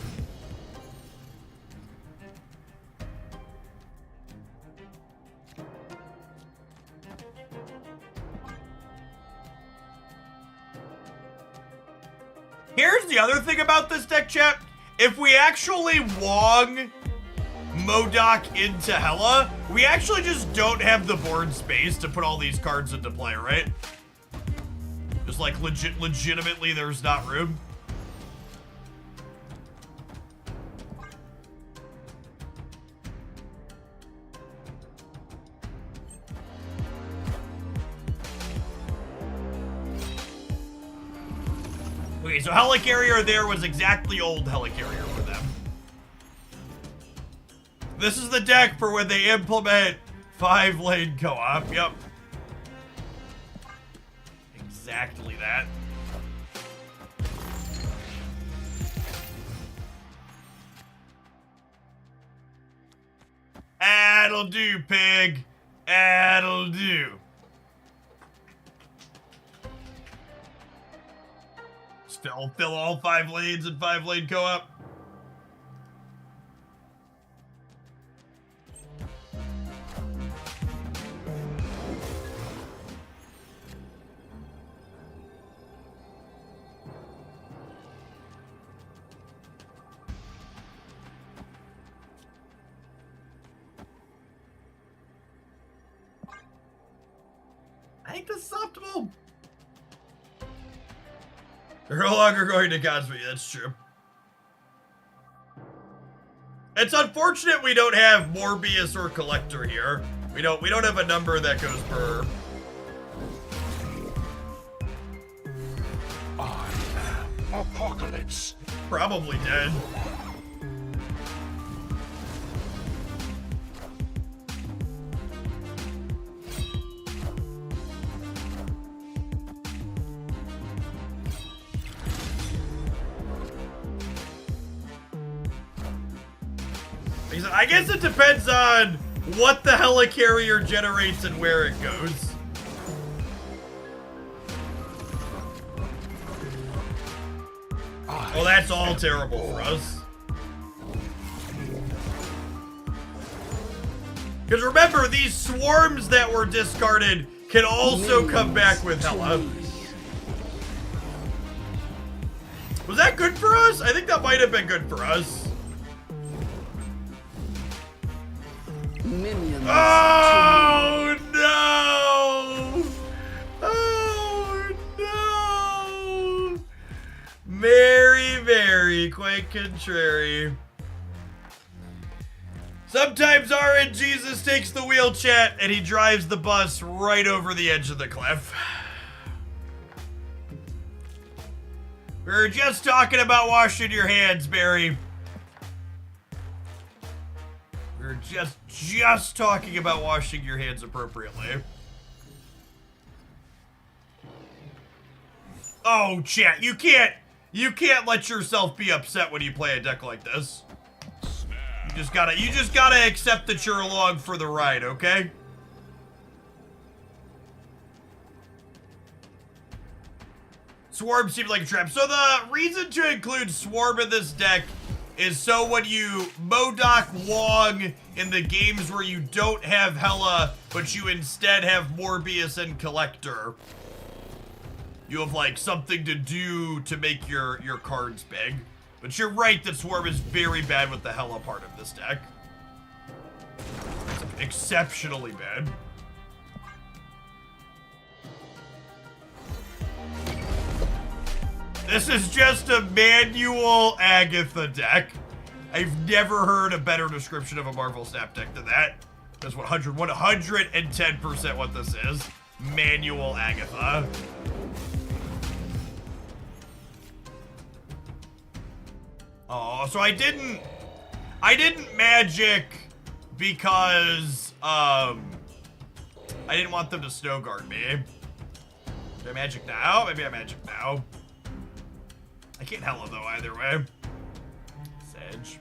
Here's the other thing about this deck, chat. If we actually Wong MODOK into Hela, we actually just don't have the board space to put all these cards into play, right? Just like legitimately there's not room. Okay, so Helicarrier there was exactly old Helicarrier for them. This is the deck for when they implement 5-lane co-op. Yep. Exactly that. That'll do, pig. That'll do. Fill all 5 lanes in 5-lane co-op. I think this is optimal. They're no longer going to Cosby, that's true. It's unfortunate we don't have Morbius or Collector here. We don't have a number that goes per. I am Apocalypse. Probably dead. I guess it depends on what the helicarrier generates and where it goes. Oh, that's all terrible for us. Because remember, these swarms that were discarded can also come back with Hela. Was that good for us? I think that might have been good for us. Minions. Oh no! Oh no! Very, very quite contrary. Sometimes RNGesus takes the wheel, chat, and he drives the bus right over the edge of the cliff. We were just talking about washing your hands, Barry. We were just talking about washing your hands appropriately. Oh, chat, you can't let yourself be upset when you play a deck like this. You just gotta accept that you're along for the ride, okay? Swarm seemed like a trap. So the reason to include Swarm in this deck is so when you MODOK Wong in the games where you don't have Hela, but you instead have Morbius and Collector, you have like something to do to make your cards big. But you're right that Swarm is very bad with the Hela part of this deck. It's exceptionally bad. This is just a manual Agatha deck. I've never heard a better description of a Marvel Snap deck than that. That's 110% what this is. Manual Agatha. Oh, so I didn't magic because I didn't want them to snow guard me. Should I magic now? Maybe I magic now. I can't hella though either way. Sedge.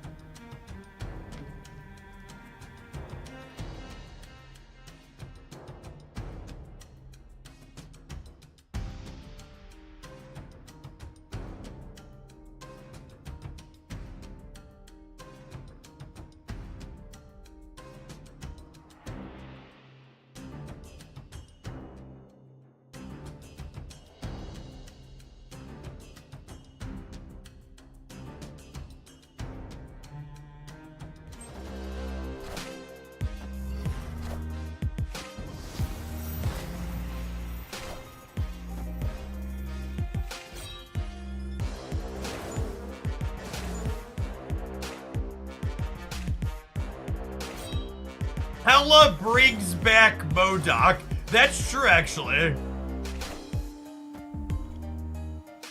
Hella brings back MODOK. That's true, actually.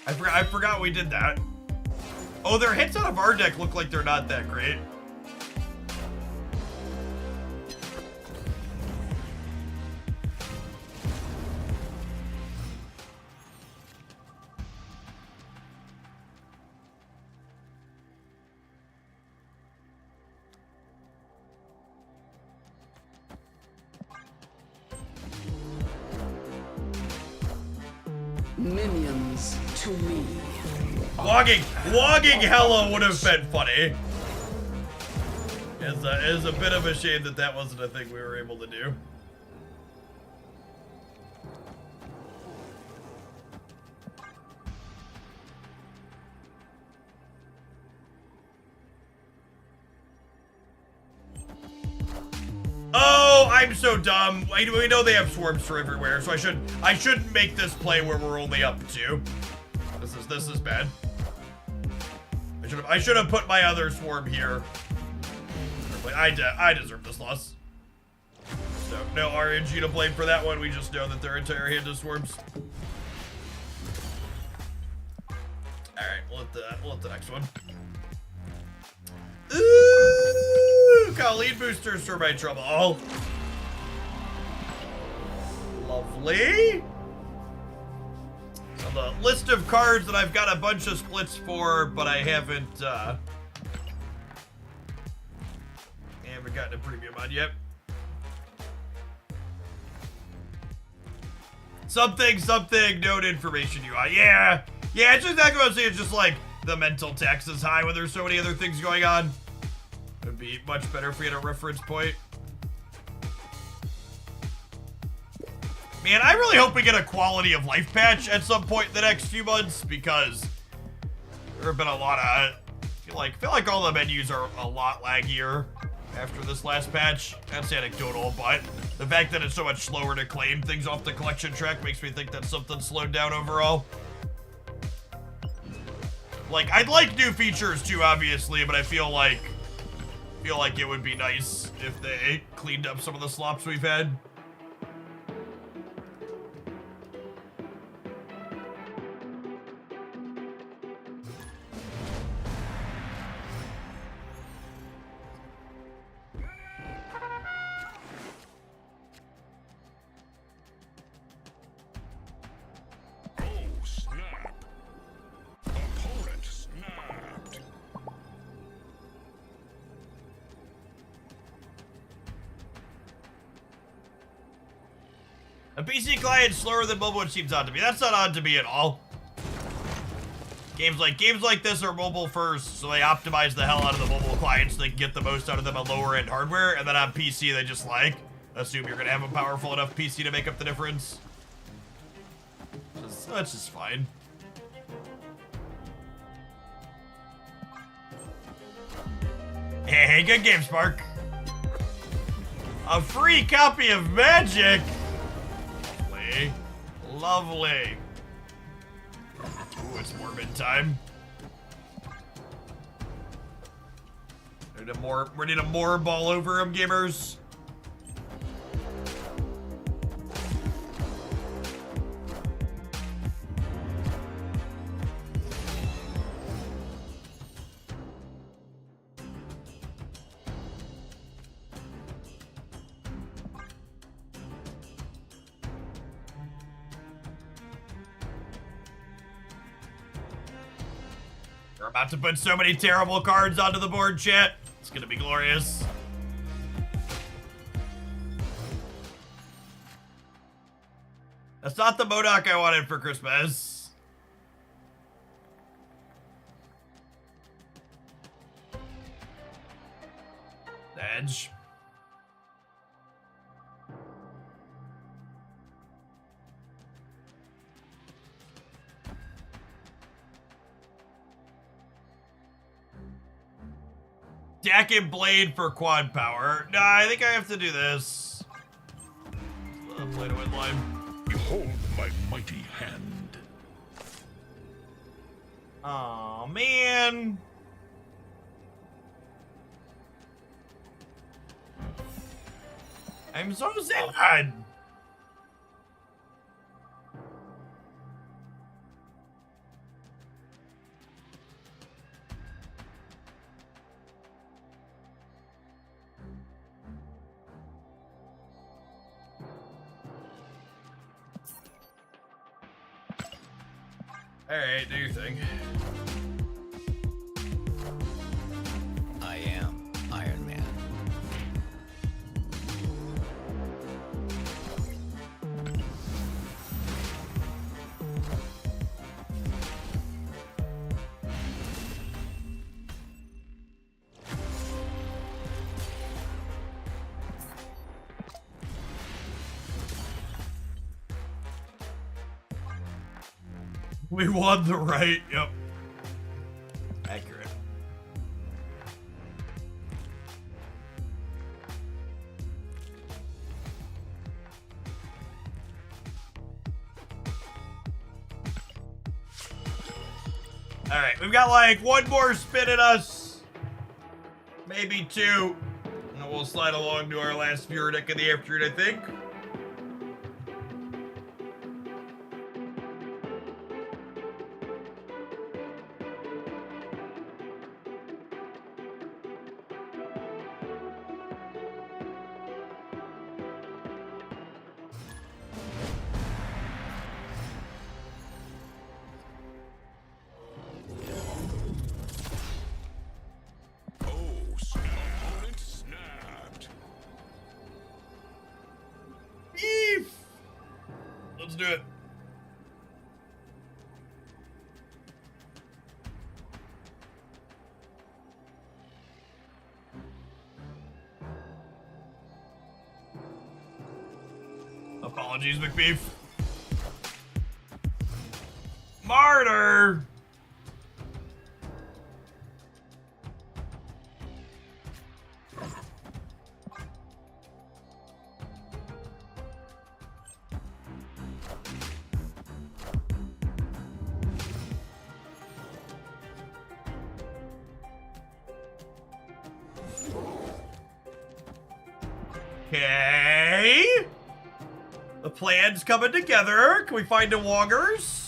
I forgot we did that. Oh, their hits out of our deck look like they're not that great. Minions to me. Wogging hella would have been funny. It's a bit of a shame that that wasn't a thing we were able to do. Oh, I'm so dumb. We know they have swarms for everywhere, so I shouldn't make this play where we're only up 2. This is bad. I should have put my other swarm here. I deserve this loss. So no RNG to blame for that one. We just know that their entire hand is swarms. All right, we'll let the next one. Ooh, Colleen boosters for my trouble. Lovely. So the list of cards that I've got a bunch of splits for, but I haven't gotten a premium on yet. Something, known information UI. Yeah, it's exactly what I'm saying. It's just like the mental tax is high when there's so many other things going on. It would be much better if we had a reference point. Man, I really hope we get a quality of life patch at some point in the next few months, because there have been a lot of, I feel like all the menus are a lot laggier after this last patch. That's anecdotal, but the fact that it's so much slower to claim things off the collection track makes me think that something slowed down overall. Like, I'd like new features too, obviously, but I feel like it would be nice if they cleaned up some of the slops we've had. A PC client slower than mobile, it seems odd to me. That's not odd to me at all. Games like this are mobile first, so they optimize the hell out of the mobile clients so they can get the most out of them on lower end hardware, and then on PC they just assume you're gonna have a powerful enough PC to make up the difference. That's just fine. Hey, good game, Spark. A free copy of Magic. Lovely. Ooh, it's Morbid time. Ready to morb all over him, gamers. We're about to put so many terrible cards onto the board, chat. It's gonna be glorious. That's not the MODOK I wanted for Christmas. Edge. Deck and Blade for quad power. Nah, I think I have to do this. Play to win line. Behold my mighty hand. Aw, man. I'm so sad. Alright, do your thing. I am Iron Man. We won the right. Yep. Accurate. All right, we've got like one more spin in us. Maybe two. And we'll slide along to our last viewer deck of the afternoon, I think. Let's do it. Apologies, McBeef. Martyr! Okay. The plan's coming together. Can we find a Wongers?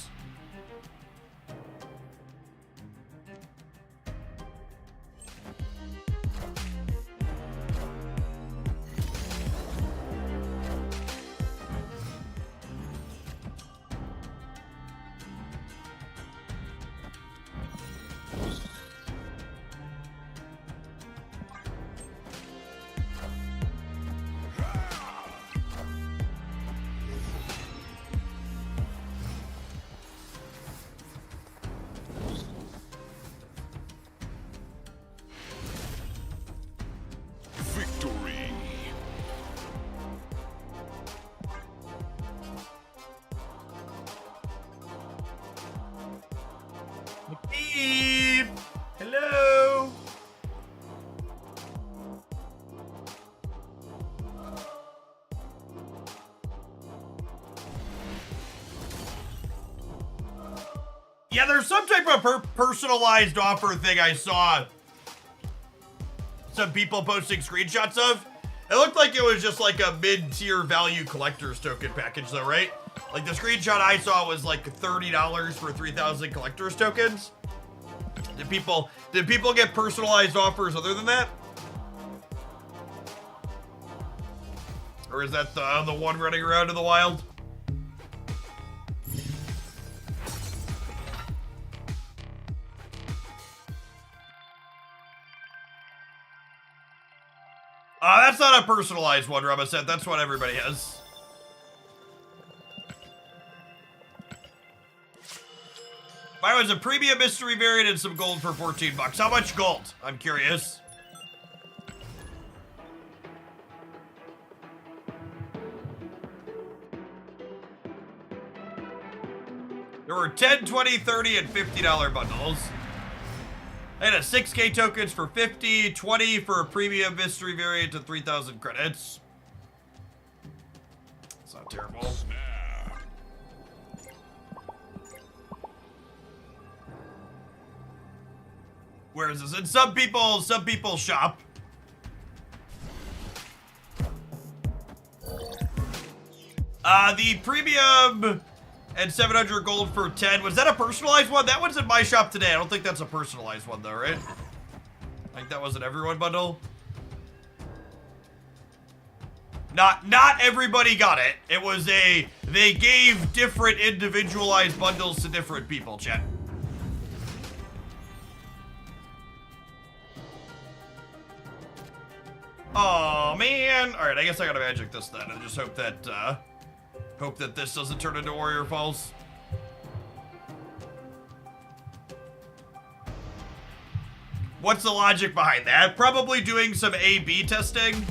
Victory. McBeef! Hello! Yeah, there's some type of personalized offer thing I saw some people posting screenshots of. It looked like it was just like a mid-tier value collector's token package though, right? Like the screenshot I saw was like $30 for 3,000 collector's tokens. Did people get personalized offers other than that? Or is that the one running around in the wild? want a personalized one, Rama said. That's what everybody has. Mine was a premium mystery variant and some gold for 14 bucks. How much gold? I'm curious. There were 10, 20, 30, and $50 bundles. I had a 6K tokens for 50, 20 for a premium mystery variant to 3,000 credits. It's not terrible. Where is this? And some people shop. The premium and 700 gold for 10. Was that a personalized one? That one's in my shop today. I don't think that's a personalized one though, right? I think that was an everyone bundle. Not everybody got it. It was they gave different individualized bundles to different people, chat. Oh man. Alright, I guess I gotta magic this then and just hope that this doesn't turn into Warrior Falls. What's the logic behind that? Probably doing some A/B testing.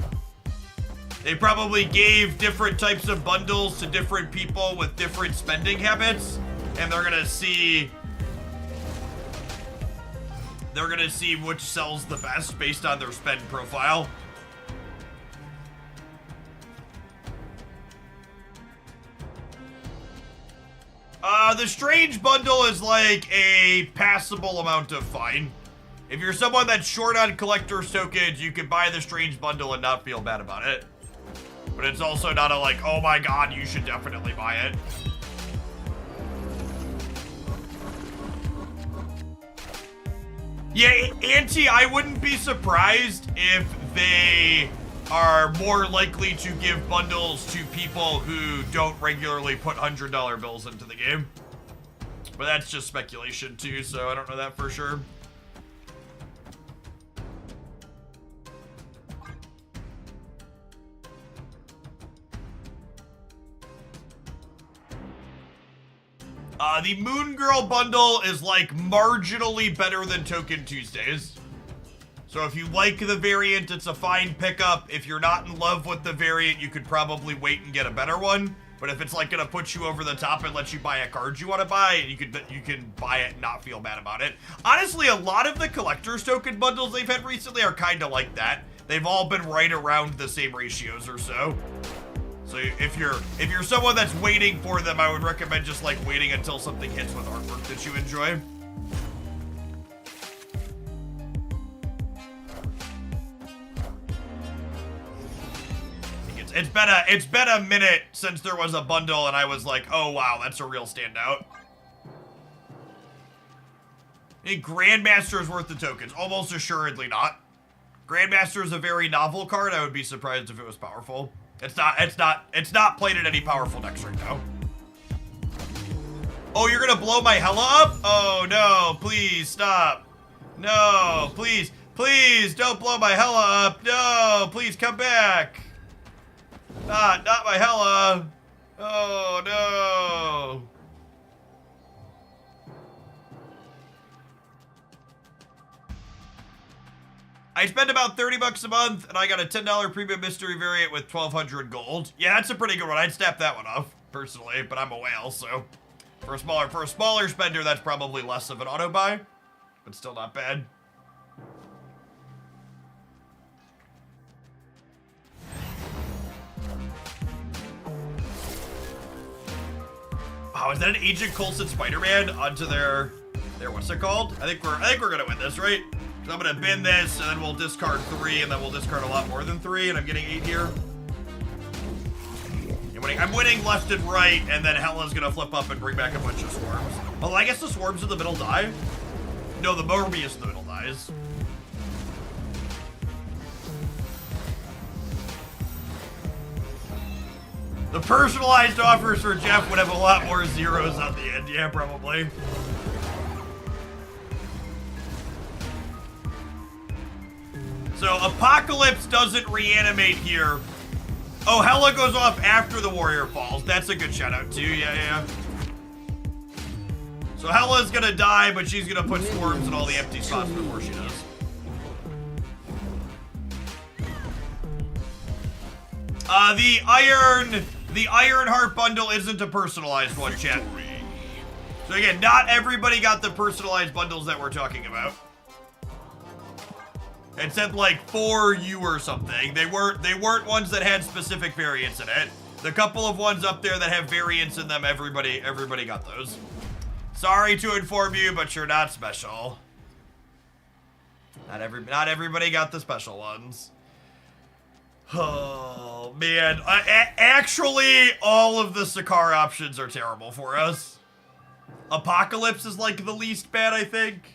They probably gave different types of bundles to different people with different spending habits, and they're gonna see which sells the best based on their spend profile. The Strange bundle is like a passable amount of fine. If you're someone that's short on collector's tokens, you can buy the Strange bundle and not feel bad about it. But it's also not a like, oh my god, you should definitely buy it. Yeah, Auntie, I wouldn't be surprised if they are more likely to give bundles to people who don't regularly put $100 bills into the game. But that's just speculation too, so I don't know that for sure. The Moon Girl bundle is like marginally better than Token Tuesdays. So if you like the variant, it's a fine pickup. If you're not in love with the variant, you could probably wait and get a better one. But if it's like gonna put you over the top and let you buy a card you want to buy, you can buy it and not feel bad about it. Honestly, a lot of the collector's token bundles they've had recently are kind of like that. They've all been right around the same ratios or so. So if you're someone that's waiting for them, I would recommend just like waiting until something hits with artwork that you enjoy. It's been a minute since there was a bundle and I was like, oh wow, that's a real standout. I think Grandmaster is worth the tokens. Almost assuredly not. Grandmaster is a very novel card. I would be surprised if it was powerful. It's not played in any powerful decks right now. Oh, you're gonna blow my Hella up? Oh no, please stop. No, please don't blow my Hella up. No, please come back. Not my Hella. Oh no. I spend about 30 bucks a month, and I got a $10 premium mystery variant with 1,200 gold. Yeah, that's a pretty good one. I'd snap that one off, personally, but I'm a whale, so for a smaller spender, that's probably less of an auto buy, but still not bad. Wow, is that an Agent Coulson Spider-Man onto their what's it called? I think we're gonna win this, right? I'm gonna bin this, and then we'll discard 3, and then we'll discard a lot more than 3, and I'm getting 8 here. I'm winning left and right, and then Hella's gonna flip up and bring back a bunch of swarms. Although I guess the swarms in the middle die. No, the Morbius in the middle dies. The personalized offers for Jeff would have a lot more zeros on the end. Yeah, probably. So Apocalypse doesn't reanimate here. Oh, Hela goes off after the warrior falls. That's a good shout out too. Yeah. So Hela's gonna die, but she's gonna put swarms in all the empty spots before she does. The Iron Heart bundle isn't a personalized one, chat. So again, not everybody got the personalized bundles that we're talking about. It said like for you or something. They weren't ones that had specific variants in it. The couple of ones up there that have variants in them, everybody got those. Sorry to inform you, but you're not special. Not everybody got the special ones. Oh, man. Actually, all of the Sakaar options are terrible for us. Apocalypse is like the least bad, I think.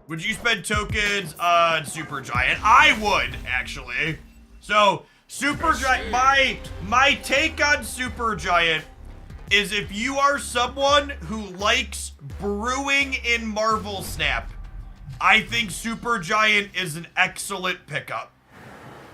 Would you spend tokens on Supergiant? I would, actually. So, Supergiant, my take on Supergiant is if you are someone who likes brewing in Marvel Snap, I think Supergiant is an excellent pickup.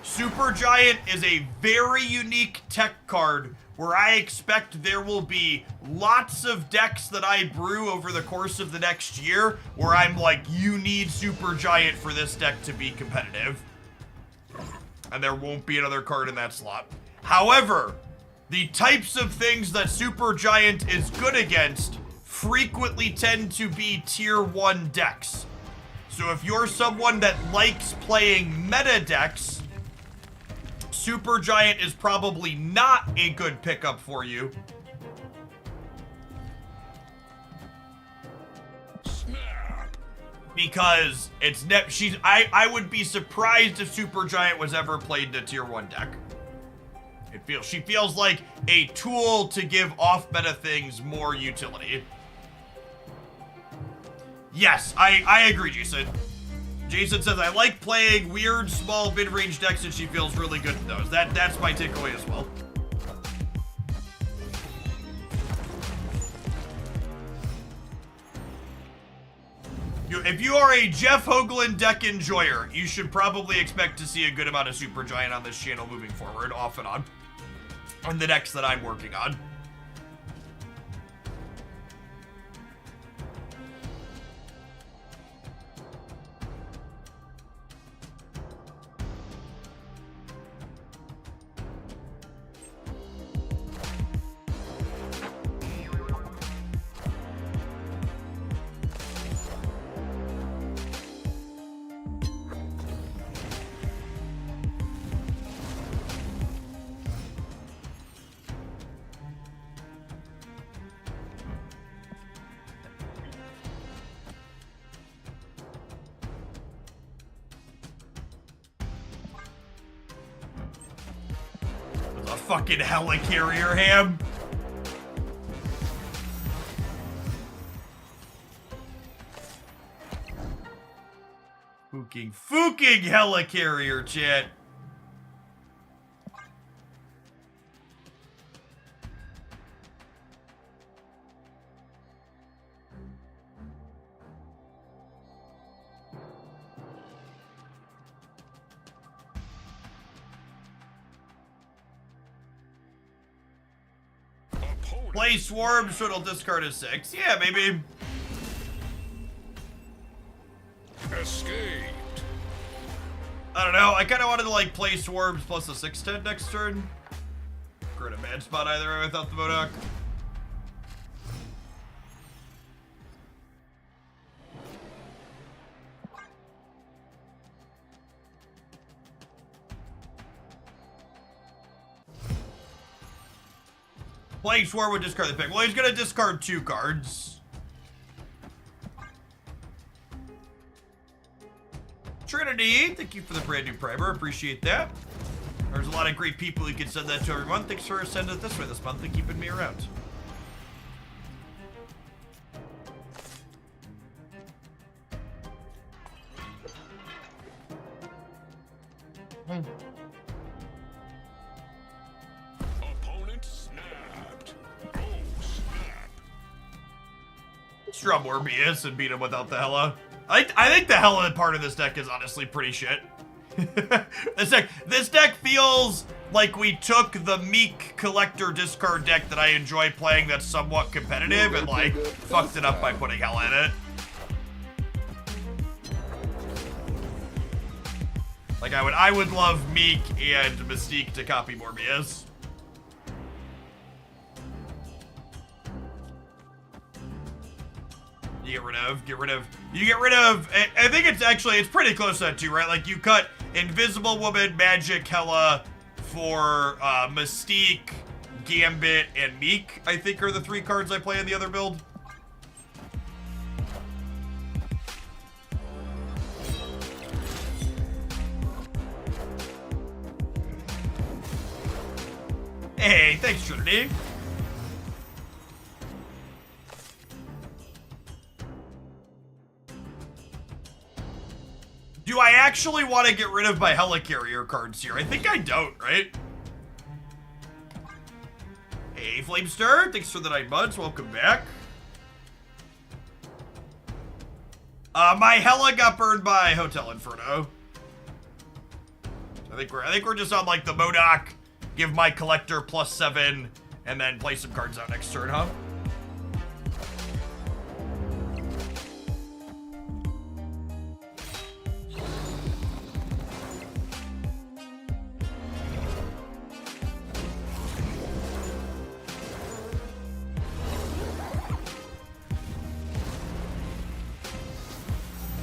Supergiant is a very unique tech card where I expect there will be lots of decks that I brew over the course of the next year where I'm like, you need Supergiant for this deck to be competitive. And there won't be another card in that slot. However, the types of things that Supergiant is good against frequently tend to be tier 1 decks. So if you're someone that likes playing meta decks, Supergiant is probably not a good pickup for you. Snap. Because it's I would be surprised if Supergiant was ever played in a tier 1 deck. She feels like a tool to give off-meta things more utility. Yes, I agree, Jason. Jason says, I like playing weird, small, mid-range decks, and she feels really good at those. That's my takeaway as well. If you are a Jeff Hoagland deck enjoyer, you should probably expect to see a good amount of Supergiant on this channel moving forward, off and on the decks that I'm working on. Fucking helicarrier ham. Fucking helicarrier, chat. Play Swarm, so it'll discard a 6. Yeah, maybe. Escaped. I don't know. I kind of wanted to like play Swarms plus a 6/10 next turn. We're in a bad spot either way without the Modoc. Playing Swarm would discard the pick. Well, he's going to discard 2 cards. Trinity, thank you for the brand new primer. Appreciate that. There's a lot of great people who can send that to every month. Thanks for sending it this way this month and keeping me around. draw Morbius and beat him without the Hella. I think the Hella part of this deck is honestly pretty shit. This deck feels like we took the Meek Collector discard deck that I enjoy playing that's somewhat competitive and like fucked it up by putting Hella in it. Like I would love Meek and Mystique to copy Morbius. You get rid of, I think it's pretty close to that too, right? Like you cut Invisible Woman, Magic, Hella for Mystique, Gambit, and Meek, I think are the 3 cards I play in the other build. Hey, thanks, Trinity. Do I actually want to get rid of my Helicarrier cards here? I think I don't, right? Hey, Flamestar, thanks for the 9 months. Welcome back. My Hella got burned by Hotel Inferno. I think we're just on like the MODOK, give my collector +7, and then play some cards out next turn, huh?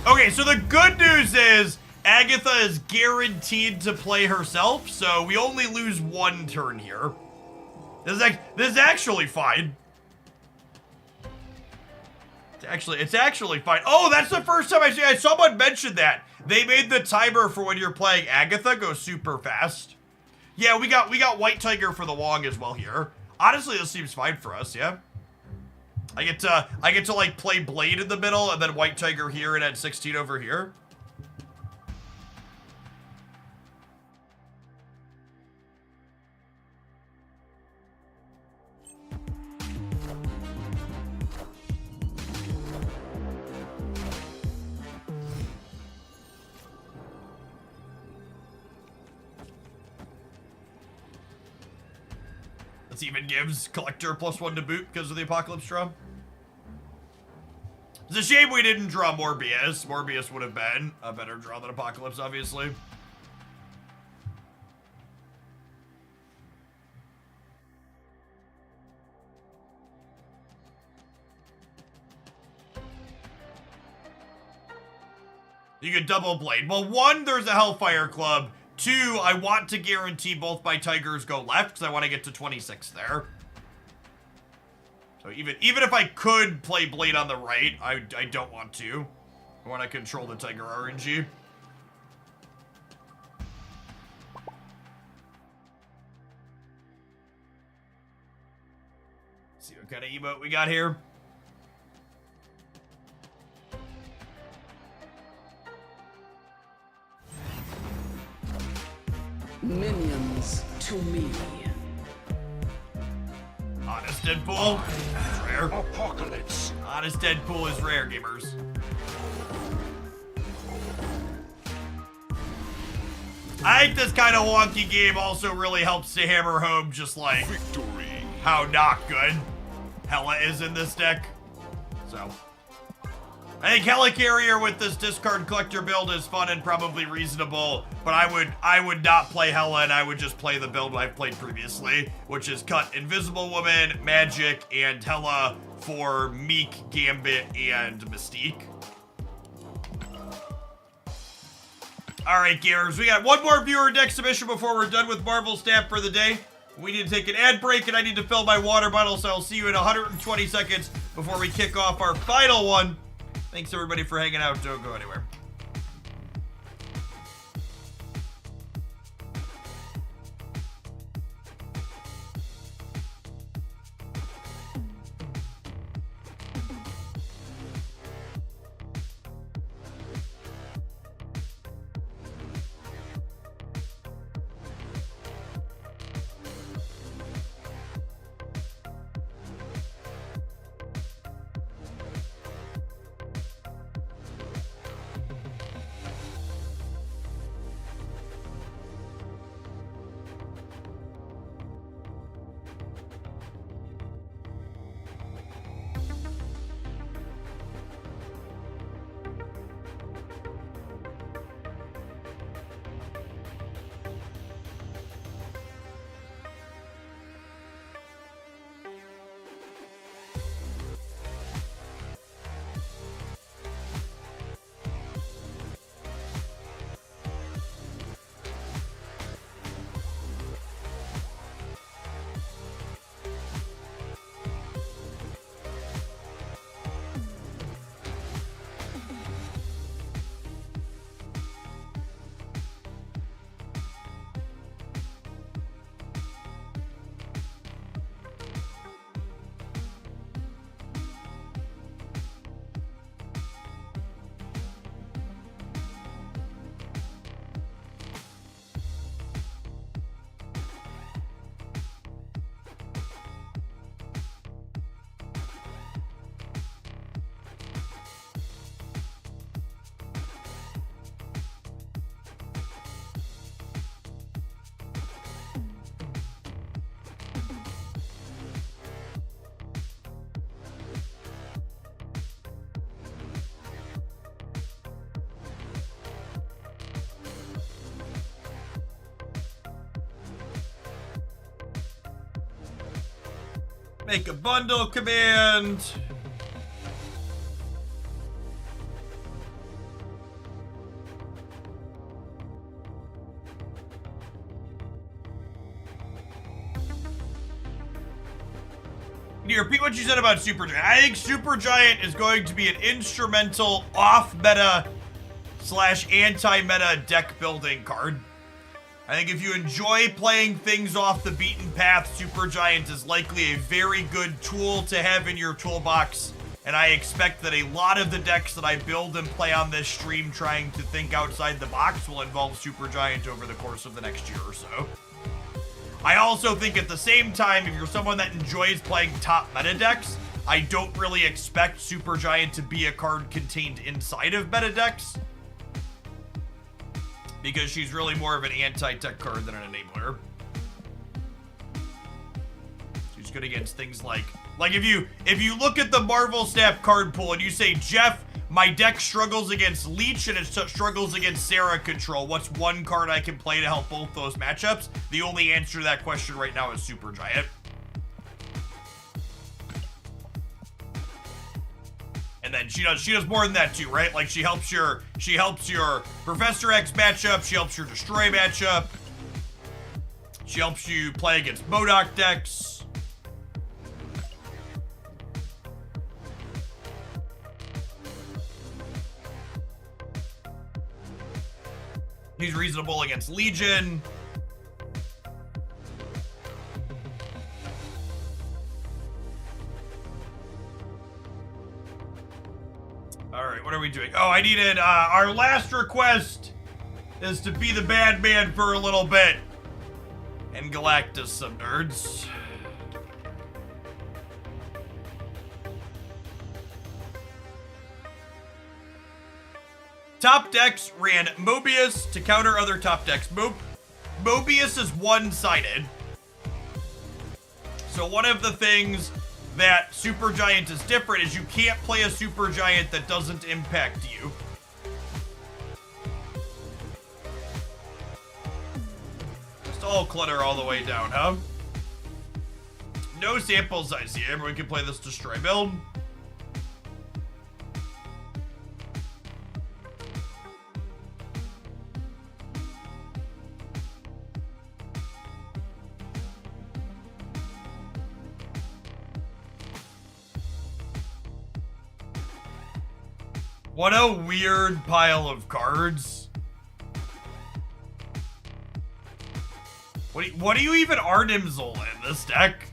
Okay, so the good news is Agatha is guaranteed to play herself, so we only lose 1 turn here. This is actually fine. It's actually fine. Oh, that's the first time I see someone mentioned that. They made the timer for when you're playing Agatha go super fast. Yeah, we got White Tiger for the Wong as well here. Honestly, this seems fine for us, yeah. I get to like play Blade in the middle and then White Tiger here and at 16 over here. This even gives Collector +1 to boot because of the Apocalypse draw. It's a shame we didn't draw Morbius. Morbius would have been a better draw than Apocalypse, obviously. You could double Blade. Well, 1, there's a Hellfire Club. 2, I want to guarantee both my Tigers go left because I want to get to 26 there. So even if I could play Blade on the right, I don't want to. I want to control the Tiger RNG. See what kind of emote we got here. Minions to me. Honest Deadpool is rare. Apocalypse. Honest Deadpool is rare, gamers. I think this kind of wonky game also really helps to hammer home just like victory. How not good Hella is in this deck. So I think Helicarrier with this discard collector build is fun and probably reasonable, but I would not play Hella and I would just play the build I've played previously, which is cut Invisible Woman, Magic, and Hella for Meek, Gambit, and Mystique. Alright, gamers, we got 1 more viewer deck submission before we're done with Marvel Stamp for the day. We need to take an ad break and I need to fill my water bottle, so I'll see you in 120 seconds before we kick off our final one. Thanks everybody for hanging out. Don't go anywhere. Make a bundle command. Can you repeat what you said about Supergiant? I think Supergiant is going to be an instrumental off-meta / anti-meta deck building card. I think if you enjoy playing things off the beaten path, Supergiant is likely a very good tool to have in your toolbox, and I expect that a lot of the decks that I build and play on this stream trying to think outside the box will involve Supergiant over the course of the next year or so. I also think at the same time, if you're someone that enjoys playing top meta decks, I don't really expect Supergiant to be a card contained inside of meta decks, because she's really more of an anti-tech card than an enabler. She's good against things like if you look at the Marvel Snap card pool and you say, Jeff, my deck struggles against Leech and it struggles against Sarah Control, what's one card I can play to help both those matchups? The only answer to that question right now is Supergiant. And then she does more than that too, right? Like she helps your Professor X matchup, she helps your Destroy matchup, she helps you play against MODOK decks. He's reasonable against Legion. Alright, what are we doing? Oh, I needed, our last request is to be the bad man for a little bit. And Galactus some nerds. Top decks ran Mobius to counter other top decks. Mobius is one-sided. So one of the things that Supergiant is different is you can't play a Supergiant that doesn't impact you. Just all clutter all the way down, huh? No sample size here, but we can play this Destroy build. What a weird pile of cards. What do you even Arnimzol in this deck?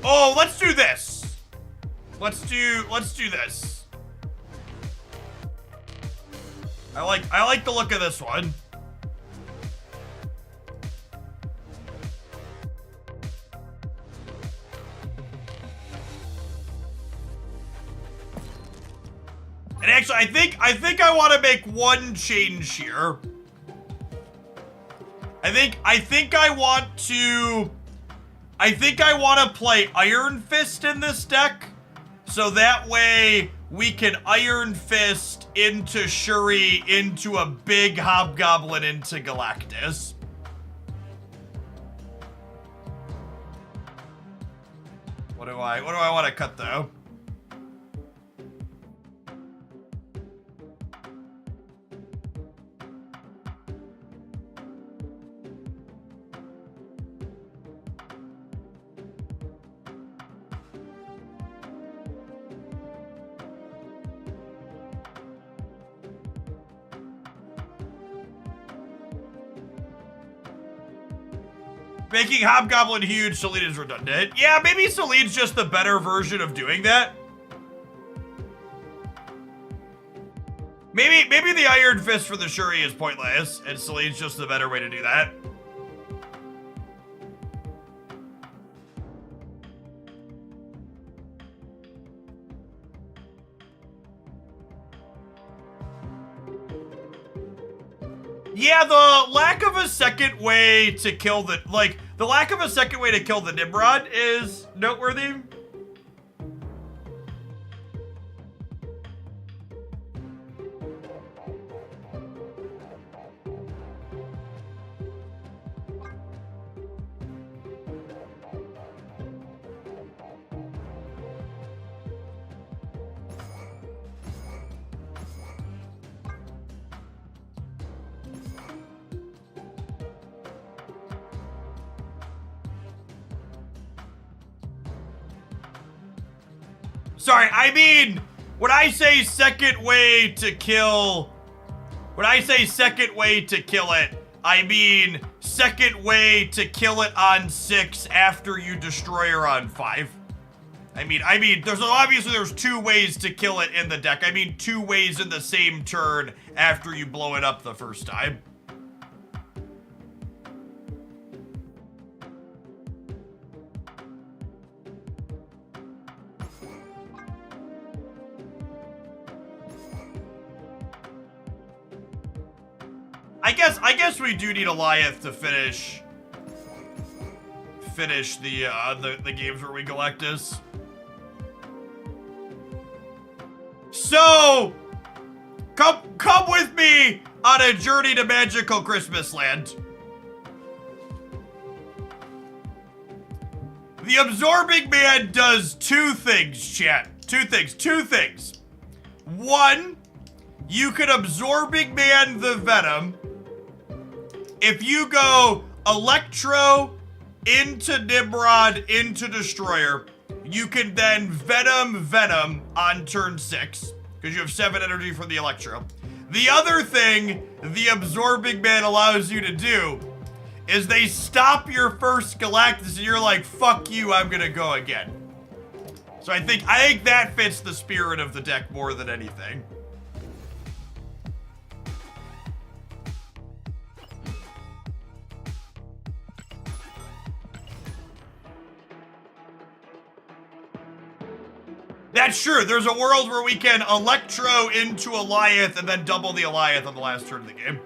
Oh, let's do this. Let's do this. I like the look of this one. And actually, I think I want to make one change here. I think I want to play Iron Fist in this deck, so that way we can Iron Fist into Shuri into a big Hobgoblin into Galactus. What do I want to cut though? Making Hobgoblin huge, Selene is redundant. Yeah, maybe Selene's just the better version of doing that. Maybe the Iron Fist for the Shuri is pointless, and Selene's just the better way to do that. Yeah, the lack of a second way to kill the Nimrod is noteworthy. Sorry, I mean, when I say second way to kill... When I say second way to kill it, I mean second way to kill it on 6 after you destroy her on 5. I mean, obviously there's 2 ways to kill it in the deck. I mean 2 ways in the same turn after you blow it up the first time. I guess we do need Goliath to finish the games where we Galactus. So come with me on a journey to magical Christmas land. The Absorbing Man does 2 things, chat. 2 things. 1, you can Absorbing Man the Venom. If you go Electro into Nimrod into Destroyer, you can then Venom on turn 6, because you have 7 energy for the Electro. The other thing the Absorbing Man allows you to do is they stop your first Galactus and you're like, fuck you, I'm gonna go again. So I think that fits the spirit of the deck more than anything. That's true. There's a world where we can Electro into Goliath and then double the Goliath on the last turn of the game.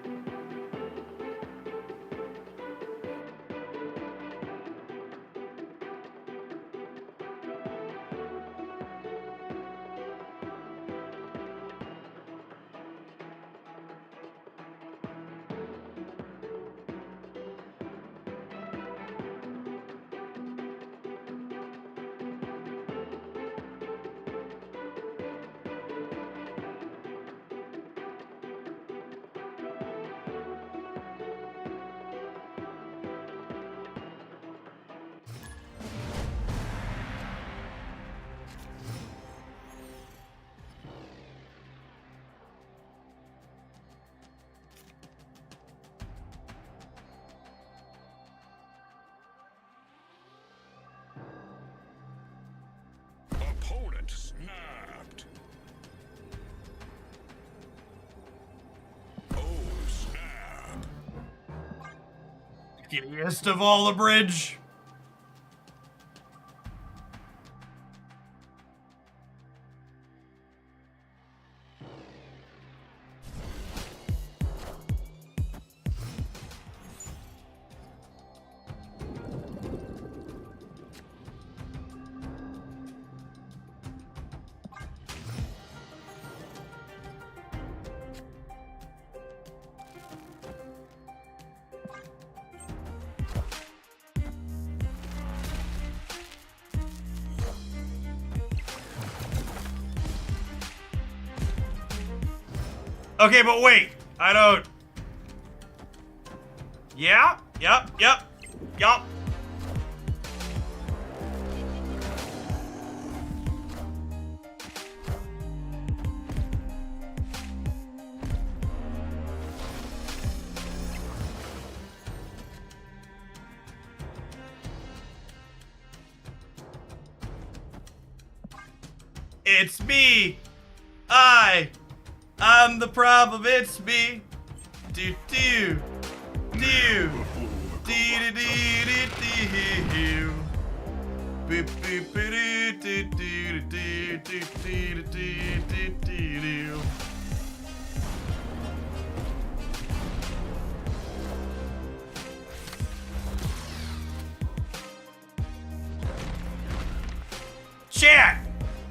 Opponent snapped. Oh, snap. Giddiest of all the bridge. Okay, but wait, I don't... Yeah? Yep. It's me. I'm the problem, it's me. Do do do do do do do. Boop boop do do do do do do do do. Chat!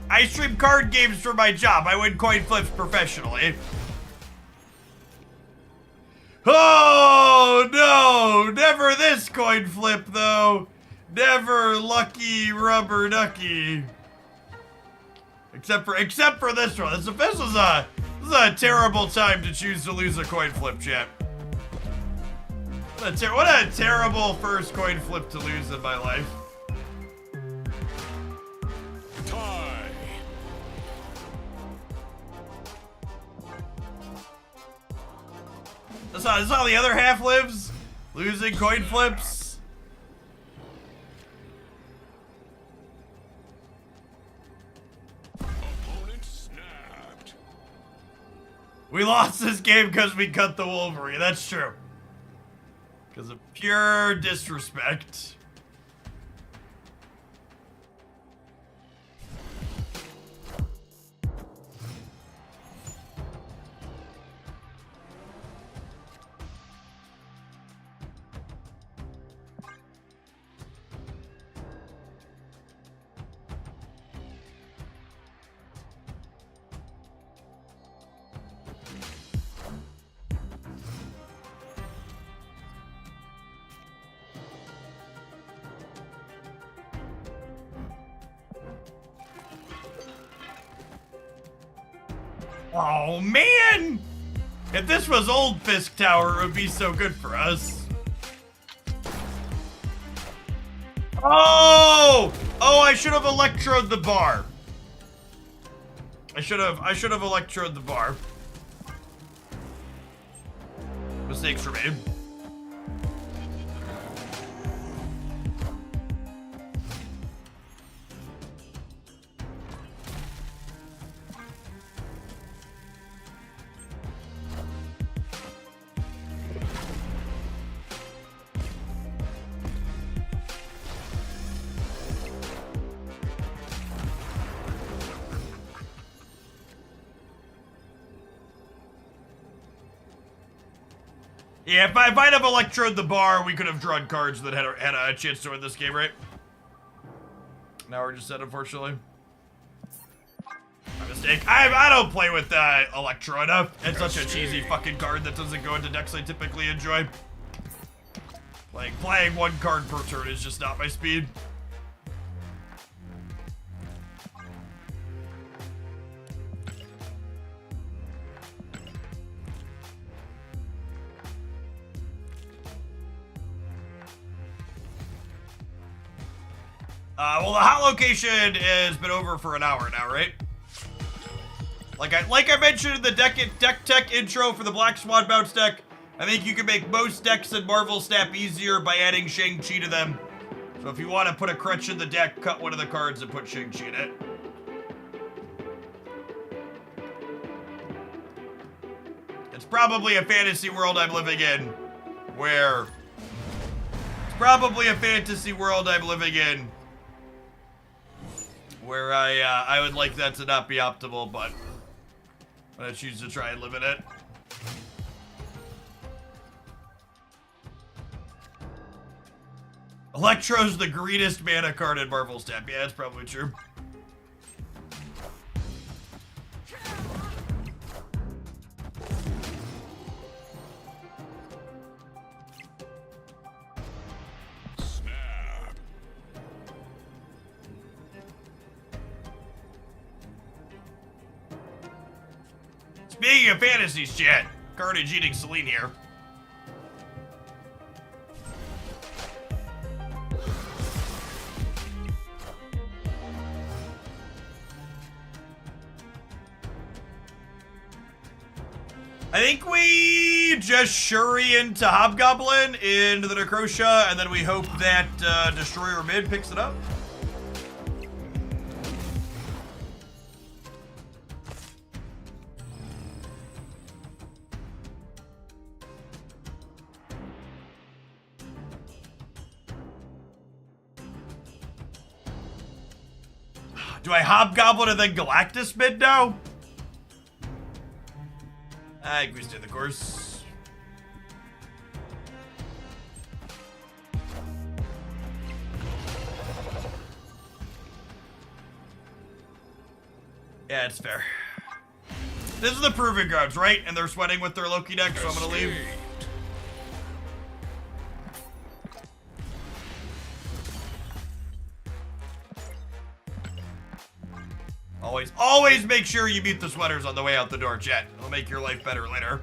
I stream card games for my job. I win coin flips professionally. Oh no! Never this coin flip though. Never lucky rubber ducky. Except for this one. This is a terrible time to choose to lose a coin flip, chat. What a terrible first coin flip to lose in my life. Tie. That's how the other half lives? Losing coin flips? Opponent snapped. We lost this game because we cut the Wolverine. That's true. Because of pure disrespect. Oh, man! If this was old Fisk Tower, it would be so good for us. Oh! Oh, I should have electrode the bar. I should have electrode the bar. Mistakes were made. Yeah, if I'd have electrode the bar, we could have drawn cards that had a chance to win this game, right? Now we're just dead, unfortunately. My mistake. I don't play with Electro enough. It's such a cheesy fucking card that doesn't go into decks I typically enjoy. Like, playing one card per turn is just not my speed. Well, the hot location has been over for an hour now, right? Like I mentioned in the deck tech intro for the Black Swan Bounce deck, I think you can make most decks in Marvel Snap easier by adding Shang-Chi to them. So if you want to put a crutch in the deck, cut one of the cards and put Shang-Chi in it. It's probably a fantasy world I'm living in, where... It's probably a fantasy world I'm living in, where I would like that to not be optimal, but I'm gonna choose to try and live in it. Electro's the greenest mana card in Marvel Snap. Yeah, that's probably true. Speaking of fantasies, chat, Carnage eating Celine here. I think we just Shuri into Hobgoblin into the Necrotia, and then we hope that Destroyer mid picks it up. Do I Hobgoblin and then Galactus mid now? I think we stay the course. Yeah, it's fair. This is the Proving Grounds, right? And they're sweating with their Loki deck, so I'm gonna leave. Always make sure you mute the sweaters on the way out the door, chat. It'll make your life better later.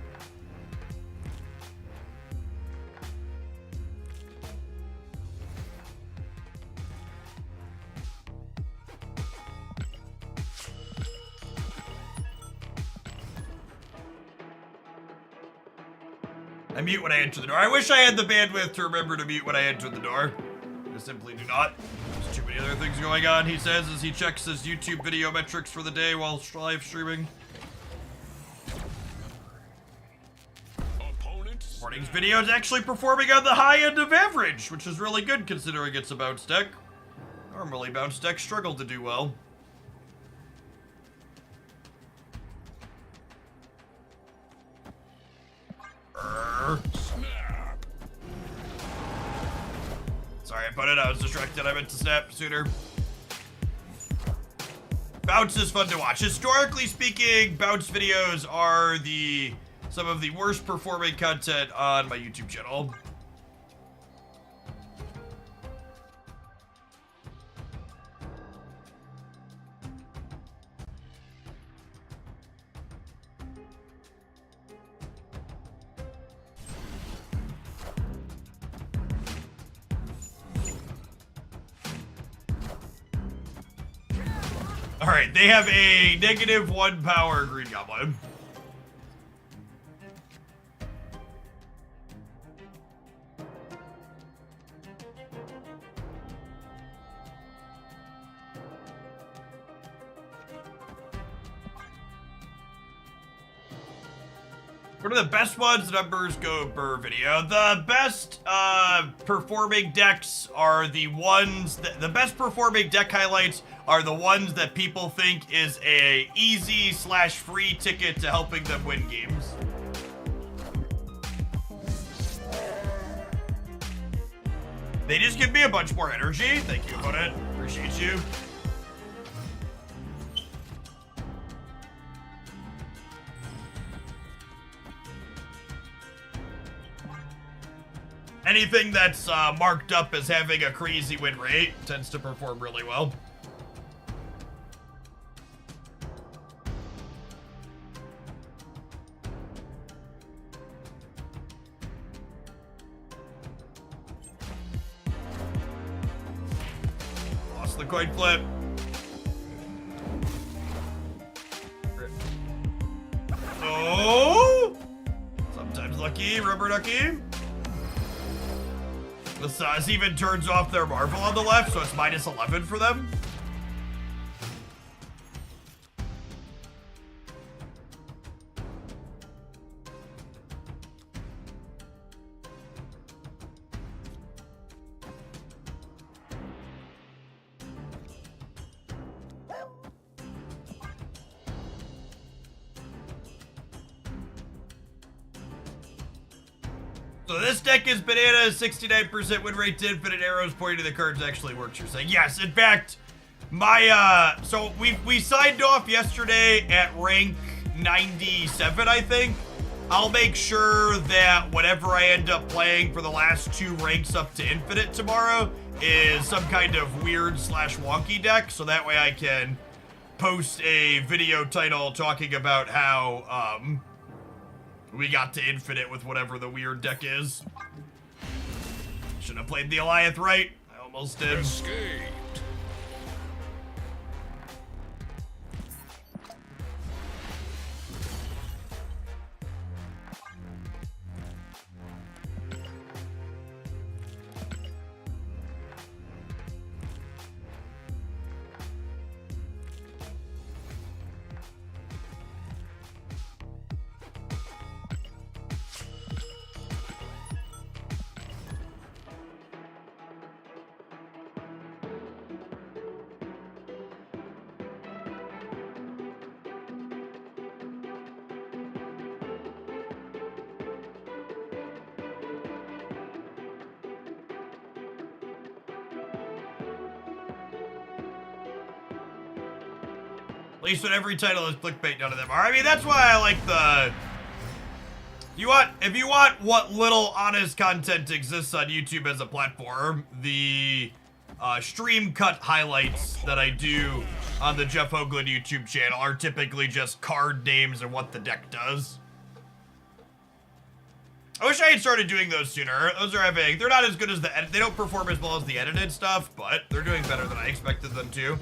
I mute when I enter the door. I wish I had the bandwidth to remember to mute when I enter the door. I simply do not. There's too many other things going on, he says, as he checks his YouTube video metrics for the day while live streaming. Morning's video is actually performing on the high end of average, which is really good considering it's a bounce deck. Normally, bounce decks struggle to do well. Snap. Sorry, I put it. I was distracted. I meant to snap sooner. Bounce is fun to watch. Historically speaking, bounce videos are some of the worst performing content on my YouTube channel. All right, they have a -1 power green goblin. One of the best ones, numbers go Burr video. The best performing decks are the ones the best performing deck highlights are the ones that people think is a easy / free ticket to helping them win games. They just give me a bunch more energy. Thank you, opponent. Appreciate you. Anything that's marked up as having a crazy win rate tends to perform really well. Lost the coin flip. Oh! Sometimes lucky, rubber ducky. This even turns off their Marvel on the left, so it's -11 for them. So this deck is banana, 69% win rate to infinite arrows pointing to the cards actually works, you're saying. Yes, in fact, my, so we signed off yesterday at rank 97, I think. I'll make sure that whatever I end up playing for the last 2 ranks up to infinite tomorrow is some kind of weird / wonky deck, so that way I can post a video title talking about how, we got to infinite with whatever the weird deck is. Should have played the Alliance right. I almost did. Escape. At least when every title is clickbait, none of them are. I mean, that's why I like the... If you want what little honest content exists on YouTube as a platform, the stream cut highlights that I do on the Jeff Hoagland YouTube channel are typically just card names and what the deck does. I wish I had started doing those sooner. They're not as good as they don't perform as well as the edited stuff, but they're doing better than I expected them to.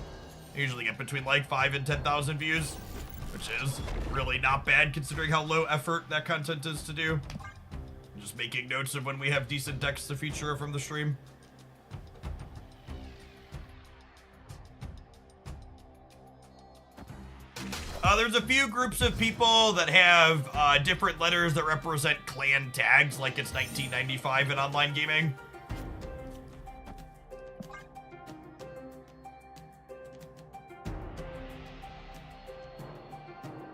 I usually get between like 5 and 10,000 views, which is really not bad considering how low effort that content is to do. Just making notes of when we have decent decks to feature from the stream. There's a few groups of people that have different letters that represent clan tags, like it's 1995 in online gaming.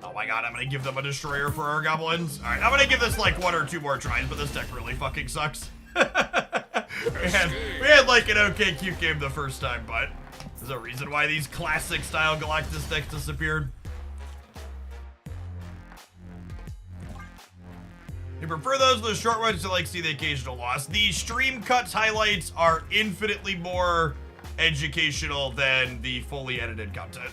Oh my god, I'm gonna give them a destroyer for our goblins. Alright, I'm gonna give this like 1 or 2 more tries, but this deck really fucking sucks. we had like an okay cute game the first time, but there's a reason why these classic style Galactus decks disappeared. You prefer those to the short ones to like see the occasional loss. The stream cuts highlights are infinitely more educational than the fully edited content.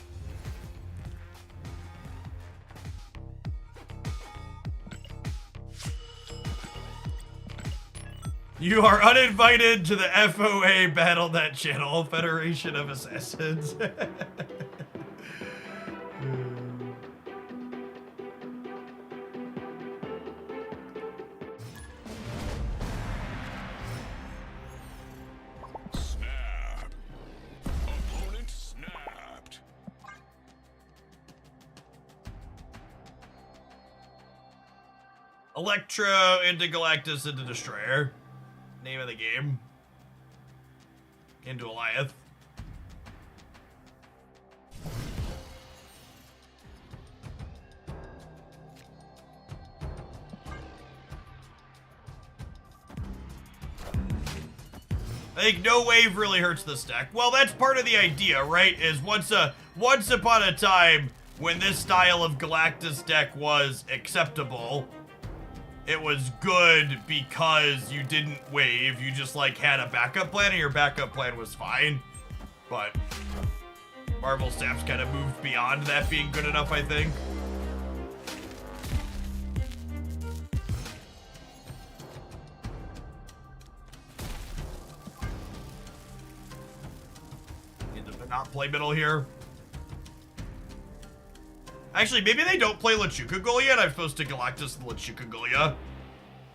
You are uninvited to the FOA BattleNet channel, Federation of Assassins. Snap. Opponent snapped. Electro into Galactus into Destroyer. Name of the game. Into Goliath. I think no wave really hurts this deck. Well, that's part of the idea, right? Is once upon a time, when this style of Galactus deck was acceptable, it was good because you didn't wave. You just like had a backup plan, and your backup plan was fine. But Marvel Snap's kind of moved beyond that being good enough, I think. Need to not play middle here. Actually, maybe they don't play Lechuga Golia, and I'm supposed to Galactus the Lechuga Golia.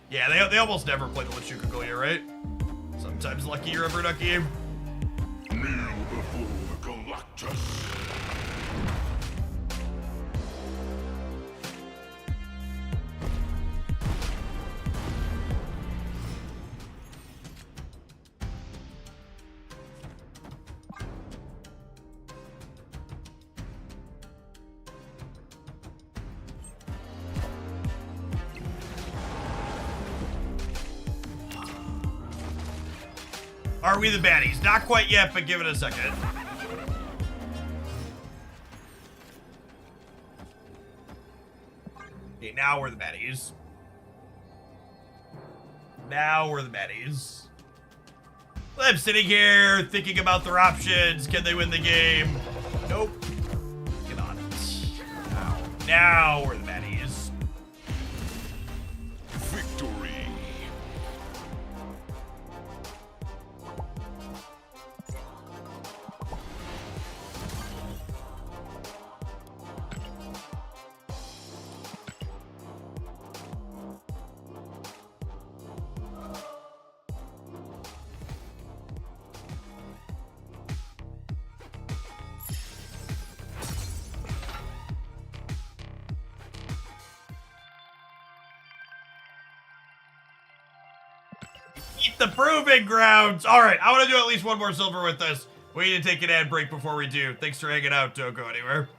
Yeah, they almost never play the Lechuga Golia, right? Sometimes lucky you're ever lucky. Kneel before the Galactus. Are we the baddies? Not quite yet, but give it a second. Okay, now we're the baddies. Now we're the baddies. I'm sitting here thinking about their options. Can they win the game? Nope. Cannot. Now we're the baddies. Victory. Eat the proving grounds. All right, I want to do at least one more silver with this. We need to take an ad break before we do. Thanks for hanging out. Don't go anywhere.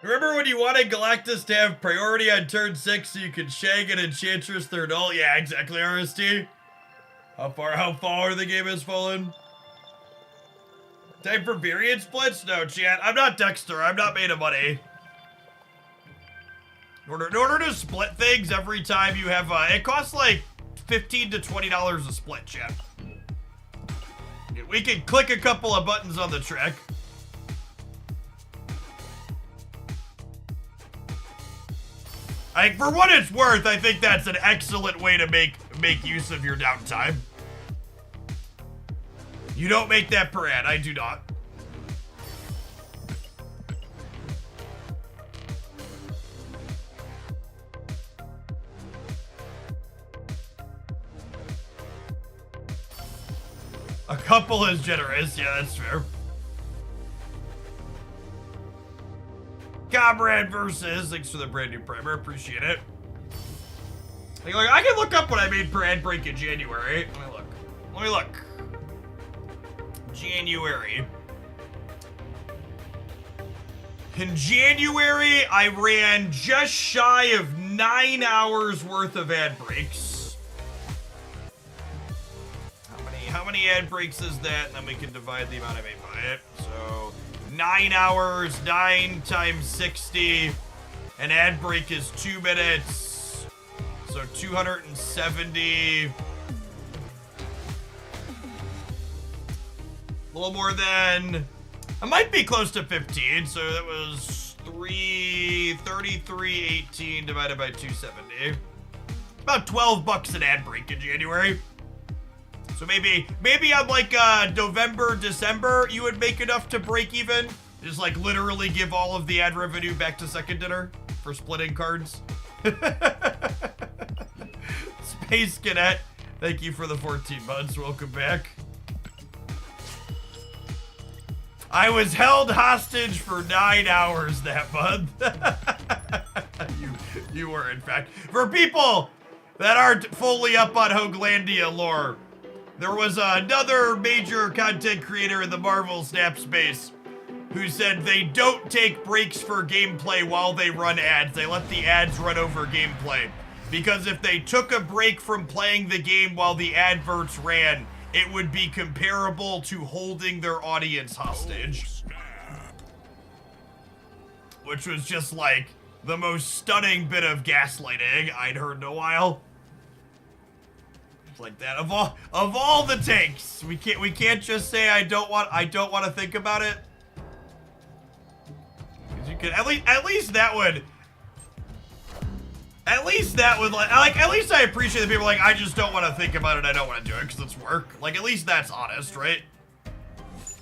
Remember when you wanted Galactus to have priority on turn 6 so you could shag an Enchantress third ult? Yeah, exactly, RST. How far the game has fallen? Time for variant splits? No, chat. I'm not Dexter. I'm not made of money. In order to split things every time you have, it costs like $15 to $20 a split, chat. We can click a couple of buttons on the track. For what it's worth, I think that's an excellent way to make use of your downtime. You don't make that per ad, I do not. A couple is generous, yeah, that's fair. Comrade versus, thanks for the brand new primer, appreciate it. Like, I can look up what I made per ad break in January. Let me look. January. In January, I ran just shy of 9 hours worth of ad breaks. How many ad breaks is that? And then we can divide the amount I made by it. So 9 hours, 9 times 60. An ad break is 2 minutes. So 270. A little more than, I might be close to 15. So that was 33.18 divided by 270. About $12 an ad break in January. So maybe on like November, December, you would make enough to break even. Just like literally give all of the ad revenue back to Second Dinner for splitting cards. Space Cadet, thank you for the 14 months. Welcome back. I was held hostage for 9 hours that month. you were, in fact. For people that aren't fully up on Hoaglandia lore, there was another major content creator in the Marvel Snap space who said they don't take breaks for gameplay while they run ads. They let the ads run over gameplay. Because if they took a break from playing the game while the adverts ran, it would be comparable to holding their audience hostage. Which was just like the most stunning bit of gaslighting I'd heard in a while. Like that, of all the takes, we can't just say I don't want to think about it. Because you could at least that would at least I appreciate the people like I just don't want to think about it. I don't want to do it because it's work. Like at least that's honest, right?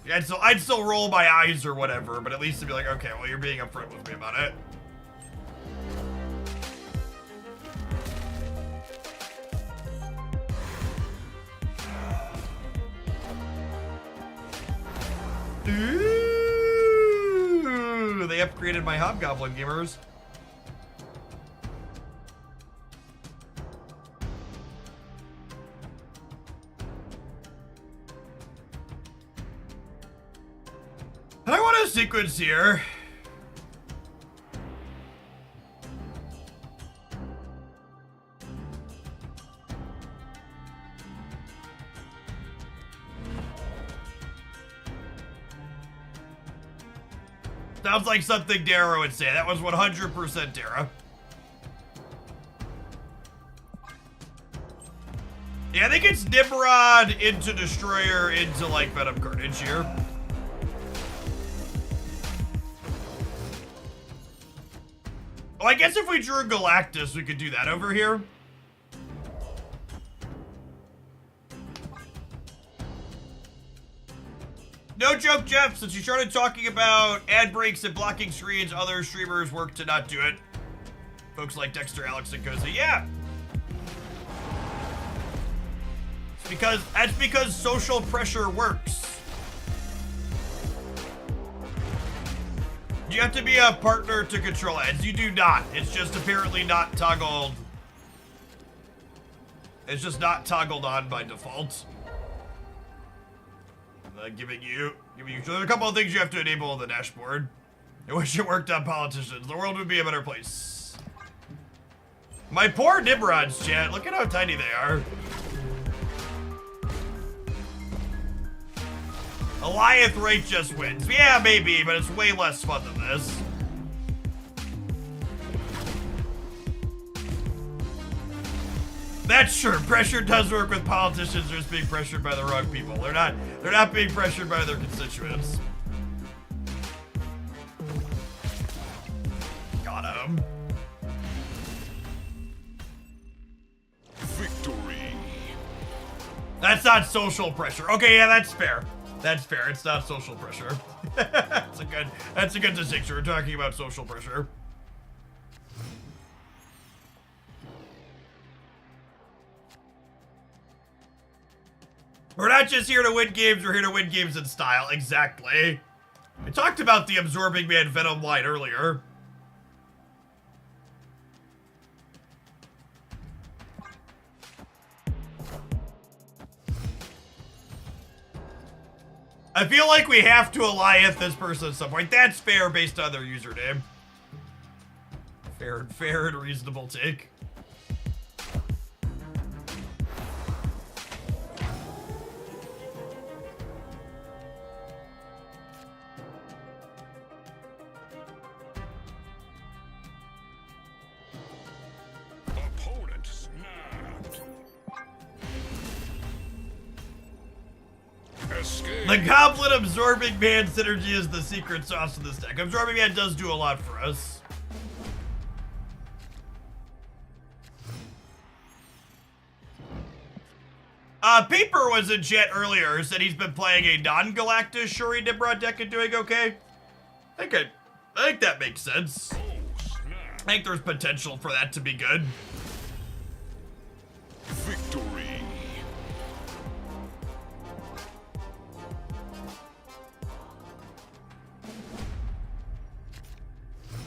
Yeah, I'd still roll my eyes or whatever, but at least to be like, okay, well you're being upfront with me about it. Ooh, they upgraded my Hobgoblin gamers. I want a sequence here. Sounds like something Dara would say. That was 100% Dara. Yeah, I think it's Nimrod into Destroyer into like Venom Carnage here. Oh, I guess if we drew Galactus, we could do that over here. No joke, Jeff, since you started talking about ad breaks and blocking screens, other streamers work to not do it. Folks like Dexter, Alex, and Cozy. Yeah. That's because social pressure works. You have to be a partner to control ads. You do not. It's just apparently not toggled. It's just not toggled on by default. Giving you so there's a couple of things you have to enable on the dashboard. I wish it worked on politicians. The world would be a better place. My poor Nimrods, chat. Look at how tiny they are. Goliath rate just wins. Yeah, maybe, but it's way less fun than this. That's true. Pressure does work with politicians just being pressured by the wrong people. They're not being pressured by their constituents. Got him. Victory. That's not social pressure. Okay, yeah, that's fair. That's fair. It's not social pressure. That's a good distinction. We're talking about social pressure. We're not just here to win games, we're here to win games in style. Exactly. I talked about the Absorbing Man Venom line earlier. I feel like we have to Alliance this person at some point. That's fair based on their username. Fair and reasonable take. Opponent snapped. Escape. The Goblin Absorbing Man synergy is the secret sauce of this deck. Absorbing Man does do a lot for us. Paper was in chat earlier, said he's been playing a non-Galactus Shuri Nimrod deck and doing okay. I think that makes sense. Oh, snap. I think there's potential for that to be good. Victory.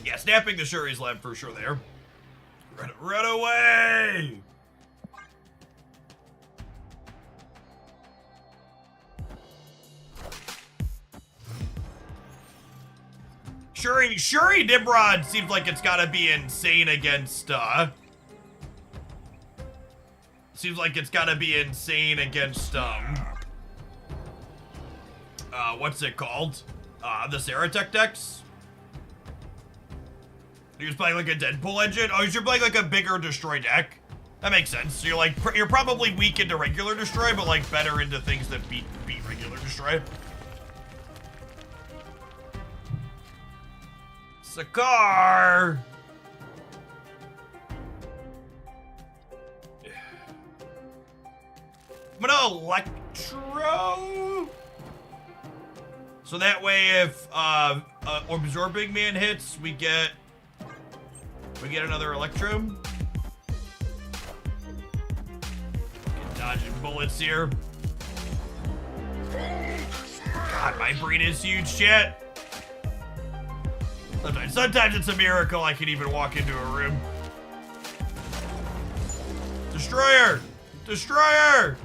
Yeah, snapping the Shuri's lab for sure there. Run away! Shuri Nimrod seems like it's gotta be insane against, seems like it's gotta be insane against, what's it called? The Saratech decks? You're just playing like a Deadpool engine? Oh, you're playing like a bigger Destroy deck? That makes sense. So you're probably weak into regular Destroy, but like better into things that beat regular Destroy. Sakar! I'm gonna Electro? So that way if Absorbing Man hits, we get another Electro. Get dodging bullets here. God, my brain is huge shit. Sometimes it's a miracle I can even walk into a room. Destroyer! Destroyer!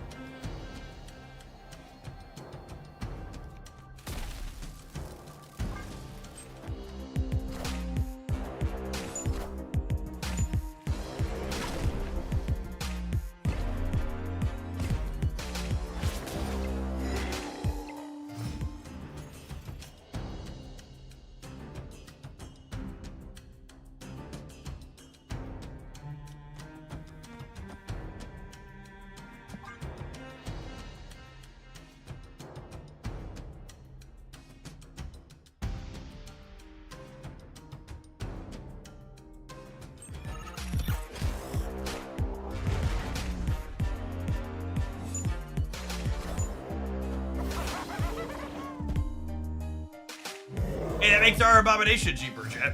Hey, that makes our Abomination cheaper, chat.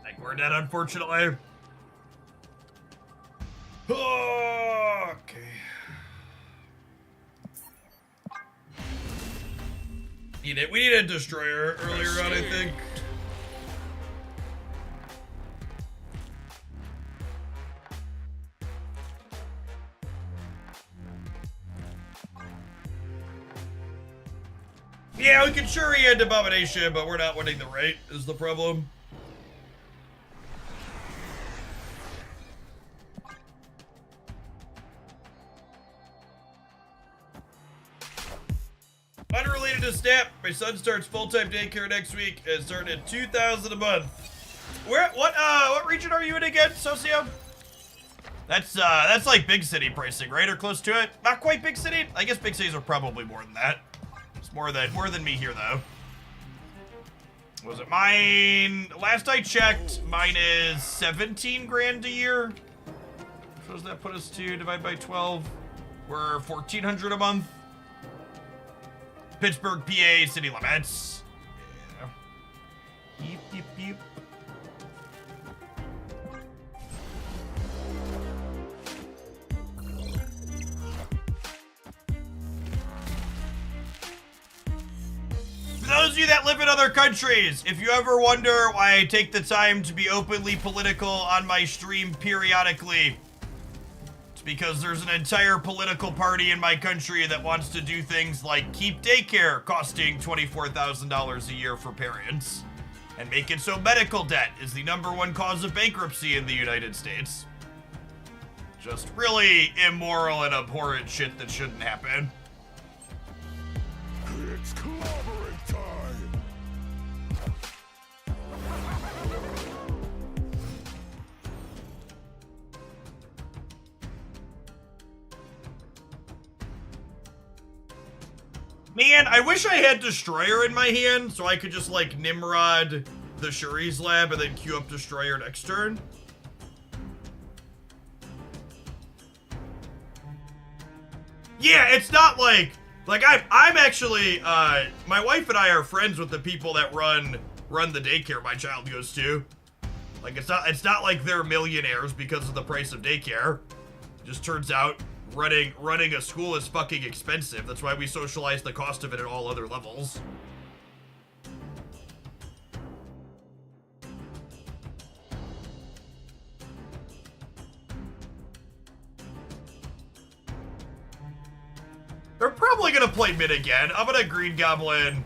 I think we're dead, unfortunately. Okay. We needed a Destroyer earlier on, I think. Yeah, we can sure end Abomination, but we're not winning the rate, is the problem. Unrelated needed to snap. My son starts full-time daycare next week and starting at $2,000 a month. What region are you in again, Socio? That's like big city pricing, right? Or close to it? Not quite big city? I guess big cities are probably more than that. It's more than me here, though. Was it mine? Last I checked, mine is 17 grand a year. What does that put us to? Divide by 12. We're 1,400 a month. Pittsburgh, PA, city limits. Yeah. Yeep, yeep, yeep. For those of you that live in other countries, if you ever wonder why I take the time to be openly political on my stream periodically, it's because there's an entire political party in my country that wants to do things like keep daycare costing $24,000 a year for parents, and make it so medical debt is the #1 cause of bankruptcy in the United States. Just really immoral and abhorrent shit that shouldn't happen. It's collaborate time. Man, I wish I had Destroyer in my hand so I could just like Nimrod the Shuri's lab and then queue up Destroyer next turn. Yeah, it's not like I'm actually my wife and I are friends with the people that run the daycare my child goes to. Like it's not like they're millionaires because of the price of daycare. It just turns out running a school is fucking expensive. That's why we socialize the cost of it at all other levels. They're probably gonna play mid again. I'm gonna Green Goblin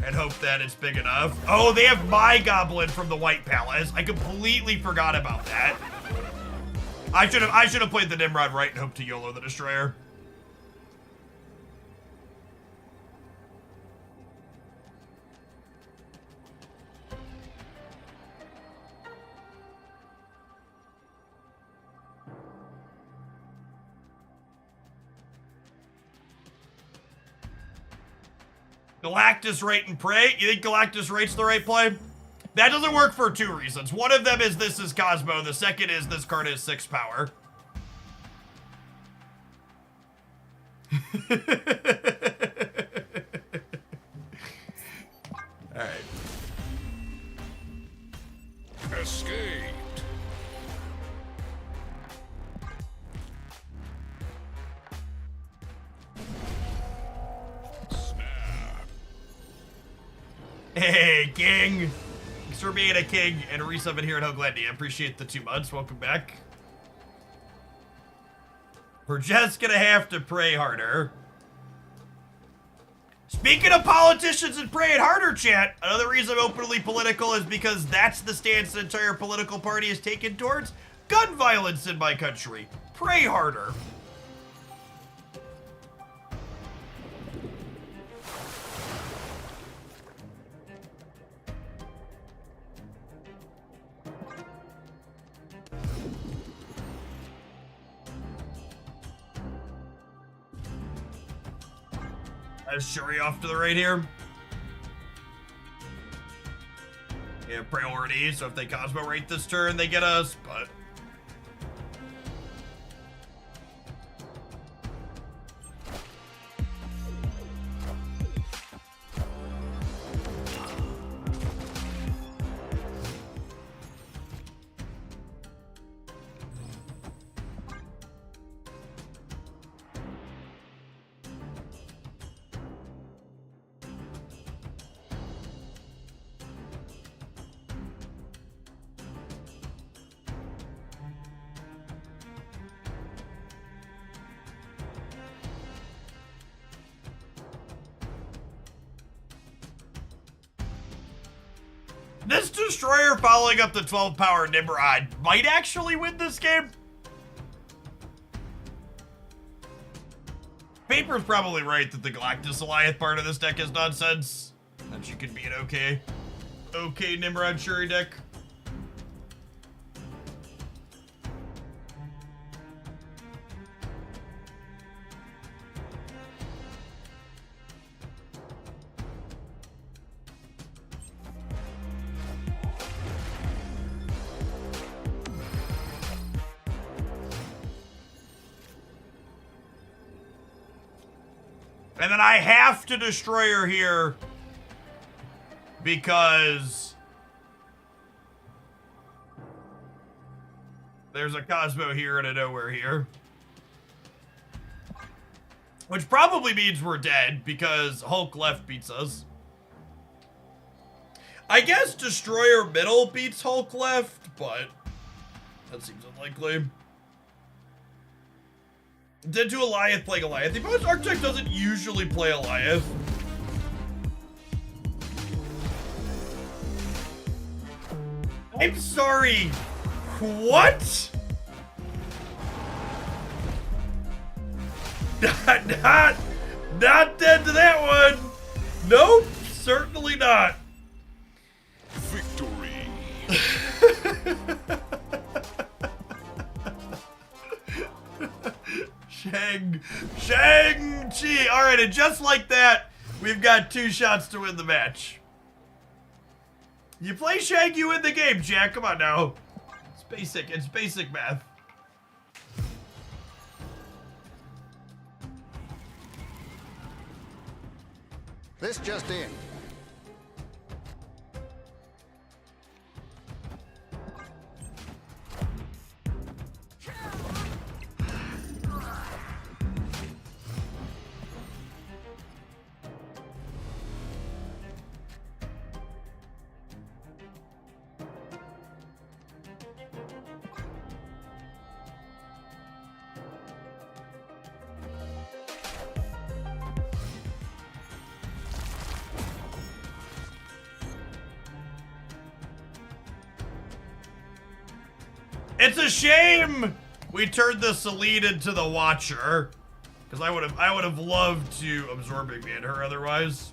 and hope that it's big enough. Oh, they have my Goblin from the White Palace. I completely forgot about that. I should have played the Nimrod right and hoped to YOLO the Destroyer. Galactus right and pray? You think Galactus right's the right play? That doesn't work for 2 reasons. One of them is this is Cosmo. The second is this card is 6 power. Alright. Escaped. Snap. Hey, King. Thanks for being a king and a resub in here at Hoglandia. Appreciate the 2 months. Welcome back. We're just gonna have to pray harder. Speaking of politicians and praying harder, chat, another reason I'm openly political is because that's the stance the entire political party has taken towards gun violence in my country. Pray harder. Shuri off to the right here. Yeah, priority, so if they Cosmo rate this turn, they get us, but... This Destroyer following up the 12 power Nimrod might actually win this game. Paper's probably right that the Galactus Alliance part of this deck is nonsense. That she could be an okay Nimrod Shuri deck. And then I have to destroy her here because there's a Cosmo here and a Nowhere here. Which probably means we're dead because Hulk left beats us. I guess Destroyer middle beats Hulk left, but that seems unlikely. Did do Alliance playing Alliance. The opponent's Architect doesn't usually play Alliance. I'm sorry. What? Not dead to that one. Nope, certainly not. Victory. Shang-Chi. All right, and just like that, we've got 2 shots to win the match. You play Shang, you win the game, Jack. Come on now. It's basic math. This just in. It's a shame we turned the Selene into the Watcher, because I would have loved to Absorbing Man her otherwise.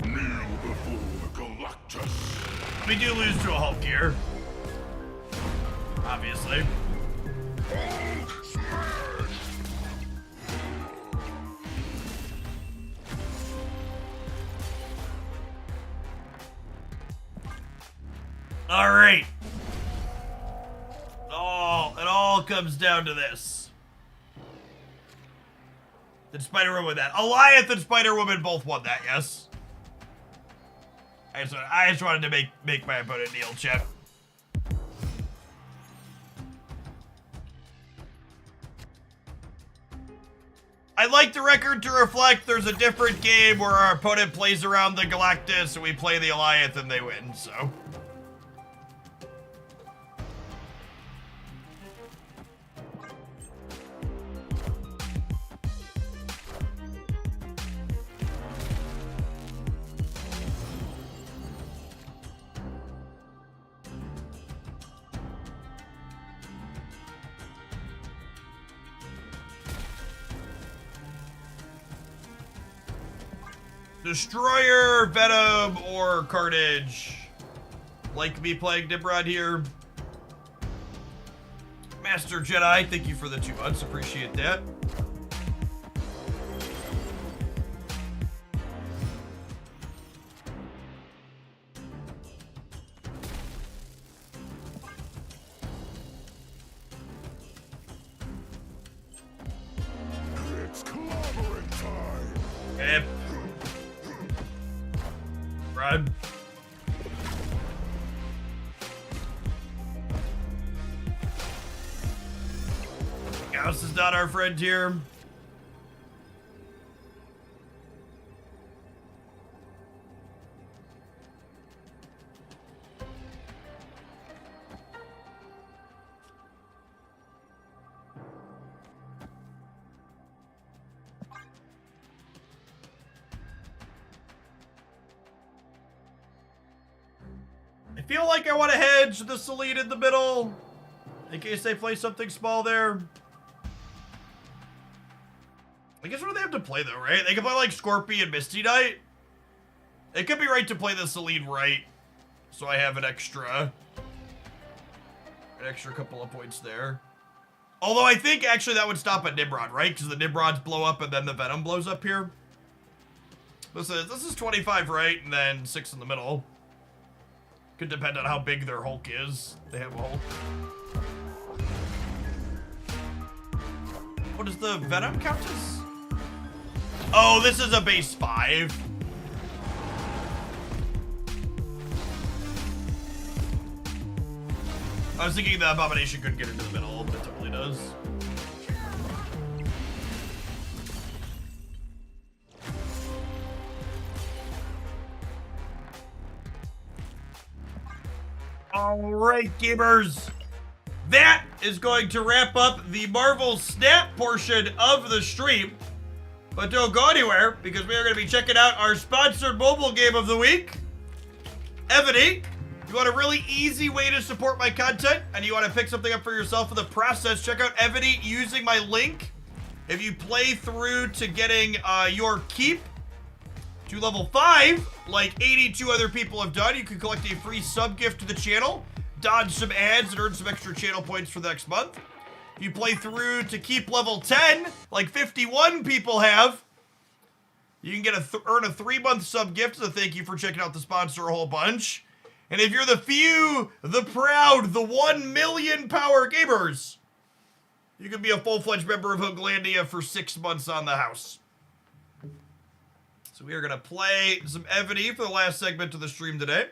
Kneel before Galactus. We do lose to a Hulk here. Obviously. Hulk smash. All right. It all comes down to this. Did Spider-Woman win that? Alliance and Spider-Woman both won that, yes. I just wanted to make my opponent kneel, chat. I'd like the record to reflect there's a different game where our opponent plays around the Galactus and we play the Alliance and they win, so. Destroyer, Venom, or Carnage. Like me playing Nimrod here. Master Jedi, thank you for the 2 months. Appreciate that. Okay. Run. Gauss is not our friend here. I feel like I want to hedge the Selene in the middle in case they play something small there. I guess what do they have to play though, right? They can play like Scorpion and Misty Knight. It could be right to play the Selene right, so I have an extra couple of points there. Although I think actually that would stop at Nimrod, right? Because the Nimrods blow up and then the Venom blows up here. This is 25 right, and then 6 in the middle. Could depend on how big their Hulk is. They have a Hulk. What does the Venom count as? Oh, this is a base 5. I was thinking the Abomination couldn't get into the middle, but it totally does. All right, gamers. That is going to wrap up the Marvel Snap portion of the stream. But don't go anywhere, because we are going to be checking out our sponsored mobile game of the week, Evony. If you want a really easy way to support my content, and you want to pick something up for yourself in the process, check out Evony using my link. If you play through to getting your keep to level 5, like 82 other people have done, you can collect a free sub gift to the channel, dodge some ads, and earn some extra channel points for the next month. If you play through to keep level 10, like 51 people have, you can get earn a 3-month sub gift as a thank you for checking out the sponsor a whole bunch. And if you're the few, the proud, the 1 million power gamers, you can be a full-fledged member of Hooglandia for 6 months on the house. So we are going to play some Evony for the last segment of the stream today.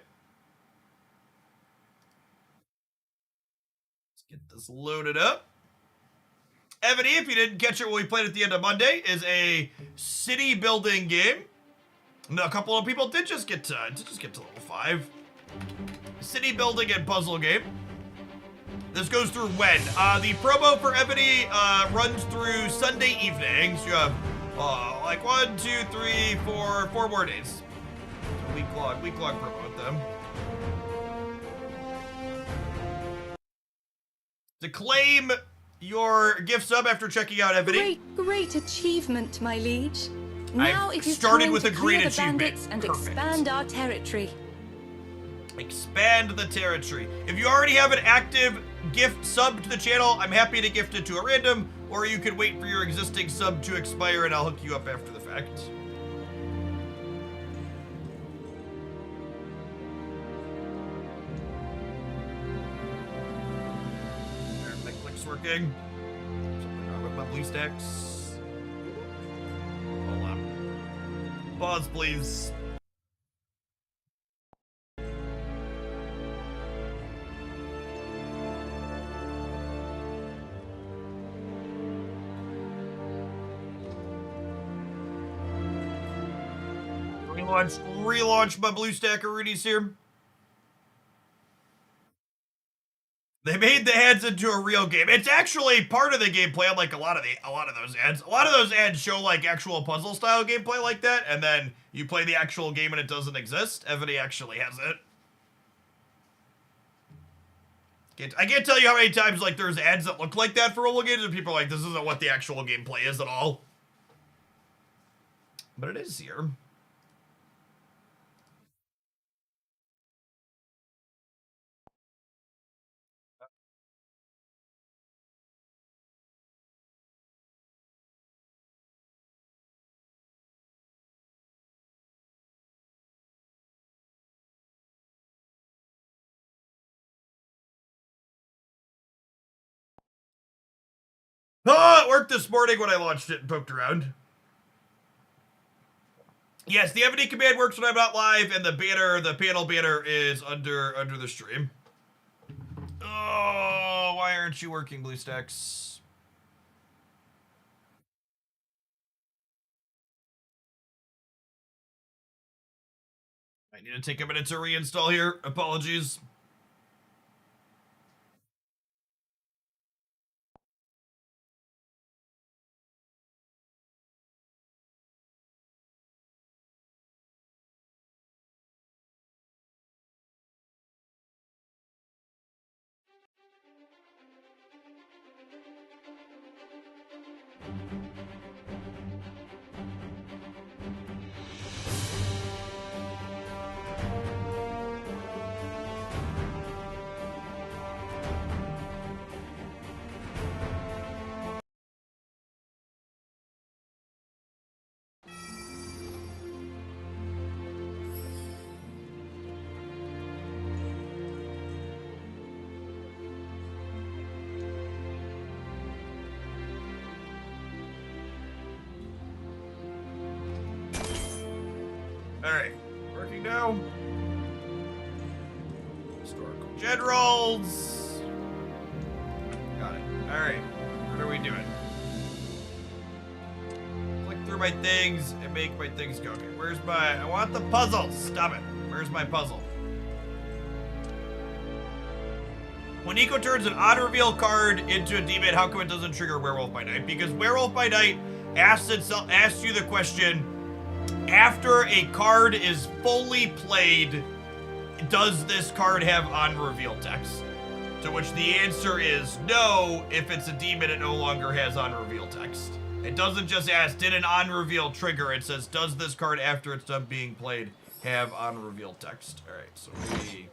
Let's get this loaded up. Evony, if you didn't catch it when we played at the end of Monday, is a city building game. And a couple of people did just get to level 5. City building and puzzle game. This goes through when? The promo for Evony runs through Sunday evenings. You have like 1, 2, 3, 4 more days. A week long promo with them. To claim your gift sub after checking out Evony. Great achievement, my liege. Now it is started time with to a great clear the achievement. bandits and Perfect. expand our territory. Expand the territory. If you already have an active gift sub to the channel, I'm happy to gift it to a random, or you could wait for your existing sub to expire and I'll hook you up after the fact. There, my click's working. Something wrong with my blue stacks. Hold on. Pause, please. Relaunch my blue stack of Rudies here. They made the ads into a real game. It's actually part of the gameplay, unlike a lot of those ads. A lot of those ads show like actual puzzle style gameplay like that, and then you play the actual game and it doesn't exist. Evony actually has it. I can't tell you how many times like there's ads that look like that for mobile games, and people are like, this isn't what the actual gameplay is at all. But it is here. Oh, it worked this morning when I launched it and poked around. Yes, the Evony command works when I'm not live, and the panel banner is under the stream. Oh, why aren't you working, BlueStacks? I need to take a minute to reinstall here. Apologies. Alright, working now. Historical generals. Got it. Alright, what are we doing? Click through my things and make my things go. Okay, where's my... I want the puzzle. Stop it. Where's my puzzle? When Eco turns an on-reveal card into a demon, how come it doesn't trigger Werewolf by Night? Because Werewolf by Night asks you the question, after a card is fully played, does this card have on-reveal text? To which the answer is no. If it's a demon, it no longer has on-reveal text. It doesn't just ask, did an on-reveal trigger? It says, does this card, after it's done being played, have on-reveal text? All right, so we...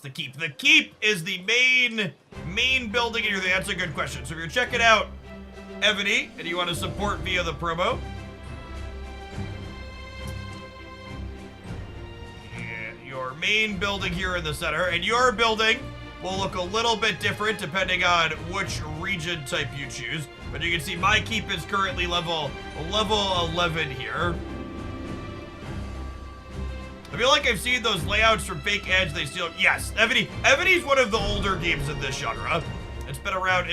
The keep. The keep is the main building in your thing. That's a good question. So if you're checking out Evony and you want to support via the promo, and your main building here in the center, and your building will look a little bit different depending on which region type you choose. But you can see my keep is currently level 11 here. I feel like I've seen those layouts from Fake Edge. They still, yes, Evony's one of the older games in this genre. It's been around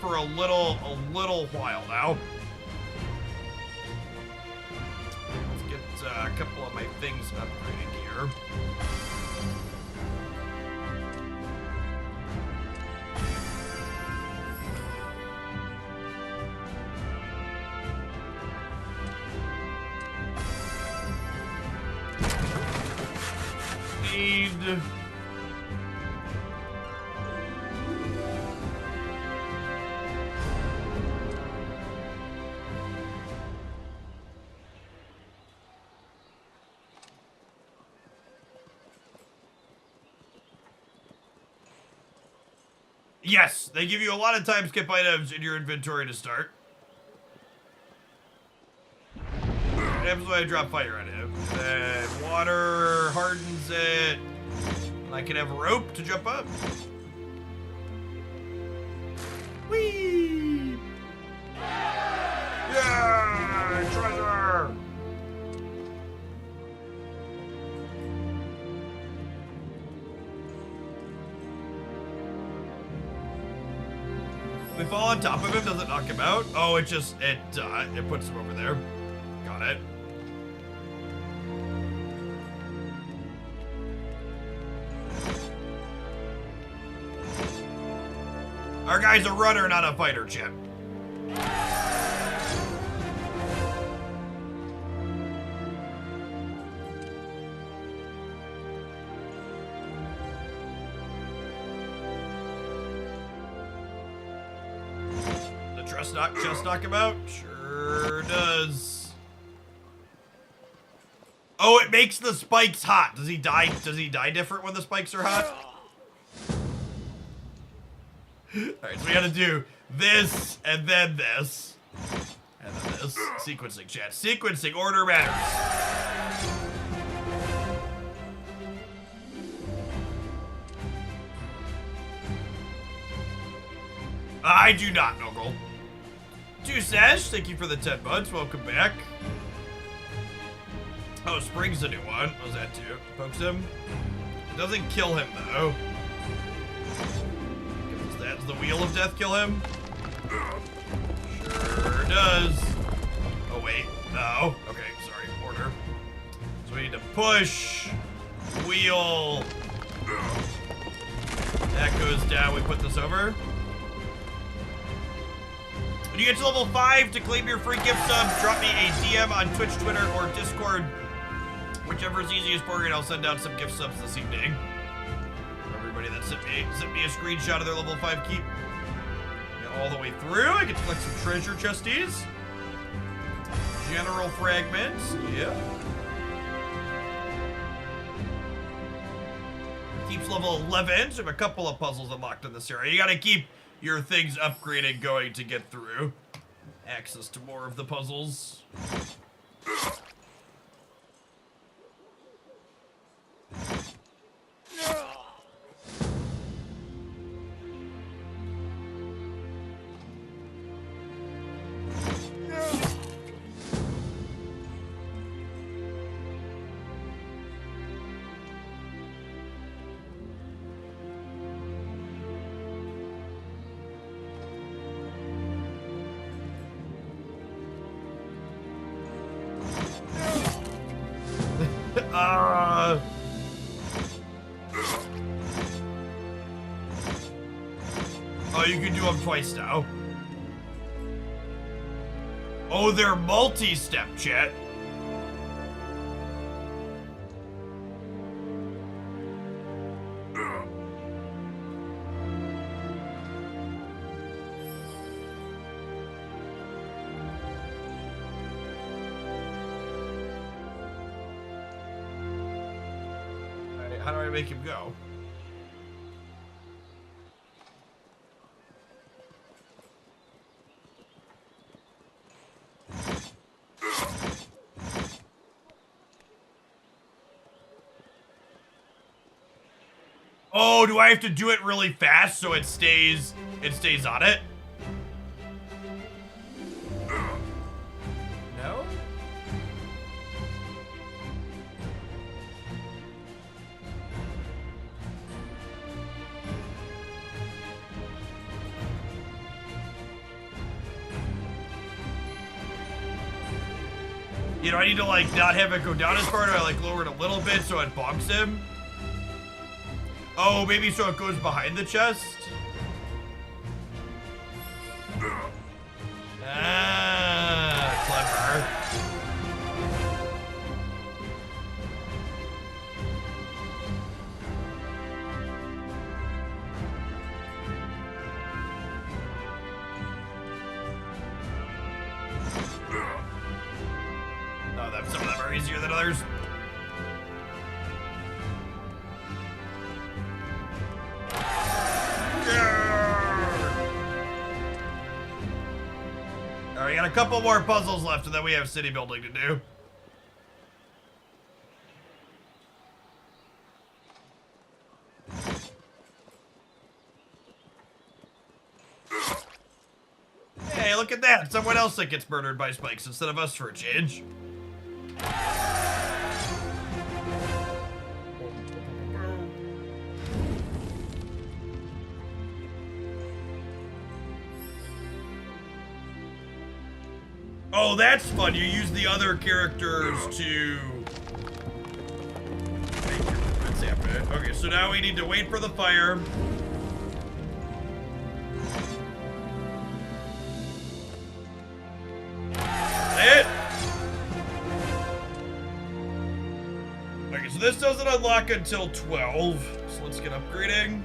for a little while now. Let's get a couple of my things upgraded here. Yes, they give you a lot of time skip items in your inventory to start. What happens when I drop fire on him? Then water hardens it. And I can have a rope to jump up. Whee! Yeah! Treasure! If we fall on top of him, does it knock him out? Oh, it puts him over there. Got it. Our guy's a runner, not a fighter, Chip. Just knock him out? Sure does. Oh, it makes the spikes hot. Does he die different when the spikes are hot? Alright, so we gotta do this, and then this. And then this. Sequencing, chat. Sequencing, order matters. I do not, Noggle. Sash, thank you for the 10 months. Welcome back. Oh, Spring's a new one. What was that too? Pokes him. It doesn't kill him though. Does the Wheel of Death kill him? Sure does. Oh wait, no. Okay, sorry, order. So we need to push, wheel. That goes down, we put this over. When you get to level 5 to claim your free gift sub, drop me a DM on Twitch, Twitter, or Discord. Whichever is easiest for you, and I'll send out some gift subs this evening. Everybody that sent me a screenshot of their level 5 keep. Get all the way through. I get to collect some treasure chesties. General fragments. Yeah. Keeps level 11. So we have a couple of puzzles unlocked in this area. You gotta keep your things upgraded going to get through. Access to more of the puzzles. Oh, you can do them twice now. Oh, they're multi-step, chat. How do I make him go? Oh, do I have to do it really fast so it stays on it? No? You know, I need to like not have it go down as far, do I like lower it a little bit so it bonks him? Oh, maybe so it goes behind the chest? Ah, clever. Oh, some of them are easier than others. Alright, got a couple more puzzles left and then we have city building to do. Hey, look at that! Someone else that gets murdered by spikes instead of us for a change. Oh, that's fun. You use the other characters to make your movements happen. Okay, so now we need to wait for the fire. It. Okay, so this doesn't unlock until 12. So let's get upgrading.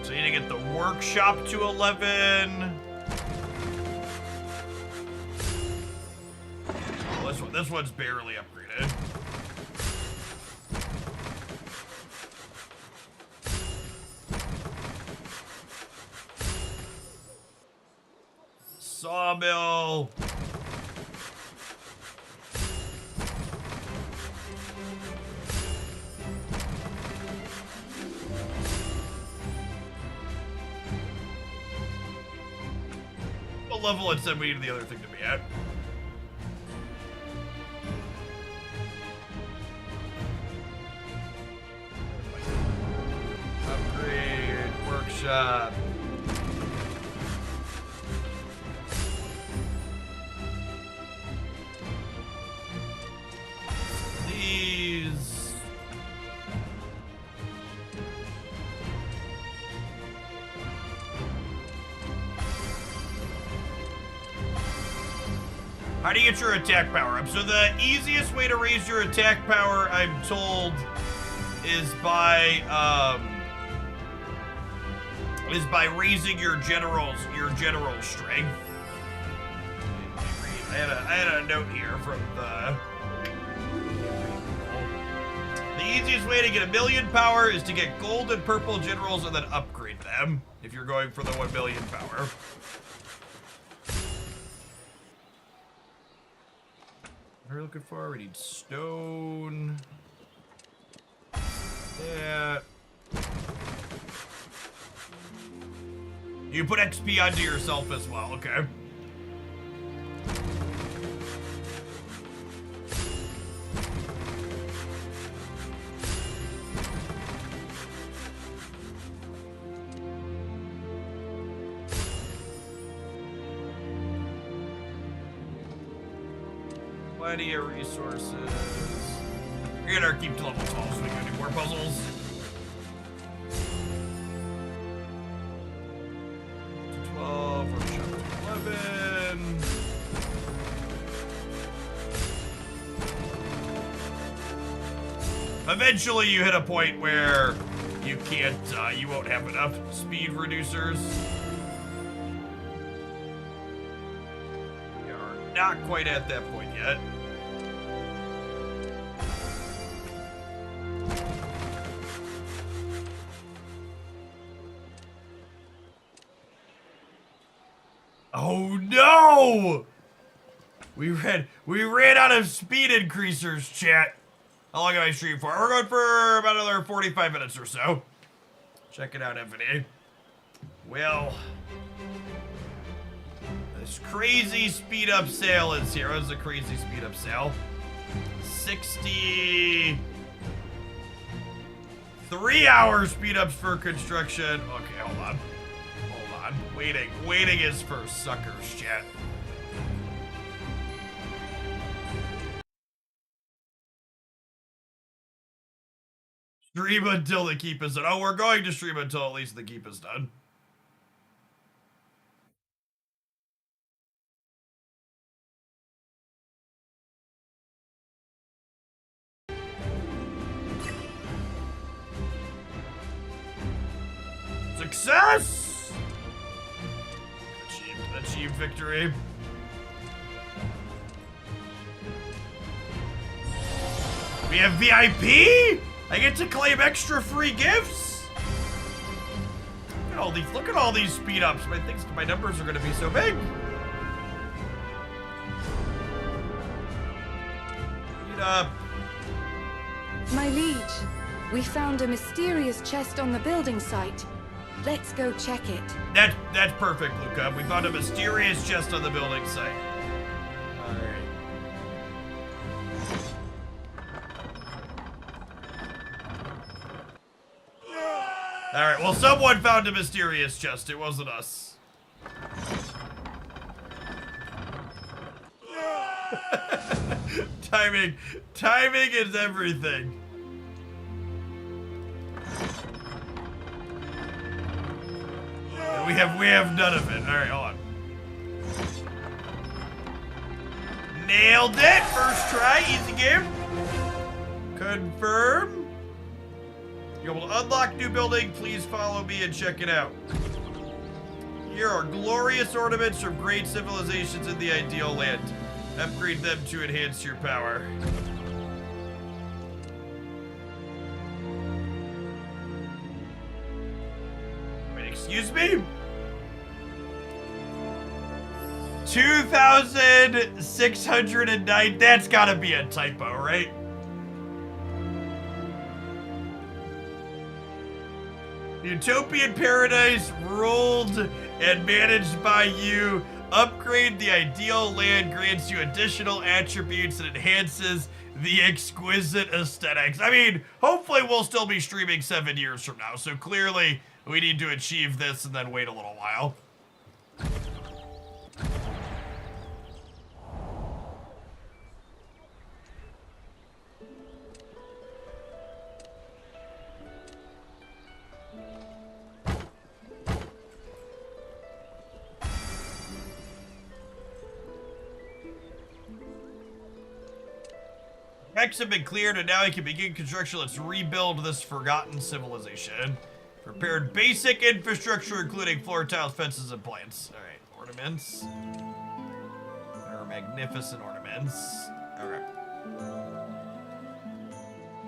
So you need to get the workshop to 11. Well, this one's barely upgraded. Sawmill. What level it said we needed the other thing to be at? Upgrade, workshop. These. How do you get your attack power up? So the easiest way to raise your attack power, I'm told, is by raising your general strength. I had a note here from the easiest way to get 1 million power is to get gold and purple generals and then upgrade them if you're going for the 1 million power. What are we looking for? We need stone. Yeah. You put XP onto yourself as well, okay. Plenty of resources. We're gonna keep to level 12 so we can do more puzzles. To 12, workshop to 11. Eventually you hit a point where you can't, you won't have enough speed reducers. We are not quite at that point yet. Oh no! We ran out of speed increasers, chat. How long have I streamed for? We're going for about another 45 minutes or so. Check it out, Evony. Well, this crazy speed up sale is here. What is a crazy speed up sale? 3-hour speed ups for construction. Okay, hold on. Waiting is for suckers, chat. Stream until the keep is done. Oh, we're going to stream until at least the keep is done. Success! Achieve victory. We have VIP? I get to claim extra free gifts? Look at all these speed ups. My numbers are gonna be so big. Speed up. My liege, we found a mysterious chest on the building site. Let's go check it. That's perfect, Luca. We found a mysterious chest on the building site. Alright. Alright, well, someone found a mysterious chest. It wasn't us. Timing is everything. We have none of it. Alright, hold on. Nailed it! First try, easy game. Confirm. You're able to unlock new building. Please follow me and check it out. Here are glorious ornaments from great civilizations in the ideal land. Upgrade them to enhance your power. Wait, excuse me? 2,609. That's gotta be a typo, right? Utopian paradise ruled and managed by you. Upgrade the ideal land grants you additional attributes and enhances the exquisite aesthetics. I mean, hopefully we'll still be streaming 7 years from now, so clearly we need to achieve this and then wait a little while. Wrecks have been cleared and now he can begin construction. Let's rebuild this forgotten civilization. Prepared basic infrastructure including floor tiles, fences, and plants. Alright, ornaments. There are magnificent ornaments. Okay.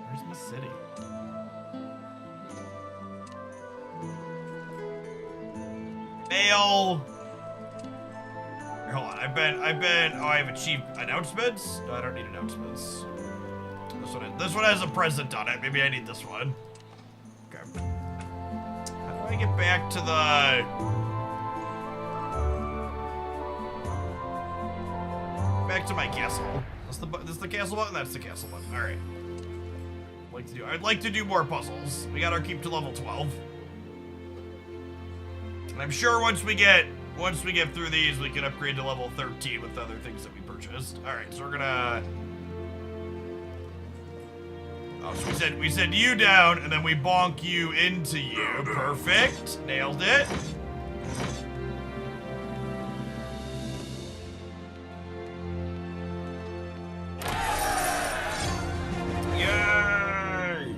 Where's my city? Mail. Here, hold on, I've been, oh, I have achieved announcements? No, I don't need announcements. This one has a present on it. Maybe I need this one. Okay. How do I get back to the... Back to my castle. This is the castle button? That's the castle button. Alright. I'd like to do more puzzles. We got our keep to level 12. And I'm sure once we get through these, we can upgrade to level 13 with other things that we purchased. Alright, so we're gonna... Oh, so we send you down, and then we bonk you into you. Perfect. Nailed it. Yay!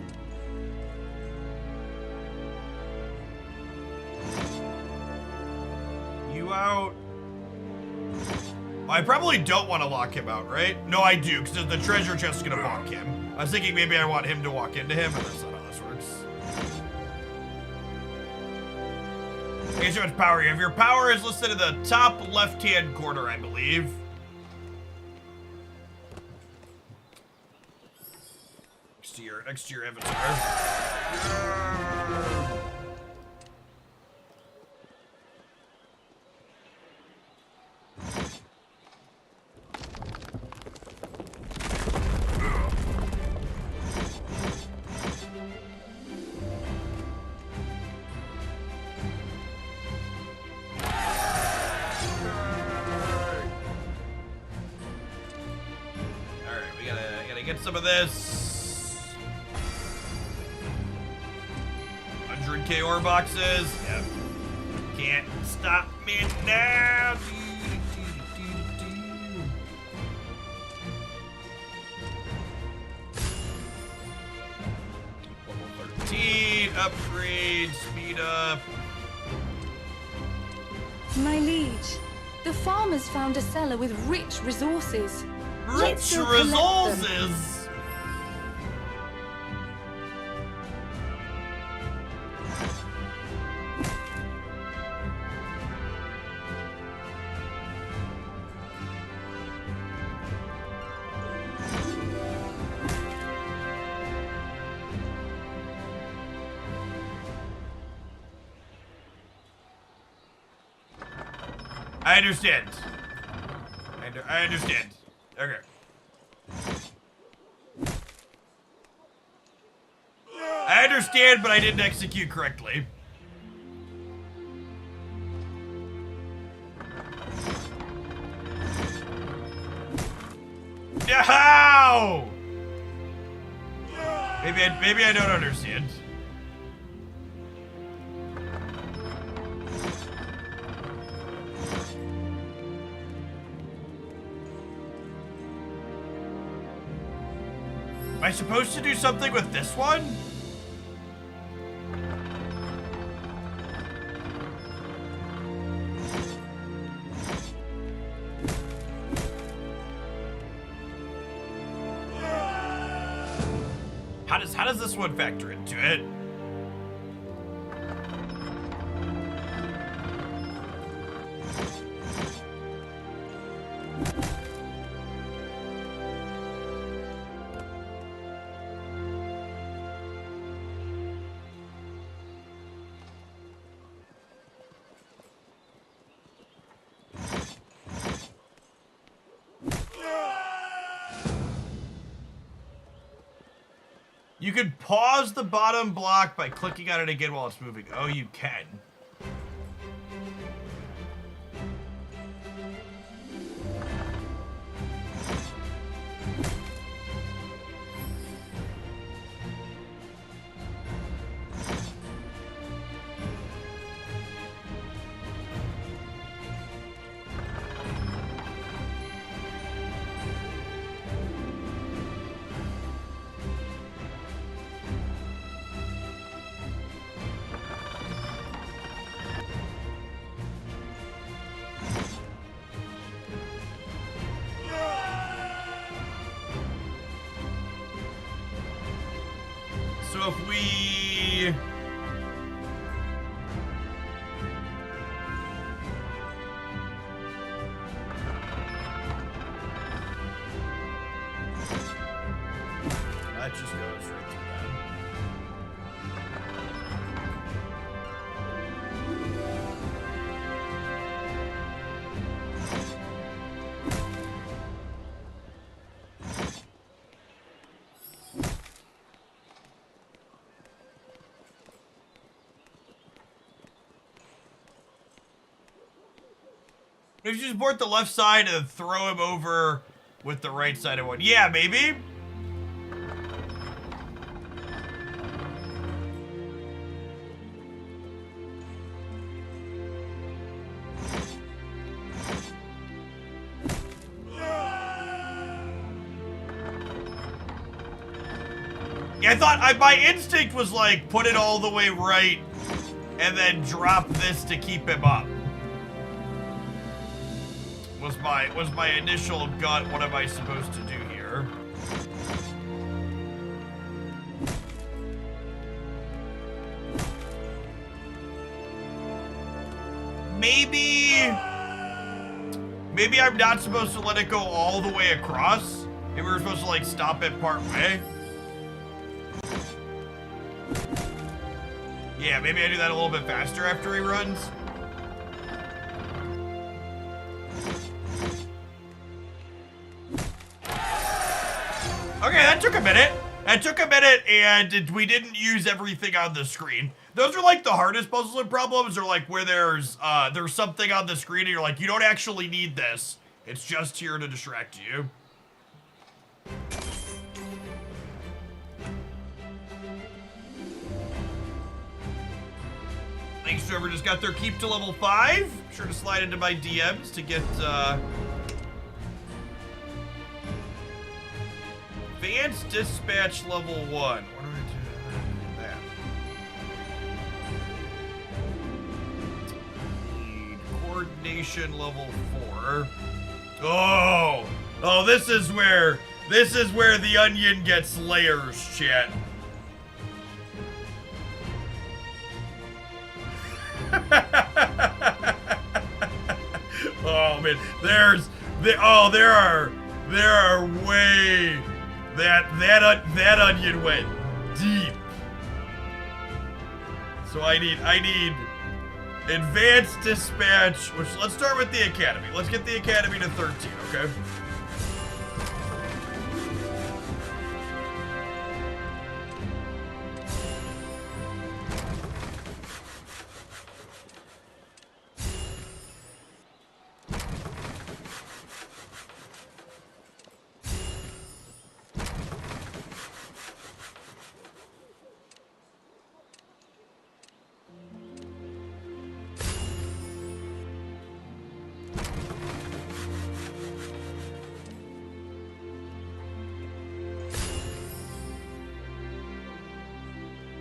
You out. I probably don't want to lock him out, right? No, I do, because the treasure chest is going to bonk him. I was thinking maybe I want him to walk into him, but that's not how this works. Here's how much power you have. Your power is listed in the top left-hand corner, I believe. Next to your avatar. Some of this. 100k ore boxes. Yep. Can't stop me now. Level 13. Upgrade. Speed up. My liege, the farmers found a cellar with rich resources. Rich resources. I understand. I understand. Okay. I understand, but I didn't execute correctly. How? Maybe I don't understand. Am I supposed to do something with this one? How does this one factor into it? You can pause the bottom block by clicking on it again while it's moving. Oh, you can. So if we... That just goes right through that. If you just board the left side and throw him over with the right side of one. Yeah, maybe. Yeah, I thought my instinct was like put it all the way right and then drop this to keep him up. Was my initial gut. What am I supposed to do here? Maybe I'm not supposed to let it go all the way across. Maybe we're supposed to like stop it part way. Yeah, maybe I do that a little bit faster after he runs. Okay, that took a minute. And we didn't use everything on the screen. Those are like the hardest puzzles and problems, or like where there's something on the screen and you're like, you don't actually need this. It's just here to distract you. Thanks, whoever just got their keep to level 5. Sure to slide into my DMs to get Advanced Dispatch level 1. What do I do? That. Need coordination level 4. Oh, this is where the onion gets layers, chat. Oh man, there are way that onion went deep. So I need advanced dispatch, which let's start with the academy. Let's get the academy to 13, okay?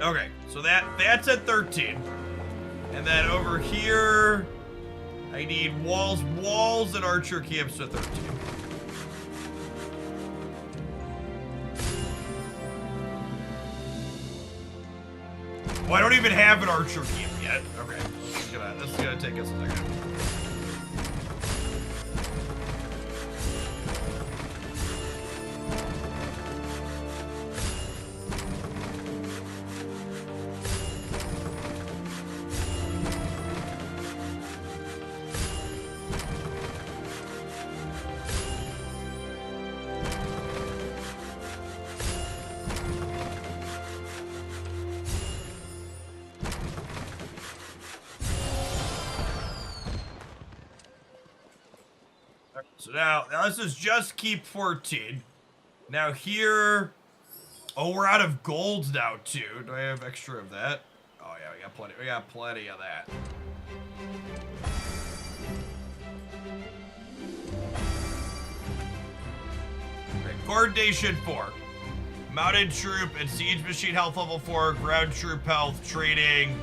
Okay, so that's at 13. And then over here, I need walls and archer camps at 13. Oh, I don't even have an archer camp yet. Okay, this is gonna take us a second. So now this is just keep 14. Now here, oh, we're out of gold now too. Do I have extra of that? Oh yeah, we got plenty. We got plenty of that. Right, coordination 4. Mounted troop and siege machine health level 4. Ground troop health, training,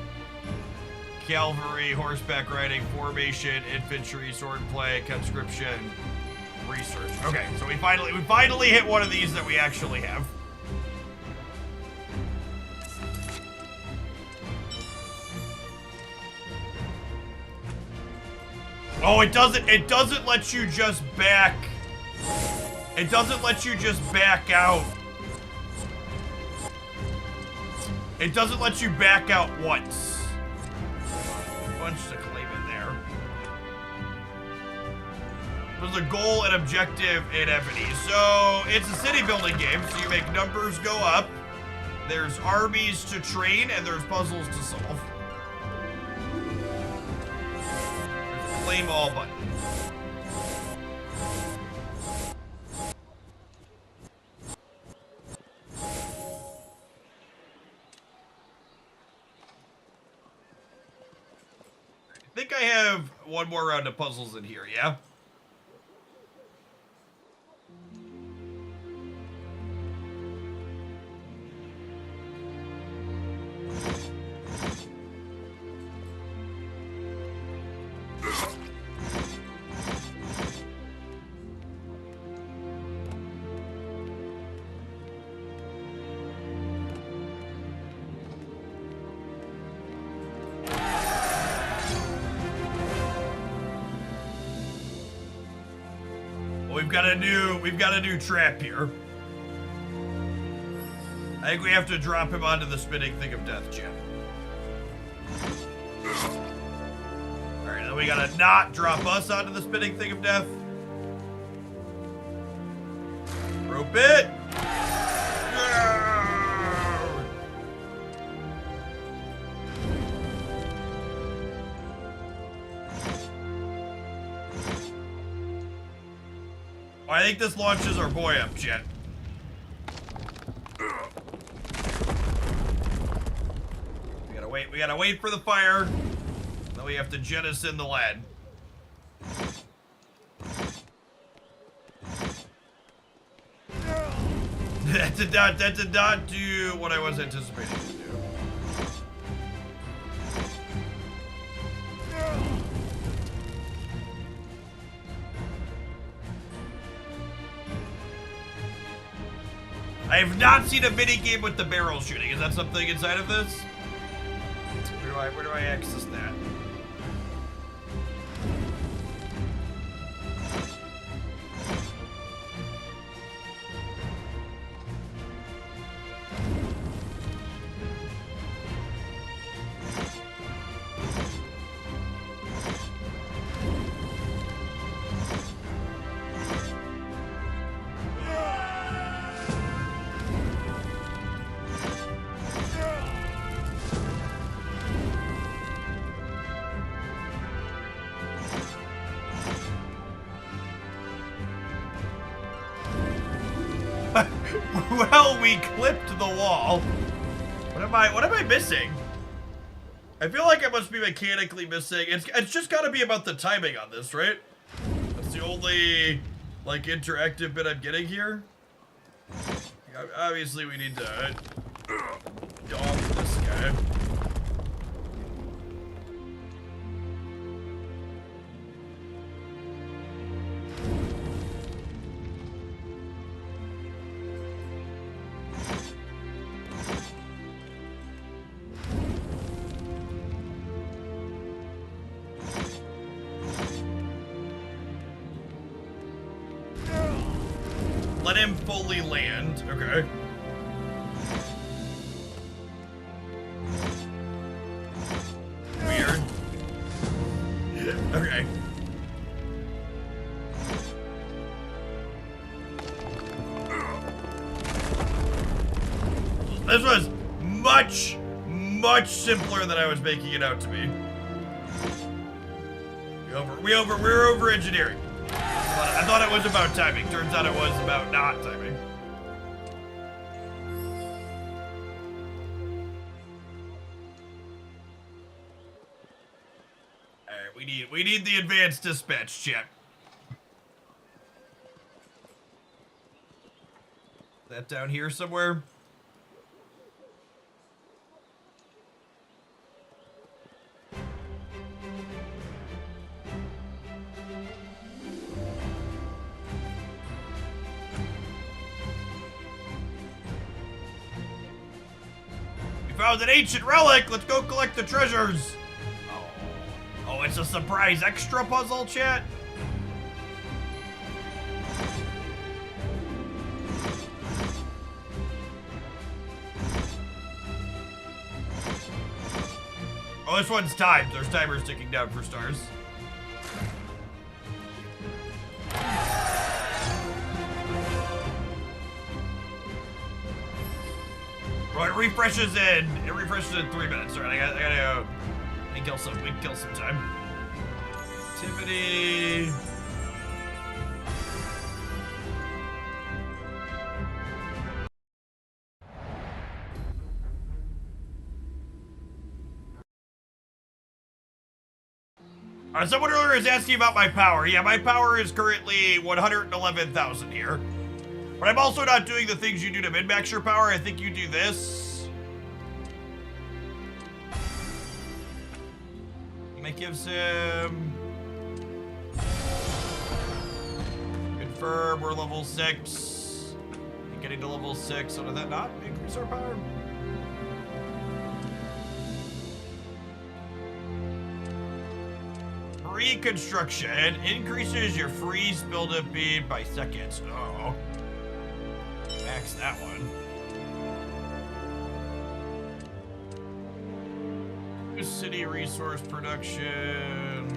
cavalry, horseback riding, formation, infantry, swordplay, conscription, research. Okay, so we finally hit one of these that we actually have. Oh, it doesn't let you just back. It doesn't let you just back out. It doesn't let you back out once. Bunch to claim in there. There's a goal and objective in Evony. So it's a city building game, so you make numbers go up. There's armies to train and there's puzzles to solve. There's a claim all button. I think I have one more round of puzzles in here, yeah? We've got a new trap here. I think we have to drop him onto the spinning thing of death, Jim. Alright, then we gotta not drop us onto the spinning thing of death. Rope it! I think this launches our boy up, Jet. We gotta wait for the fire. Then we have to jettison the lad. That did not do what I was anticipating to do. I have not seen a mini game with the barrel shooting. Is that something inside of this? Where do I access that? Well, we clipped the wall. What am I missing? I feel like I must be mechanically missing. It's just gotta be about the timing on this, right? That's the only, like, interactive bit I'm getting here. Obviously, we need to dog this guy. Let him fully land. Okay. Weird. Okay. This was much simpler than I was making it out to be. We're over engineering. Come I thought it was about timing. Turns out it was about not timing. Alright, we need the advanced dispatch check. That down here somewhere? We found an ancient relic! Let's go collect the treasures! Oh, it's a surprise extra puzzle, chat? Oh, this one's timed. There's timers ticking down for stars. Right, it refreshes in 3 minutes. All right, I gotta go. We can kill some time. Activity. Someone earlier is asking about my power. Yeah, my power is currently 111,000 here. But I'm also not doing the things you do to min-max your power. I think you do this. And it gives him... Confirm, we're level 6. And getting to level 6, so did that not increase our power? Reconstruction increases your freeze buildup speed by seconds. Oh. Max that one. City resource production.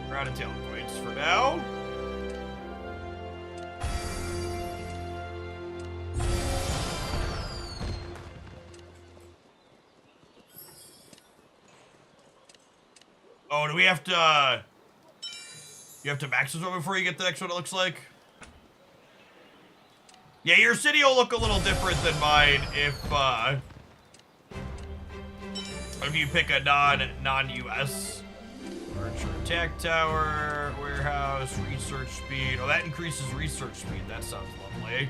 Ground and tail points for now. Oh, do we have to, you have to max this one before you get the next one, it looks like? Yeah, your city will look a little different than mine if you pick a non-US. Archer attack tower, warehouse, research speed. Oh, that increases research speed. That sounds lovely.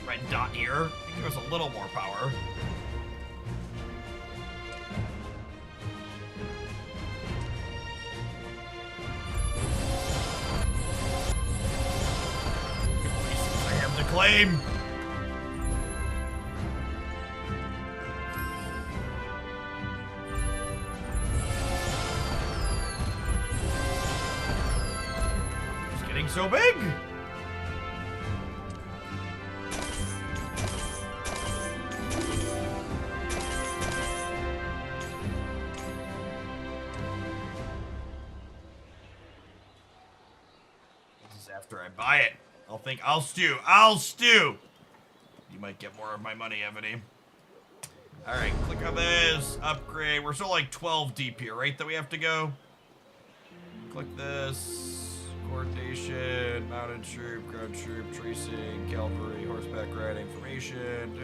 Red dot here. I think there was a little more power. I have to claim. It's getting so big. After I buy it, I'll stew. You might get more of my money, Evony. All right, click on this, upgrade. We're still like 12 deep here, right, that we have to go? Click this, coordination, mounted troop, ground troop, tracing, cavalry, horseback riding, formation,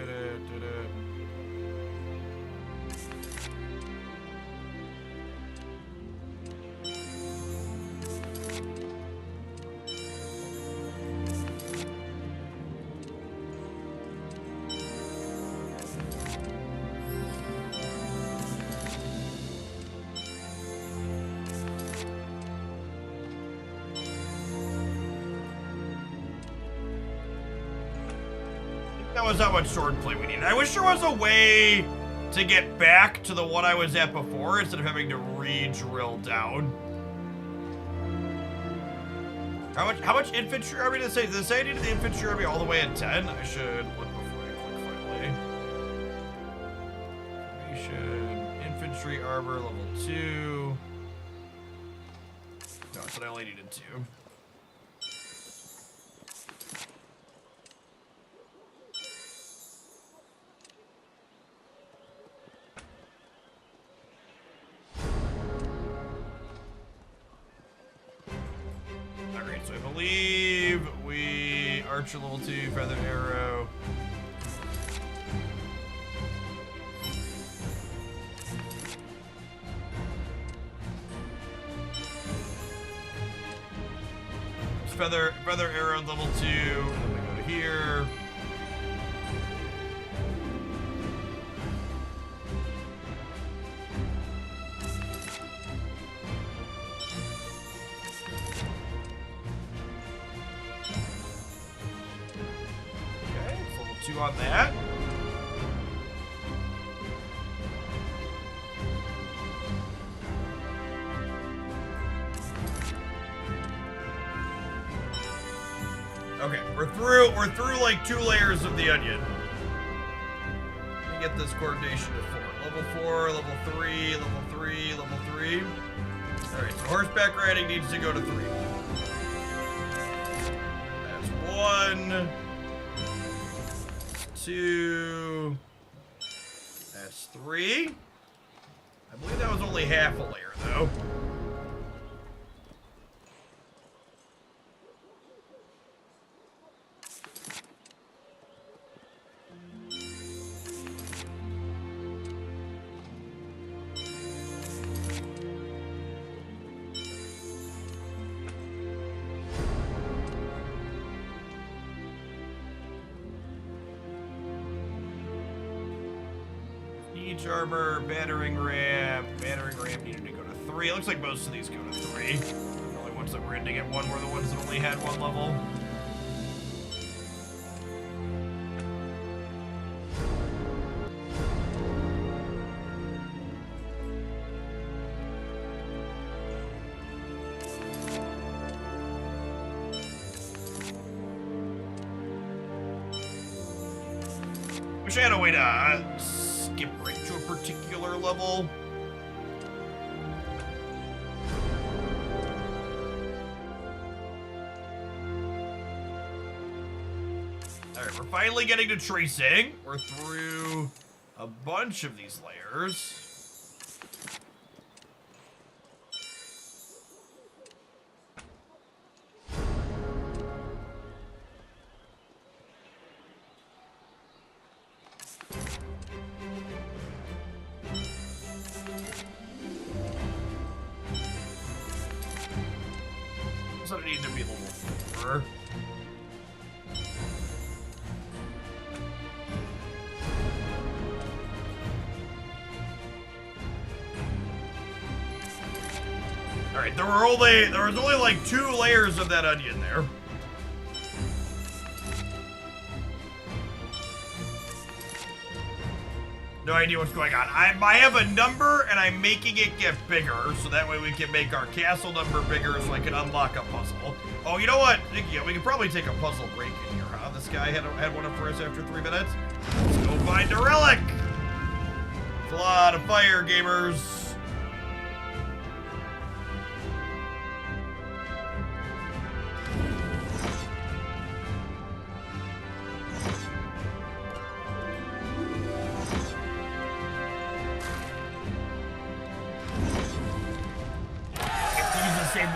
That was how much swordplay we needed. I wish there was a way to get back to the one I was at before instead of having to re-drill down. How much infantry army did it say? Did it say I needed the infantry army all the way at 10? I should look before I click finally. Information, infantry armor, level 2. No, so I only needed 2. Alright, so I believe we archer level 2, feather arrow. Feather arrow level 2. Then we go to here. Okay, it's level 2 on that. Okay, we're through like 2 layers of the onion. Let me get this coordination to 4. Level 4, level 3, level 3, level 3. Alright, so horseback riding needs to go to 3. That's 1. 2. That's 3. I believe that was only half a layer though. Armor, battering ram needed to go to 3. It looks like most of these go to 3. The only ones that were ending at 1 were the ones that only had 1 level. Wish I had a way to skip right to a particular level. Alright, we're finally getting to tracing. We're through a bunch of these layers. So it needs to be level 4. Alright, there was only like 2 layers of that onion there. No idea what's going on. I have a number and I'm making it get bigger so that way we can make our castle number bigger so I can unlock a puzzle. Oh, you know what? Yeah, we could probably take a puzzle break in here, huh? This guy had one up for us after 3 minutes. Let's go find a relic. It's a lot of fire, gamers.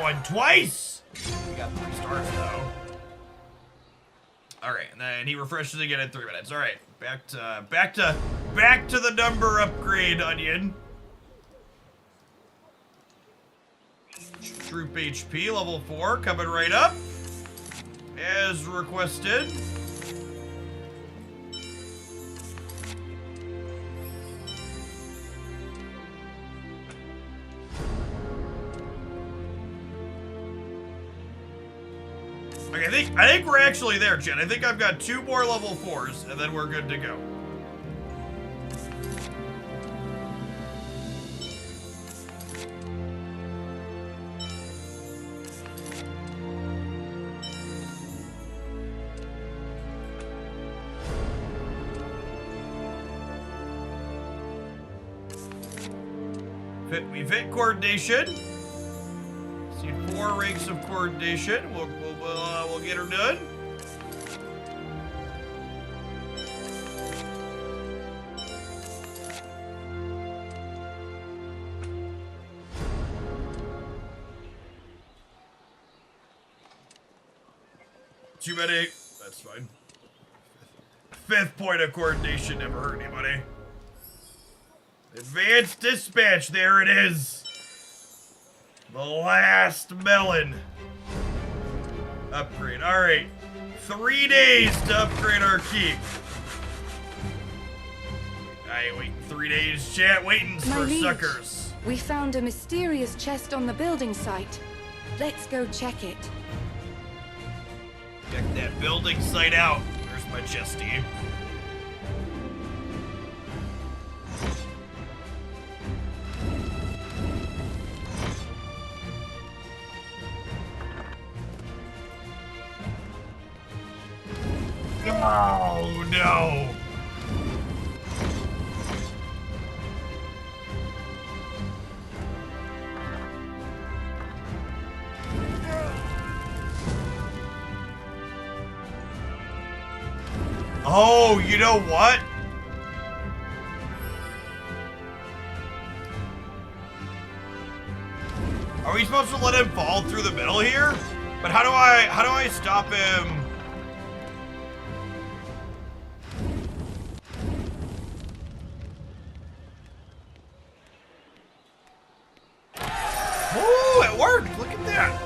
One twice. We got 3 stars though. All right, and then he refreshes again in 3 minutes. All right, back to the number upgrade onion. Troop HP level 4 coming right up as requested. Okay, I think we're actually there, Jen. I think I've got 2 more level 4s, and then we're good to go. We've hit coordination. See 4 ranks of coordination. We'll get her done. Too many. That's fine. 5th point of coordination never hurt anybody. Advanced dispatch. There it is. The last melon. Upgrade. All right. 3 days to upgrade our keep. I ain't waiting 3 days, chat. Waiting My for liege, suckers. we found a mysterious chest on the building site. Let's go check it. Check that building site out. There's my chesty. Oh no! Oh, you know what? Are we supposed to let him fall through the middle here? But how do I stop him? Ooh, it worked! Look at that!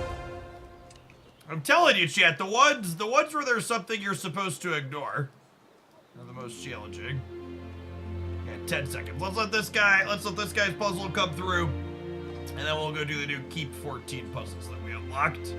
I'm telling you, chat, the ones where there's something you're supposed to ignore are the most challenging. Yeah, 10 seconds. Let's let this guy's puzzle come through. And then we'll go do the new Keep 14 puzzles that we unlocked.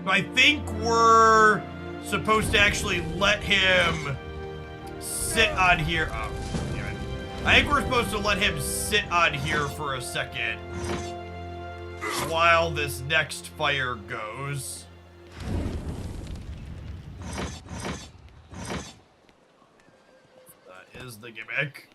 I think we're supposed to actually let him sit on here. Oh, damn it. I think we're supposed to let him sit on here for a second while this next fire goes. That is the gimmick.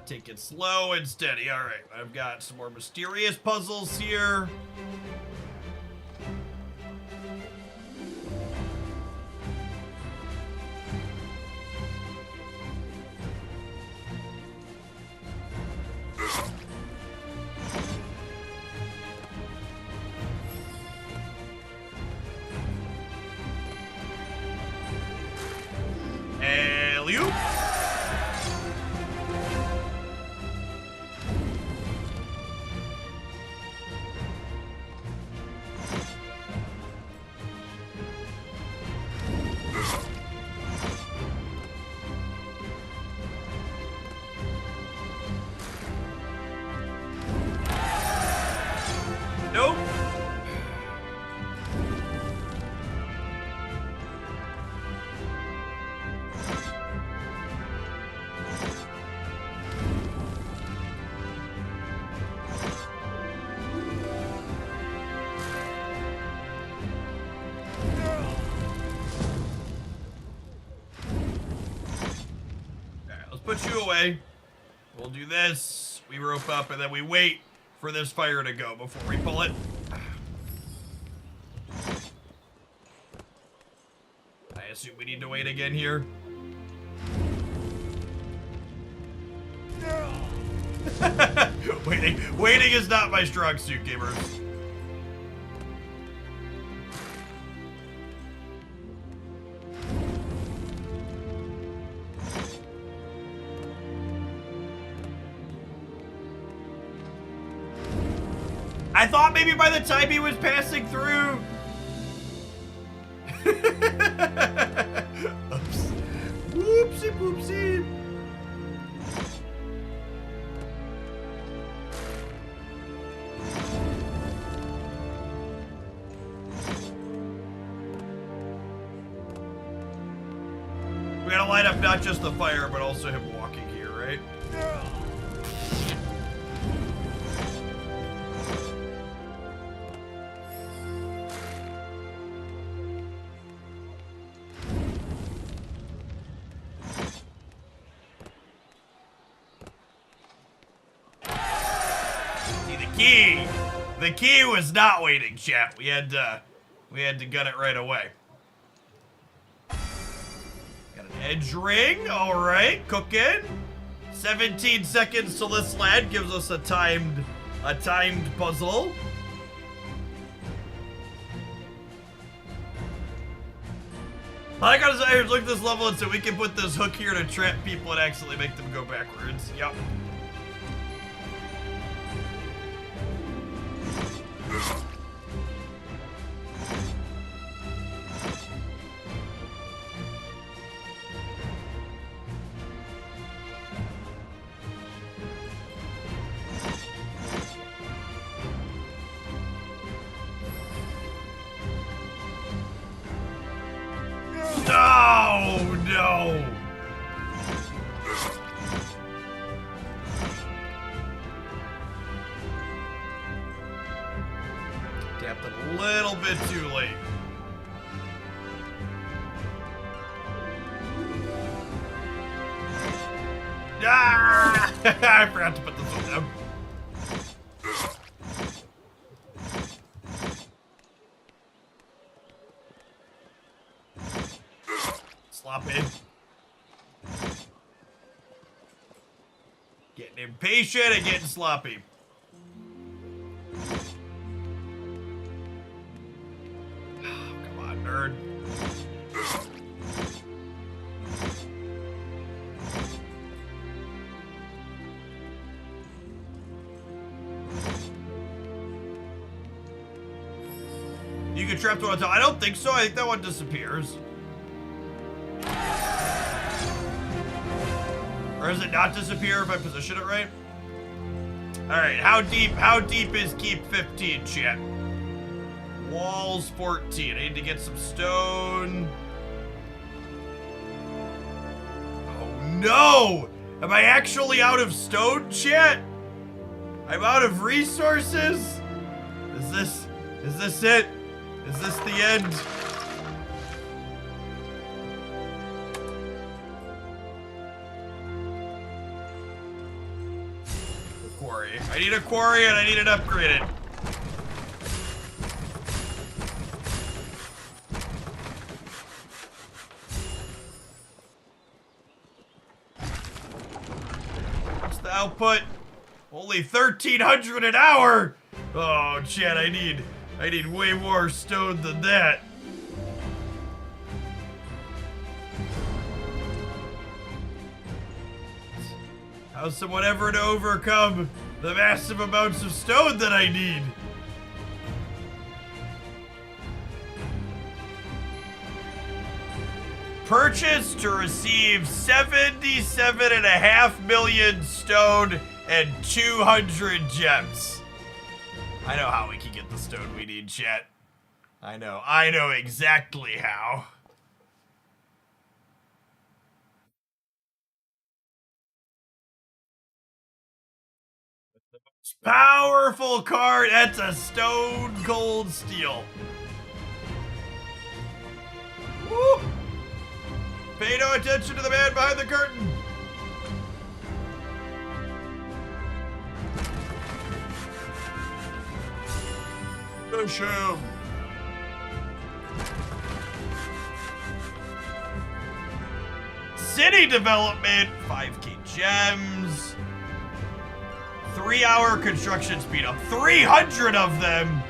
Take it slow and steady. All right, I've got some more mysterious puzzles here. Alley-oop. Nope. Alright, let's put you away. We'll do this. We rope up and then we wait for this fire to go before we pull it. I assume we need to wait again here. Waiting is not my strong suit, gamers. I thought maybe by the time he was passing through... Oopsie poopsie. We gotta light up not just the fire, but also him walking here, right? See, the key was not waiting, chat. We had to gun it right away. Got an edge ring, all right, cooking. 17 seconds till this lad gives us a timed puzzle. I gotta say, look at this level, and so we can put this hook here to trap people and accidentally make them go backwards. Yep. No! Tapped it a little bit too late. Ah! I forgot to put this one down. Sloppy. Getting impatient and getting sloppy. Oh, come on, nerd. You can trap the one on top. I don't think so. I think that one disappears. Or does it not disappear if I position it right? Alright, how deep is keep 15, chat? Walls 14. I need to get some stone. Oh no! Am I actually out of stone, chat? I'm out of resources? Is this it? Is this the end? Quarry. I need a quarry and I need it upgraded. What's the output? Only 1,300 an hour. Oh, chat, I need way more stone than that. How's someone ever to overcome the massive amounts of stone that I need? Purchase to receive 77.5 million stone and 200 gems. I know how we can get the stone we need, chat. I know exactly how. Powerful card. That's a stone cold steel. Woo! Pay no attention to the man behind the curtain. Push him. City development. 5k gems. 3-hour construction speed up. 300 of them.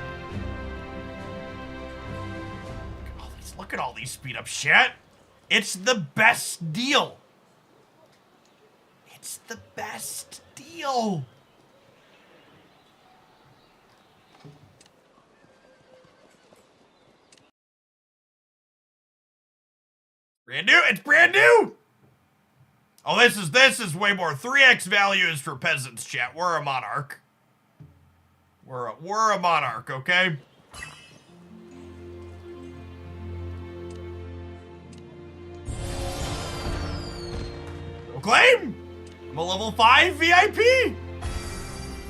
Look at all these speed up, chat. It's the best deal. It's the best deal. Brand new. It's brand new. Oh, this is way more. 3x value is for peasants, chat. We're a monarch. We're a monarch, okay? Claim! I'm a level 5 VIP!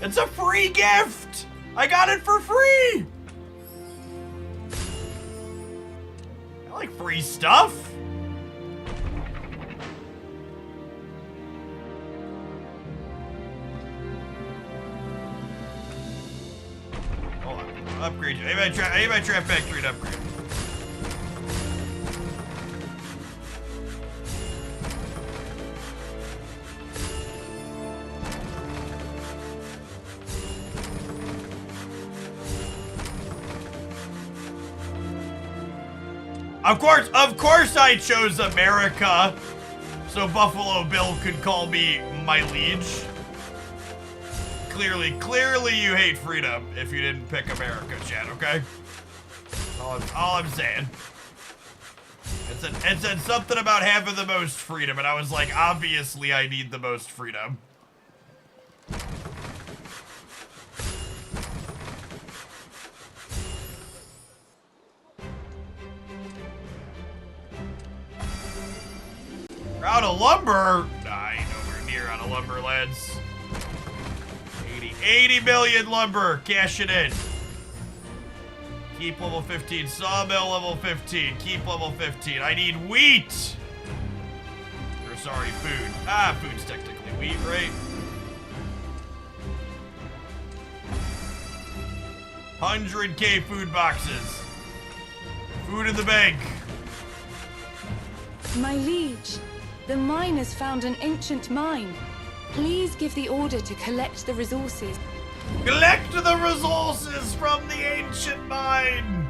It's a free gift! I got it for free! I like free stuff. Hold on. Upgrade you. I need my trap factory to upgrade. Of course I chose America, so Buffalo Bill could call me my liege. Clearly you hate freedom if you didn't pick America, Chad, okay? All I'm saying. It said something about having the most freedom, and I was like, obviously I need the most freedom. Out of lumber? Nah, I ain't nowhere near out of lumber, lads. 80 million lumber. Cash it in. Keep level 15. Sawmill level 15. Keep level 15. I need wheat. Or sorry, food. Ah, food's technically wheat, right? 100K food boxes. Food in the bank. My liege, the miners found an ancient mine. Please give the order to collect the resources. Collect the resources from the ancient mine!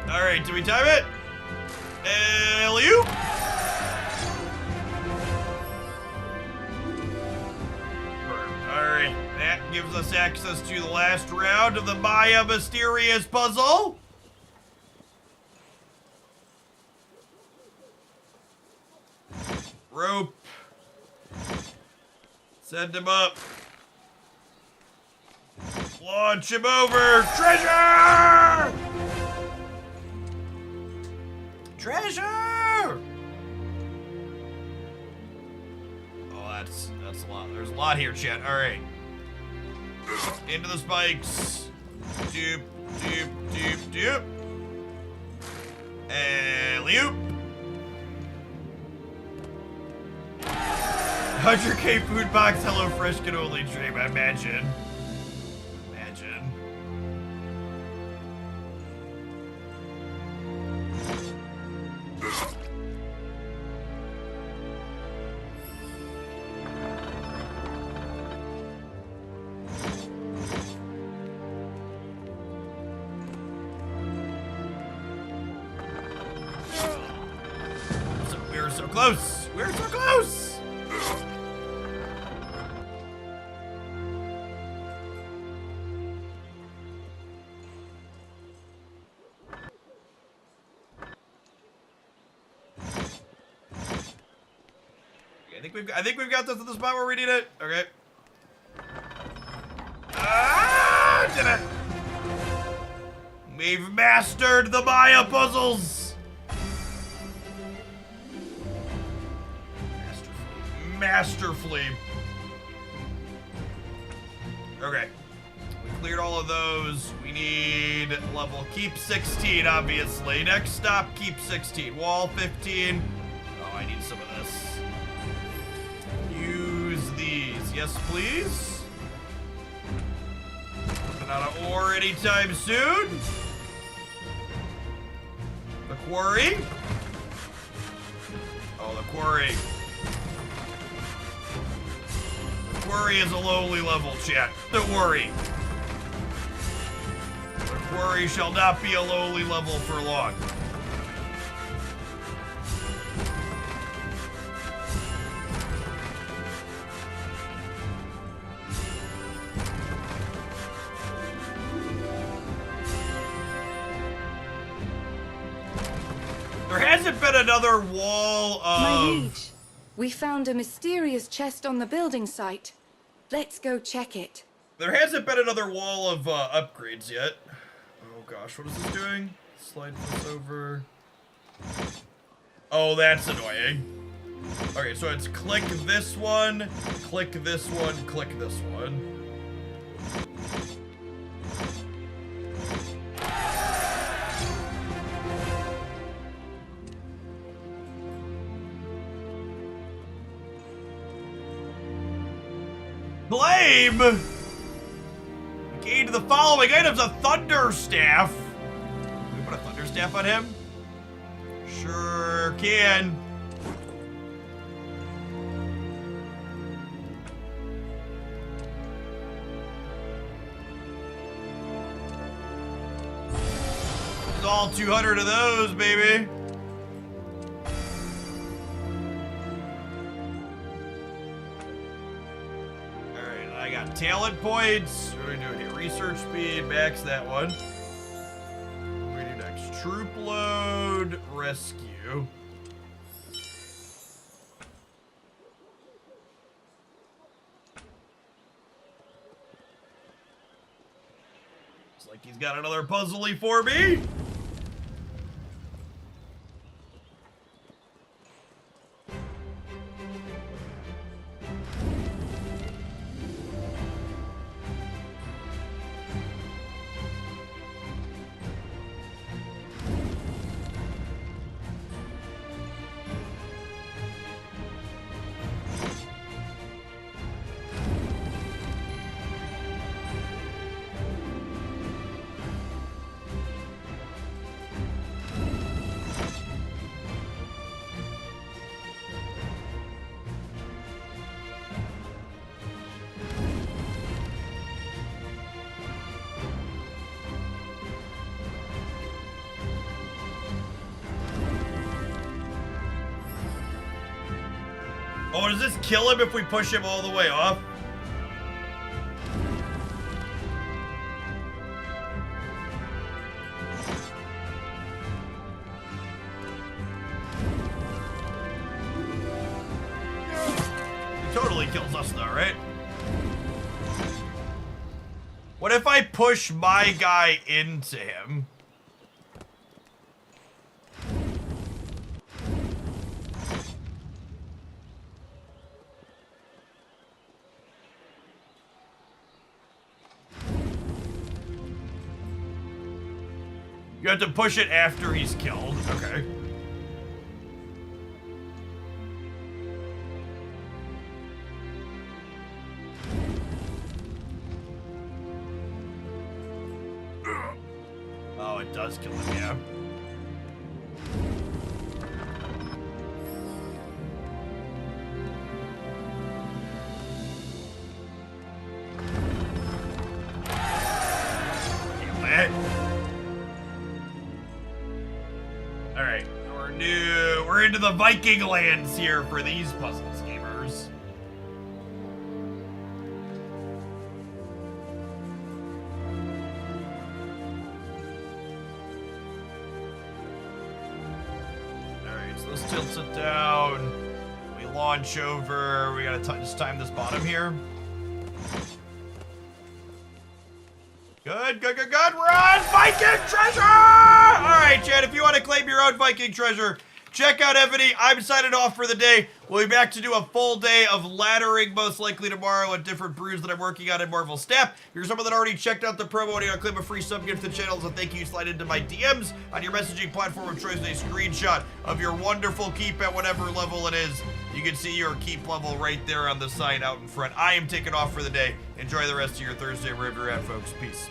Alright, do we time it? Alley-oop! Alright, that gives us access to the last round of the Maya Mysterious Puzzle. Rope. Send him up. Launch him over. Treasure! Treasure! Oh, that's a lot. There's a lot here, chat. All right. Into the spikes. Doop, doop, doop, doop. Alley-oop. 100K food box, HelloFresh can only dream. Imagine. Imagine. We're so close. We're so close. I think we've got this at the spot where we need it. Okay. Ah, did it! We've mastered the Maya puzzles. Masterfully. Okay. We cleared all of those. We need level keep 16, obviously. Next stop, keep 16. Wall 15. Oh, I need some of this. Use these. Yes, please. Running out of ore anytime soon. The quarry. Oh, the quarry. The quarry is a lowly level, chat. Don't worry. The quarry shall not be a lowly level for long. hasn't been another wall My of... liege, we found a mysterious chest on the building site. Let's go check it. There hasn't been another wall of upgrades yet. Oh gosh, what is this doing? Slide this over. Oh, that's annoying. Okay, so it's click this one, click this one, click this one. Blame! Gain to the following items: a thunder staff. Can we put a thunder staff on him? Sure can. There's all 200 of those, baby. I got talent points. What are we doing here? Research speed, max that one. What do we do next? Troop load, rescue. Looks like he's got another puzzly for me. Oh, does this kill him if we push him all the way off? He totally kills us though, right? What if I push my guy into him? You have to push it after he's killed. Okay. Oh, it does kill him, yeah. Damn it. Alright, we're into the Viking lands here for these puzzles, gamers. Alright, so let's tilt it down. We launch over. We gotta just time this bottom here. Good, good, good, good. We're on Viking treasure! Alright, Chad, if you want to claim your own Viking treasure, check out Evony. I'm signing off for the day. We'll be back to do a full day of laddering, most likely tomorrow, at different brews that I'm working on in Marvel Snap. If you're someone that already checked out the promo and you want to claim a free sub gift to the channel, so thank you. Slide into my DMs on your messaging platform of choice, a screenshot of your wonderful keep at whatever level it is. You can see your keep level right there on the sign out in front. I am taking off for the day. Enjoy the rest of your Thursday wherever you're at, folks. Peace.